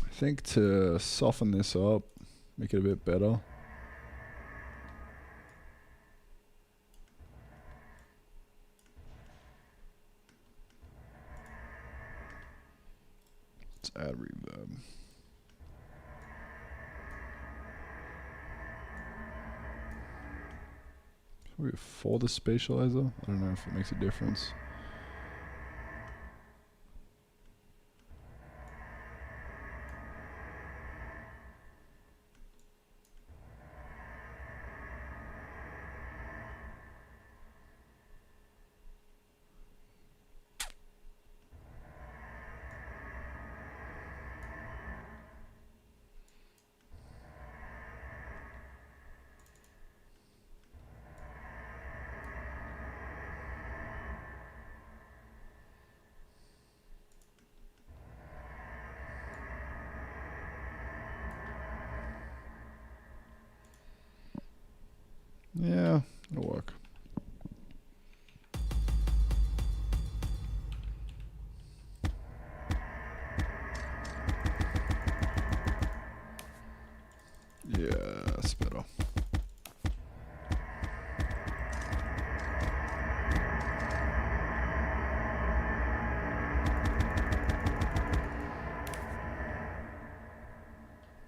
I think to soften this up, make it a bit better. Let's add reverb. Probably for the spatializer. I don't know if it makes a difference. Yeah, it'll work. Yeah, that's better.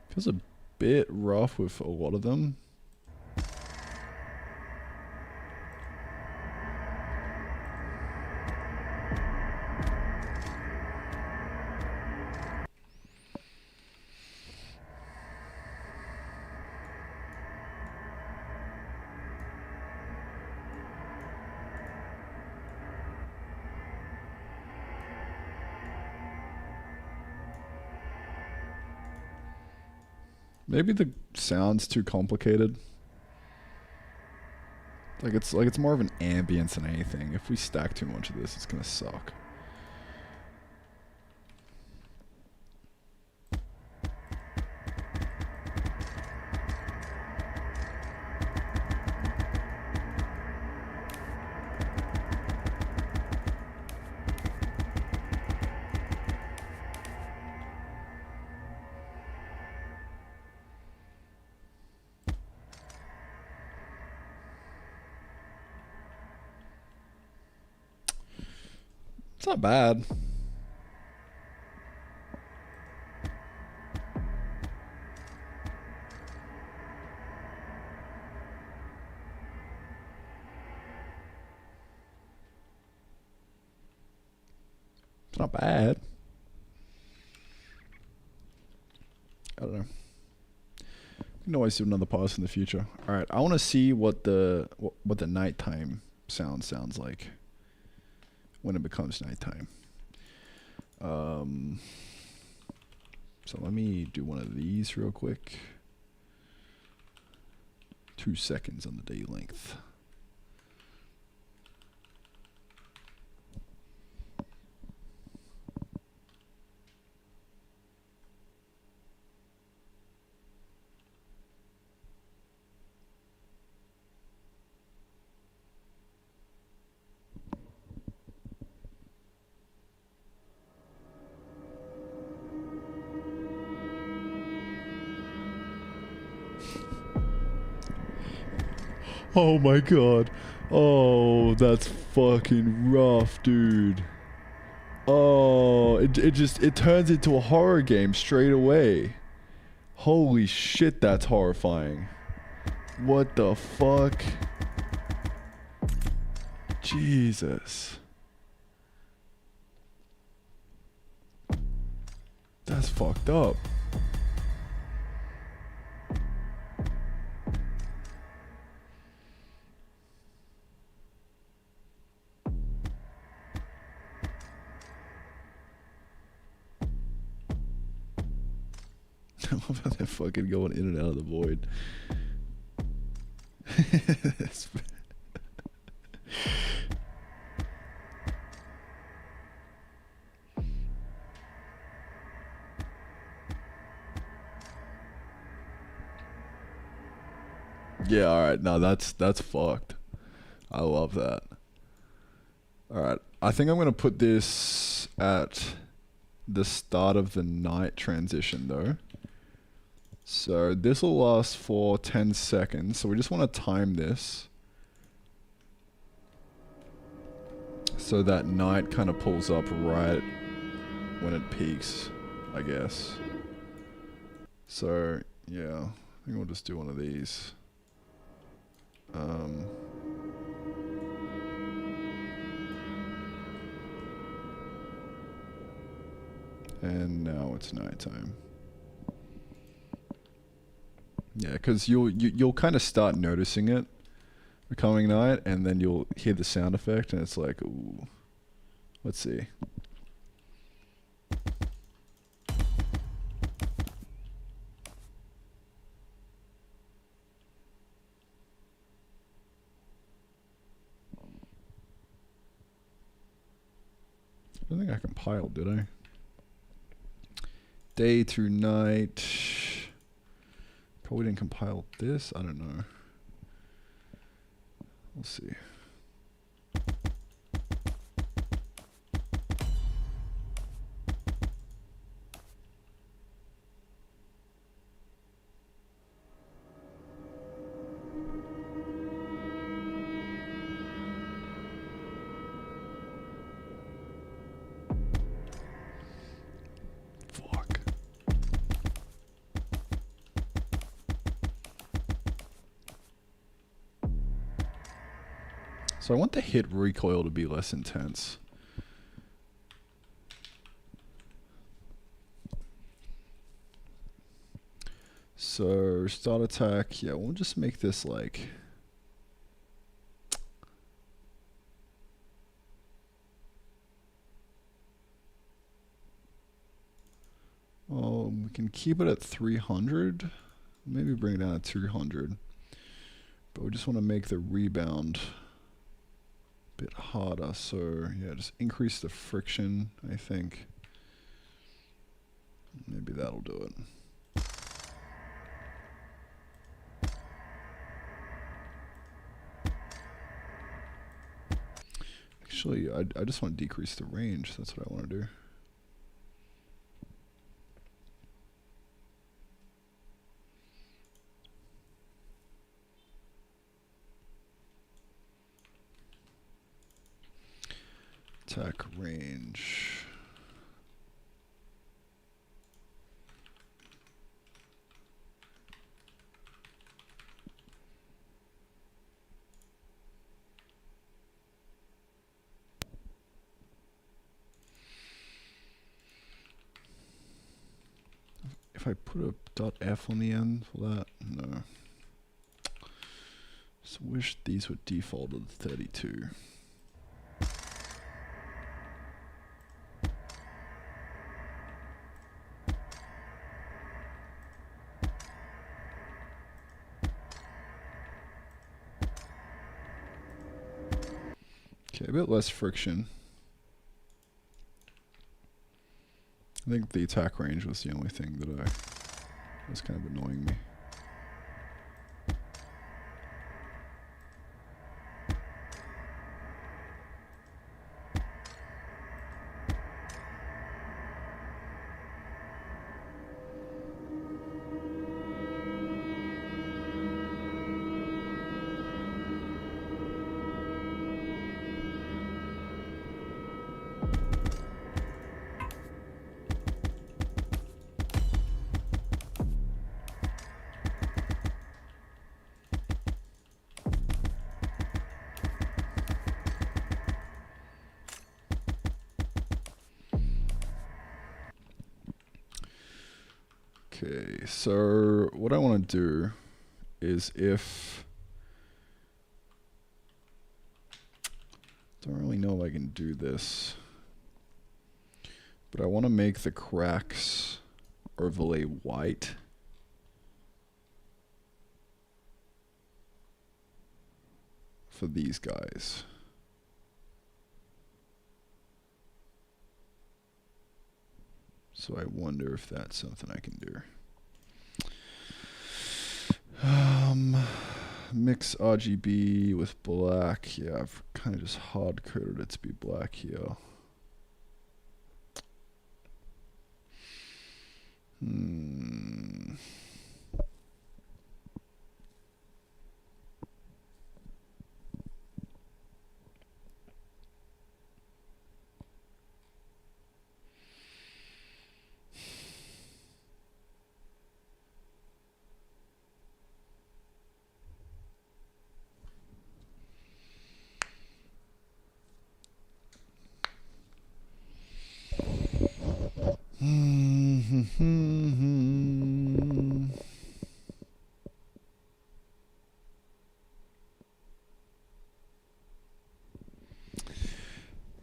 Feels a bit rough with a lot of them. Maybe the sound's too complicated. Like it's more of an ambience than anything. If we stack too much of this, it's gonna suck. It's not bad. It's not bad. I don't know. We can always do another pass in the future. All right, I want to see what the nighttime sounds like when it becomes nighttime. So let me do one of these real quick. 2 seconds on the day length. Oh my god. Oh, that's fucking rough, dude. Oh, it turns into a horror game straight away. Holy shit, that's horrifying. What the fuck? Jesus. That's fucked up. I love how they're fucking going in and out of the void. Yeah, alright, no, that's fucked. I love that. Alright, I think I'm gonna put this at the start of the night transition though. So this will last for 10 seconds. So we just want to time this so that night kind of pulls up right when it peaks, I guess. So yeah, I think we'll just do one of these. And now it's nighttime. Yeah, because you'll kind of start noticing it becoming night, and then you'll hear the sound effect, and it's like, ooh. Let's see. I don't think I compiled, did I? Day to night. Probably didn't compile this. I don't know. We'll see. Fuck. So I want the hit recoil to be less intense. So start attack, yeah, we'll just make this like we can keep it at 300. Maybe bring it down to 200. But we just want to make the rebound a bit harder. So yeah, just increase the friction, I think. Maybe that'll do it. Actually, I just want to decrease the range. That's what I want to do. Attack range. If I put a .f on the end for that, no. Just wish these would default to 32. Okay, a bit less friction. I think the attack range was the only thing that was kind of annoying me. Okay, so what I want to do is don't really know if I can do this, but I want to make the cracks overlay white. For these guys. So I wonder if that's something I can do. Mix RGB with black. Yeah, I've kind of just hard coded it to be black here.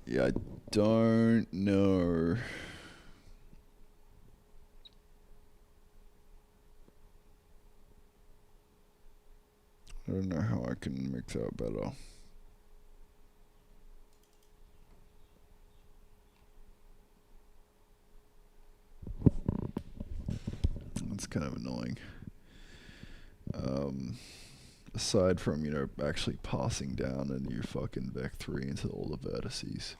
Yeah, I don't know. I don't know how I can make that better. That's kind of annoying. Aside from, you know, actually passing down a new fucking vec3 into all the vertices.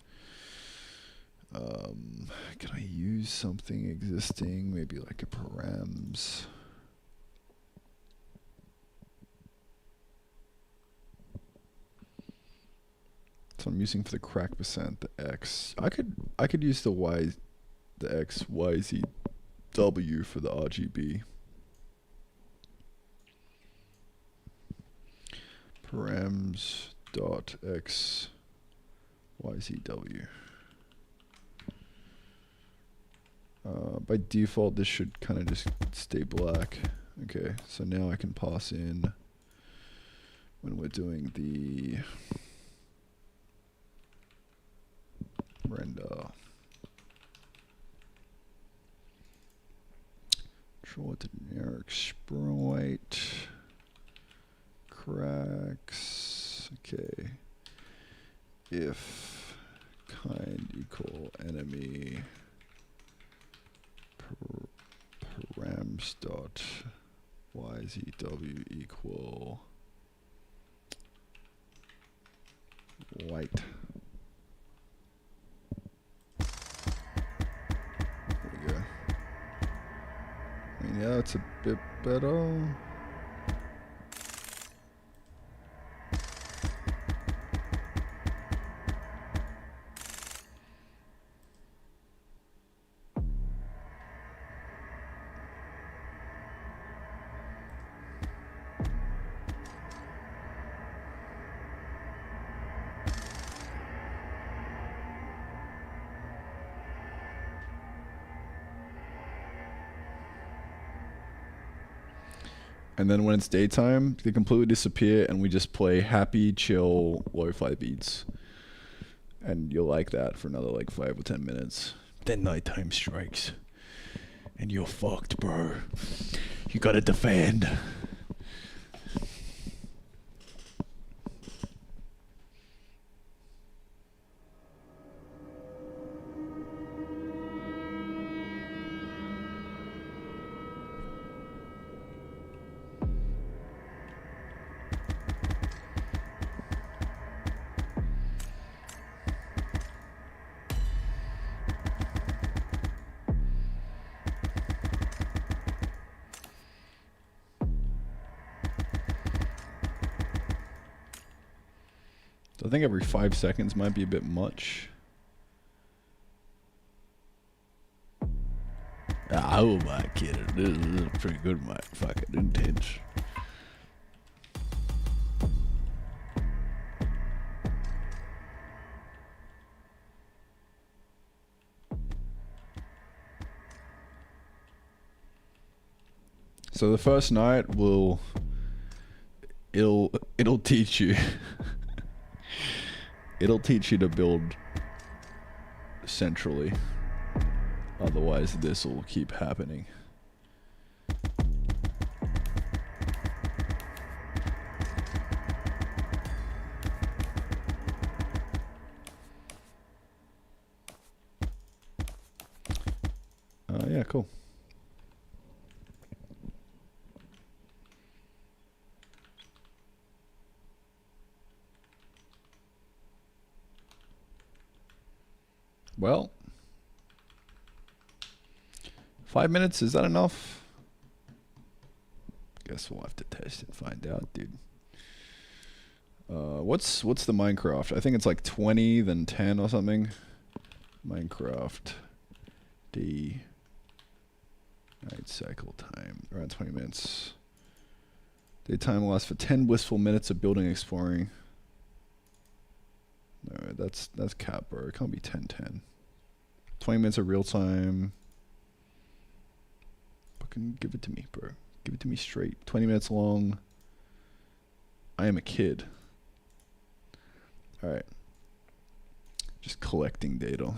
Can I use something existing? Maybe like a params. So I'm using for the crack percent the X. I could use the Y, the X, Y, Z, W for the RGB. Params dot X Y Z W. By default, this should kind of just stay black. Okay, so now I can pass in when we're doing the render. Short generic sprite. Cracks. Okay. If kind equal enemy params dot yzw equal white. There we go. I mean, yeah, it's a bit better. And then when it's daytime, they completely disappear and we just play happy, chill, lo-fi beats. And you'll like that for another like 5 or 10 minutes. Then nighttime strikes. And you're fucked, bro. You gotta defend. I think every 5 seconds might be a bit much. Oh my kid, this is pretty good, my fucking intense. So the first night it'll teach you. It'll teach you to build centrally. Otherwise, this will keep happening. Yeah, cool. Well, 5 minutes, is that enough? Guess we'll have to test and find out, dude. What's the Minecraft? I think it's like 20, then 10 or something. Minecraft D night cycle time around 20 minutes. Daytime lasts for 10 blissful minutes of building and exploring. No, that's cap, bro. It can't be 10-10. 20 minutes of real time. Fucking give it to me, bro. Give it to me straight. 20 minutes long. I am a kid. Alright. Just collecting data.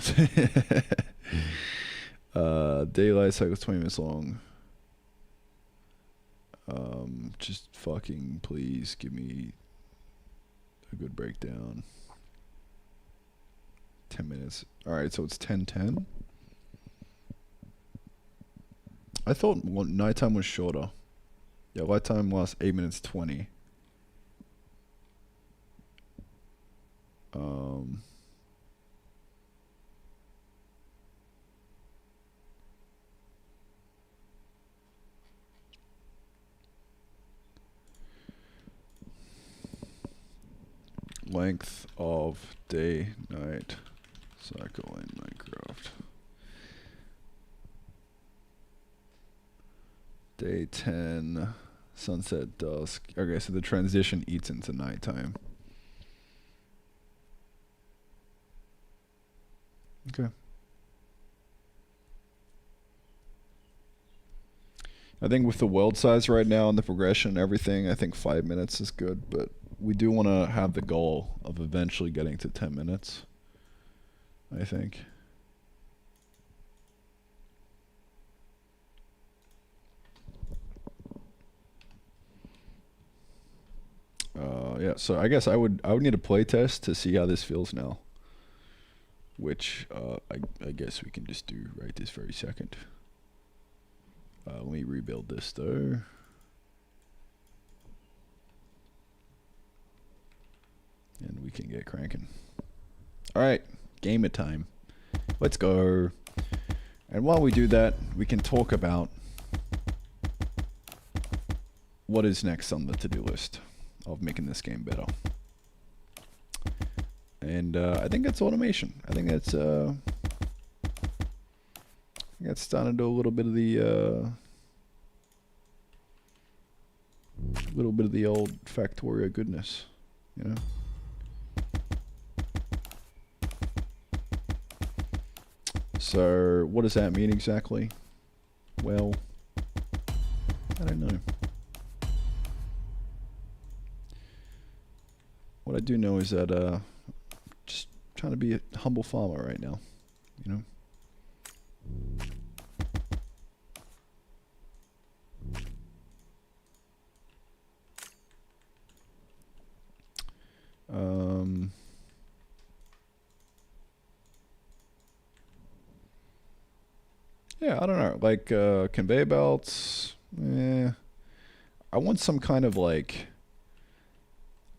Daylight cycles 20 minutes long. Just fucking please give me a good breakdown. 10 minutes. Alright, so it's 10-10. I thought nighttime was shorter. Yeah, nighttime lasts 8 minutes 20. Length of day, night, cycle in Minecraft. Day 10, sunset, dusk. Okay, so the transition eats into nighttime. Okay. I think with the world size right now and the progression and everything, I think 5 minutes is good, but we do want to have the goal of eventually getting to 10 minutes, I think. Oh yeah, so I guess I would need a play test to see how this feels now. Which I guess we can just do right this very second. Let me rebuild this though. And we can get cranking. Alright, gamer time. Let's go. And while we do that, we can talk about what is next on the to-do list of making this game better. And I think it's automation. I think it's starting to do a little bit of the old Factorio goodness, you know. So what does that mean exactly? Well, I don't know. What I do know is that just trying to be a humble farmer right now, you know. Yeah, I don't know. Like conveyor belts. I want some kind of like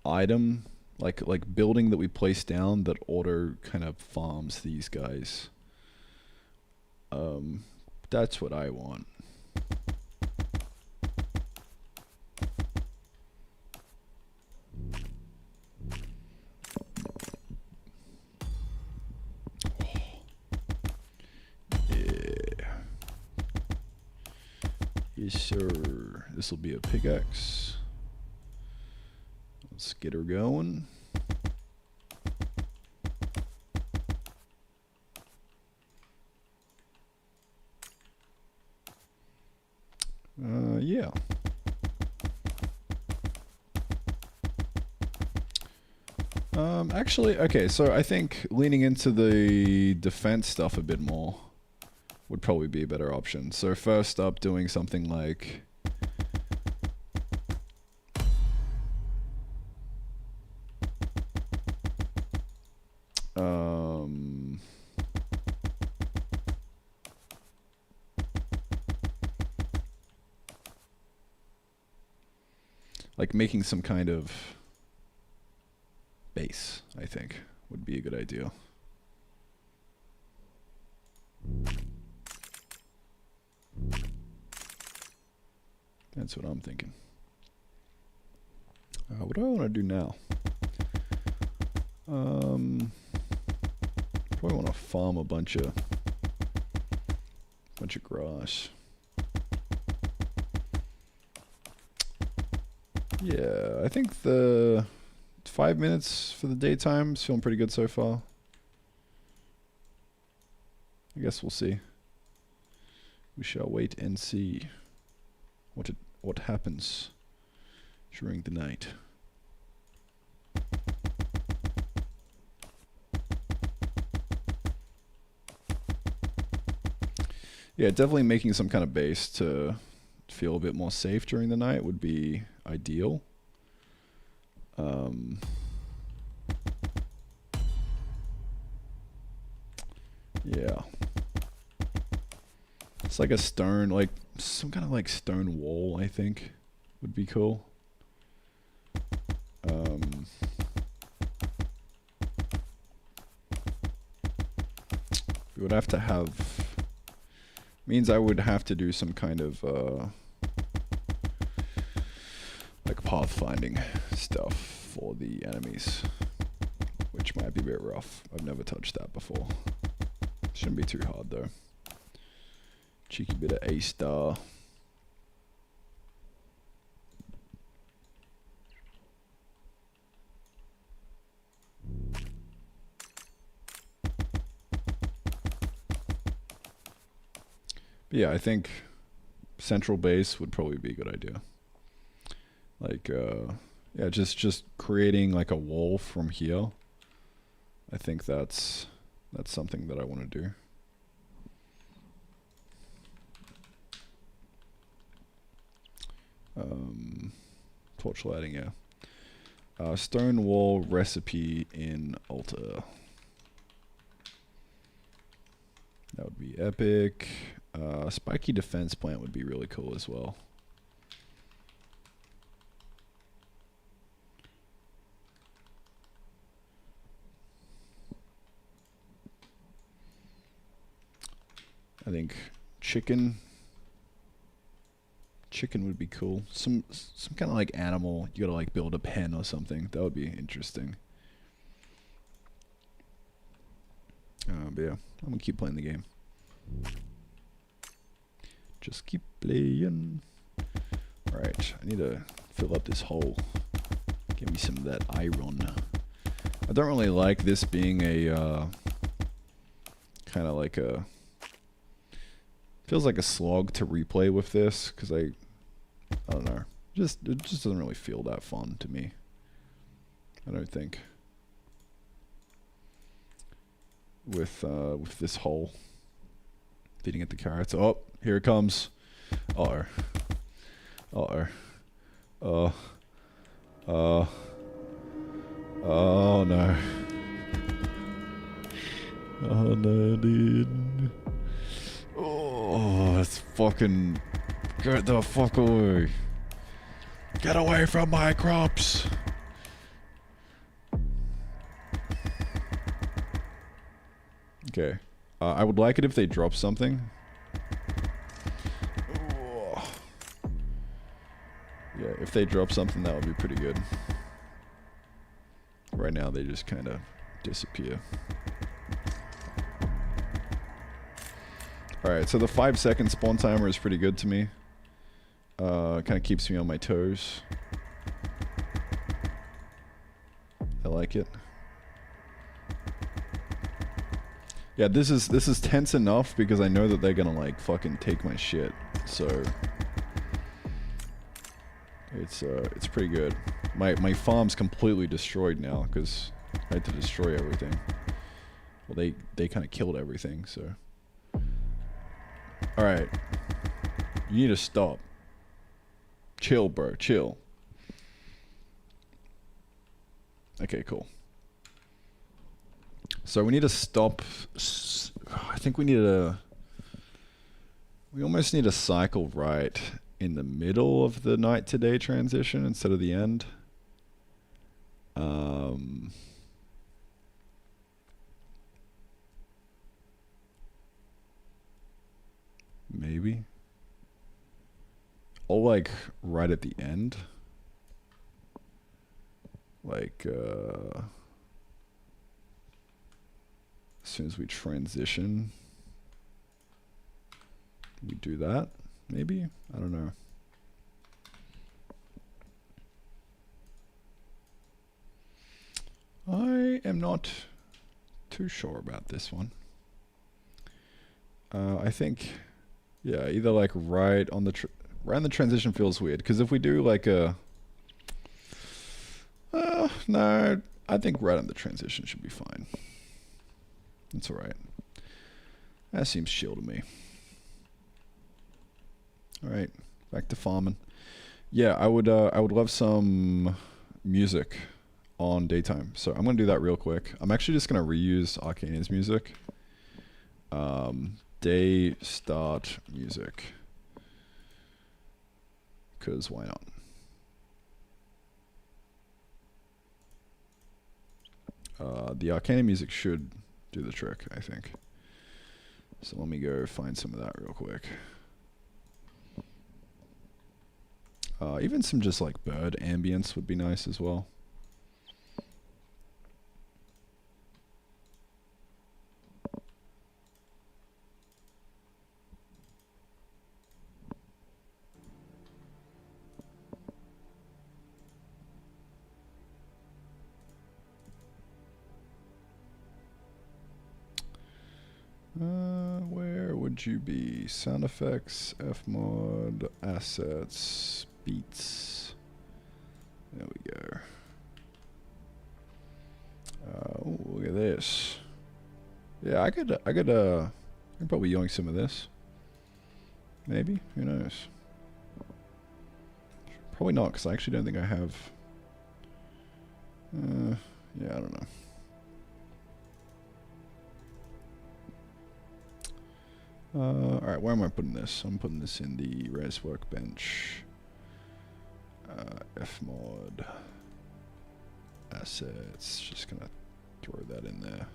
item, like building that we place down that auto kind of farms these guys. That's what I want. Yes, sir. This will be a pickaxe. Let's get her going. Yeah. Actually, okay, so I think leaning into the defense stuff a bit more would probably be a better option. So first up, doing something like making some kind of base, I think, would be a good idea. That's what I'm thinking. What do I want to do now? Probably want to farm a bunch of grass. Yeah, I think the 5 minutes for the daytime is feeling pretty good so far. I guess we'll see. We shall wait and see what happens during the night. Yeah, definitely making some kind of base to feel a bit more safe during the night would be ideal. Yeah. It's like a stone, like some kind of like stone wall, I think would be cool. We would have to have, means I would have to do some kind of like pathfinding stuff for the enemies, which might be a bit rough. I've never touched that before. Shouldn't be too hard though. Cheeky bit of A-star. But yeah, I think central base would probably be a good idea. Like, yeah, just creating like a wall from here. I think that's something that I want to do. Torch lighting, yeah. Stone wall recipe in Alta. That would be epic. Spiky defense plant would be really cool as well. I think chicken would be cool. Some kind of like animal. You gotta like build a pen or something. That would be interesting. But yeah, I'm gonna keep playing the game. Just keep playing. Alright, I need to fill up this hole. Give me some of that iron. I don't really like this being a kind of like a... Feels like a slog to replay with this, because I don't know. It just doesn't really feel that fun to me. I don't think. With this hole. Feeding at the carrots. Oh, here it comes. Uh-oh. Uh-oh. Oh no. Oh no, dude. Oh, that's fucking... Get the fuck away. Get away from my crops. Okay. I would like it if they drop something. Oh. Yeah, if they drop something, that would be pretty good. Right now, they just kind of disappear. Alright, so the 5-second spawn timer is pretty good to me. Kind of keeps me on my toes. I like it. Yeah, this is tense enough because I know that they're gonna like fucking take my shit. So it's pretty good. My farm's completely destroyed now because I had to destroy everything. Well, they kind of killed everything, so. Alright. You need to stop. Chill, bro. Chill. Okay, cool. So we need to stop... I think we need to... We almost need to cycle right in the middle of the night to day transition instead of the end. Maybe. Or like right at the end. Like as soon as we transition, we do that. Maybe? I don't know. I am not too sure about this one. I think, yeah, either like right on the transition feels weird, because if we do like a, no, I think right on the transition should be fine. That's alright. That seems chill to me. Alright, back to farming. Yeah, I would love some music on daytime. So I'm gonna do that real quick. I'm actually just gonna reuse Arcania's music. Day start music. Cause why not? The Arcania music should do the trick, I think. So let me go find some of that real quick. Even some just like bird ambience would be nice as well. Where would you be? Sound effects, Fmod, assets, beats. There we go. Oh, look at this. Yeah, I could probably yoink some of this. Maybe, who knows? Probably not, because I actually don't think I have Yeah, I don't know. Alright, where am I putting this? I'm putting this in the res workbench. Fmod. Assets. Just gonna throw that in there.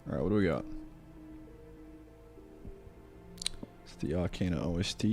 Alright, what do we got? It's the Arcana OST.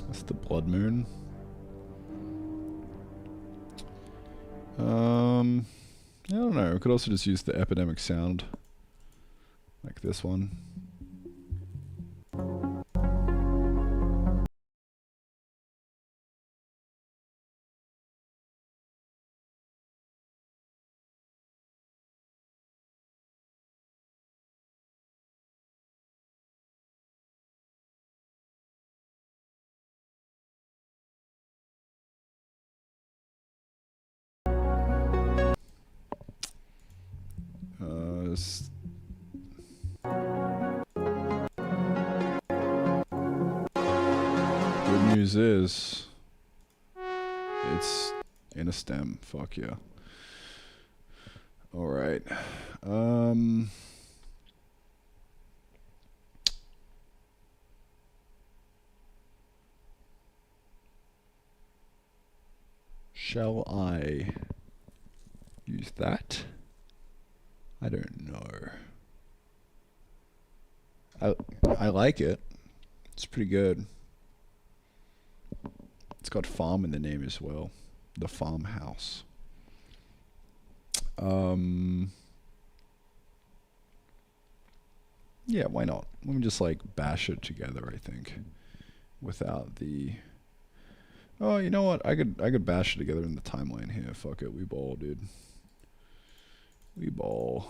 That's the Blood Moon. I don't know. We could also just use the Epidemic Sound. Like this one. S- Good news is, it's in a stem. Fuck yeah. Alright. Shall I use that? I don't know. I like it. It's pretty good. It's got farm in the name as well. The farmhouse. Yeah, why not? Let me just like bash it together, I think. Without the... Oh, you know what? I could bash it together in the timeline here. Fuck it, we ball, dude. We ball.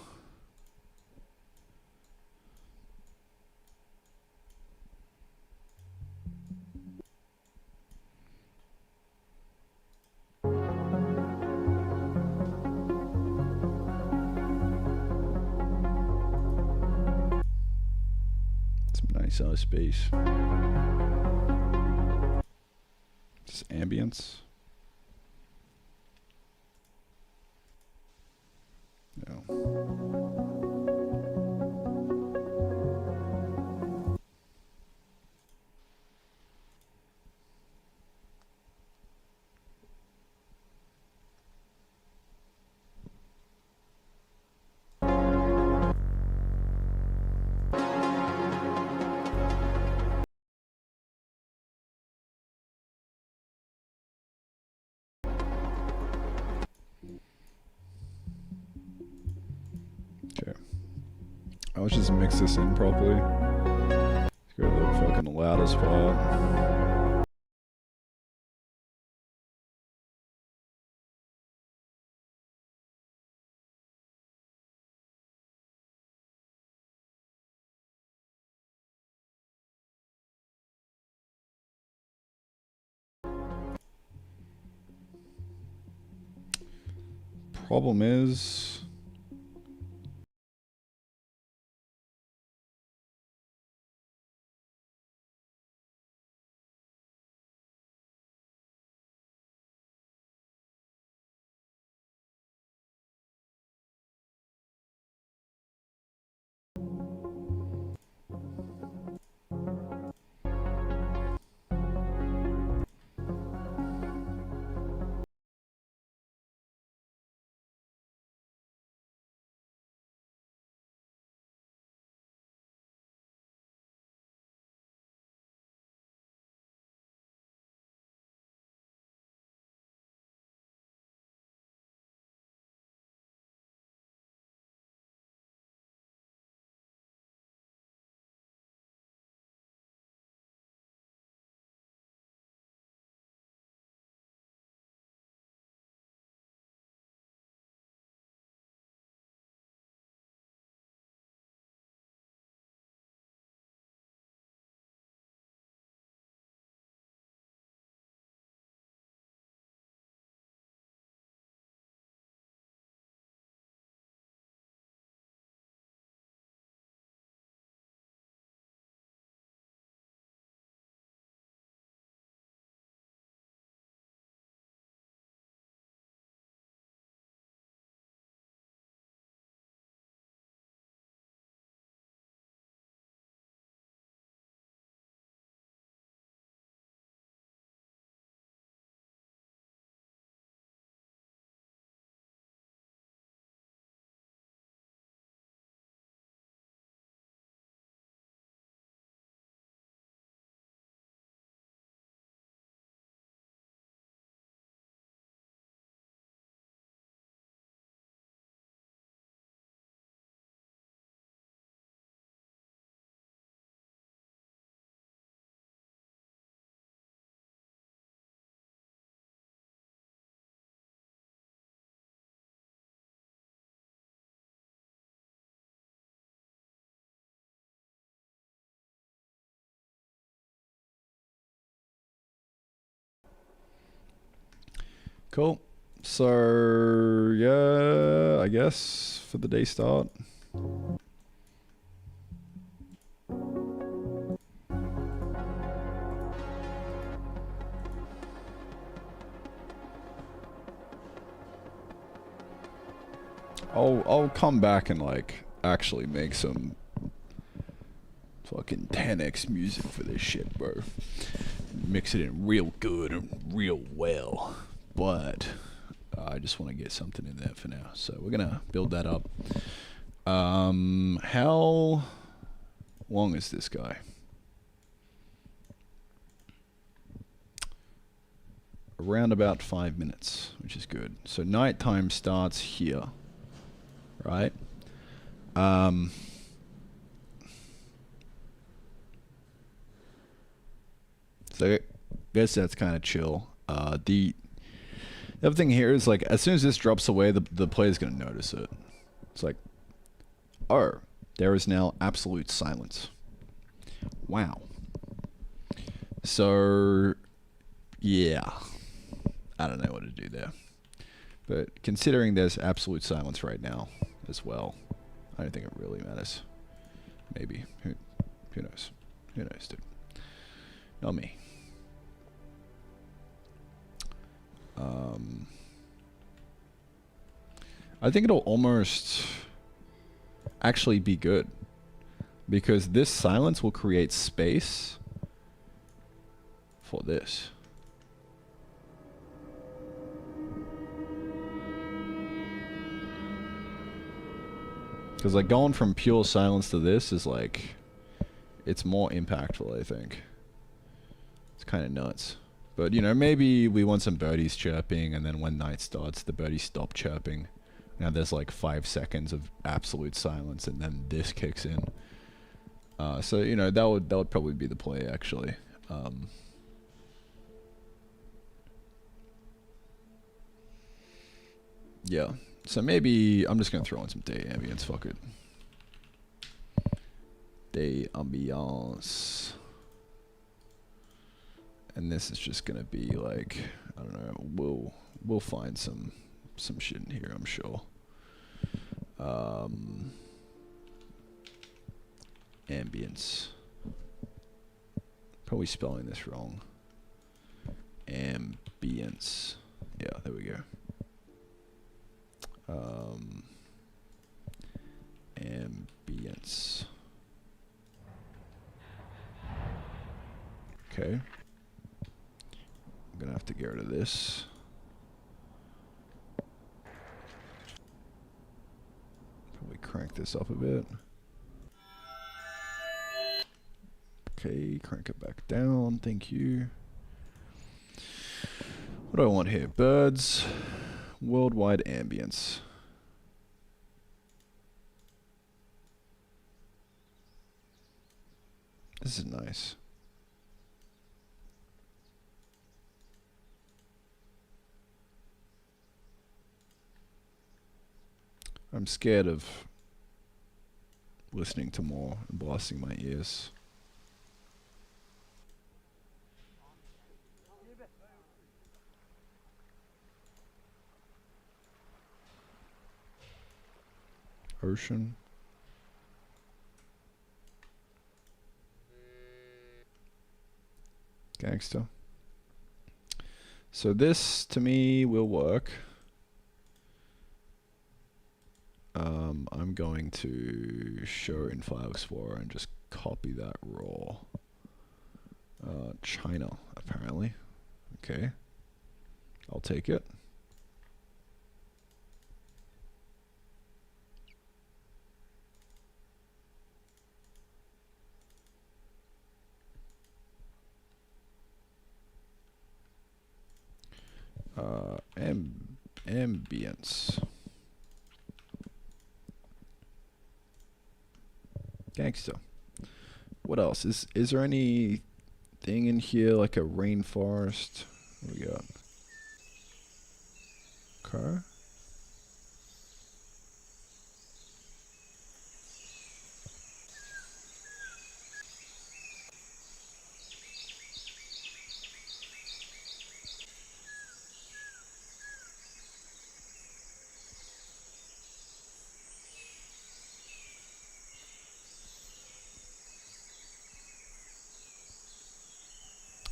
Some nice space. Just ambience. No. Okay. I'll just mix this in properly. Let's go to the fucking loudest part. Problem is... Cool. So, yeah, I guess for the day start. I'll come back and like actually make some fucking 10x music for this shit, bro. Mix it in real good and real well. But I just want to get something in there for now. So we're gonna build that up. How long is this guy? Around about 5 minutes, which is good. So nighttime starts here, right? So I guess that's kind of chill. The other thing here is like as soon as this drops away, the player's gonna notice it. It's like, oh, there is now absolute silence. Wow. So yeah, I don't know what to do there. But considering there's absolute silence right now as well, I don't think it really matters. Maybe. Who knows? Who knows, dude? Not me. I think it'll almost actually be good because this silence will create space for this. Because like going from pure silence to this is like, it's more impactful, I think. It's kind of nuts. But you know, maybe we want some birdies chirping and then when night starts, the birdies stop chirping. Now there's like 5 seconds of absolute silence and then this kicks in. So you know, that would probably be the play actually. Yeah. So maybe I'm just gonna throw in some day ambience. Fuck it. Day ambiance. And this is just gonna be like, I don't know. We'll find some shit in here, I'm sure. Ambience. Probably spelling this wrong. Ambience. Yeah, there we go. Ambience. Okay. I'm gonna have to get rid of this. Probably crank this up a bit. Okay, crank it back down. Thank you. What do I want here? Birds. Worldwide ambience. This is nice. I'm scared of listening to more and blasting my ears. Ocean. Gangster. So this to me will work. I'm going to show in File Explorer and just copy that raw. China, apparently. Okay. I'll take it. Ambience. Gangster. What else? Is there anything in here like a rainforest? What do we got? Okay.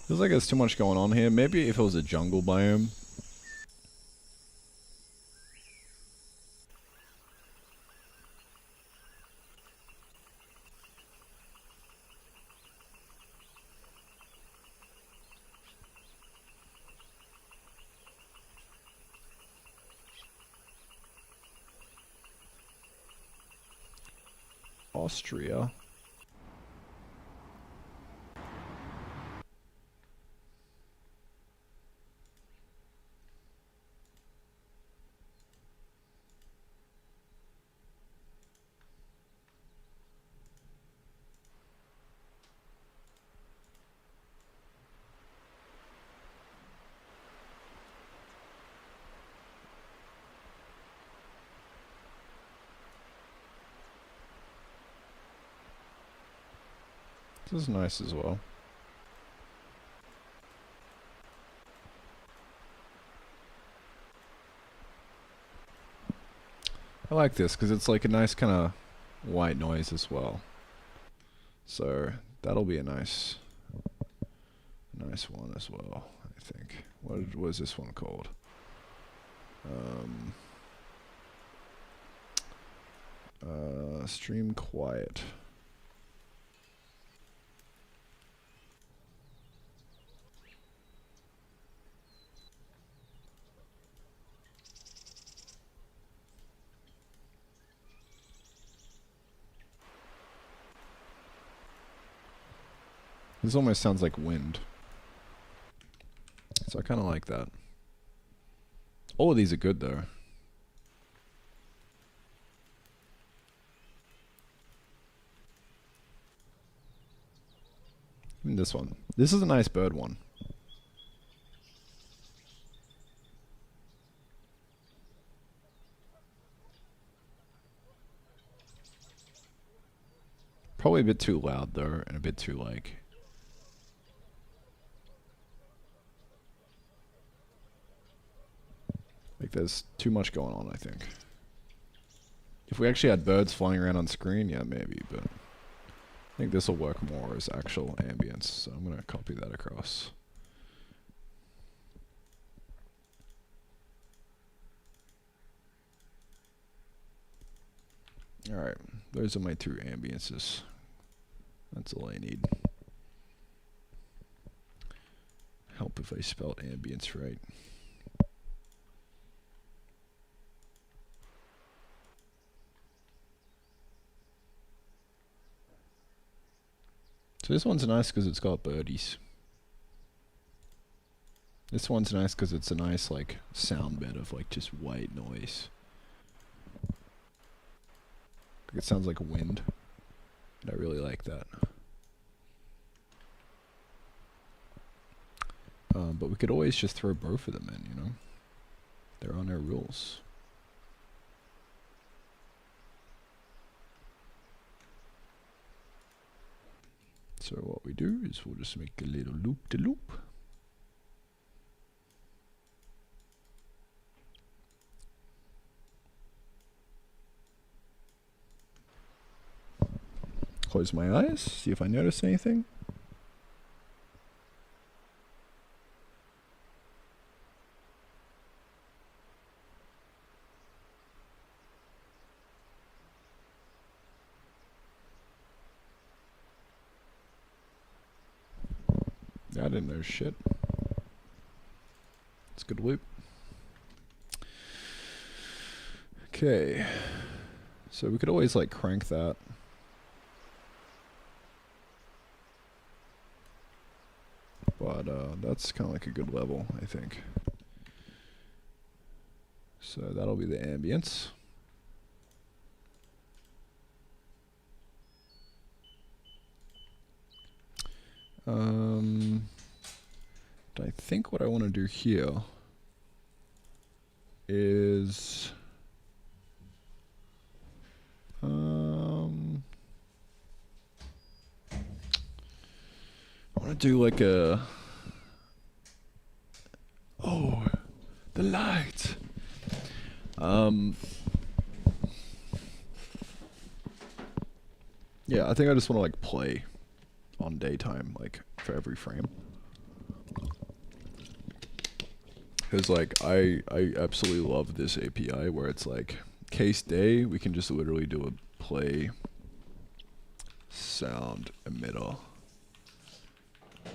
Feels like there's too much going on here. Maybe if it was a jungle biome. Austria. This is nice as well. I like this because it's like a nice kind of white noise as well. So that'll be a nice one as well, I think. What was this one called? Stream quiet. This almost sounds like wind. So I kind of like that. All of these are good though. Even this one. This is a nice bird one. Probably a bit too loud though, and a bit too like... there's too much going on, I think. If we actually had birds flying around on screen, yeah, maybe, but I think this will work more as actual ambience, so I'm going to copy that across. Alright, those are my two ambiences. That's all I need. Help if I spelled ambience right. So this one's nice because it's got birdies. This one's nice because it's a nice like sound bed of like just white noise. It sounds like wind, and I really like that. But we could always just throw both of them in, you know? There are no rules. So what we do is we'll just make a little loop-de-loop. Close my eyes, see if I notice anything. I didn't know shit. It's a good loop. Okay. So we could always like crank that. But that's kind of like a good level, I think. So that'll be the ambience. I think what I want to do here is I want to do like a the light. Yeah, I think I just want to like play on daytime, like for every frame. Because like I absolutely love this API where it's like case day, we can just literally do a play sound emitter,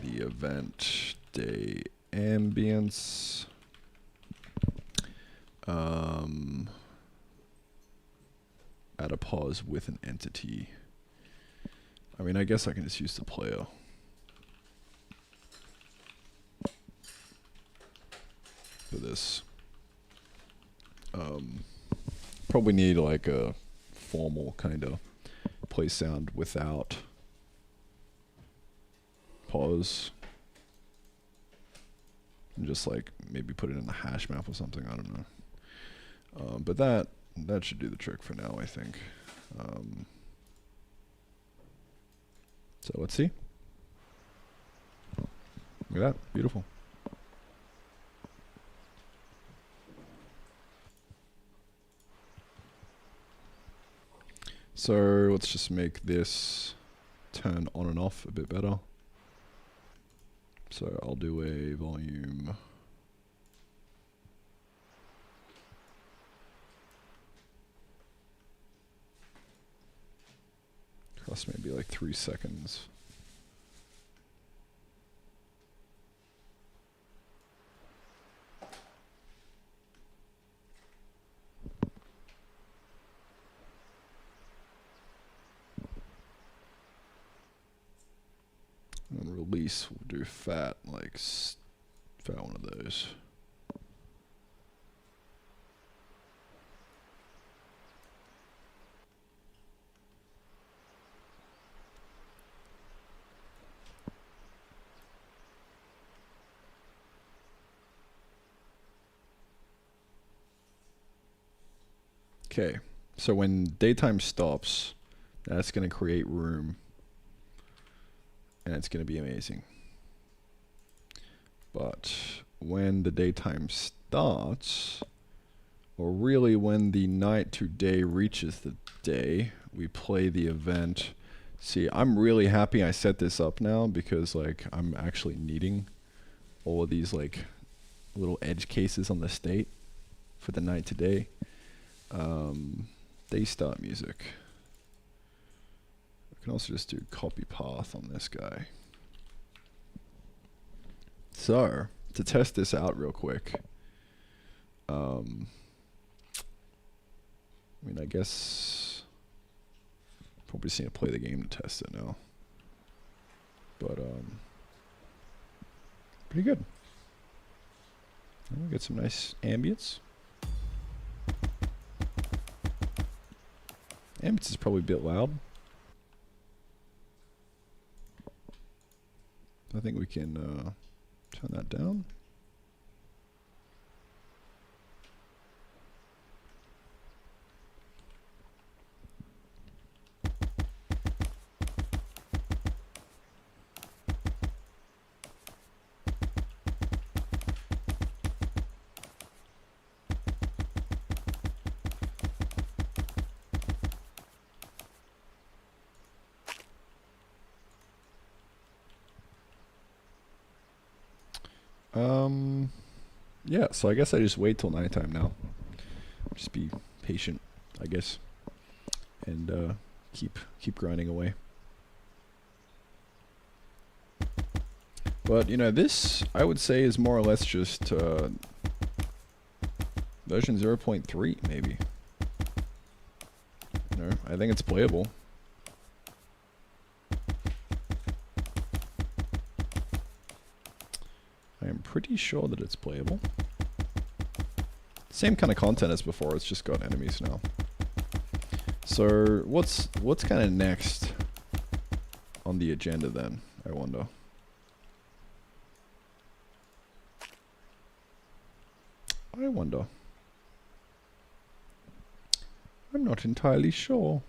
the event day ambience, add a pause with an entity. I mean, I guess I can just use the player. For this. Probably need like a formal kind of play sound without pause. And just like maybe put it in the hash map or something, I don't know. But that should do the trick for now, I think. So let's see. Look at that, beautiful. So let's just make this turn on and off a bit better. So I'll do a volume. Cost maybe like 3 seconds. And release, we'll do fat, like fat one of those. Okay, so when daytime stops, that's going to create room. And it's going to be amazing. But when the daytime starts, or really when the night to day reaches the day, we play the event. See, I'm really happy I set this up now because like I'm actually needing all of these like little edge cases on the state for the night to day. Day start music. I can also just do copy path on this guy. So, to test this out real quick, I mean, I guess probably just need to play the game to test it now. But, pretty good. We'll get some nice ambience. Ambience is probably a bit loud. I think we can turn that down. Yeah, so I guess I just wait till nighttime now. Just be patient, I guess, and keep grinding away. But you know, this I would say is more or less just version 0.3 maybe. You know, I think it's playable. I am pretty sure that it's playable. Same kind of content as before, it's just got enemies now. So what's kind of next on the agenda then, I wonder? I'm not entirely sure.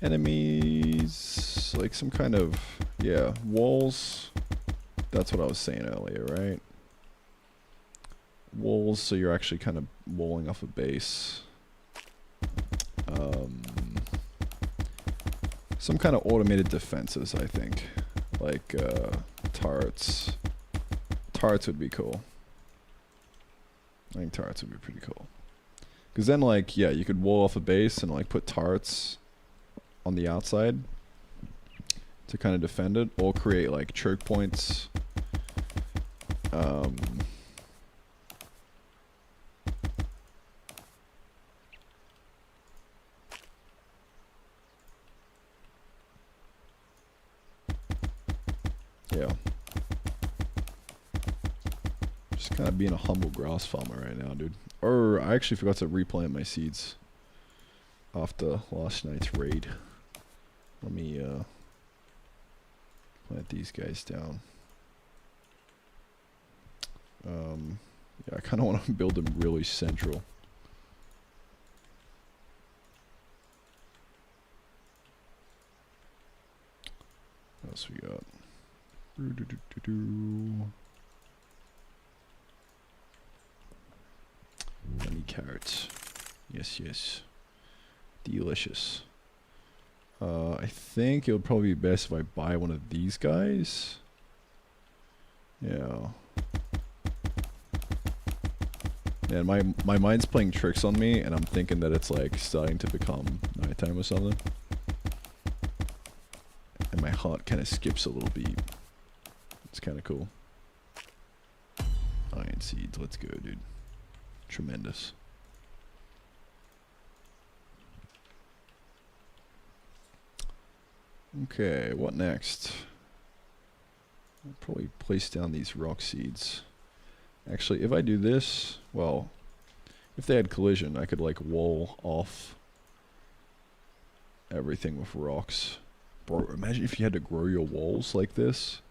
Enemies, like some kind of, yeah, walls. That's what I was saying earlier, right? Walls, so you're actually kind of walling off a base. Some kind of automated defenses, I think. Like, turrets. Turrets would be cool. I think turrets would be pretty cool. Because then, like, yeah, you could wall off a base and, like, put turrets on the outside to kind of defend it, or create, like, choke points. Yeah. Just kind of being a humble grass farmer right now, dude. Or, I actually forgot to replant my seeds after last night's raid. Let me, plant these guys down. Yeah, I kind of want to build them really central. What else we got? Yummy carrots. Yes, yes. Delicious. I think it would probably be best if I buy one of these guys. Yeah. Man, my mind's playing tricks on me, and I'm thinking that it's like starting to become nighttime or something. And my heart kind of skips a little beat. It's kind of cool. Iron seeds, let's go, dude. Tremendous. Okay, what next? I'll probably place down these rock seeds. Actually, if I do this, well, if they had collision, I could like wall off everything with rocks. Bro, imagine if you had to grow your walls like this.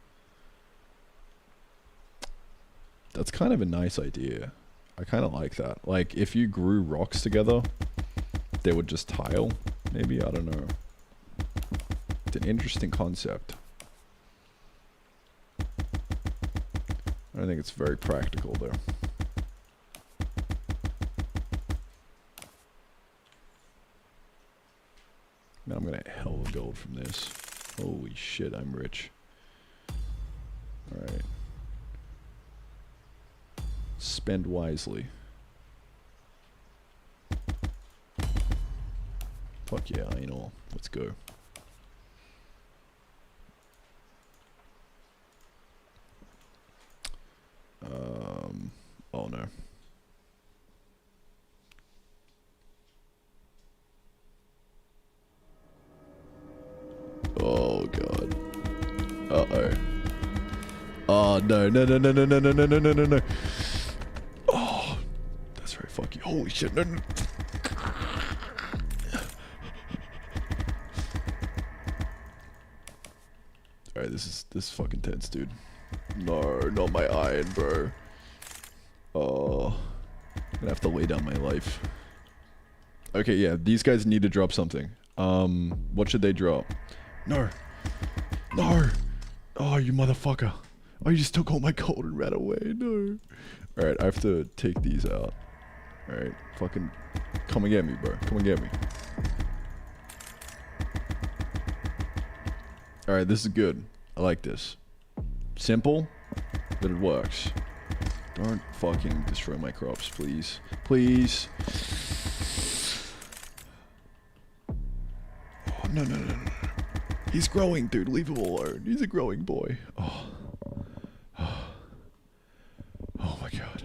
That's kind of a nice idea. I kind of like that. Like, if you grew rocks together, they would just tile. Maybe, I don't know. It's an interesting concept. I think it's very practical though. Man, I'm gonna hell of gold from this. Holy shit, I'm rich. Alright. Spend wisely. Fuck yeah, I know. Let's go. Oh no. Oh god. Uh-oh. Oh no, no, no, no, no, no, no, no, no, no, no, no. Oh, that's very fucky. Holy shit, no, no. Alright, this is fucking tense, dude. No, not my iron, bro. Oh, I'm gonna have to lay down my life. Okay, yeah, these guys need to drop something. What should they drop? No. No. Oh, you motherfucker. Oh, you just took all my gold and ran away. No. Alright, I have to take these out. Alright, fucking come and get me, bro. Come and get me. Alright, this is good. I like this. Simple, but it works. Don't fucking destroy my crops, please. Please. Oh, no, no, no, no. He's growing, dude. Leave him alone. He's a growing boy. Oh. Oh my god.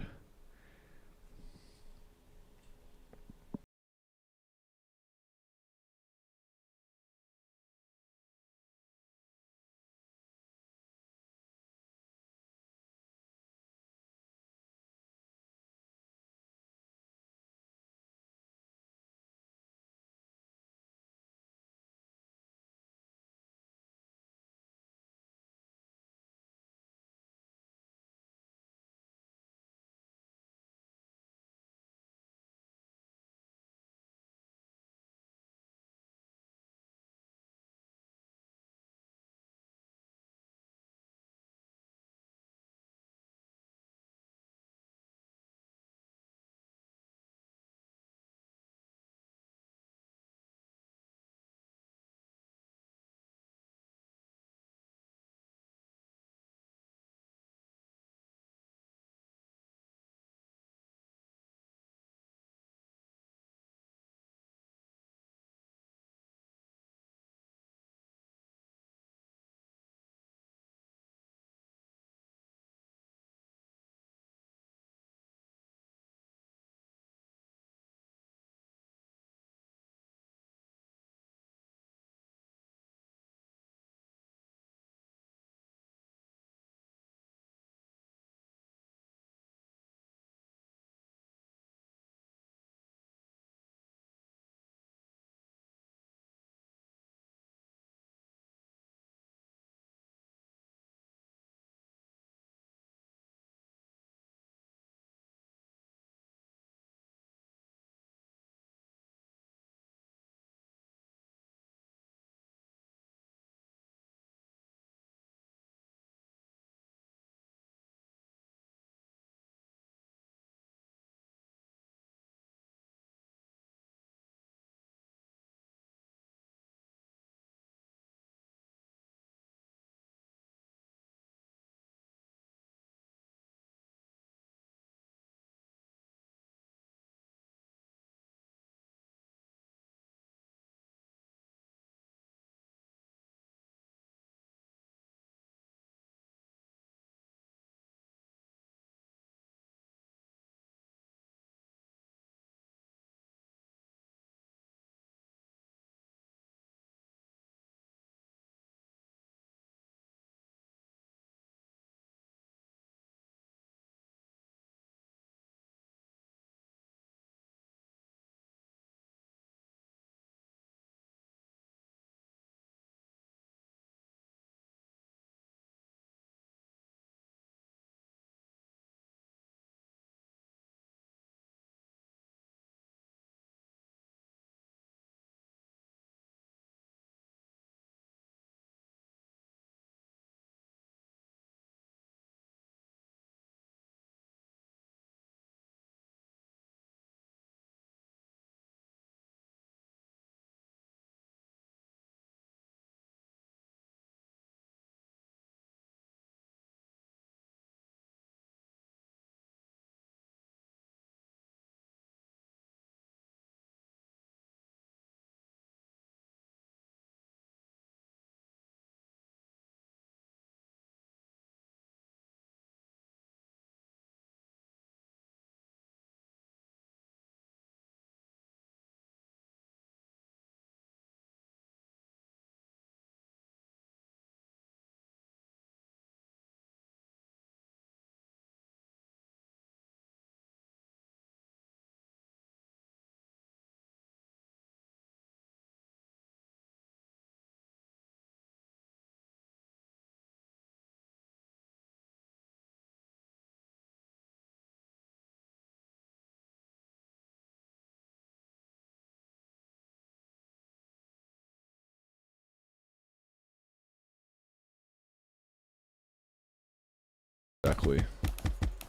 exactly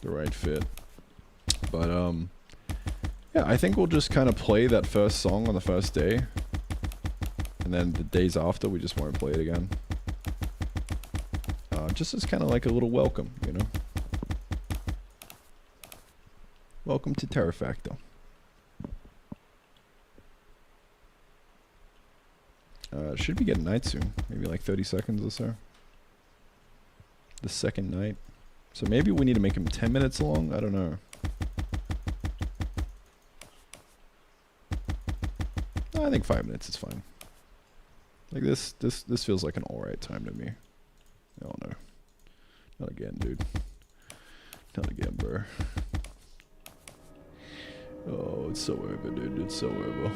the right fit. But yeah, I think we'll just kind of play that first song on the first day, and then the days after we just won't play it again. Just as kind of like a little welcome, you know. Welcome to Terra Factor. Should be getting night soon, maybe like 30 seconds or so. The second night. So maybe we need to make them 10 minutes long, I don't know. I think 5 minutes is fine. Like this feels like an alright time to me. Oh no. Not again, dude. Not again, bro. Oh, it's so over, dude. It's so over.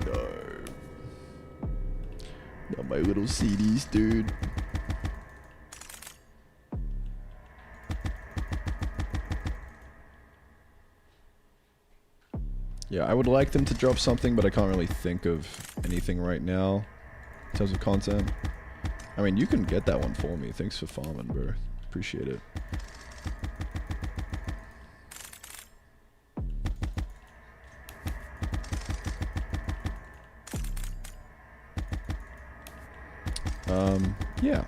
No. Not my little CDs, dude. Yeah, I would like them to drop something, but I can't really think of anything right now in terms of content. I mean, you can get that one for me. Thanks for farming, bro. Appreciate it. Yeah.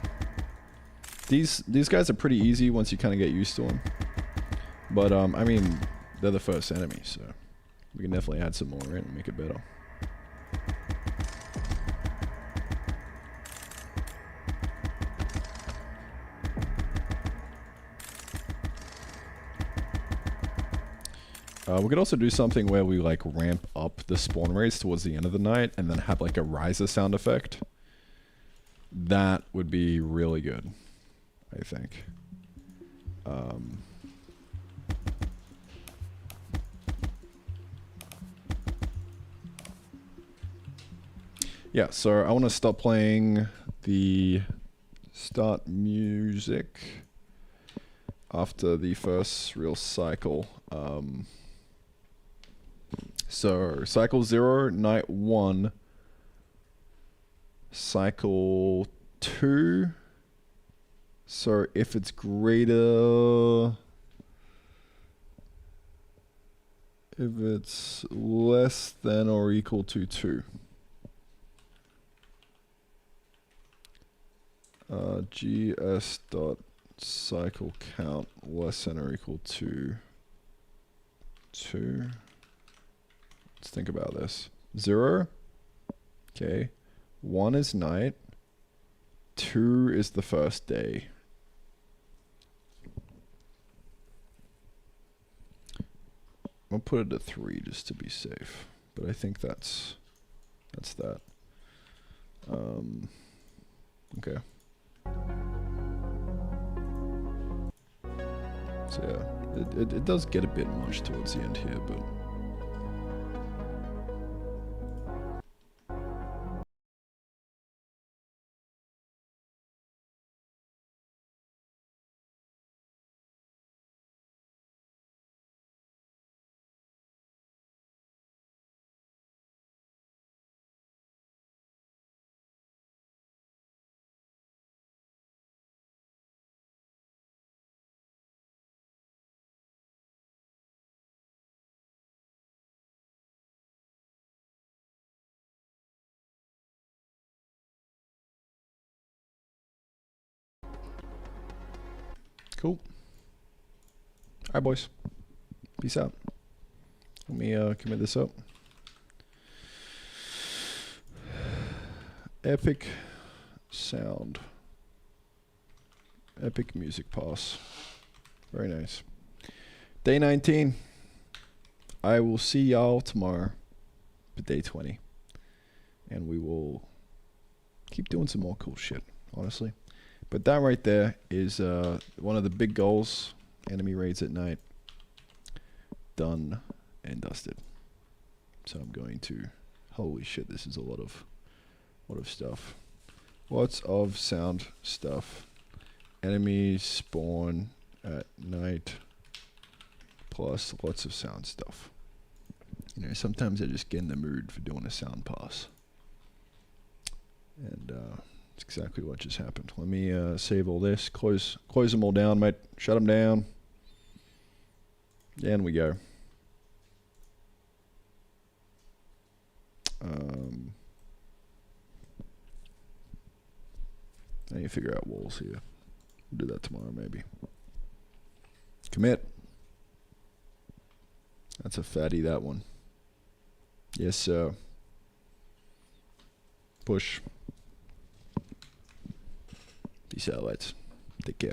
These guys are pretty easy once you kind of get used to them. But, I mean, they're the first enemy, so we can definitely add some more in and make it better. We could also do something where we like ramp up the spawn rates towards the end of the night and then have like a riser sound effect. That would be really good, I think. Yeah, so I want to stop playing the start music after the first real cycle. So cycle 0, night 1, cycle 2. So if it's greater, if it's less than or equal to 2. GS dot cycle count less than or equal to 2. Let's think about this. 0. Okay. 1 is night. 2 is the first day. I'll put it at 3 just to be safe. But I think that's that. Okay. So yeah, it does get a bit much towards the end here, but cool. Alright, boys. Peace out. Let me commit this up. Epic sound. Epic music pass. Very nice. Day 19. I will see y'all tomorrow for day 20. And we will keep doing some more cool shit, honestly. But that right there is one of the big goals. Enemy raids at night. Done and dusted. So I'm going to... Holy shit, this is a lot of stuff. Lots of sound stuff. Enemies spawn at night. Plus lots of sound stuff. You know, sometimes I just get in the mood for doing a sound pass. And That's exactly what just happened. Let me save all this. Close them all down, mate. Shut them down. And we go. I need to figure out walls here. We'll do that tomorrow, maybe. Commit. That's a fatty, that one. Yes, sir. Push. Peace out, lights. Take care.